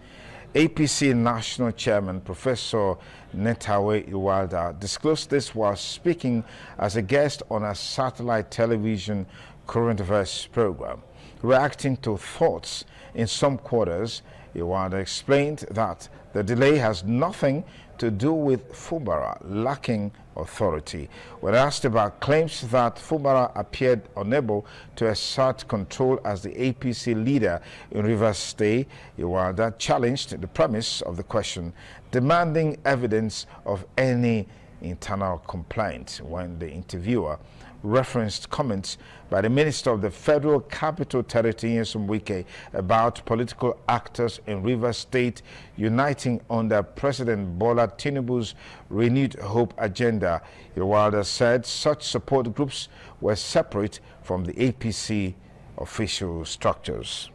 APC National Chairman Professor Netawe Iwalda disclosed this while speaking as a guest on a satellite television current affairs program. Reacting to thoughts in some quarters, Iwalda explained that the delay has nothing to do with Fubara lacking authority. When asked about claims that Fubara appeared unable to assert control as the APC leader in Rivers State, Iwalda challenged the premise of the question, demanding evidence of any internal complaint. When the interviewer referenced comments by the Minister of the Federal Capital Territory, Nyesom Wike, about political actors in Rivers State uniting under President Bola Tinubu's renewed hope agenda, Iwalda said such support groups were separate from the APC official structures.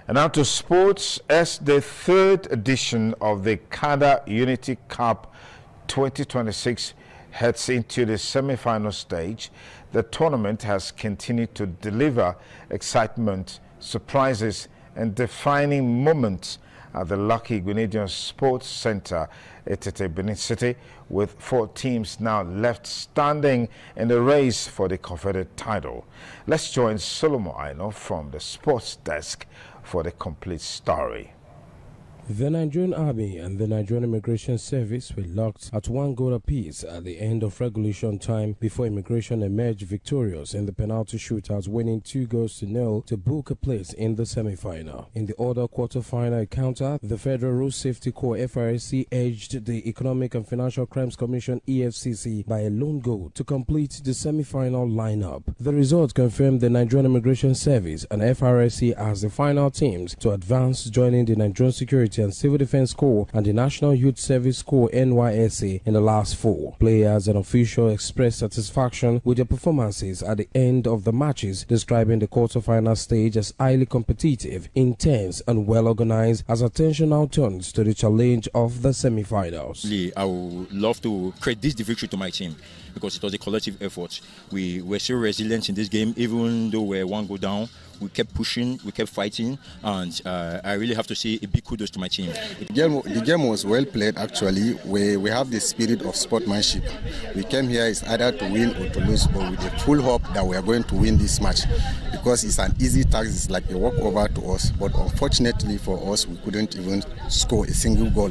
And now to sports. As the third edition of the Kada Unity Cup 2026 heads into the semi-final stage, the tournament has continued to deliver excitement, surprises, and defining moments at the Lucky Grenadian Sports Center at Etete, Benin City, with 4 teams now left standing in the race for the coveted title. Let's join Solomon Aino from the sports desk for the complete story. The Nigerian Army and the Nigerian Immigration Service were locked at 1 goal apiece at the end of regulation time before Immigration emerged victorious in the penalty shootouts, winning 2-0 to book a place in the semi-final. In the other quarter-final encounter, the Federal Road Safety Corps FRSC edged the Economic and Financial Crimes Commission EFCC by a lone goal to complete the semi-final lineup. The result confirmed the Nigerian Immigration Service and FRSC as the final teams to advance, joining the Nigerian Security and Civil Defense Corps and the National Youth Service Corps NYSA in the last 4. Players and officials expressed satisfaction with their performances at the end of the matches, describing the quarter-final stage as highly competitive, intense and well organized, as attention now turns to the challenge of the semi-finals. I would love to credit the victory to my team because it was a collective effort. We were so resilient in this game, even though we were 1 goal down. We kept pushing, we kept fighting, and I really have to say a big kudos to my team. The game was well played, actually. We have the spirit of sportsmanship. We came here is either to win or to lose, but with the full hope that we are going to win this match, because it's an easy task. It's like a walkover to us, but unfortunately for us, we couldn't even score a single goal.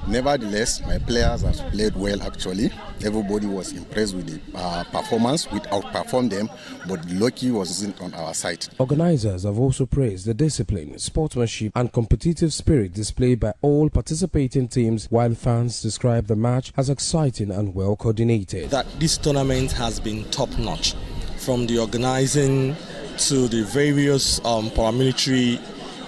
Nevertheless, my players have played well, actually. Everybody was impressed with the performance. We outperformed them, but lucky wasn't on our side. Organizers have also praised the discipline, sportsmanship and competitive spirit displayed by all participating teams, while fans describe the match as exciting and well coordinated. That this tournament has been top-notch, from the organizing to the various paramilitary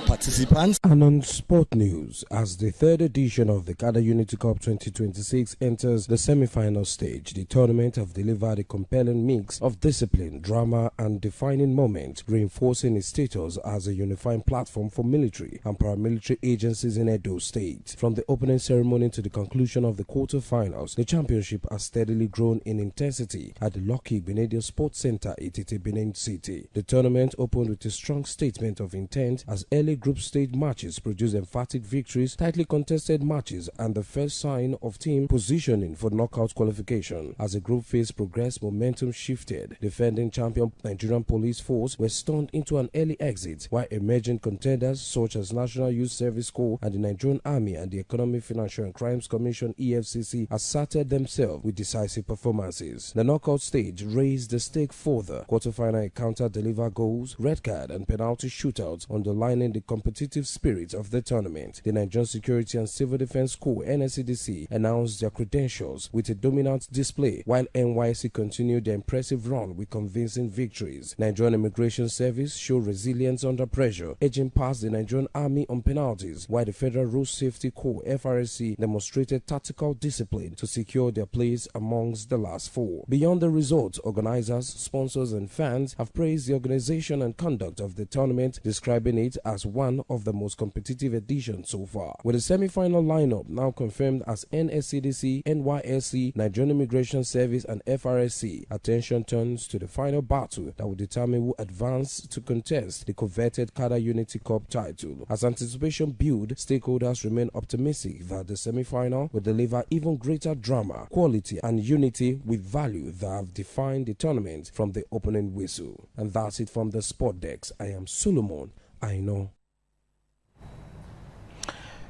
participants. And on sport news, as the third edition of the Kada Unity Cup 2026 enters the semi-final stage, the tournament have delivered a compelling mix of discipline, drama and defining moments, reinforcing its status as a unifying platform for military and paramilitary agencies in Edo State. From the opening ceremony to the conclusion of the quarter-finals, the championship has steadily grown in intensity at the Lucky Grenadian Sports Center at Etete, Benin City. The tournament opened with a strong statement of intent as early group stage matches produced emphatic victories, tightly contested matches, and the first sign of team positioning for knockout qualification. As the group phase progressed, momentum shifted. Defending champion Nigerian Police Force were stunned into an early exit, while emerging contenders such as National Youth Service Corps and the Nigerian Army and the Economic, Financial and Crimes Commission EFCC asserted themselves with decisive performances. The knockout stage raised the stake further. Quarterfinal encounter delivered goals, red card and penalty shootouts, underlining the competitive spirit of the tournament. The Nigerian Security and Civil Defense Corps (NSCDC) announced their credentials with a dominant display, while NYSC continued their impressive run with convincing victories. Nigerian Immigration Service showed resilience under pressure, edging past the Nigerian Army on penalties, while the Federal Road Safety Corps (FRSC) demonstrated tactical discipline to secure their place amongst the last four. Beyond the result, organizers, sponsors and fans have praised the organization and conduct of the tournament, describing it as one of the most competitive editions so far. With the semi-final lineup now confirmed as NSCDC, NYSC, Nigerian Immigration Service and FRSC, attention turns to the final battle that will determine who advances to contest the coveted Kada Unity Cup title. As anticipation builds, stakeholders remain optimistic that the semi-final will deliver even greater drama, quality and unity with value that have defined the tournament from the opening whistle. And that's it from the Sport Desk. I am Solomon. I know.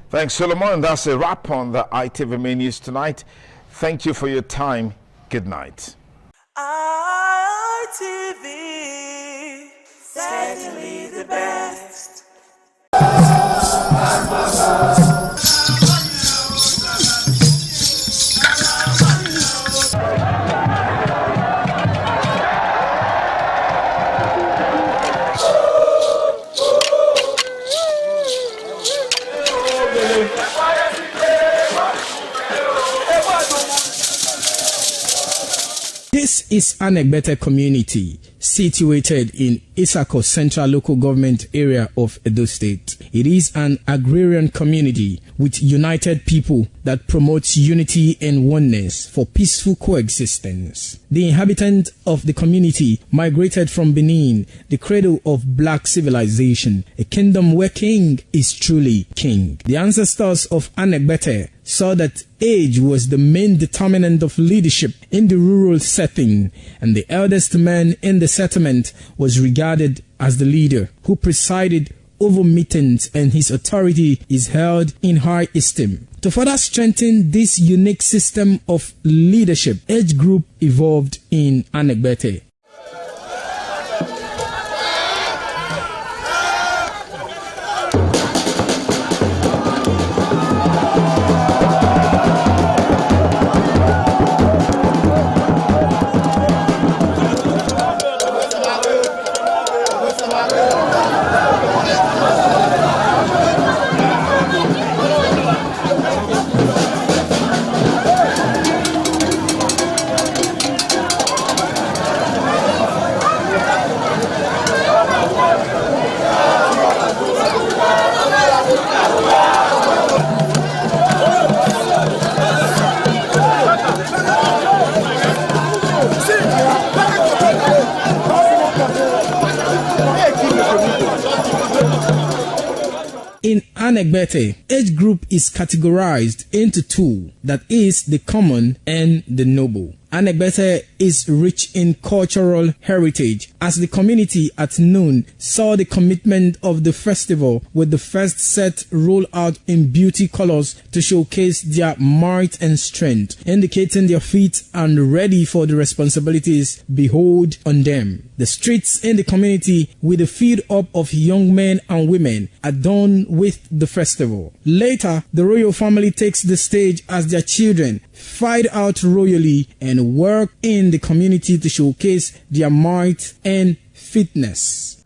Thanks, Solomon. That's a wrap on the ITV News tonight. Thank you for your time. Good night. ITV, certainly the best. This is Anegbete community, situated in Isako Central Local Government Area of Edo State. It is an agrarian community with united people that promotes unity and oneness for peaceful coexistence. The inhabitants of the community migrated from Benin, the cradle of black civilization, a kingdom where king is truly king. The ancestors of Anegbete saw that age was the main determinant of leadership in the rural setting, and the eldest man in the settlement was regarded as the leader who presided over meetings, and his authority is held in high esteem. To further strengthen this unique system of leadership, age group evolved in Anegbete. In Anegbete, age group is categorized into two, that is the common and the noble. Anegbete is rich in cultural heritage, as the community at noon saw the commitment of the festival with the first set roll out in beauty colors to showcase their might and strength, indicating their feet and ready for the responsibilities behold on them. The streets in the community with a feed up of young men and women adorned with the festival. Later, the royal family takes the stage as their children fight out royally and work in the community to showcase their might and fitness.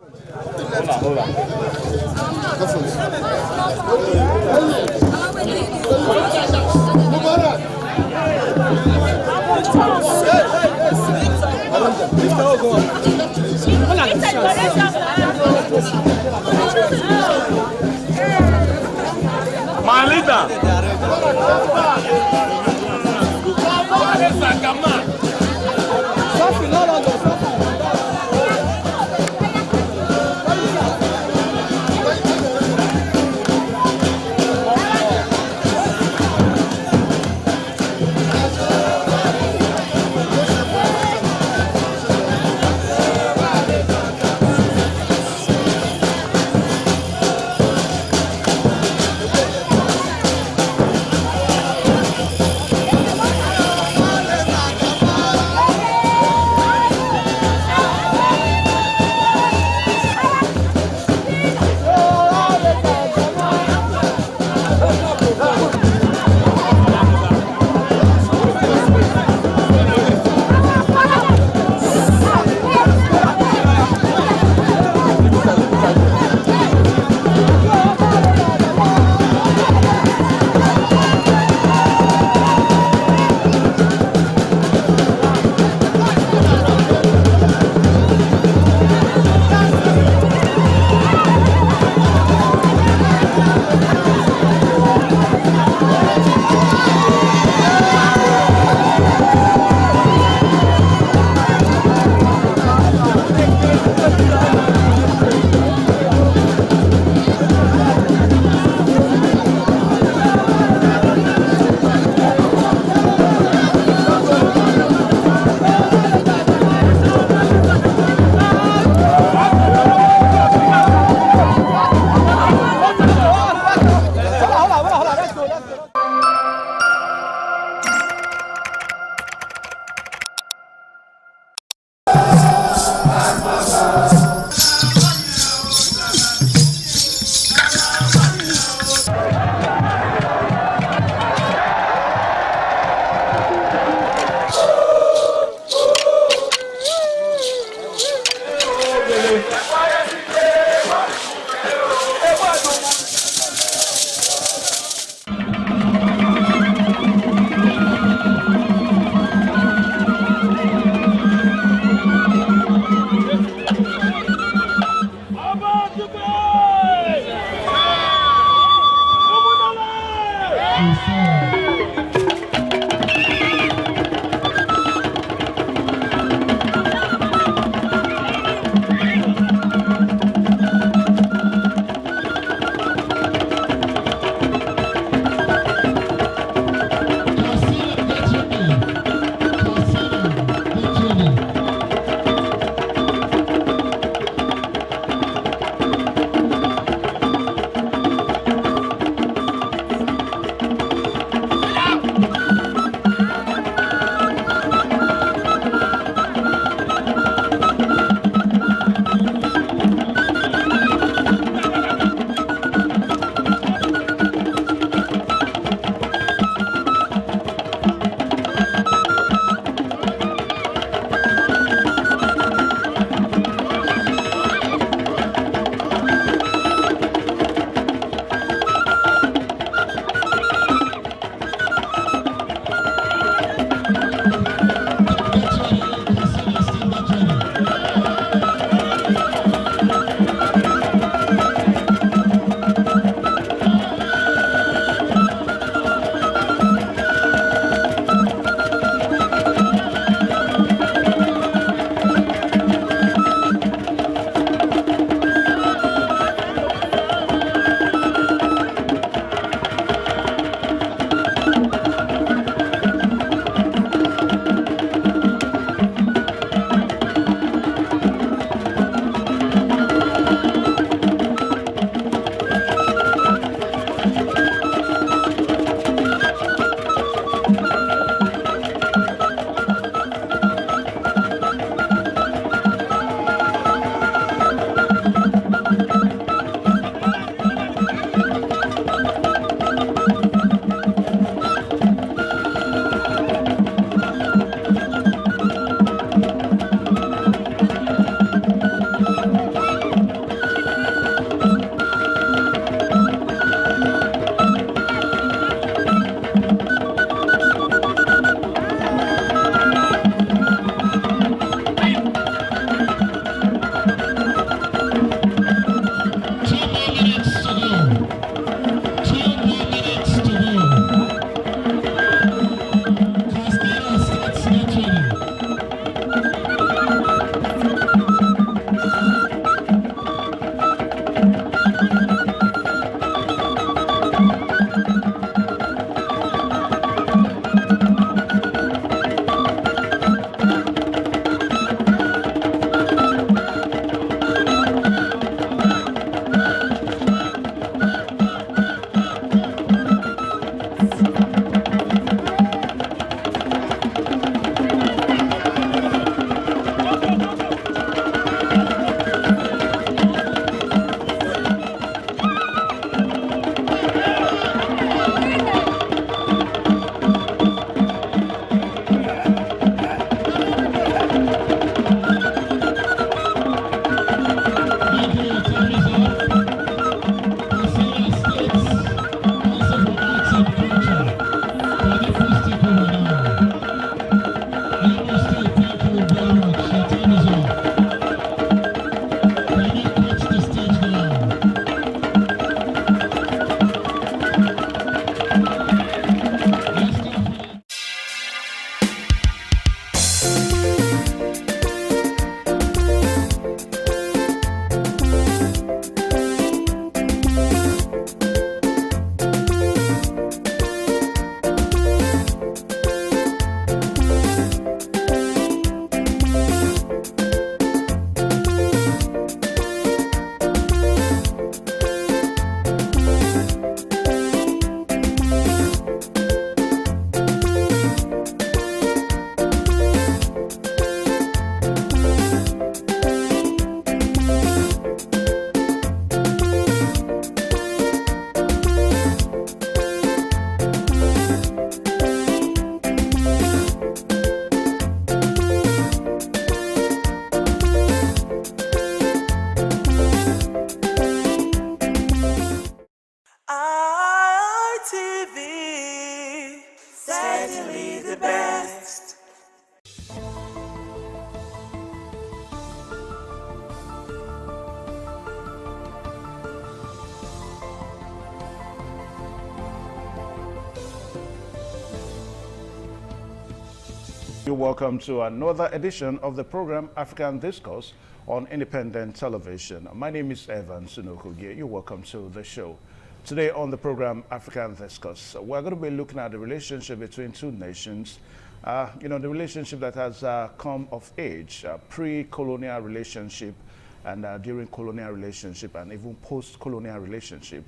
You're welcome to another edition of the program African Discourse on Independent Television. My name is Evan Sunokugie. You're welcome to the show. Today on the program African Discourse, we're going to be looking at the relationship between two nations. The relationship that has come of age, pre-colonial relationship and during colonial relationship and even post-colonial relationship.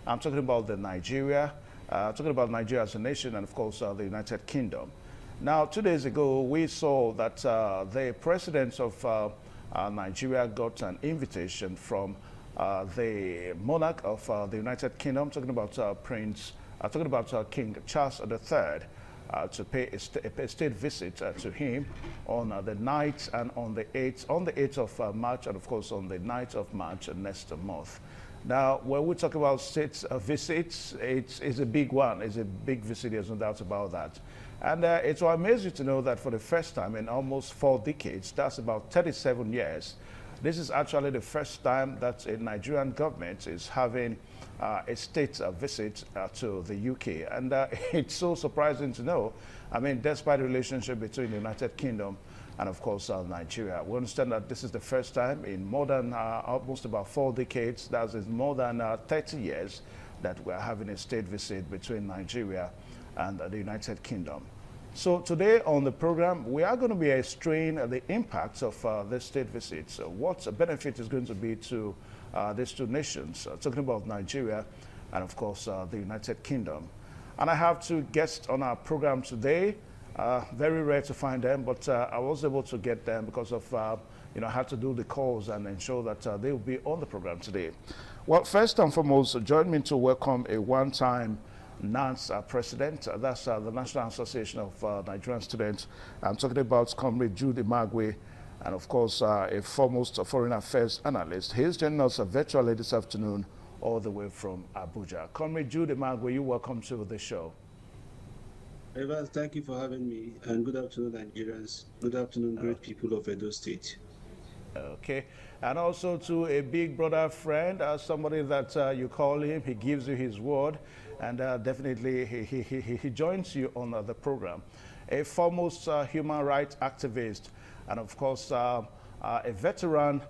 I'm talking about Nigeria as a nation, and of course the United Kingdom. Now, 2 days ago, we saw that the president of Nigeria got an invitation from the monarch of the United Kingdom, talking about King Charles III, to pay a state visit to him on the night and on the 8th of March, and of course on the 9th of March next month. Now, when we talk about state visits, it's a big one. It's a big visit, there's no doubt about that. And it will amaze you to know that for the first time in almost 4 decades, that's about 37 years, this is actually the first time that a Nigerian government is having a state visit to the UK. And it's so surprising to know, I mean, despite the relationship between the United Kingdom and of course Nigeria, we understand that this is the first time in more than almost about 4 decades, that is more than 30 years, that we're having a state visit between Nigeria and the United Kingdom. So today on the program, we are going to be exploring the impacts of this state visits. What benefit is going to be to these two nations, talking about Nigeria and of course the United Kingdom. And I have 2 guests on our program today. Very rare to find them, but I was able to get them because of, I had to do the calls and ensure that they will be on the program today. Well, first and foremost, join me to welcome a one-time NANS president, that's the National Association of Nigerian Students. I'm talking about Comrade Jude Imagwe, and of course a foremost foreign affairs analyst. He's joining us virtually this afternoon all the way from Abuja. Comrade Jude Imagwe, you're welcome to the show. Evans, thank you for having me, and good afternoon, Nigerians. Good afternoon, great people of Edo State. Okay, and also to a big brother friend, somebody that you call him, he gives you his word, and definitely he joins you on the program. A foremost human rights activist, and of course a veteran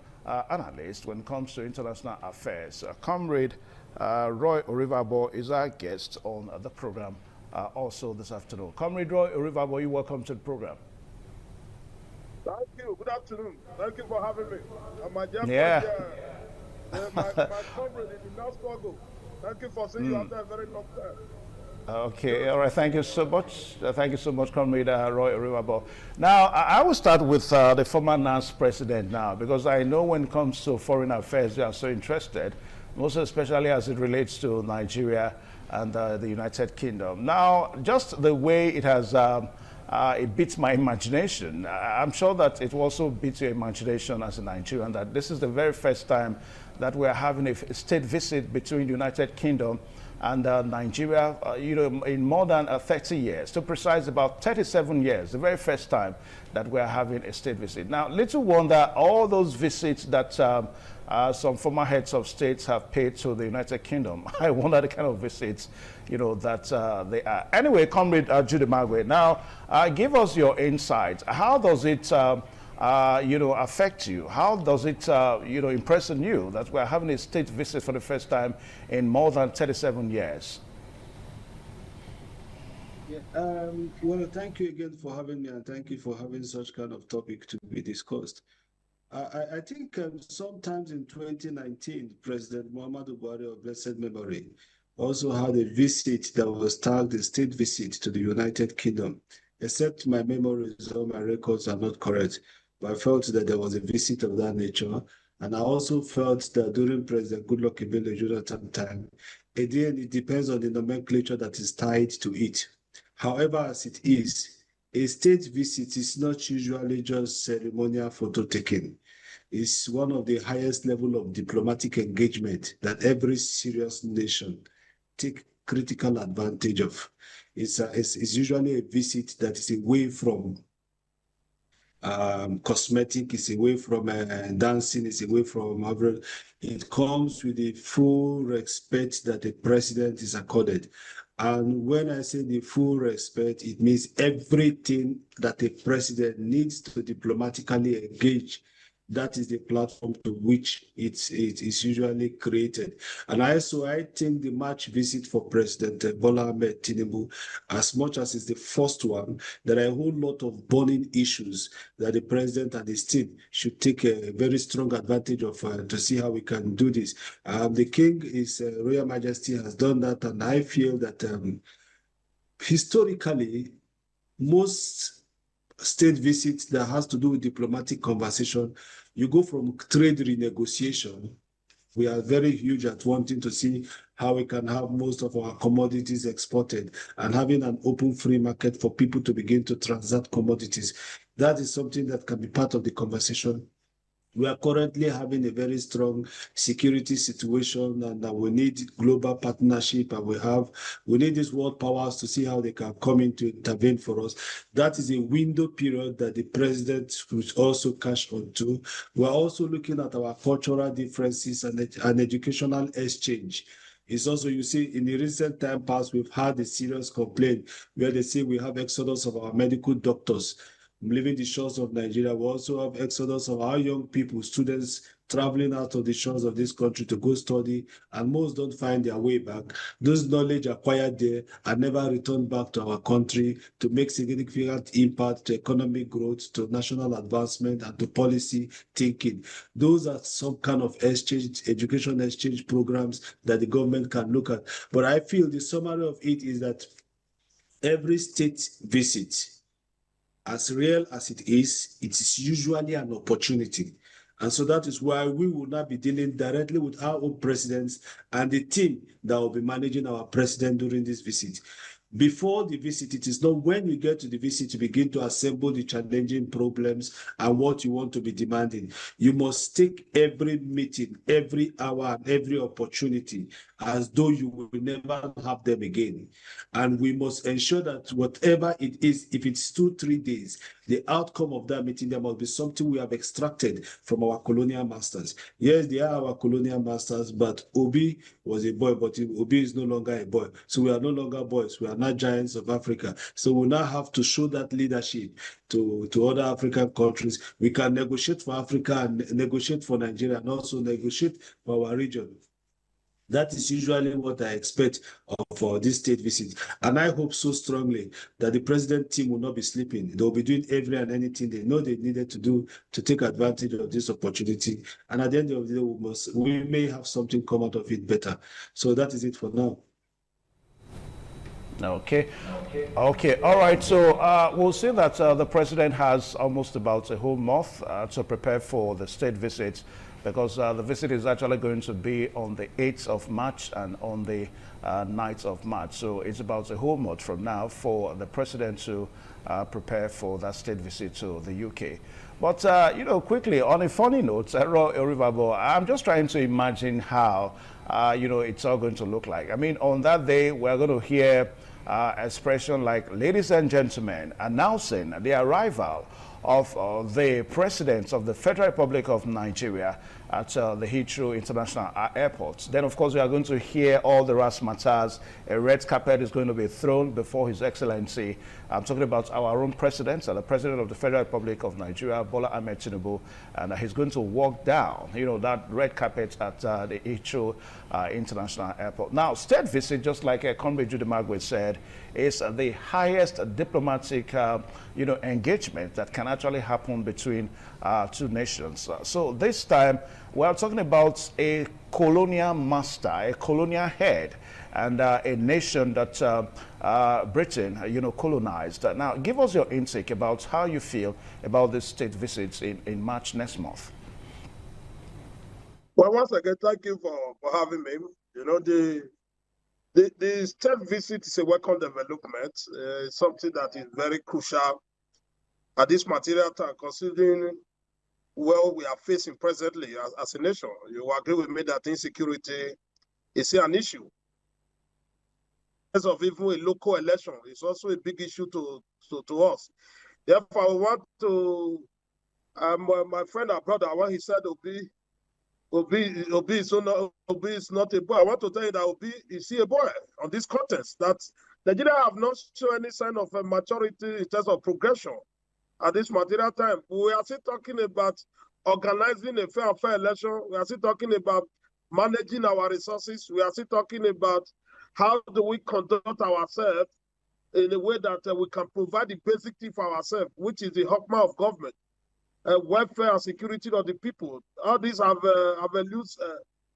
analyst when it comes to international affairs. Comrade Roy Orivabo is our guest on the program also this afternoon. Comrade Roy Orivabo, you're welcome to the program. Thank you. Good afternoon. Thank you for having me. My dear friend, my comrade in the now struggle. Thank you for seeing you after a very long time. Okay, all right. Thank you so much. Thank you so much, Comrade Roy Orivabo. Now, I will start with the former NANS president now, because I know when it comes to foreign affairs, you are so interested, most especially as it relates to Nigeria and the United Kingdom. Now, just the way it has it beats my imagination. I'm sure that it also beats your imagination as a Nigerian, that this is the very first time that we're having a state visit between the United Kingdom and Nigeria, in more than 30 years, to precise about 37 years, the very first time that we're having a state visit. Now, little wonder all those visits that some former heads of states have paid to the United Kingdom. I wonder the kind of visits, that they are. Anyway, Comrade Jude Imagwe, now give us your insight. How does it, affect you? How does it, impress on you that we're having a state visit for the first time in more than 37 years? Yeah, well, thank you again for having me, and thank you for having such kind of topic to be discussed. I think sometimes in 2019, President Muhammadu Buhari of blessed memory also had a visit that was tagged a state visit to the United Kingdom, except my memories or my records are not correct. But I felt that there was a visit of that nature. And I also felt that during President Goodluck Ebele Jonathan time, again, it depends on the nomenclature that is tied to it. However, as it is, a state visit is not usually just ceremonial photo taking. It's one of the highest level of diplomatic engagement that every serious nation take critical advantage of. It's usually a visit that is away from cosmetic, it's away from dancing, it's away from everything. It comes with the full respect that the president is accorded. And when I say the full respect, it means everything that a president needs to diplomatically engage. That is the platform to which it is usually created. And I think the March visit for President Bola Ahmed Tinubu, as much as it's the first one, there are a whole lot of burning issues that the president and his team should take a very strong advantage of to see how we can do this. The King, His Royal Majesty, has done that, and I feel that historically, most state visits that has to do with diplomatic conversation, you go from trade renegotiation. We are very huge at wanting to see how we can have most of our commodities exported and having an open free market for people to begin to transact commodities. That is something that can be part of the conversation. We are currently having a very strong security situation, and we need global partnership, and we need these world powers to see how they can come in to intervene for us. That is a window period that the president could also cash onto. We're also looking at our cultural differences and educational exchange. It's also, you see, in the recent time past, we've had a serious complaint where they say we have exodus of our medical doctors leaving the shores of Nigeria. We also have exodus of our young people, students traveling out of the shores of this country to go study, and most don't find their way back. Those knowledge acquired there are never returned back to our country to make significant impact to economic growth, to national advancement, and to policy thinking. Those are some kind of exchange, education exchange programs that the government can look at. But I feel the summary of it is that every state visit, as real as it is usually an opportunity. And so that is why we will not be dealing directly with our own presidents and the team that will be managing our president during this visit. Before the visit, it is not when you get to the visit to begin to assemble the challenging problems and what you want to be demanding. You must take every meeting, every hour, and every opportunity as though you will never have them again. And we must ensure that whatever it is, if it's 2-3 days, the outcome of that meeting, there must be something we have extracted from our colonial masters. Yes, they are our colonial masters, but Obi was a boy, but Obi is no longer a boy. So we are no longer boys. We are not giants of Africa. So we now have to show that leadership to other African countries. We can negotiate for Africa and negotiate for Nigeria and also negotiate for our region. That is usually what I expect of this state visit. And I hope so strongly that the president team will not be sleeping. They'll be doing every and anything they know they needed to do to take advantage of this opportunity. And at the end of the day, we may have something come out of it better. So that is it for now. Okay. All right. So we'll see that the president has almost about a whole month to prepare for the state visit, because the visit is actually going to be on the 8th of March and on the 9th of March. So it's about a whole month from now for the president to prepare for that state visit to the UK. But, you know, quickly, on a funny note, Erivabo, I'm just trying to imagine how, you know, it's all going to look like. I mean, on that day, we're going to hear expression like, ladies and gentlemen, announcing the arrival of the President of the Federal Republic of Nigeria at the Heathrow International Airport. Then, of course, we are going to hear all the razzmatazz. A red carpet is going to be thrown before His Excellency. I'm talking about our own President, the President of the Federal Republic of Nigeria, Bola Ahmed Tinubu, and he's going to walk down, you know, that red carpet at the Heathrow International Airport. Now, state visit, just like Comrade Judy Magwe said, is the highest diplomatic, you know, engagement that can actually happen between two nations. So this time, we're talking about a colonial master, a colonial head, and a nation that Britain, you know, colonized. Now, give us your intake about how you feel about this state visits in March next month. Well, once again, thank you for having me. You know, the state visit is a welcome development, something that is very crucial at this material time, considering what we are facing presently as a nation. You agree with me that insecurity is an issue. As of even a local election, it's also a big issue to us. Therefore, I want to My friend and brother, when he said Obi is not a boy, I want to tell you that Obi is a boy on this contest. That Nigeria have not shown any sign of maturity in terms of progression at this material time. We are still talking about organizing a fair and fair election. We are still talking about managing our resources. We are still talking about how do we conduct ourselves in a way that we can provide the basic thing for ourselves, which is the hallmark of government. Welfare and security of the people. All these have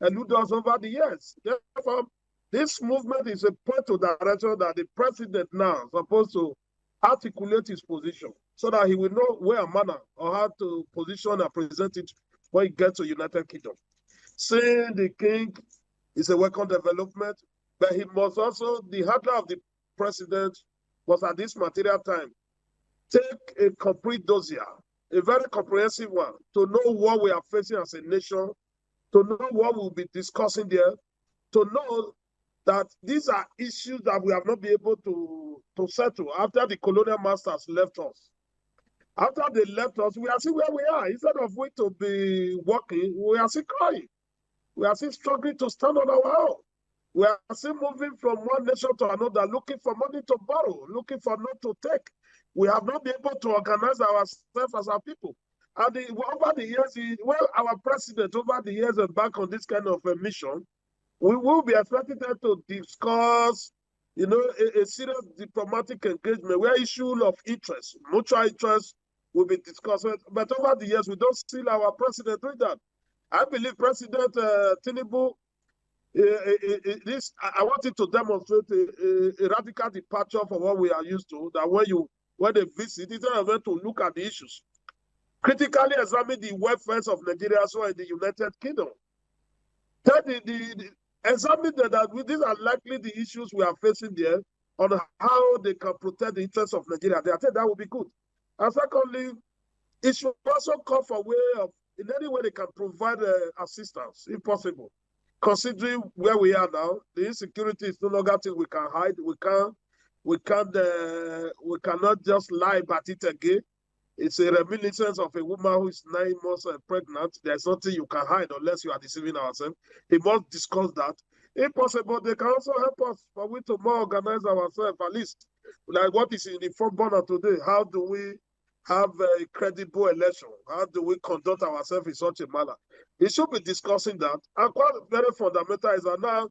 eluded us over the years. Therefore, this movement is a point of direction that the president now is supposed to articulate his position so that he will know where and manner or how to position and present it when he gets to United Kingdom. Seeing the king is a welcome development, but he must also, the handler of the president was at this material time, take a complete dossier, a very comprehensive one, to know what we are facing as a nation, to know what we'll be discussing there, to know that these are issues that we have not been able to settle after the colonial masters left us. After they left us, we are still where we are. Instead of we to be working, we are still crying. We are still struggling to stand on our own. We are still moving from one nation to another, looking for money to borrow, looking for not to take. We have not been able to organize ourselves as our people. And over the years, our president over the years embarked on this kind of a mission, we will be expecting them to discuss, a serious diplomatic engagement where issue of interest, mutual interest will be discussed. But over the years, we don't see our president doing that. I believe President Tinubu, I wanted to demonstrate a radical departure from what we are used to, that when they visit, it's not event to look at the issues. Critically examine the welfare of Nigeria as well in the United Kingdom. Examine that these are likely the issues we are facing there on how they can protect the interests of Nigeria. I think that would be good. And secondly, it should also come for way of, in any way they can provide assistance, if possible. Considering where we are now, the insecurity is no longer thing we can hide. We cannot just lie about it again. It's a reminiscence of a woman who is 9 months pregnant. There's nothing you can hide unless you are deceiving ourselves. We must discuss that. If possible, they can also help us for we to more organize ourselves, at least like what is in the front burner today. How do we have a credible election? How do we conduct ourselves in such a manner? We should be discussing that. And quite very fundamental is that now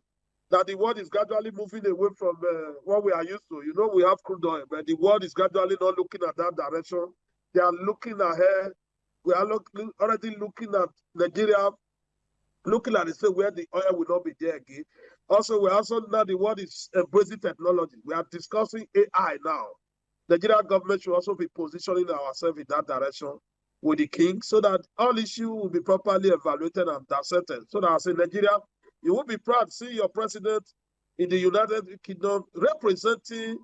that the world is gradually moving away from what we are used to. We have crude oil, but the world is gradually not looking at that direction. They are looking ahead. We are already looking at Nigeria, looking at the state where the oil will not be there again. Also, now the world is embracing technology. We are discussing AI now. The Nigerian government should also be positioning ourselves in that direction with the king so that all issues will be properly evaluated and dissected. So that as in Nigeria, you will be proud to see your president in the United Kingdom representing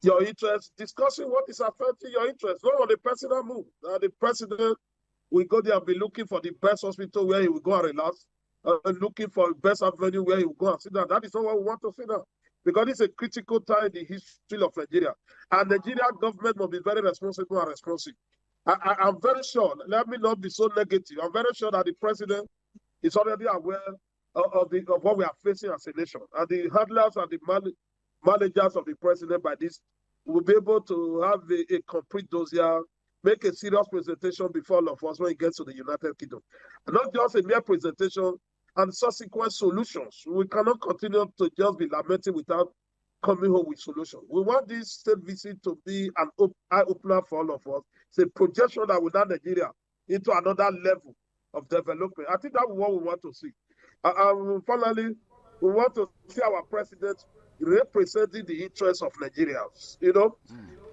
your interests, discussing what is affecting your interests, not on the personal move. The president will go there and be looking for the best hospital where he will go and relax, looking for the best avenue where he will go and sit down. That is not what we want to see now, because it's a critical time in the history of Nigeria. And Nigeria government must be very responsible and responsive. I'm very sure, let me not be so negative, I'm very sure that the president is already aware of what we are facing as a nation. And the handlers and the managers of the president by this will be able to have a complete dossier, make a serious presentation before all of us when it gets to the United Kingdom. And not just a mere presentation and subsequent solutions. We cannot continue to just be lamenting without coming home with solutions. We want this state visit to be an eye-opener for all of us. It's a projection that will turn Nigeria into another level of development. I think that's what we want to see. Finally, we want to see our president representing the interests of Nigerians.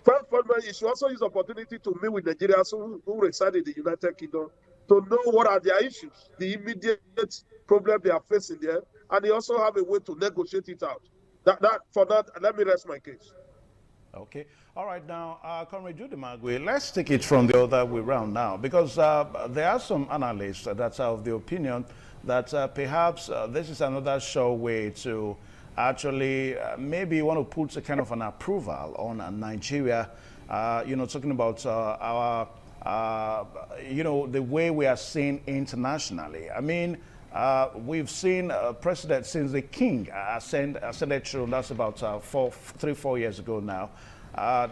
First, he should also use opportunity to meet with Nigerians who reside in the United Kingdom to know what are their issues, the immediate problem they are facing there, and they also have a way to negotiate it out. For that, let me rest my case. Okay. All right. Now, Comrade Judy Magwe, let's take it from the other way around now, because there are some analysts that are of the opinion that perhaps this is another sure way to actually maybe want to put a kind of an approval on Nigeria, talking about our you know, the way we are seen internationally. I mean, we've seen presidents since the king ascended through. That's about 3-4 years ago now.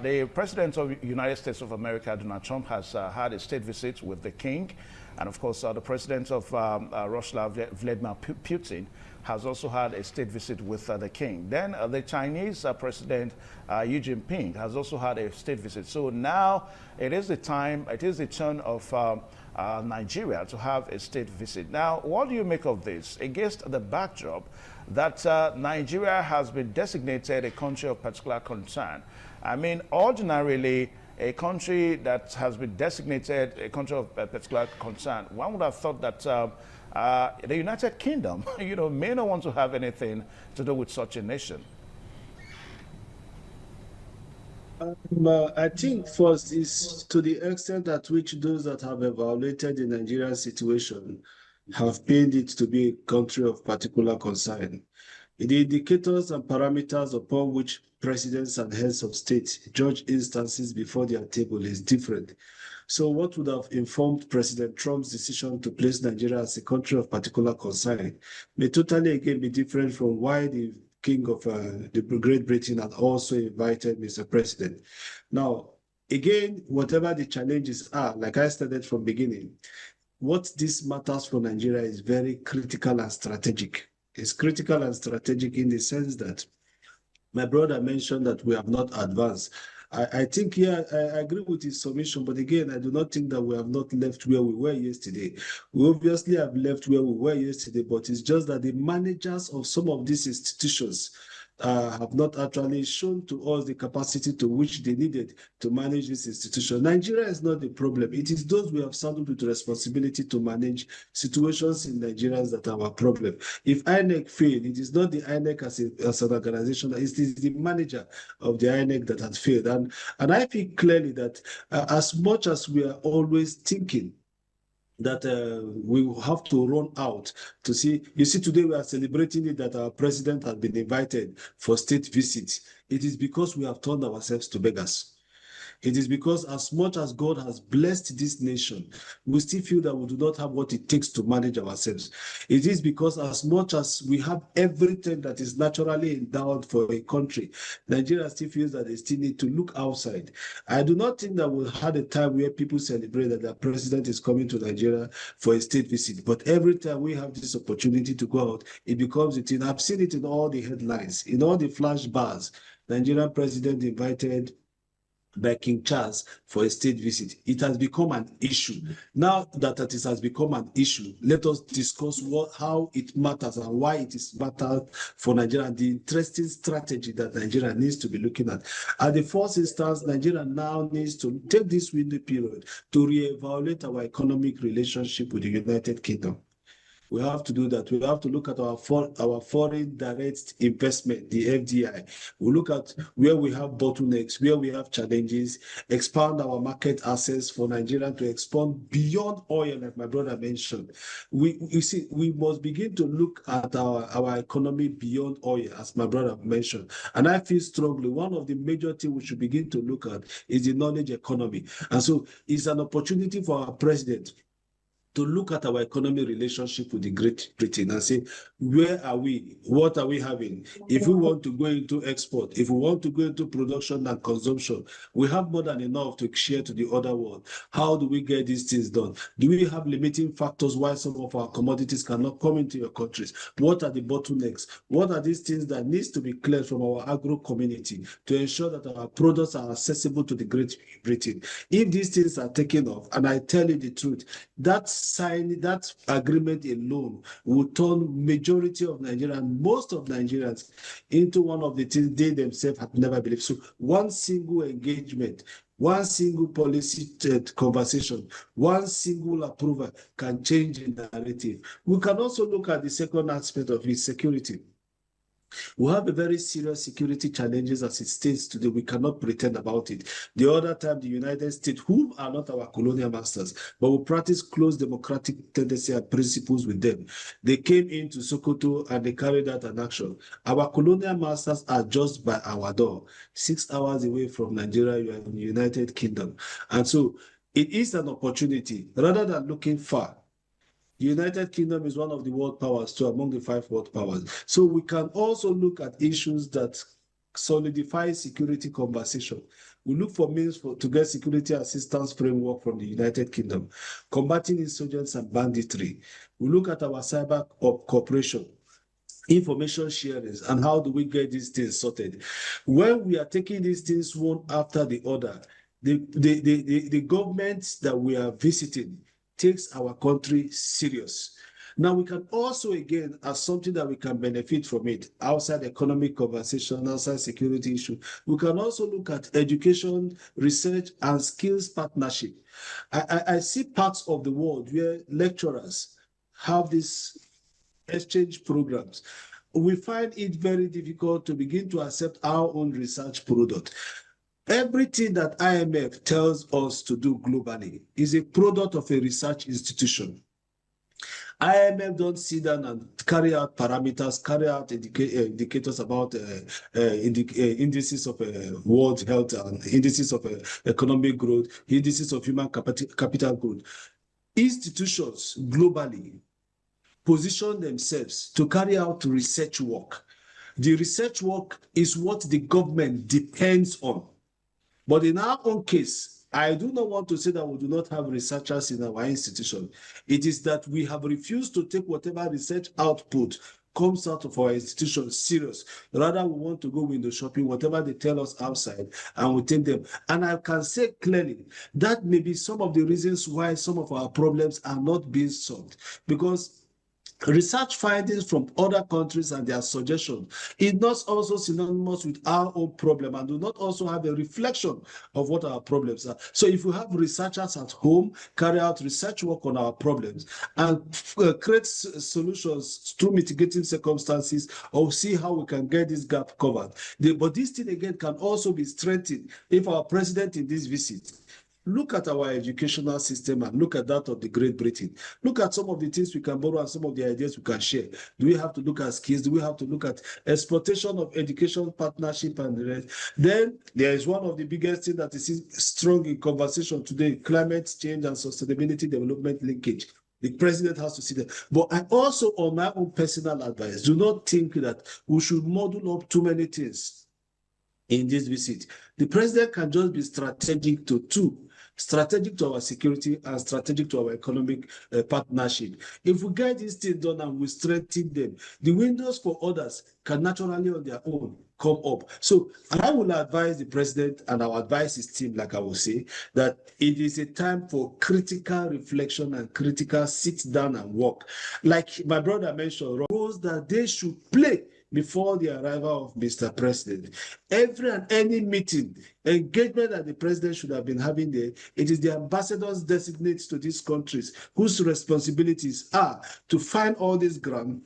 The president of the United States of America, Donald Trump, has had a state visit with the king. And of course, the president of Russia, Vladimir Putin, has also had a state visit with the king. Then the Chinese president, Xi Jinping, has also had a state visit. So now it is the turn of Nigeria to have a state visit. Now, what do you make of this against the backdrop that Nigeria has been designated a country of particular concern? I mean, ordinarily, a country that has been designated a country of particular concern, one would have thought that the United Kingdom, you know, may not want to have anything to do with such a nation. I think first is to the extent at which those that have evaluated the Nigerian situation have painted it to be a country of particular concern. The indicators and parameters upon which presidents and heads of state judge instances before their table is different. So what would have informed President Trump's decision to place Nigeria as a country of particular concern may totally again be different from why the King of the Great Britain had also invited Mr. President. Now, again, whatever the challenges are, like I stated from beginning, what this matters for Nigeria is very critical and strategic. It's critical and strategic in the sense that my brother mentioned that we have not advanced. I think, yeah, I agree with his submission, but again, I do not think that we have not left where we were yesterday. We obviously have left where we were yesterday, but it's just that the managers of some of these institutions have not actually shown to us the capacity to which they needed to manage this institution. Nigeria is not the problem. It is those we have saddled with responsibility to manage situations in Nigeria that are our problem. If INEC failed, it is not the INEC as an organization, it is the manager of the INEC that had failed. And I feel clearly that as much as we are always thinking that we will have to run out to see. You see, today we are celebrating it that our president has been invited for state visits. It is because we have turned ourselves to beggars. It is because as much as God has blessed this nation, we still feel that we do not have what it takes to manage ourselves. It is because as much as we have everything that is naturally endowed for a country, Nigeria still feels that they still need to look outside. I do not think that we'll have a time where people celebrate that the president is coming to Nigeria for a state visit. But every time we have this opportunity to go out, it becomes a thing. I've seen it in all the headlines, in all the flash bars. Nigerian president invited by King Charles for a state visit. It has become an issue. Now that it has become an issue, let us discuss how it matters and why it is matter for Nigeria and the interesting strategy that Nigeria needs to be looking at. At the first instance, Nigeria now needs to take this window period to reevaluate our economic relationship with the United Kingdom. We have to do that. We have to look at our foreign direct investment, the FDI. We look at where we have bottlenecks, where we have challenges, expand our market access for Nigeria to expand beyond oil, like my brother mentioned. We must begin to look at our economy beyond oil, as my brother mentioned. And I feel strongly one of the major things we should begin to look at is the knowledge economy. And so it's an opportunity for our president to look at our economic relationship with the Great Britain and say, where are we? What are we having? If we want to go into export, if we want to go into production and consumption, we have more than enough to share to the other world. How do we get these things done? Do we have limiting factors why some of our commodities cannot come into your countries? What are the bottlenecks? What are these things that needs to be cleared from our agro community to ensure that our products are accessible to the Great Britain? If these things are taken off, and I tell you the truth, that agreement alone will turn majority of Nigerians, most of Nigerians, into one of the things they themselves have never believed. So one single engagement, one single policy conversation, one single approval can change the narrative. We can also look at the second aspect of it, security. We have a very serious security challenges as it stands today. We cannot pretend about it. The other time, the United States, whom are not our colonial masters, but we practice close democratic tendency and principles with them. They came into Sokoto and they carried out an action. Our colonial masters are just by our door. 6 hours away from Nigeria, you are in the United Kingdom. And so It is an opportunity rather than looking far. The United Kingdom is one of the world powers too, among the 5 world powers. So we can also look at issues that solidify security conversation. We look for means to get security assistance framework from the United Kingdom, combating insurgents and banditry. We look at our cyber cooperation, information sharing, and how do we get these things sorted. When we are taking these things one after the other, the government that we are visiting takes our country serious. Now, we can also, again, as something that we can benefit from it, outside economic conversation, outside security issue, we can also look at education, research, and skills partnership. I see parts of the world where lecturers have these exchange programs. We find it very difficult to begin to accept our own research product. Everything that IMF tells us to do globally is a product of a research institution. IMF don't sit down and carry out parameters, carry out indicators about indices of world health and indices of economic growth, indices of human capital growth. Institutions globally position themselves to carry out research work. The research work is what the government depends on. But in our own case, I do not want to say that we do not have researchers in our institution. It is that we have refused to take whatever research output comes out of our institution serious. Rather, we want to go window shopping, whatever they tell us outside, and we take them. And I can say clearly that may be some of the reasons why some of our problems are not being solved. Because research findings from other countries and their suggestions is not also synonymous with our own problem and do not also have a reflection of what our problems are. So if we have researchers at home carry out research work on our problems and create solutions through mitigating circumstances or see how we can get this gap covered. But this thing again can also be strengthened if our president in this visit look at our educational system and look at that of the Great Britain. Look at some of the things we can borrow and some of the ideas we can share. Do we have to look at skills? Do we have to look at exploitation of education partnership and the rest? Then there is one of the biggest things that is strong in conversation today, climate change and sustainability development linkage. The president has to see that. But I also, on my own personal advice, do not think that we should model up too many things in this visit. The president can just be strategic to two. Strategic to our security and strategic to our economic partnership. If we get these things done and we strengthen them, the windows for others can naturally on their own come up. So I will advise the president and our advise his team, like I will say, that it is a time for critical reflection and critical sit down and work. Like my brother mentioned, roles that they should play before the arrival of Mr. President. Every and any meeting, engagement that the president should have been having there, it is the ambassadors designated to these countries whose responsibilities are to find all this ground,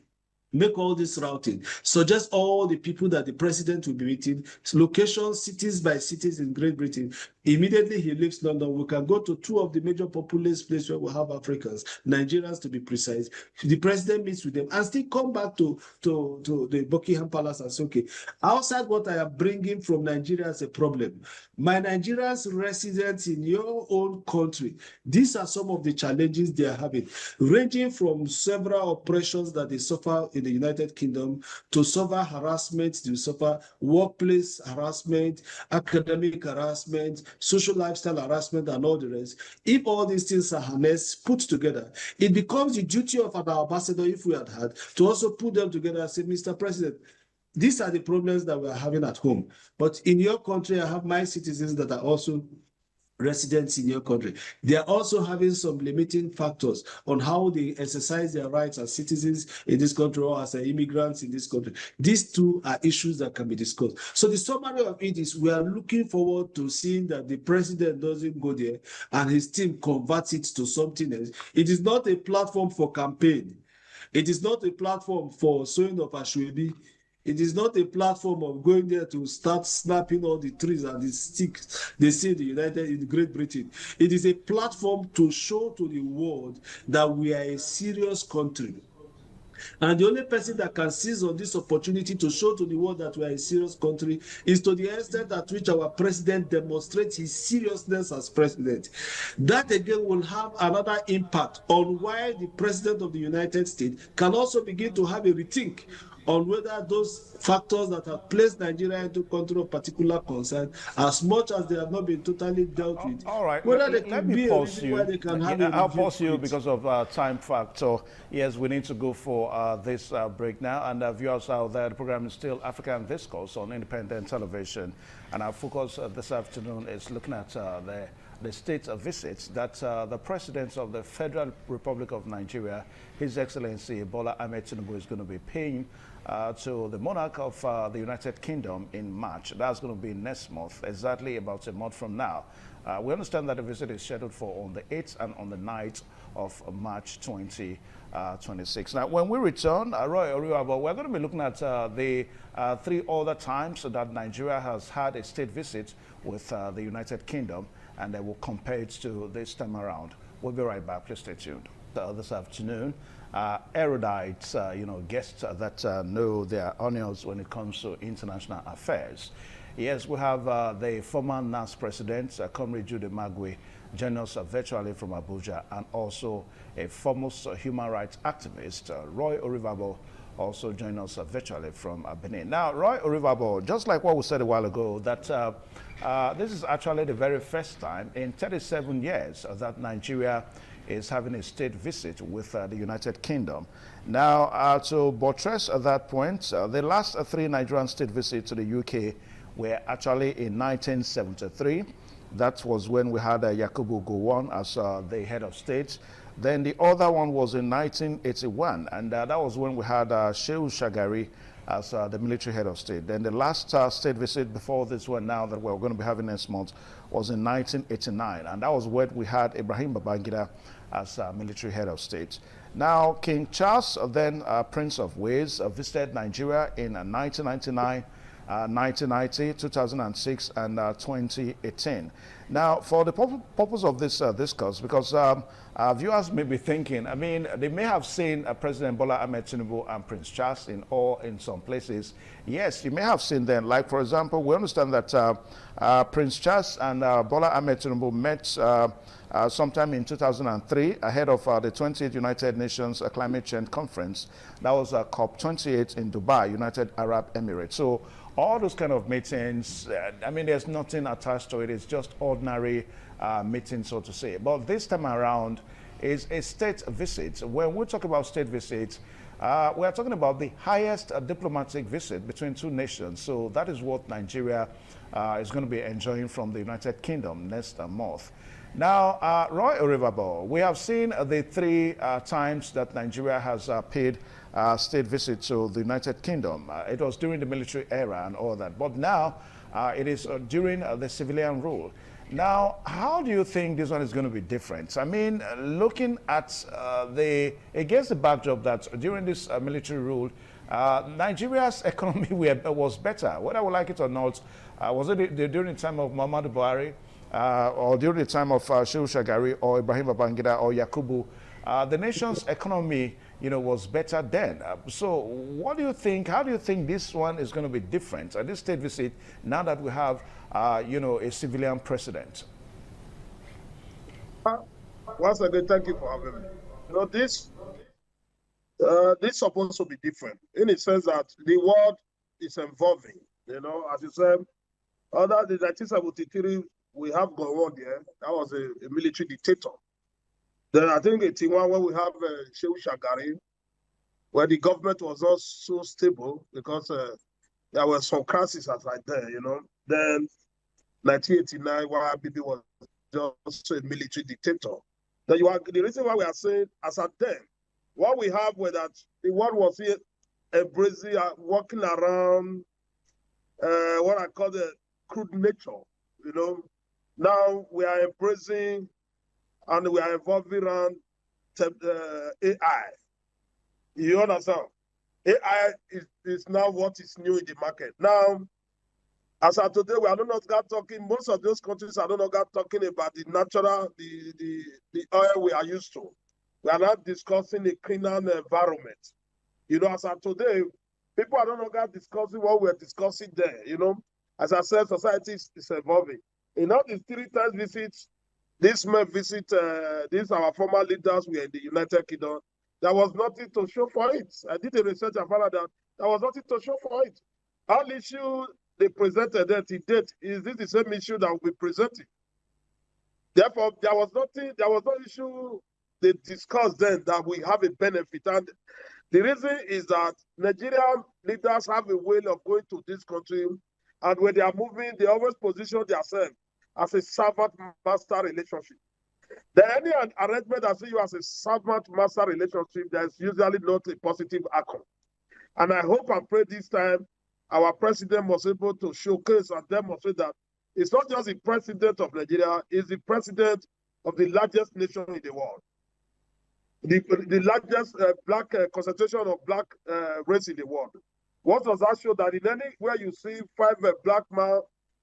make all this routing, suggest all the people that the president will be meeting, locations, cities by cities in Great Britain. Immediately he leaves London, we can go to two of the major populous places where we have Africans, Nigerians to be precise. The president meets with them and still come back to the Buckingham Palace and say, okay, outside what I am bringing from Nigeria as a problem, my Nigerians residents in your own country, these are some of the challenges they are having, ranging from several oppressions that they suffer in the United Kingdom to suffer harassment, to suffer workplace harassment, academic harassment, social lifestyle harassment, and all the rest. If all these things are harnessed, put together, it becomes the duty of an ambassador, if we had to also put them together and say, Mr. President, these are the problems that we're having at home. But in your country, I have my citizens that are also residents in your country. They are also having some limiting factors on how they exercise their rights as citizens in this country or as immigrants in this country. These two are issues that can be discussed. So the summary of it is we are looking forward to seeing that the president doesn't go there and his team converts it to something else. It is not a platform for campaign. It is not a platform for sowing of Ashwebi. It is not a platform of going there to start snapping all the trees and the sticks they see in the Great Britain. It is a platform to show to the world that we are a serious country And the only person that can seize on this opportunity to show to the world that we are a serious country is to the extent at which our president demonstrates his seriousness as president. That again will have another impact on why the president of the United States can also begin to have a rethink on whether those factors that have placed Nigeria into country of particular concern, as much as they have not been totally dealt with, all right, whether they let can me be a pause reason you. why they can have I'll pause you because of time factor. Yes, we need to go for this break now. And viewers out there, the program is still Africa in Discourse on independent television. And our focus this afternoon is looking at the state visits that the President of the Federal Republic of Nigeria, His Excellency Bola Ahmed Tinubu, is going to be paying to the monarch of the United Kingdom in March. That's going to be next month, exactly about a month from now. We understand that the visit is scheduled for on the 8th and on the 9th of March 2026. Now, when we return, Roy Oriwabo, we're going to be looking at the 3 other times that Nigeria has had a state visit with the United Kingdom, and then we'll compare it to this time around. We'll be right back. Please stay tuned. This afternoon, erudites, guests that know their onions when it comes to international affairs. Yes, we have the former NAS president, Comrade Jude Magwe, joining us virtually from Abuja, and also a foremost human rights activist, Roy Oriwabo, also joining us virtually from Benin. Now, Roy Oriwabo, just like what we said a while ago, that this is actually the very first time in 37 years that Nigeria is having a state visit with the United Kingdom. Now, to buttress at that point, the last 3 Nigerian state visits to the UK were actually in 1973. That was when we had Yakubu Gowon as the head of state. Then the other one was in 1981, and that was when we had Shehu Shagari as the military head of state. Then the last state visit before this one now that we're going to be having next month was in 1989, and that was when we had Ibrahim Babangida as military head of state. Now, King Charles, then Prince of Wales, visited Nigeria in 1999, 1990, 2006, and 2018. Now, for the purpose of this discourse, because viewers may be thinking, I mean, they may have seen President Bola Ahmed Tinubu and Prince Charles in some places. Yes, you may have seen them. Like, for example, we understand that Prince Charles and Bola Ahmed Tinubu met sometime in 2003 ahead of the 20th United Nations Climate Change Conference. That was COP28 in Dubai, United Arab Emirates. So all those kind of meetings, I mean, there's nothing attached to it. It's just ordinary meetings, so to say. But this time around is a state visit. When we talk about state visits, we are talking about the highest diplomatic visit between 2 nations. So that is what Nigeria is going to be enjoying from the United Kingdom next month. Now, Roy Oriwabo, we have seen the 3 times that Nigeria has paid state visit to the United Kingdom. It was during the military era and all that, but now it is during the civilian rule. Now, how do you think this one is going to be different? I mean, looking at against the backdrop that during this military rule, Nigeria's economy was better, whether we like it or not. Was it during the time of Muhammadu Buhari, or during the time of Shehu Shagari, or Ibrahim Babangida, or Yakubu? The nation's economy, was better then. So what do you think? How do you think this one is going to be different at this state visit now that we have, a civilian president? Once again, thank you for having me. This is supposed to be different in the sense that the world is evolving. As you said, under the 1973, we have Gowon there. That was a military dictator. Then I think in Tiwa, where we have Shehu Shagari, where the government was not so stable because there were some crises right there, Then 1989, where Bibi was just a military dictator. Then the reason why we are saying, as at then, what we have was that the world was here embracing, walking around what I call the crude nature, Now we are embracing and we are evolving around AI. You understand? AI is now what is new in the market. Now, as of today, we are not talking, most of those countries are not talking about the natural, the oil we are used to. We are not discussing a cleaner environment. You know, as of today, people are no longer discussing what we're discussing there. You know, as I said, society is evolving. In all these 3 times visits, this may visit, these our former leaders were in the United Kingdom. There was nothing to show for it. I did a research and found out that there was nothing to show for it. All issue they presented that to date, is this the same issue that will be presented? Therefore, there was no issue they discussed then that we have a benefit. And the reason is that Nigerian leaders have a way of going to this country, and when they are moving, they always position themselves as a servant-master relationship. Then any arrangement that see you as a servant-master relationship, there's usually not a positive outcome. And I hope and pray this time our president was able to showcase and demonstrate that it's not just the president of Nigeria, it's the president of the largest nation in the world. The largest black concentration of black race in the world. What does that show? That in anywhere you see 5 black men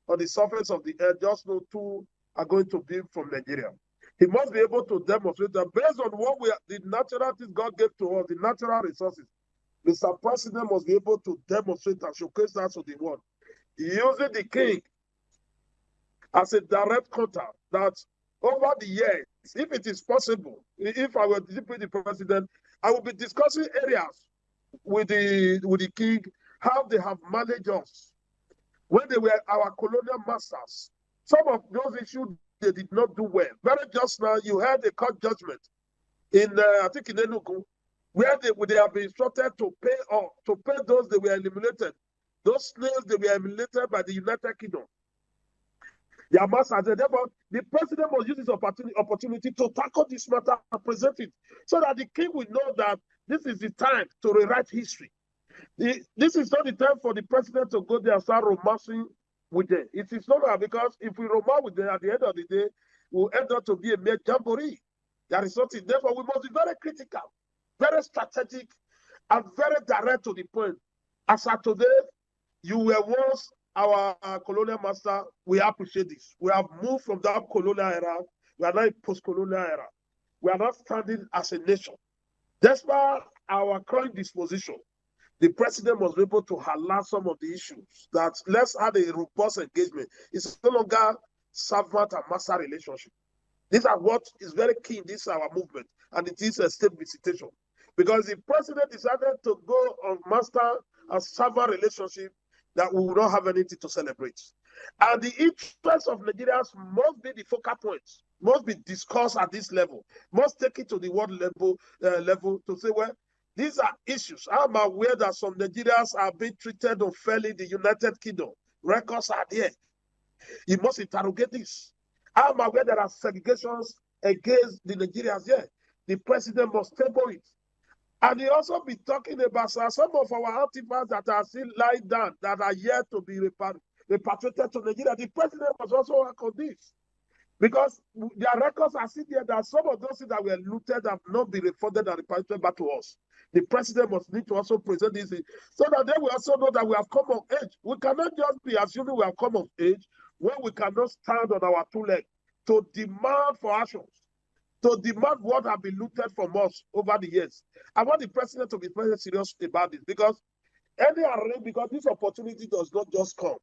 on the surface of the earth, just know 2 are going to be from Nigeria. He must be able to demonstrate that based on what the natural things God gave to us, the natural resources, Mr. President must be able to demonstrate and showcase that to the world. Using the king as a direct contact that over the years, if it is possible, if I were the president, I will be discussing areas with the king, how they have managed us when they were our colonial masters. Some of those issues they did not do well. Very just now, you had a court judgment in I think in Enugu, where they have been instructed to pay those they were eliminated, those slaves they were eliminated by the United Kingdom. Their masters, therefore, the president must use this opportunity to tackle this matter and present it, so that the king will know that this is the time to rewrite history. This is not the time for the president to go there and start romancing with them. It is not that, because if we romance with them, at the end of the day, we'll end up to be a mere jamboree. There is nothing. Therefore, we must be very critical, very strategic, and very direct to the point. As of today, you were once our colonial master. We appreciate this. We have moved from that colonial era. We are now in post-colonial era. We are not standing as a nation. Despite our current disposition, the president must be able to highlight some of the issues that let's have a robust engagement. It's no longer servant and master relationship. These are what is very key in this our movement, and it is a state visitation. Because the president decided to go on master and servant relationship, that we will not have anything to celebrate. And the interests of Nigerians must be the focal points, must be discussed at this level, must take it to the world level to say, well, these are issues. I'm aware that some Nigerians are being treated unfairly in the United Kingdom. Records are there. You must interrogate this. I'm aware there are segregations against the Nigerians here. The president must table it. And he also be talking about some of our artifacts that are still lying down, that are yet to be repatriated to Nigeria. The president must also work on this. Because their records are still there, that some of those things that were looted have not been refunded and repatriated back to us. The president must need to also present this so that they will also know that we have come of age. We cannot just be assuming we have come of age when we cannot stand on our 2 legs to demand for actions, to demand what have been looted from us over the years. I want the president to be very serious about this, because this opportunity does not just come.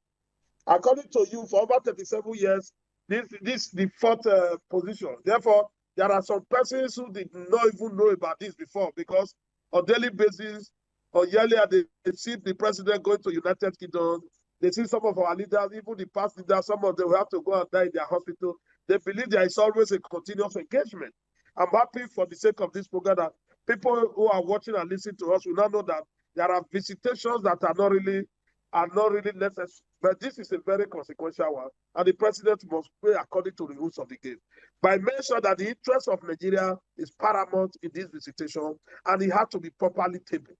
According to you, for over 37 years, this is the 4th position. Therefore, there are some persons who did not even know about this before, because on daily basis or yearly, they see the president going to United Kingdom. They see some of our leaders, even the past leaders, some of them will have to go and die in their hospital. They believe there is always a continuous engagement. I'm happy for the sake of this program that people who are watching and listening to us will now know that there are visitations that are not really necessary. But this is a very consequential one, and the president must play according to the rules of the game by making sure that the interest of Nigeria is paramount in this visitation, and it had to be properly tabled.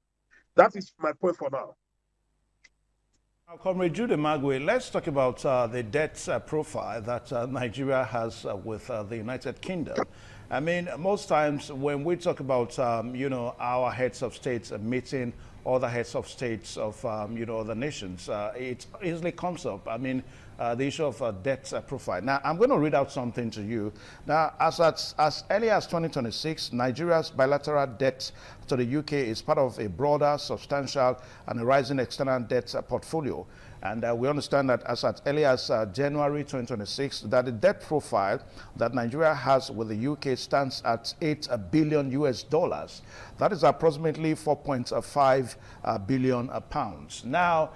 That is my point for now. Comrade Jude Emagwe, let's talk about the debt profile that Nigeria has with the United Kingdom. I mean, most times when we talk about, our heads of states meeting other heads of states of, other nations, it easily comes up. I mean, the issue of debt profile. Now, I'm going to read out something to you. Now, as early as 2026, Nigeria's bilateral debt to the UK is part of a broader, substantial, and rising external debt portfolio. And we understand that as early as January 2026, that the debt profile that Nigeria has with the UK stands at $8 billion US. That is approximately 4.5 billion pounds. Now,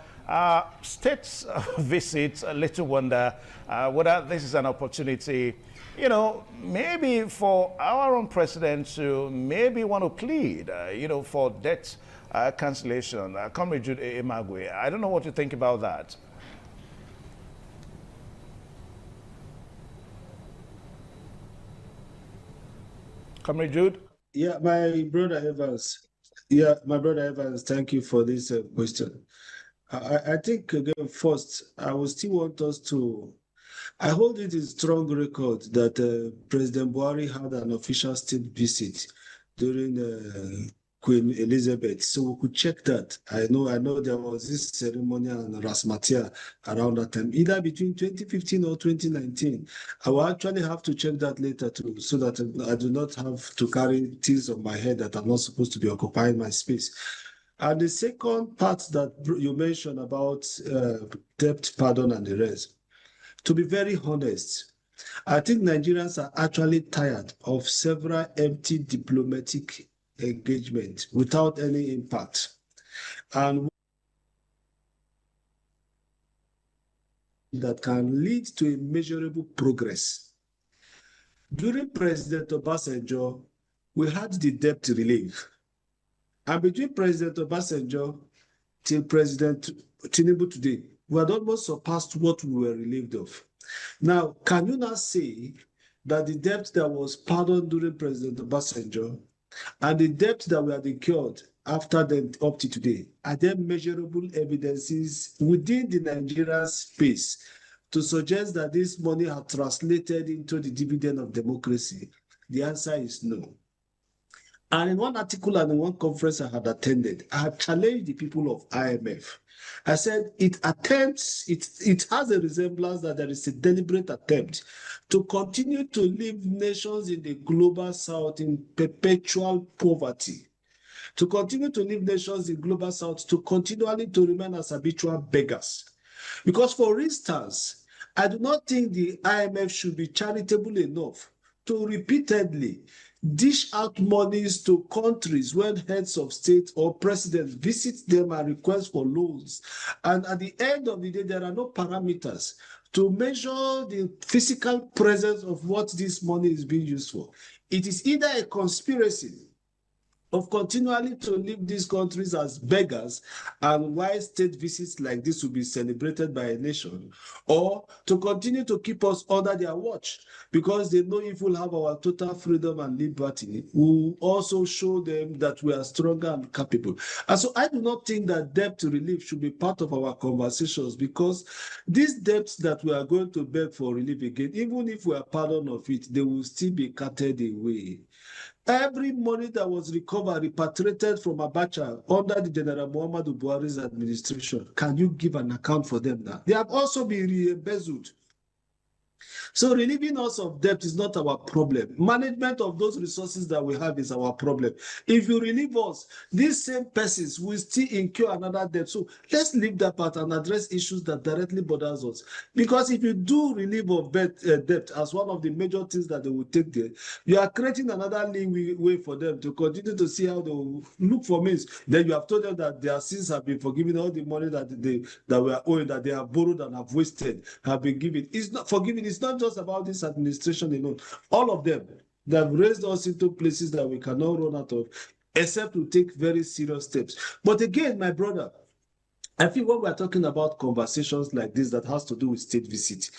states visits, little wonder whether this is an opportunity, you know, maybe for our own president to maybe want to plead, you know, for debt cancellation. Comrade Jude Emagwe, I don't know what you think about that. Comrade Jude? Yeah, my brother Evans. Yeah, my brother Evans, thank you for this question. I think, again, first, I will still want us to, I hold it in strong record that President Buhari had an official state visit during Queen Elizabeth, so we could check that. I know there was this ceremony on Rasmatia around that time, either between 2015 or 2019. I will actually have to check that later too, so that I do not have to carry things on my head that are not supposed to be occupying my space. And the second part that you mentioned about debt pardon and the rest, to be very honest, I think Nigerians are actually tired of several empty diplomatic engagement without any impact, and that can lead to a measurable progress. During President Obasanjo, we had the debt relief, and between President Obasanjo till President Tinubu today, we had almost surpassed what we were relieved of. Now, can you now say that the debt that was pardoned during President Obasanjo and the debt that we had incurred after them up to today, are there measurable evidences within the Nigerian space to suggest that this money had translated into the dividend of democracy? The answer is no. And in one article and in one conference I had attended, I had challenged the people of IMF. I said it has a resemblance that there is a deliberate attempt to continue to leave nations in the global south in perpetual poverty, to continue to leave nations in global south to continually to remain as habitual beggars. Because, for instance, I do not think the IMF should be charitable enough to repeatedly dish out monies to countries when heads of state or presidents visit them and request for loans. And at the end of the day, there are no parameters to measure the physical presence of what this money is being used for. It is either a conspiracy of continually to leave these countries as beggars, and why state visits like this will be celebrated by a nation, or to continue to keep us under their watch, because they know if we'll have our total freedom and liberty, we'll also show them that we are stronger and capable. And so I do not think that debt relief should be part of our conversations, because these debts that we are going to beg for relief again, even if we are pardoned of it, they will still be carted away. Every money that was recovered, repatriated from Abacha under the General Muhammadu Buhari's administration, can you give an account for them now? They have also been re-embezzled. So relieving us of debt is not our problem. Management of those resources that we have is our problem. If you relieve us, these same persons will still incur another debt. So let's leave that part and address issues that directly bothers us. Because if you do relieve of debt as one of the major things that they will take there, you are creating another way for them to continue to see how they will look for means. Then you have told them that their sins have been forgiven, all the money that were owing, that they have borrowed and have wasted, have been given. It's not forgiven. It's not just about this administration alone. All of them, they have raised us into places that we cannot run out of, except to take very serious steps. But again, my brother, I feel when we're talking about conversations like this that has to do with state visit,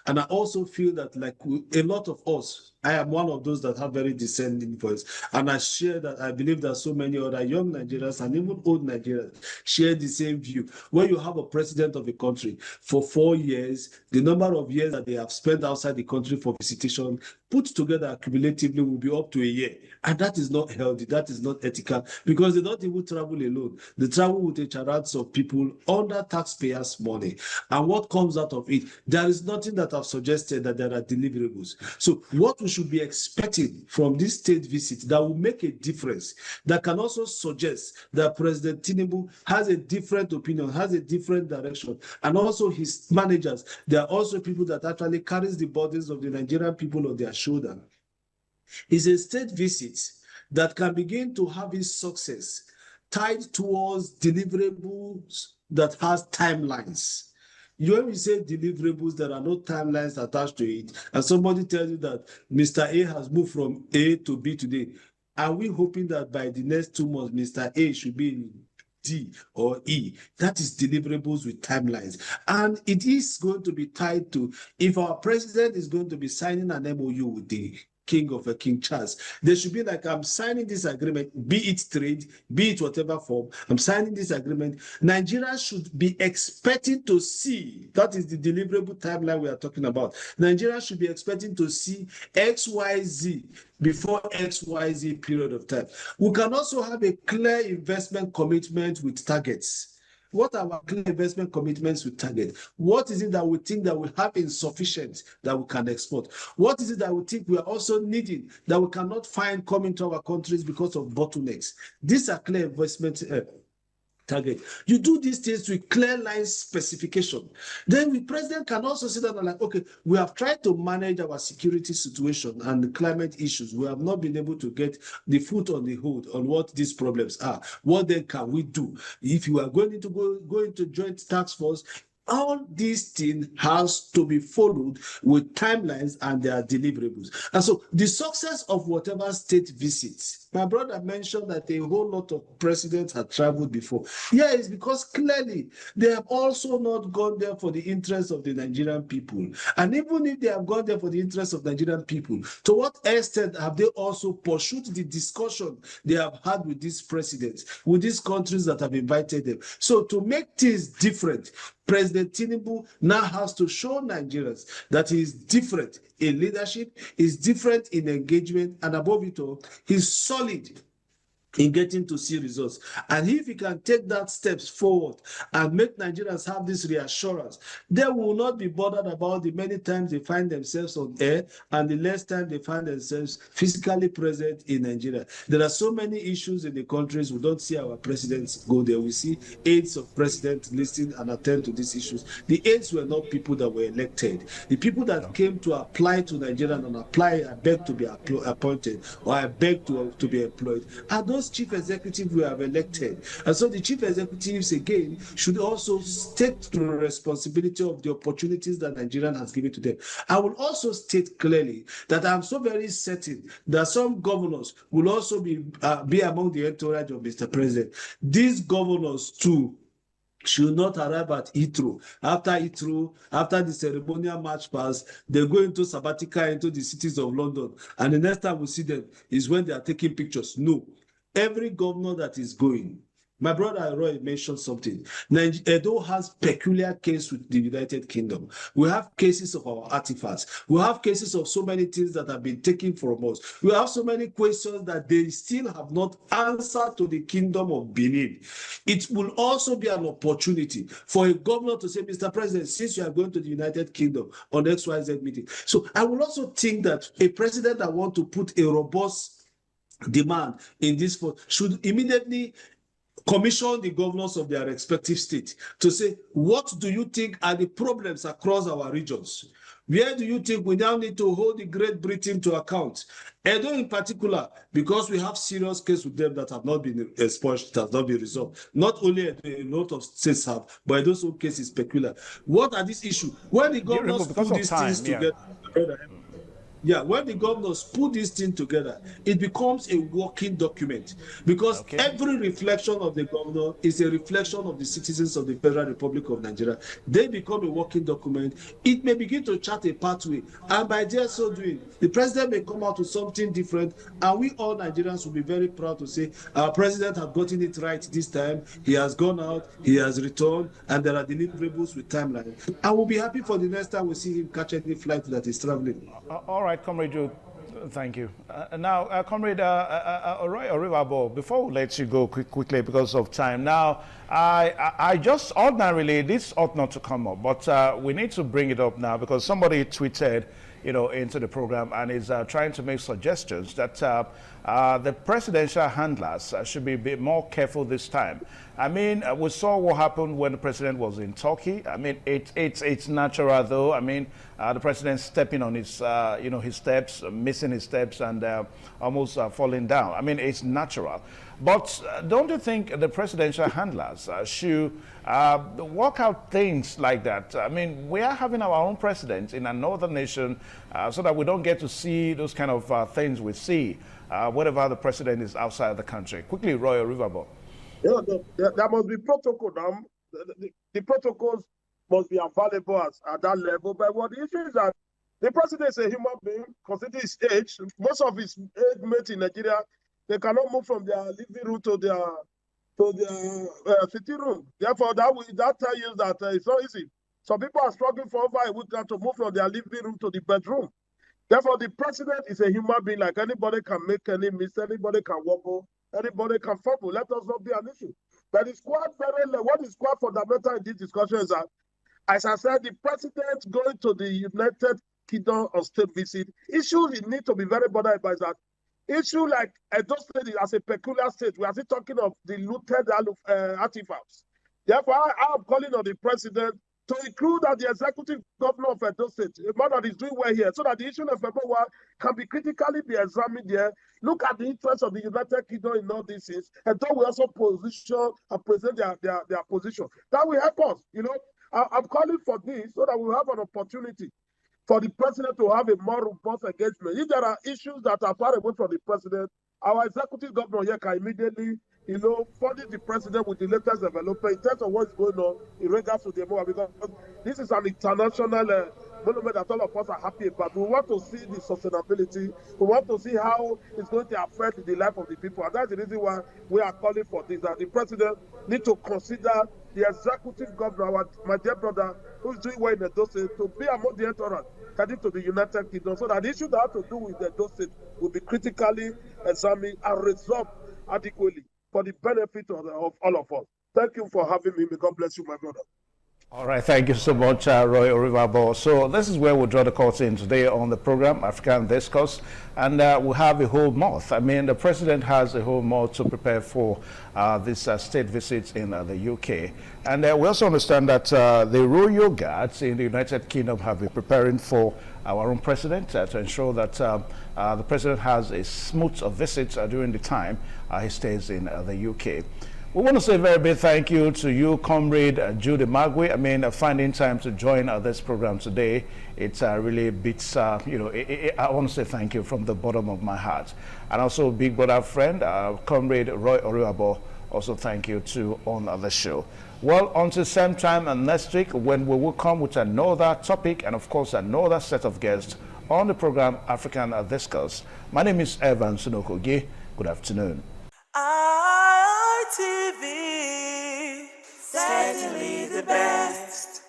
and I also feel that like a lot of us, I am one of those that have very dissenting voice, and I share that. I believe that so many other young Nigerians and even old Nigerians share the same view. When you have a president of a country for 4 years, the number of years that they have spent outside the country for visitation put together cumulatively will be up to a year, and that is not healthy. That is not ethical, because they don't even travel alone. They travel with a charades of people people under taxpayers' money. And what comes out of it, there is nothing that I've suggested that there are deliverables. So what we should be expecting from this state visit that will make a difference, that can also suggest that President Tinubu has a different opinion, has a different direction, and also his managers, they are also people that actually carries the burdens of the Nigerian people on their shoulder. It's a state visit that can begin to have its success tied towards deliverables that has timelines. When we say deliverables, there are no timelines attached to it, and somebody tells you that Mr. A has moved from A to B today, are we hoping that by the next 2 months, Mr. A should be in D or E? That is deliverables with timelines. And it is going to be tied to, if our president is going to be signing an MOU with the King of King Charles, there should be like, I'm signing this agreement, be it trade, be it whatever form, I'm signing this agreement. Nigeria should be expecting to see, that is the deliverable timeline we are talking about. Nigeria should be expecting to see XYZ before XYZ period of time. We can also have a clear investment commitment with targets. What are our clear investment commitments with target? What is it that we think that we have insufficient that we can export? What is it that we think we are also needing that we cannot find coming to our countries because of bottlenecks? These are clear investment target. You do these things with clear line specification. Then the president can also sit down and like, okay, we have tried to manage our security situation and the climate issues. We have not been able to get the foot on the hood on what these problems are. What then can we do? If you are going to go into joint task force, all these things has to be followed with timelines and their deliverables. And so the success of whatever state visits, my brother mentioned that a whole lot of presidents had traveled before. Yeah, it's because clearly they have also not gone there for the interest of the Nigerian people. And even if they have gone there for the interest of Nigerian people, to what extent have they also pursued the discussion they have had with these presidents, with these countries that have invited them? So to make things different, President Tinubu now has to show Nigerians that he is different in leadership, is different in engagement, and above it all, he's solid in getting to see results. And if he can take that steps forward and make Nigerians have this reassurance, they will not be bothered about the many times they find themselves on air and the less time they find themselves physically present in Nigeria. There are so many issues in the countries. We don't see our presidents go there. We see aides of presidents listen and attend to these issues. The aides were not people that were elected. The people that came to apply to Nigeria and apply, I beg to be appointed, or I beg to be employed, are those chief executives we have elected. And so the chief executives, again, should also take the responsibility of the opportunities that Nigeria has given to them. I will also state clearly that I'm so very certain that some governors will also be among the entourage of Mr. President. These governors, too, should not arrive at Heathrow. After the ceremonial march pass, they go into sabbatical into the cities of London. And the next time we see them is when they are taking pictures. No. Every governor that is going, my brother Roy mentioned something. Edo has peculiar case with the United Kingdom. We have cases of our artifacts. We have cases of so many things that have been taken from us. We have so many questions that they still have not answered to the Kingdom of Benin. It will also be an opportunity for a governor to say, Mr. President, since you are going to the United Kingdom on XYZ meeting. So I will also think that a president that wants to put a robust demand in this should immediately commission the governors of their respective states to say, what do you think are the problems across our regions? Where do you think we now need to hold the Great Britain to account? Edo in particular, because we have serious cases with them that have not been expunged, that have not been resolved. Not only a lot of states have, but those cases peculiar. What are these issues? When the governors put these things together, when the governors put this thing together, it becomes a working document, because every reflection of the governor is a reflection of the citizens of the Federal Republic of Nigeria. They become a working document. It may begin to chart a pathway, and by their so doing, the president may come out with something different, and we all Nigerians will be very proud to say, our president has gotten it right this time. He has gone out, he has returned, and there are deliverables with timeline. I will be happy for the next time we see him catch any flight that is traveling. All right, Comrade Joe, Thank you. Now, Comrade Roy Orivabo, before we let you go quickly because of time, now, I just ordinarily, this ought not to come up, but we need to bring it up now because somebody tweeted, into the program and is trying to make suggestions that the presidential handlers should be a bit more careful this time. I mean, we saw what happened when the president was in Turkey. I mean, it's natural though. I mean, the president stepping on his, his steps, missing his steps and almost falling down. I mean, it's natural. But don't you think the presidential handlers should work out things like that? I mean, we are having our own president in another nation so that we don't get to see those kind of things we see whenever the president is outside the country. Quickly, Roy Orivabo. Yeah, there must be protocol now. The protocols must be available at that level. But what the issue is that the president is a human being, considering his age. Most of his age mates in Nigeria, they cannot move from their living room to their sitting room. Therefore, that tells you that it's not easy. Some people are struggling for over a week now to move from their living room to the bedroom. Therefore, the president is a human being. Like anybody can make any mistake, anybody can wobble, anybody can fumble. Let us not be an issue. But it's quite what is quite fundamental in this discussion is that, as I said, the president going to the United Kingdom on state visit, issues he need to be very bothered about is that issue like Edo State as a peculiar state, we are still talking of the looted artifacts. Therefore, I am calling on the president to include that the executive governor of Edo State, a man that is doing well here, so that the issue of Ebola can be critically be examined here. Look at the interest of the United Kingdom in all these things. And then we also position and present their position. That will help us. I'm calling for this so that we have an opportunity for the president to have a more robust engagement. If there are issues that are far away from the president, our executive governor here can immediately, furnish the president with the latest development in terms of what's going on in regards to the Ebola, because this is an international monument that all of us are happy about. We want to see the sustainability. We want to see how it's going to affect the life of the people. And that's the reason why we are calling for this, that the president needs to consider the executive governor, my dear brother, who's doing well in the State, to be among the entourage heading to the United Kingdom, so that the issue that have to do with the State will be critically examined and resolved adequately for the benefit of all of us. Thank you for having me. May God bless you, my brother. All right, thank you so much, Roy Orivabo. So this is where we'll draw the curtain today on the program, African Discourse, and we have a whole month. I mean, the president has a whole month to prepare for this state visit in the UK. And we also understand that the royal guards in the United Kingdom have been preparing for our own president to ensure that the president has a smooth visit during the time he stays in the UK. We want to say a very big thank you to you, Comrade Judy Magwe. I mean, finding time to join this program today, it's really beats, I want to say thank you from the bottom of my heart. And also, big brother friend, Comrade Roy Orivabo, also thank you too on the show. Well, until same time and next week, when we will come with another topic and, of course, another set of guests on the program African Discourse. My name is Evan Sunokogi. Good afternoon. TV, certainly the best.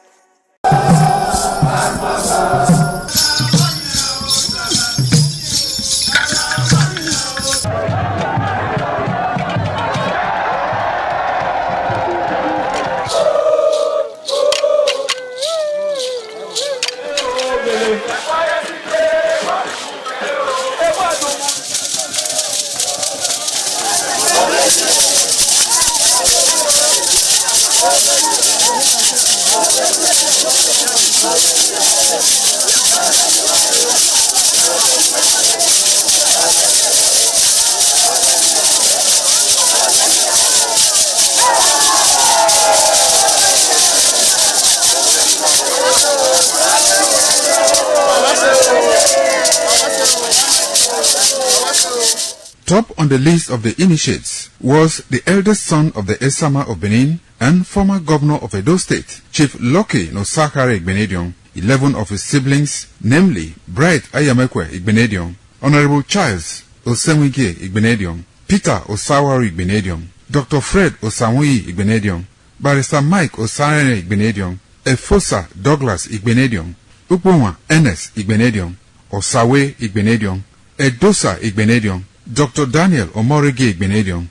Top on the list of the initiates was the eldest son of the Esama of Benin and former governor of Edo State, Chief Lucky Nosakare Igbenedion. 11 of his siblings, namely Bright Ayamekwe Igbenedion, Honorable Charles Osenwige Igbenedion, Peter Osawari Igbenedion, Dr. Fred Osanwi Igbenedion, Barrister Mike Osarene Igbenedion, Efosa Douglas Igbenedion, Upoma Ernest Igbenedion, Osawe Igbenedion, Edosa Igbenedion, Dr. Daniel Omorigi Igbenedion,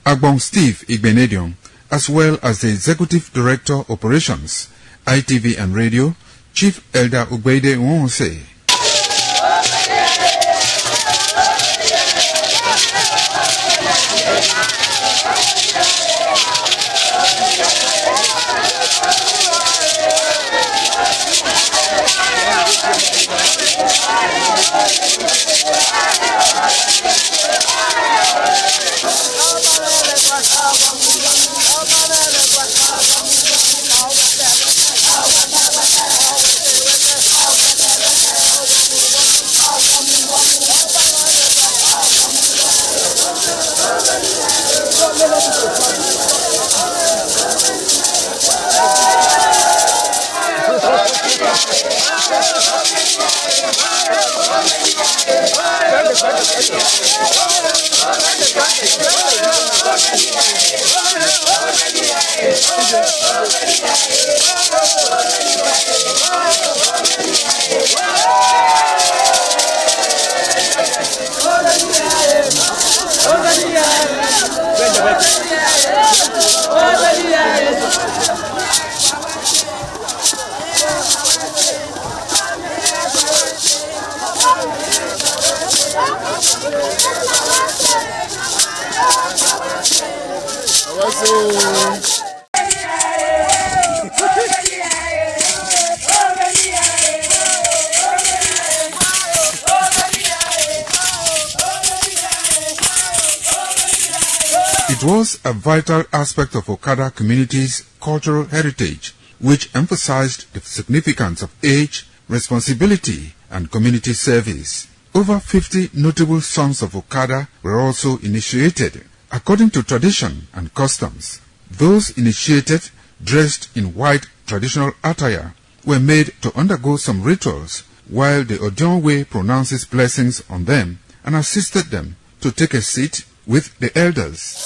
Agbong Steve Igbenedion, as well as the Executive Director Operations, ITV and Radio, Chief Elder Ugbeide Nwonse. It was a vital aspect of Okada community's cultural heritage, which emphasized the significance of age, responsibility, and community service. Over 50 notable sons of Okada were also initiated. According to tradition and customs, those initiated, dressed in white traditional attire, were made to undergo some rituals, while the Odionwe pronounces blessings on them and assisted them to take a seat with the elders.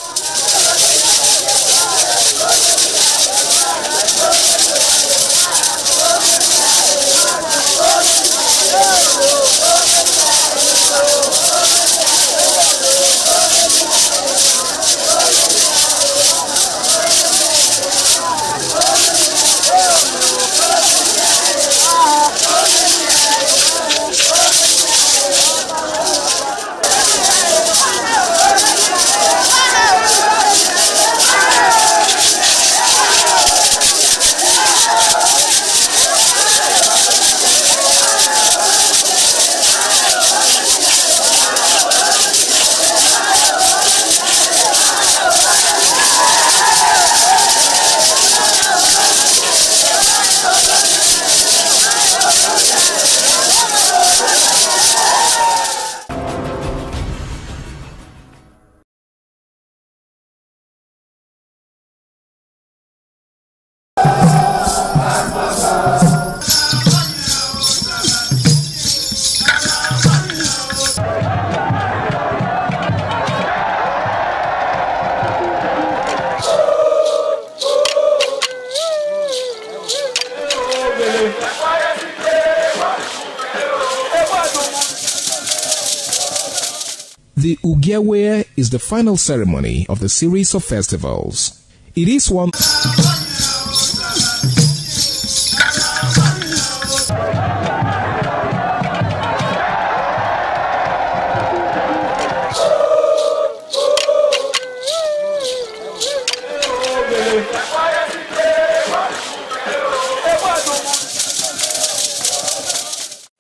The Ugewe is the final ceremony of the series of festivals. It is one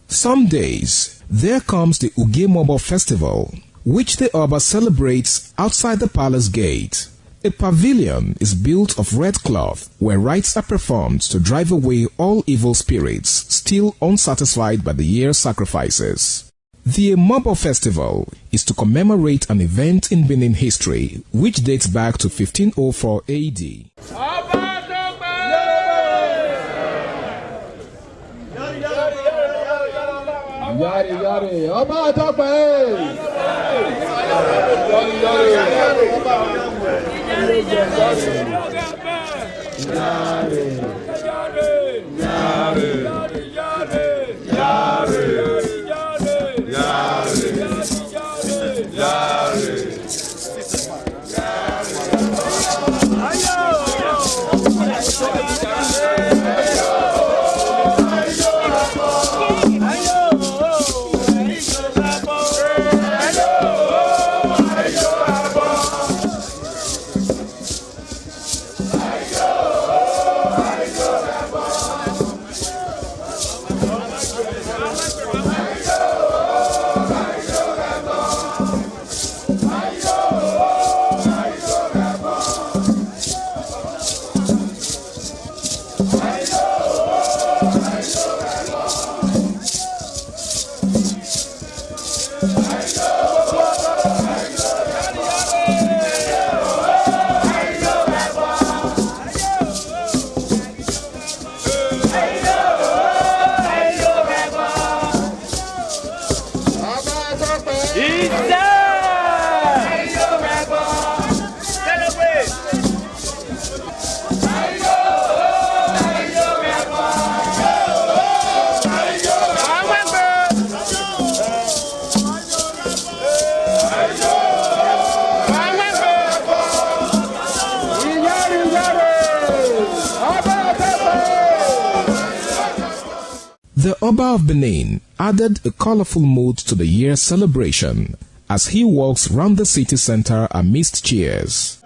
Some days, there comes the Ugemobo Festival, which the Oba celebrates outside the palace gate. A pavilion is built of red cloth where rites are performed to drive away all evil spirits still unsatisfied by the year's sacrifices. The Emobo Festival is to commemorate an event in Benin history which dates back to 1504 AD. Yari yari, Ọba Tope. Yari. The Oba of Benin added a colorful mood to the year's celebration as he walks round the city center amidst cheers.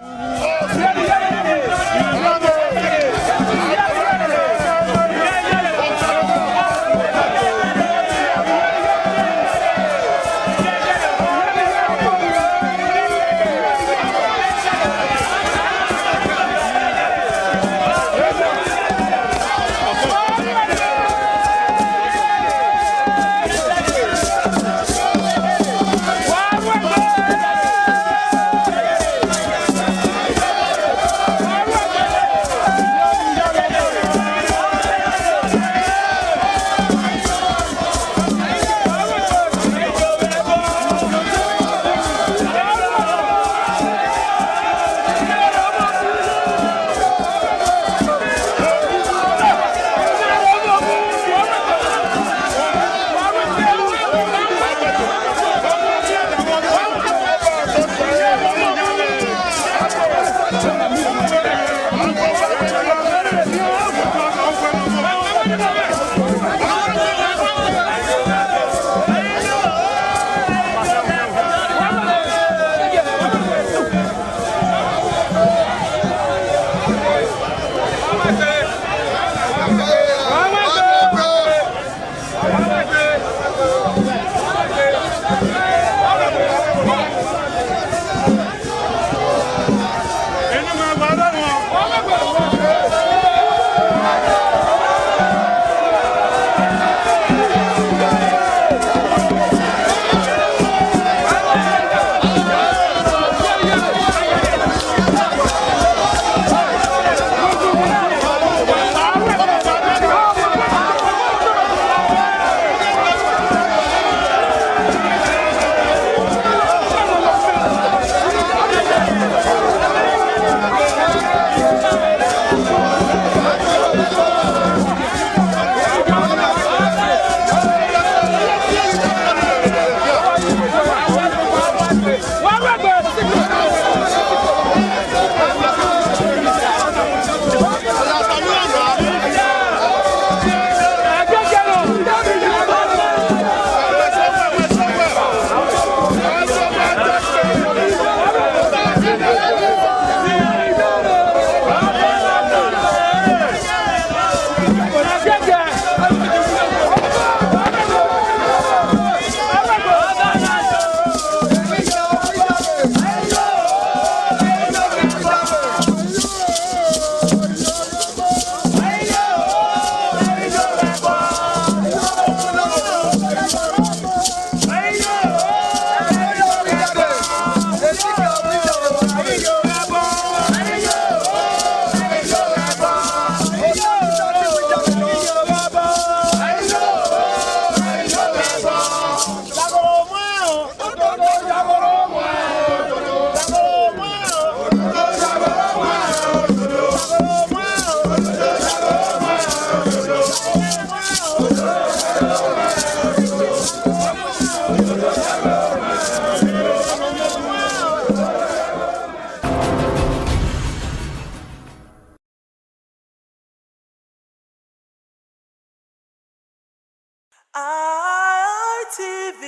ITV,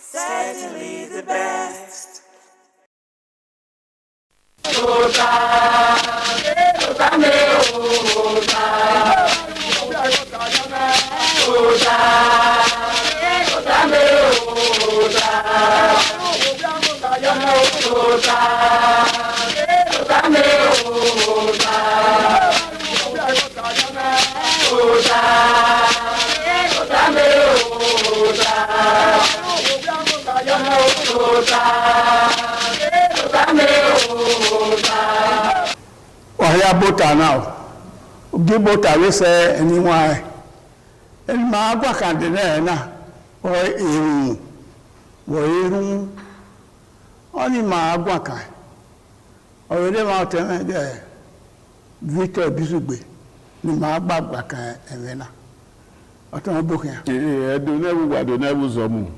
certainly the best. bota now. Give bota we say anyway. And my work and na or only my work. Already out there. Victor Bisugbe. Ni ma gbagba kan evena. Oton bokan. Do never zomu.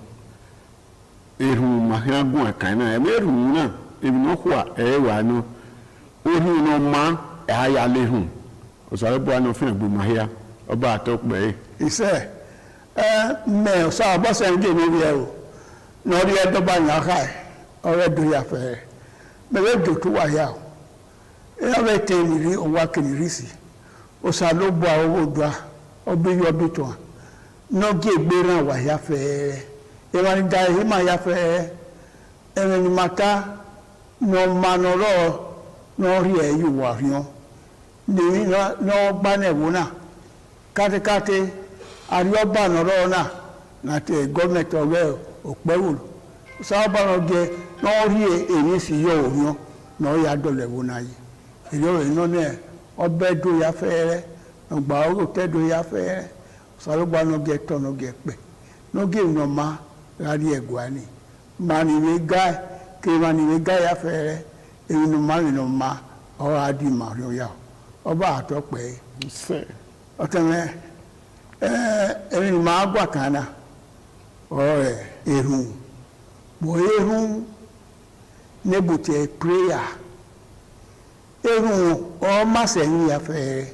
Eru mahia gun kan na e meru na e bi no kwa e wa no. Ohu no ma e aya lehun. O sare bo anu fin gbu mahia. Oba atokpe. He said, me so boss en ge ni ri o. No ri e do ba yan kai. O do ya fe. Me we do to wa ya. E ave te ni ri o wa ke ni ri si. Osalobo awodua obiyo biton no gegbera wa ya fe e wa ni da hima ya fe e ni mata no manoro no ri e yu wa rion ni no gba ne wona kate ari oba noro na te government owe opewulu so ba no ge no ri e si yo orion no ya dole wona yi e yo no ne obedo ya fere ngba o tedo ya fere salugba no get no get pe no give no ma rari egwani mani we guy ke mani we guy ya fere e no ma o adi ma ro ya oba ato pe se oteme e ni ma gwa kana o ehun bo ehun nebute prayer erun o ma se ni ya fe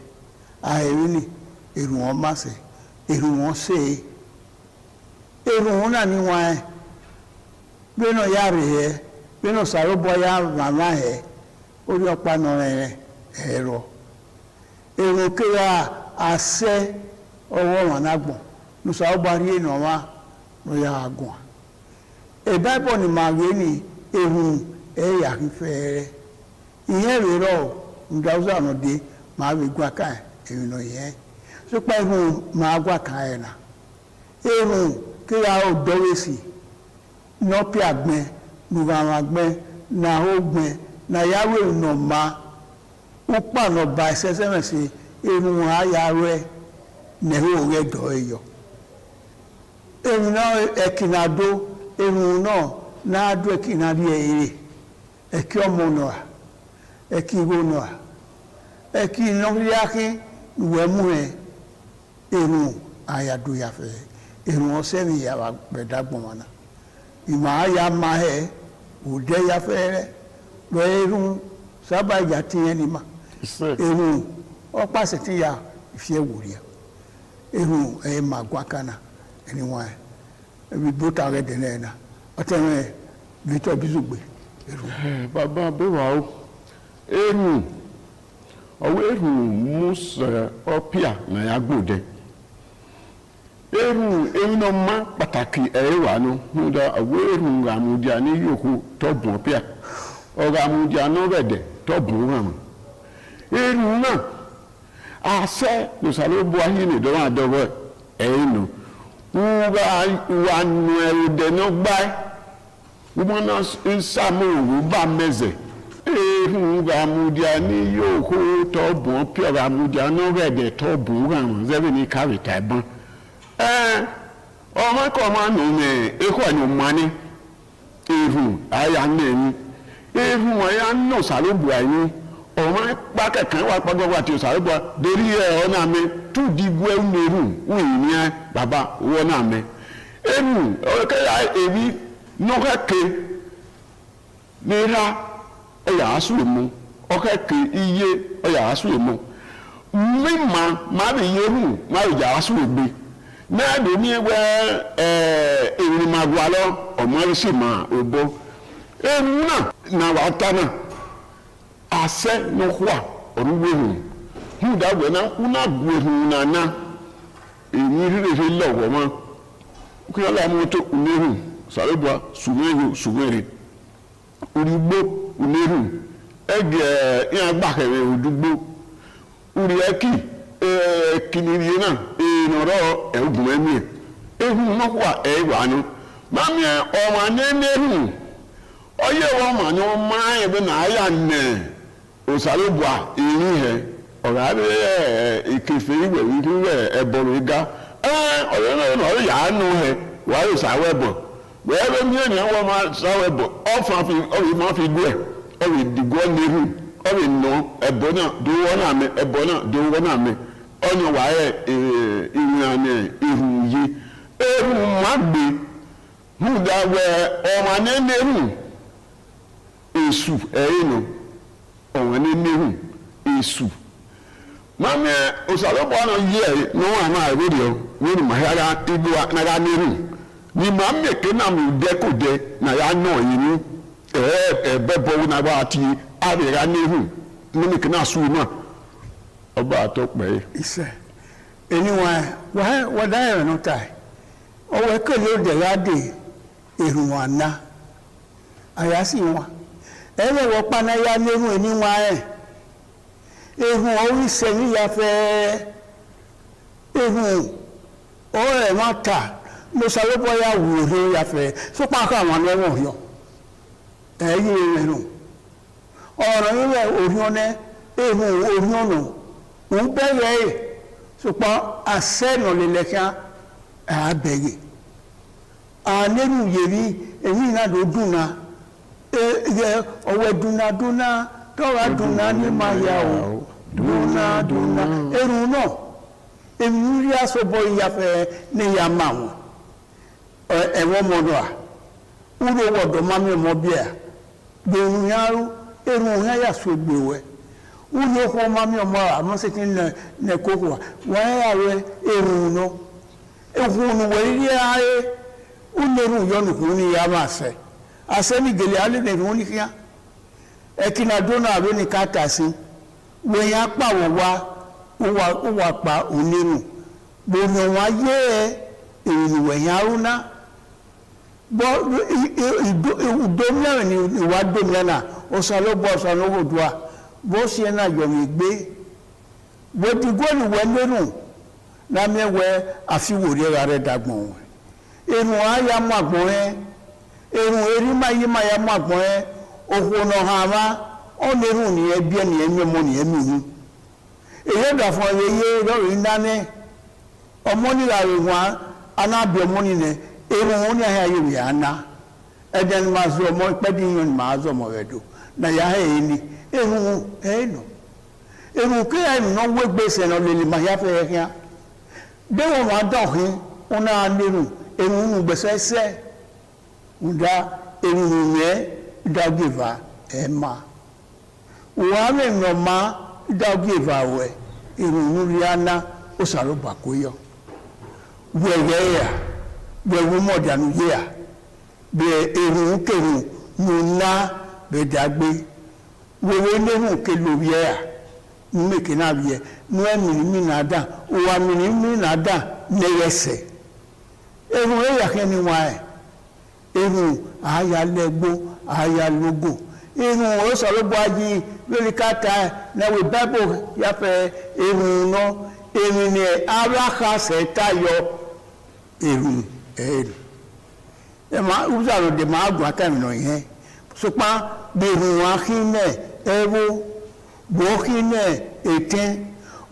airi ni erun o ma se erun o se erun na ni wa be no ya re be no saro bo ya mama he ori opa no ero erun ke ya ase owo wan agbon no saro ba ri eno wa no ya agun e bible ni ma we ni erun e ya fe ìyẹn rè rọ ndawusa no de ma be gwa kan eyin no yẹn so pa ehun ma gwa kan e na ehun ke ya o dowesi no pi agben nu ga agben na ogben na yawe no ma o pa no ba sese ehun aya re ne ho re do eyo ehun na ekinado ehun na do ekinari ere eki omo no eki gono eki no yaki we mu eru ayadu ya fe eru o se mi ya ba bedagbon wana ima ya ma he ode ya fe lo eru saba ya ti en ni ma eru o pase ti ya ifie wuri eru e ma gwa kana eni wa bi bota re de na o teme Victor Bisugbe eru baba be wa o eru owo eru musa opia na ya gbode eru no ma pataki ewa no huda owo eru ramudia ni yoku to bon opia o ramudia no rede to bon ram eru na ase no salo bo ahi ni do wa dogo no wa nu eru de no gba umana insamu ba meze ehun gamudia ni yoko to bon pure gamudia no rede to bon ran zebe ni carry taibon o ma ko ma no me eko ni mani ehun aya nemi ehun aya no salobu ayin o ma pa kekan wa podo wa ti salobu deri e ona me tu digwe uneru wi ni baba wo na me ehun o ke ya ebi no keke ni ra oya asuemu okeke iye oya asuemu mima ma be yehu ma oja asuegbe na de ni we eri magwalo omo si ma obo na wa tana ase no kwa oruwehu hu da we na una gwehu na eni rere lowo mo ku la mo to unehu sarebua sumere urigbo uneru ege yan gbakere odugbo uri eki kiniri na enoro egun emi ehun no kwa ewa no mami o ma nenehu oye wo ma no ma ebe na aya nne osarebua eyin he ọ̀rá rẹ̀ ìkẹfẹ́ ìwẹ̀ ìdúrẹ̀ ẹ̀bọ̀rọ̀ ìga ọ̀rẹ́ náà yà á nù ẹ̀ wàá yóò sáwẹ́ bọ̀ wẹ́ẹ́ bẹ́ẹ̀ ní ènìyàn wọ́n máa sáwẹ́ bọ̀ ọ̀rẹ́ máa fi gbé ẹ̀ ọ̀rẹ́ ìdìgbọ́ nírú ọ̀rẹ́ nù ẹ̀bọ̀ náà dúró náà mi ẹ̀bọ̀ náà dúró náà mi ọ̀nà wàá yẹ ìrìnàmì ìhù yìí ehu má gbé hùdàwẹ̀ ọ̀mà nẹ́nẹ́rù èṣù ẹ̀yìn nù ọ̀wọ̀n nẹ́nẹ́rù èṣù mami osalobọ náà yẹ níwọn àmà ìròyìn ọ wọn ni màá igbó náà nírú ni màá mèké náà mi dẹkọdẹ náà yà nà yìí ní ẹbẹ bọwọ náà bá ti àrẹ̀rẹ̀ nírú ní mèké náà sùn náà ọba àtọpẹ. iṣẹ ẹniwọn wọ́n dá ẹ̀rọ náà ta ọwọ́ ẹ̀kọ́ ló dẹ̀ láde èrò wọn àná àyàsí wọn ẹ̀rọ wọ́n paná yá nírú ẹniwọn ẹ̀. Ehun orí sẹ́yìn ya fẹ́ ehun ọ̀rẹ́ máa ta mo ṣàlọ́pọ̀ ya wòrò ya fẹ́ sọ́pà kọ́ àwọn ẹlẹ́wọ̀n yọ ẹ̀yìn ìrìnà ọ̀rọ̀ yíyẹ òhìọ́nẹ́ ehun òhìọ́nà òun bẹ́yẹ̀ ẹ̀ sọ́pà àṣẹ́nà lẹ́lẹ́kẹ́ àbẹ̀yẹ ànẹ́rù yèrí èyí náà ló dùnà ọwọ́ dùnà tọ́ra dùnà ní máa yà ó dùnà ẹrù náà èmi rí aṣọ́bọ̀ ìyàfẹ́ ní ìyá máa wọn ẹ̀wọ̀n mọ́dọ̀ à wúlò wọ̀dọ̀ máa mi mọ́ bí ẹ̀ gbèrú yàrá ẹrù yẹn yà sọ gbèwẹ̀ wúlò kọ́ máa mi mọ́ àmọ́ sí kí ní kókò wà wọ́n yà rẹ ẹrù náà ehun wẹ̀ rí ayé wúlò ẹrù yọ̀nùkú ní ìyá máa sẹ́ àṣẹ ní gèlè alẹ́ nìyẹn wọ́n ní kíá ẹkìnà dúnà àbí ní káàtà sí wọ́n yá pàwọ̀ wá ó wà pa onírù gbogbo wọn yé ìrìnwẹ̀ yá rúná bọ́ ìdómìnà ni ìwà dómìnà ọ̀sánlọ́gbọ́ ọ̀sánlọ́gbọ̀dúà bó ṣe náà yọ̀mí gbé bó ti góòlù wẹ́ lérù lámẹ́wẹ́ àfiwòrẹ́ rẹ̀ dàgbọ̀n wọn èrùn ayá mọ́ àgbọ̀n ẹ̀ èrùn erí máa yí máa yá mọ́ àgbọ̀n ẹ̀ òhun náà hàn má ọ̀nẹ́rù nìyẹn bí ẹnìyẹn mímọ́ nìyẹn mìíràn èyí ọ̀dà fún ọ yẹ lọ́rọ̀ ìdáná ọmọ nílà rẹ̀ wọn anábì ọmọ nílẹ̀ èrò wọn ní àyà yìí rẹ̀ àná ẹ̀dẹ̀ ni máa zọ ọmọ pẹ́ẹ́dì yẹn ni máa zọ ọmọ rẹ̀ dò nà yà á yẹ ni èrò wọn ẹ̀ nọ èrò kéèyàn nìyẹn wé gbèsè náà lè lè máa yá fẹ́ yẹn bẹ́ẹ̀ wọn máa dọ̀ hín wọn náà lérò èrò wọn gbèsè ẹsẹ̀ wọn dá èrò wọn yẹn dàgbèvà ẹ̀ máa wọ́n á lè nà máa dàgbèvà wẹ̀ ìrònú rí aná ó sàrọ̀bà kó yọ wẹ̀yẹ̀ yà wẹ̀wù mọ̀dànù yà bẹ̀ èrò kèrò nù ná bẹ̀ dàgbé wẹ̀wẹ̀ lẹ́hùn kẹlò yẹ yà nù mẹ́kẹ́ náà yẹ nù ẹ̀mìnì mí nà dà òwà mìnì mí nà dà lẹ́yẹsẹ̀ èrò yà kẹ́ni wá ẹ̀ èrò àyà lẹ́gbó àyà lógò irun o sọ̀rọ̀ bọ́ ají lórí káta náwó bábò yàfẹ́ irun náà irun ni alákàsẹ̀ tayọ irun ẹ̀rù máa wúzàrò dè máa gùn akẹ́mìnà yẹn sọpá gbèrún akínẹ̀ ẹ̀rọ bọ́ọ̀kínẹ̀ ètẹ́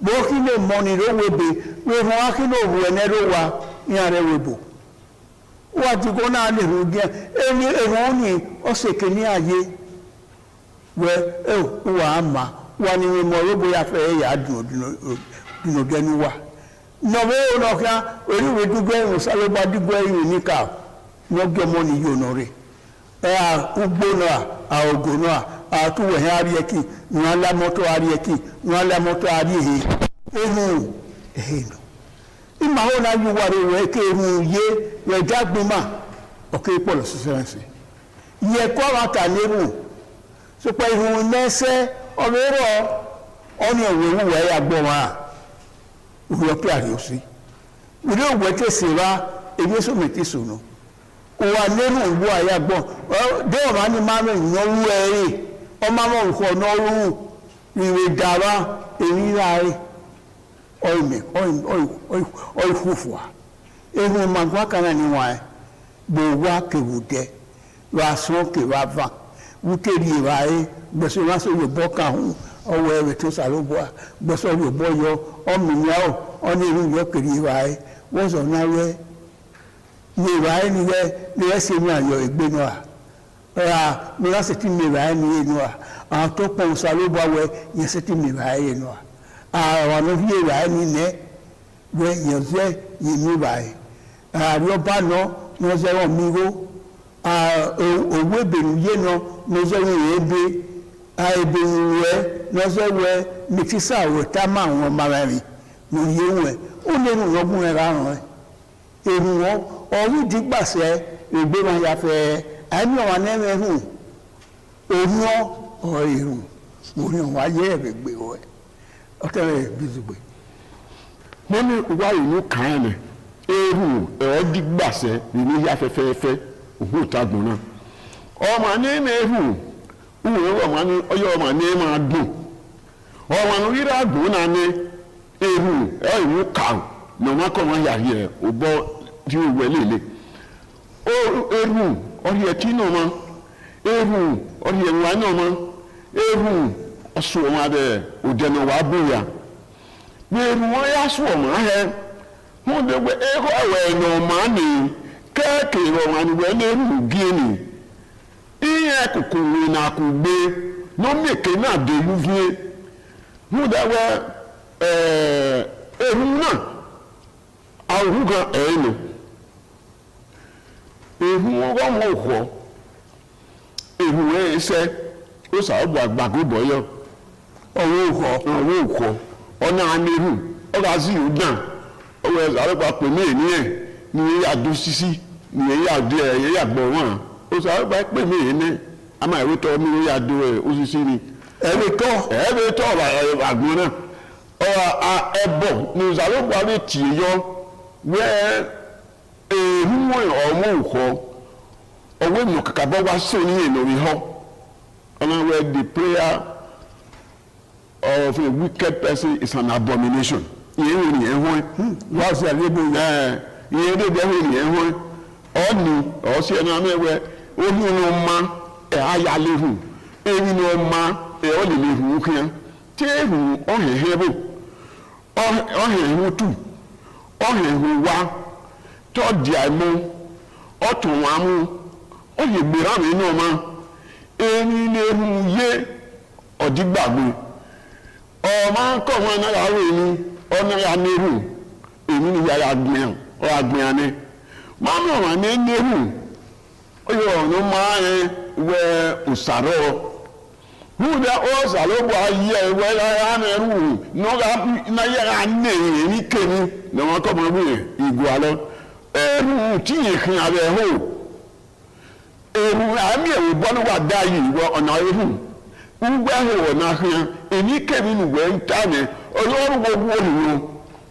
bọ́ọ̀kínẹ̀ mọ́ni lówébè gbèrún akínẹ̀ òwú ẹ̀nẹ́ ló wà ní ààrẹ wèbò wọ́n ti kó náà lè rú díẹ̀ ẹni ẹ̀rọ ní ọ̀sẹ̀kẹ̀ ní ayé wẹ wà á mà wà ní mímọ olóbo yà fẹ́ ẹ̀yà dùnúdẹ́nu wà nọ̀wé ọ̀nàkà oríwèé dúgbẹ́ ẹ̀rùn sálọ́bà dúgbẹ́ ẹ̀rùn níkà lọ́gbẹ́ mọ́ ní yóò nọ̀rẹ́ ẹ̀ àgbó náà àògò náà àtúwẹ̀hẹ́ àríẹ̀kì wọn lámọ́tò àríẹ̀kì wọn lámọ́tò àríẹ̀hẹ́ ẹ̀hùn ẹ̀hìnà ìmọ̀ àwọn náà yóò wà rẹ̀ rẹ̀ kí ẹ̀hùn yé rẹ̀ dágbìmà ọ̀kẹ́ pọ̀lọ̀ sísẹ́rẹ́sì yẹ kọ́ àwọn àtàlẹ́rù sọpọ̀ ìhun lẹ́sẹ̀ ọ̀rẹ́rọ̀ ọ̀nà ìwéwúwẹ̀ ẹ̀yà gbọ́ wọn òwúrọ̀ pé àrí òsì ìlú òwú tẹ̀sí wa èyí sọ̀mẹ̀ tí sọ̀nà òwà lẹ́nu ìwú àyà gbọ́ déwọ̀n máa ní máa ń ìnáwó ẹ̀rẹ́ ọmọ àwọn òkú ọ̀nà ọ̀rùn ìwé dàrá èyí láàrin ọ̀ìfúfùà ehun màgbá kan náà níwọ̀n ẹ̀ gbòòwò àkèwò dẹ wàásù kèwà van wúkèrè ìwà ẹ̀ gbèsè wọn sọ yóò bọ́ kàn hún ọwọ́ ẹ̀rẹ̀ tó sàlóbọ̀ gbọ́sọ̀ ló bọ́ yọ ọmọnìyàn ọ̀nà ìlú yọ kiri ìwà ẹ̀ wọ́n sọ náà rẹ̀ ní ìwà ẹ̀ ní rẹ̀ ṣe ní àyọ̀ ìgbé náà ọ̀rà ní wọ́n sì ti ní ìwà ẹ̀ ní inú à àwọn tó pọ̀ sàlóbọ̀ wẹ̀ yẹn sì ti ní ìwà ẹ̀ inú à àwọn ọ̀nà fi ìwà ẹ̀ ní nẹ́ wẹ̀ yẹn fẹ́ yẹn ní ìwà ẹ̀ àríọ̀bá náà ní wọ́n sẹ́wọ̀n mi ró owó ìbèrú yé náà ní wọ́n sẹ́wọ̀n yẹn gbé ìbèrú rẹ̀ ní wọ́n sẹ́wọ̀n mẹtísà rẹ̀ tá máa wọn mara rìn ní yé wọn ó lé nu ọgbọ́n rẹ̀ rárán ẹ̀ èrò wọn ọ̀rí dìgbàsẹ́ ìgbé wọn yàfẹ́ àìní ọ̀wà nẹ́rẹ̀ hùn òun ọ̀ èrò òun ọ̀wà yẹ ẹ̀rẹ̀ gbé wọ́ ẹ̀ ọ̀tẹ̀rẹ̀ bízùgbé. mo ní wáyé ní kàn án ehu ẹ̀ọ́dígbàsẹ́ ìní yàfẹ́fẹ́fẹ́ òun ìtagbọ̀n náà ọmọ ní ehu wúwo ọmọ ní ọyọ ọmọ ní máa dùn ọmọ ní rírà gbọ̀n náà ní ehu ẹ̀yìn kàn mọ̀mọ́ kọ́ wọn yà yẹ ọ̀bọ tí ó wẹ̀ lélẹ̀ ehu ọ̀rẹ́ ẹ̀tí náà mọ́ ehu ọ̀rẹ́ ẹ̀wà náà mọ́ ehu ọ̀sùn ọmọ adẹ òdẹ̀nà wà bóyá ehu wọn yà sùn ọmọ ahẹ́ wọn bẹ wẹ ehu ẹ̀wẹ̀ ẹ̀nà ọmọ àná kẹ́ẹ̀kẹ́ ọmọ àníwẹ̀ ní ehu gíẹ́nì iye kòkòrò náà kò gbé lọ́mẹ̀kẹ́ náà dé ehu gíẹ́ wọn bẹ wẹ ehu náà àwòrán kan ẹ̀yìn lò ehu wọn wọ ọkọ ehu ẹ̀ ṣẹ́ ó sàbọ̀ àgbàgbọ́ yọ ọwọ́ òkọ ọ̀nà àmẹ́rù ọ̀gá sí ìhù dàn ọwọ́ ẹ̀sà àrẹ́pà pè ní èní ẹ̀ ní ẹ̀yà àdó sísí ní ẹ̀yà àdó ẹ̀yà gbọ̀ wọn ó sàrẹ́pà pè ní èní àmà ìwé tọ́ ní ẹ̀yà àdó ẹ̀ ó sísí ni ẹ̀ẹ́bẹ̀ tọ́ àgbọn náà ọ̀rọ̀ ẹ̀bọ̀ ní ìsàrẹ́pà rẹ̀ tì yọ wẹ́ èhú ọmọ òkọ ọwọ́ ìmọ̀ kàkàbọ̀ wá sí oníyè lórí họ ọ̀nà wẹ́ the prayer of a wicked person is an abomination. Ìyẹn wo ni ẹ̀ wọ́n? Wọ́n ṣe àlébò yẹn. Ìyẹn lè bẹ́ẹ̀ wo ni ẹ̀ wọ́n? Ọ̀nì ọ̀sẹ̀ ẹ̀ náà mẹ́wẹ́ oní inú ọma ẹ̀ ayáléhu ẹ̀yìn inú ọma ẹ̀ ọ̀ lè lè hù kíá. Tí ehu ọ̀hẹ̀hẹ̀ bò ọ̀hẹ̀hẹ̀ tù ọ̀hẹ̀hẹ̀ wá tọ́ọ̀dì àìmọ́ ọ̀tún wọn mú ọ̀hẹ̀ gbéra mi inú ọma ẹ̀yìn ilé ehu yé ọ̀dígbàgbé. Ọmọ akọ wọn náà yà wọ èmi ọ̀nà yà n'ehu èmi ni yà gbìyàn ọ̀ àgbìyàn ni mọ́nà wọn ní n'ehu ó yẹ ọ̀nà máa ń wẹ òsàrọ̀ wúdà ọ̀sàrọ̀ bọ̀ ayé ẹ̀wẹ̀ yà n'ehu náà yà n'ehu èmi kémi ní wọn kọ́ mọ́ wíyẹn ìgò alọ́ ehu tí yìí kìn abẹ́ hó ehu àmì ẹ̀wò bọ́lú wà dá yìí wọ ọ̀nà ehu. Ugbe ahụ wọ n'ahịa èmi kẹ́mi n'ugbe nta ni ọlọ́run gbogbo olùwò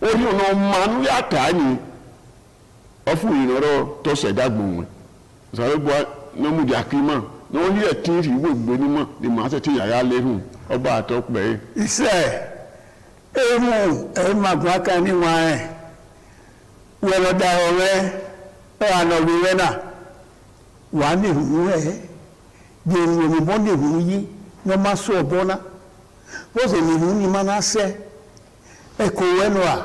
orí ọ̀nà mmanụ ya tà ní ọfụ ìrọ̀rọ̀ tó ṣẹ̀dá gbòǹwẹ̀ sàrẹ́gbọ́ n'ọmụdị akíma na onye ẹ̀tí rí ìwé ìgbé nímọ̀ ni màá tẹ̀tí yàrá lẹ́hùn ọba àtọ́pẹ́ yìí. Iṣẹ́ emu ẹ̀rọ̀màgbọ́n aka níwọ̀n ẹ̀ wẹ̀lọ́dà ọ̀rẹ́ ọ̀hánàwé rẹ̀ náà wà ní ìhùn rẹ̀ bí ẹni òmìnbọn ní ìhùn yìí. No maso ọbọna wọ́n sì ní ìlú ní ma náà sẹ́ ẹ̀kọ́ wẹ́nu à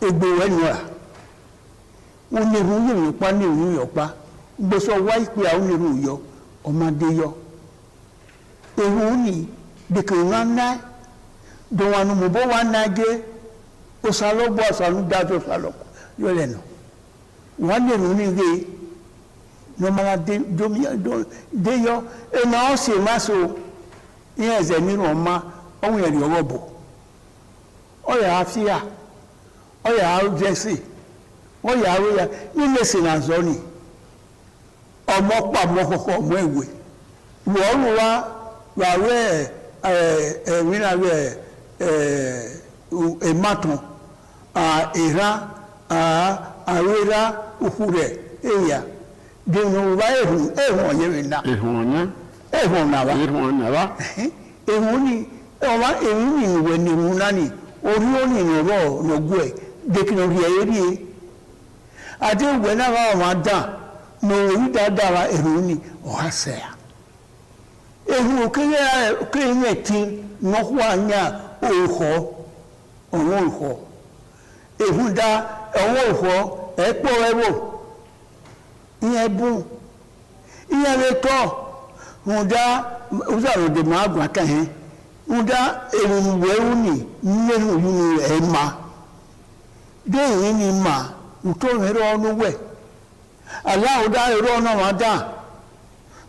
egbò wẹ́nu à wọ́n ní ìlú yìí pa ní ìlú yọ̀pa gbèsò wáyé pé àwọn ìlú yọ ọmọdé yọ ìlú ní dèkè ńlá náà dùnwànú mọ̀bọ́ wà náà gé ọ̀sálọ́gbọ̀ ọ̀sálọ́ dájọ́ ọ̀sálọ́gbọ̀ yọ lẹ́nu wọ́n ní ìlú ní ilé ní ọmọdé dé yọ ẹ̀nà ọ̀sẹ̀ má so ihe eze nínú ọma ọnwụ yẹn ọwọ́ bò ọyà afíà ọyà arúgbẹ́sì ọyà arúgbà nílé sí na zọ ni ọmọ pàmò kọkọ ọmọ ìwé wọ́n wá wàwẹ́ ẹ̀mínàwẹ́ ẹ̀mátàn ìran àwẹ́rá òkú rẹ̀ èyà dènà wá ẹ̀hùn ọ̀yẹ́rìn náà ehun na wa ehun ni ọwa ehun ni ìwé ni ehun náà ni orí ó ní ìrọ̀ lọ́gbọ́ ẹ̀ dékìnà orí ẹ̀yẹ́ rí e àti ìwé náà wà wọ́n dà ní orí dáadáa wa ehun ni ọ̀há sẹ́yà ehu kenya ti no ho anya oho onwo ho ehu da onwo ho epo ewo iyebu iyereto Muda uzaro de magwa kahe muda eruwewu ni nyeru yunu ema de ni ma uto hero no we ala uda hero no wada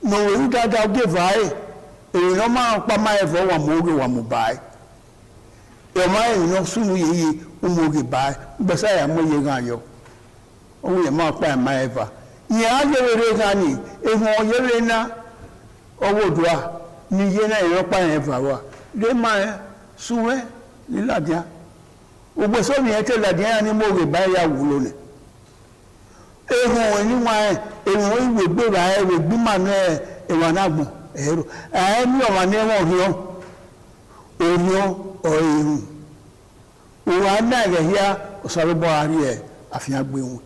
no we uda da ge vai e no ma pa ma evo wa mo wa mo bai e ma e no sunu yi umoge bai gbesa ya mo ye gan yo o ye ma pa ma eva ya ye ga ni e mo ye na Owodoa ni yena iropa yen fawa de ma suwe ni ladia ogbo so ni ete ladia ni mo re ba ya wulo ni ehun ni wa ehun iwe gbe ba ewe gbima na ewa na gbon ero ni o ma ni won o ehun o wa na ge ya o sare bo ari e afian gbe won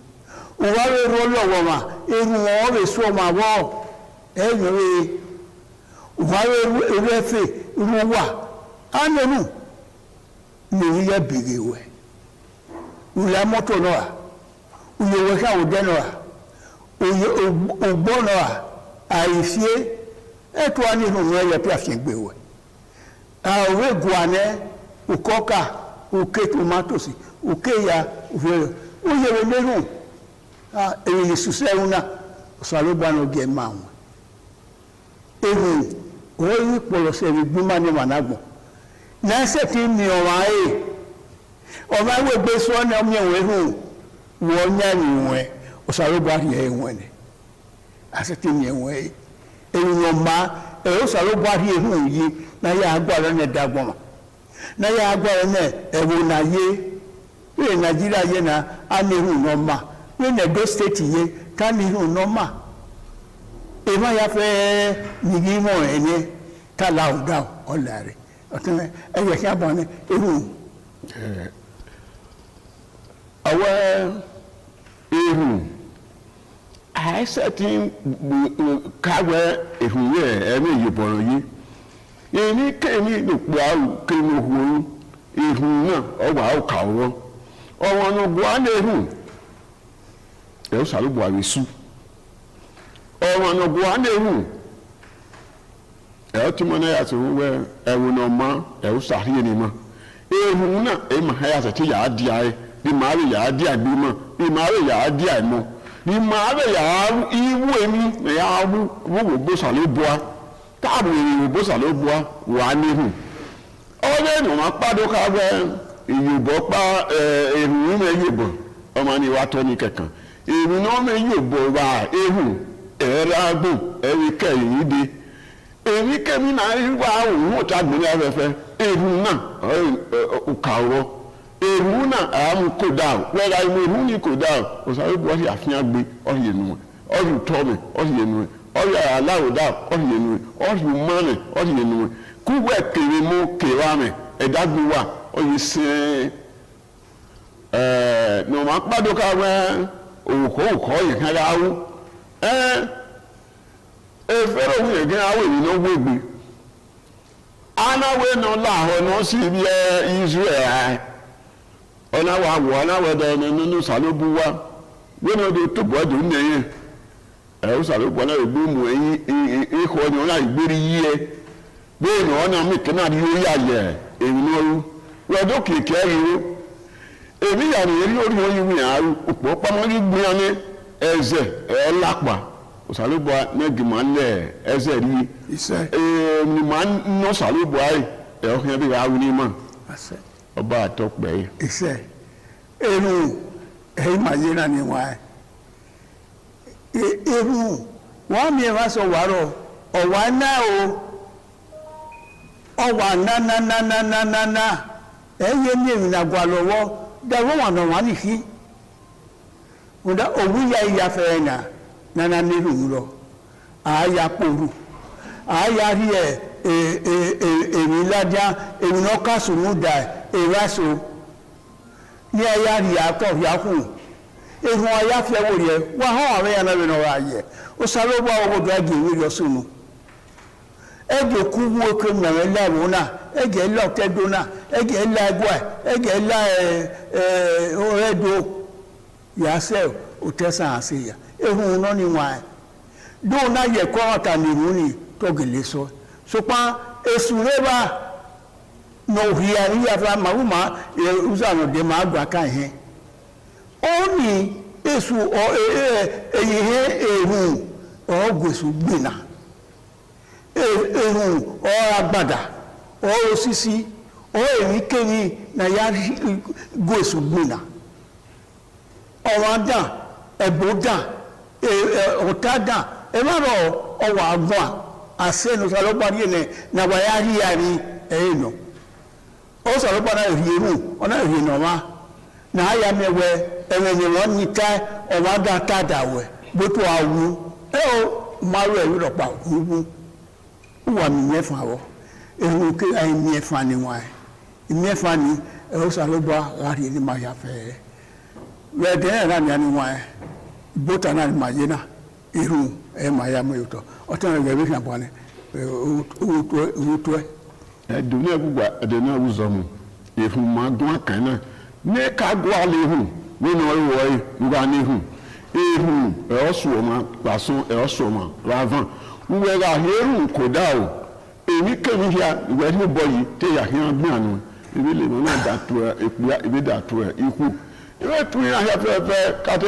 o wa re ro lowo ma ehun o re so ma wo ehun Uhawe efe uwa anenu ni ya bigewe ula moto noa uyewe ka udenoa uye ogbonoa aifie eto ani no ya pia fiegbewe awe guane ukoka uke tomatosi uke ya uyewe nenu eyi suseuna salobwa no gemawo ehun oyi polo se bi gbuma ni managbo na se ti mi o wa o ma we gbe so na mi o ehun wo nya ni we o sare gba ri ehun ni ase ti mi ehun ehun o ma o sare gba ri ehun yi na ya agbara na dagbo ma na ya agbara na ewo na ye we Nigeria ye na anehun no ma we na Edo state ye ka ni ehun no ma ema ya fe nigi mo ene tala uga olare otun e ya bon ehun awa ehun I setting kawe ehun ye eme yiboro yi eni kemi no gba kemi hu ehun na o wa o ka wo o won no gba na ehun e o salu gba wesu ọmọ no go anehu e timo na ya so we ewu no ma e u sahie ni ma ehun na e ma ya se ti ya di ai bi ma re ya di agbi ma bi ma re ya di ai mo bi ma re ya iwu emi ya wo bo sale boa ta bo ri bo sale boa wa nehu o le no ma pado ka we Yorùbá pa ehun me Yorùbá o ma ni wa to ni kekan ehun no me Yorùbá wa ehun erago erike yidi erike mi na iwa ohun ta gbe ni afefe ehun na ukawo ehun na am ko down where I ehun ni ko down o sare bo si afian gbe o yenu o yu to me o yenu o ya allow down o yenu o yu mane o yenu ku we kere mo kewa me edagbe wa o yi se no ma pado ka we o yi kan yawo efere wu ege awe ni no wegbe anawe no la ho no si bi Israel ona wa wo na we do no salobu wa we no do to bodo neye o salobu na egbu mu eyin ho ni ona igberi yiye be no ona mi kana ri ori aye eyin no we do keke ri emi ya ni ri ori oyin mi aru opo pamo ri gbe ani eze elapa osalobo na gimale eze ri ise ni man no salobo ai e o kan bi awu ni mo ase oba atokpe ise enu e ma ye na ni wa eru wa mi wa so waro o wa na o wa na eye ni emi na gwa lowo da wo wa no wa ni ki unda owuya iya fe na niru ro aya poru aya ri emi ladia emi no kasu nu da eraso ni aya ri ato ya ku ehun aya fe wo re wa ho awe ya na be no aye o salo bo wo do agi wi ro sunu ege kubu okem na ela wona ege la tedona ege la gwa ege la oredo yase utesa asia ehun no ni wa do na ye ko ata ni runi to gele so pa esureba no hiya fa mawuma uzano de ma gwa kan he oni esu eyihe ehun ogwesu gbina ehun o agbada o osisi o erikeri na ya gwesu gbina ọwada eboda otada emaro ọwa agwa asenu salopari ne na wayari yari eno o salopara rieru ona rieno ma na aya mewe enene won nita ọwada tada we boto awu maru e ro pa ubu wa mi mefa wo ehun ke ai mefa ni wa mefa ni o saloba rari ni ma ya fe we de na mi ani wa bota na ma ye na iru e ma ya mo yoto o tan we be kan bone uto dunia gugba de na uzomu ehun ma dun kan na ne ka gwa le hu we no wo yi ngba ni hu ehun e osuoma pasun e osuoma ravan uwe ga heru koda o emi kemi ya iwe ni boyi te ya hian gbe anu ibi le mo na da to epuya ibi da to iku iwe tun ya fe kate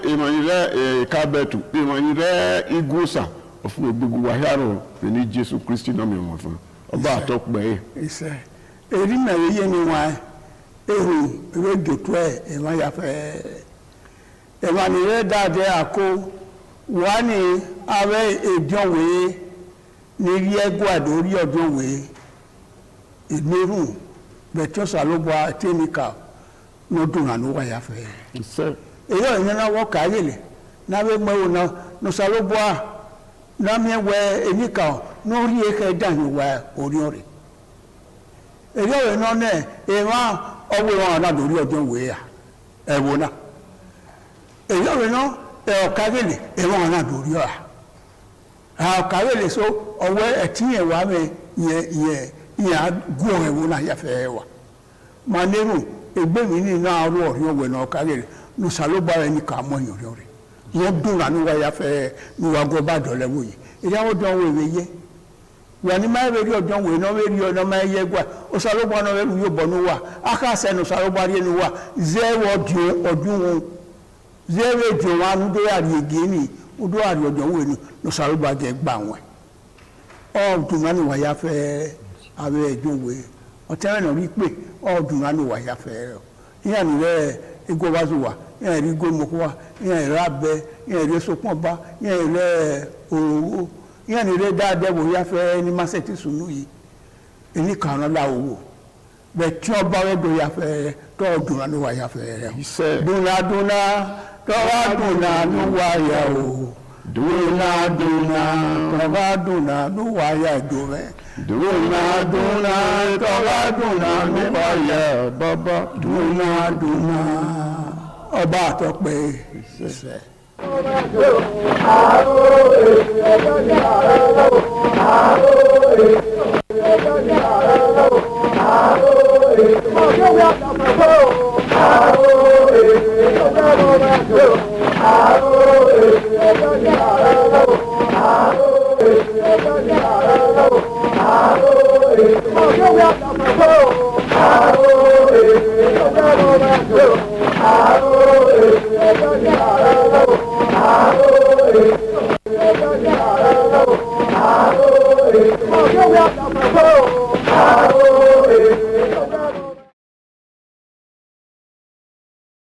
imanire kabetu imanire igusa ofun ogbugu wa yaro ni Jesu Kristi na mi mo fun oba atokpe ise eri na ye ni wa ehun iwe getu e ma ya fe emanire dade ako wani awe ejonwe ni ri egwado ri ojonwe imeru beto salobo atenika no dun anu wa ya fe ise eyo yin na wo kayele na we mo na no salobo na mi we enika no ri eke dan wa ori ori eyo no ne e wa owo wọn na do ri ojonwe ya e wo na eyo no ọ̀kàwélè ẹ̀wọ̀n ọ̀nà àdórí ọ̀hà ọ̀kàwélè so ọ̀wẹ́ ẹ̀tíyẹ̀ wà mẹ́ yẹ gún ẹ̀wọ̀n náà yàfẹ́ ẹ̀wà ma nérò ẹgbẹ́ mi ní iná arú ọ̀rí ọ̀wẹ́ náà ọ̀kàwélè ní sàlóbà rẹ̀ ní kàmọ́ ìyọ̀rí ọ̀rẹ́ wọ́n dùn rà níwá yàfẹ́ níwá gọba dọ̀lẹ́wò yìí ìyáwó dán wọ ìwé yẹ wà ní máa wẹ́rí ọ̀dán wẹ̀ náà wẹ́rí ọ̀dán máa yẹ gbà ó sàlóbà náà wẹ́rí yóò bọ̀ ní wà ákàsẹ́ ní sàlóbà rí ẹni wà zẹ́wọ̀ ọdún wọn zero jo wa nu do ari egeni udo ari ojo we ni no saruba je gba won o dun mani wa ya fe awe ejo we o tere no ri pe o dun mani wa ya fe iya ni re ego wa zo wa iya ri go mo ko wa iya ra be iya ri sopon ba iya re owo iya ni re da de wo ya fe ni maseti sunu yi eni kan la owo be ti o ba we do ya fe to dun mani wa ya fe duna tọ́wá dùnà ló wáyà o dùnà tọ́wá dùnà ló wáyà jò rẹ̀ dùnà tọ́wá dùnà ló wáyà bàbá dùnà ọba àtọ́pẹ́ ṣẹṣẹ. Oh,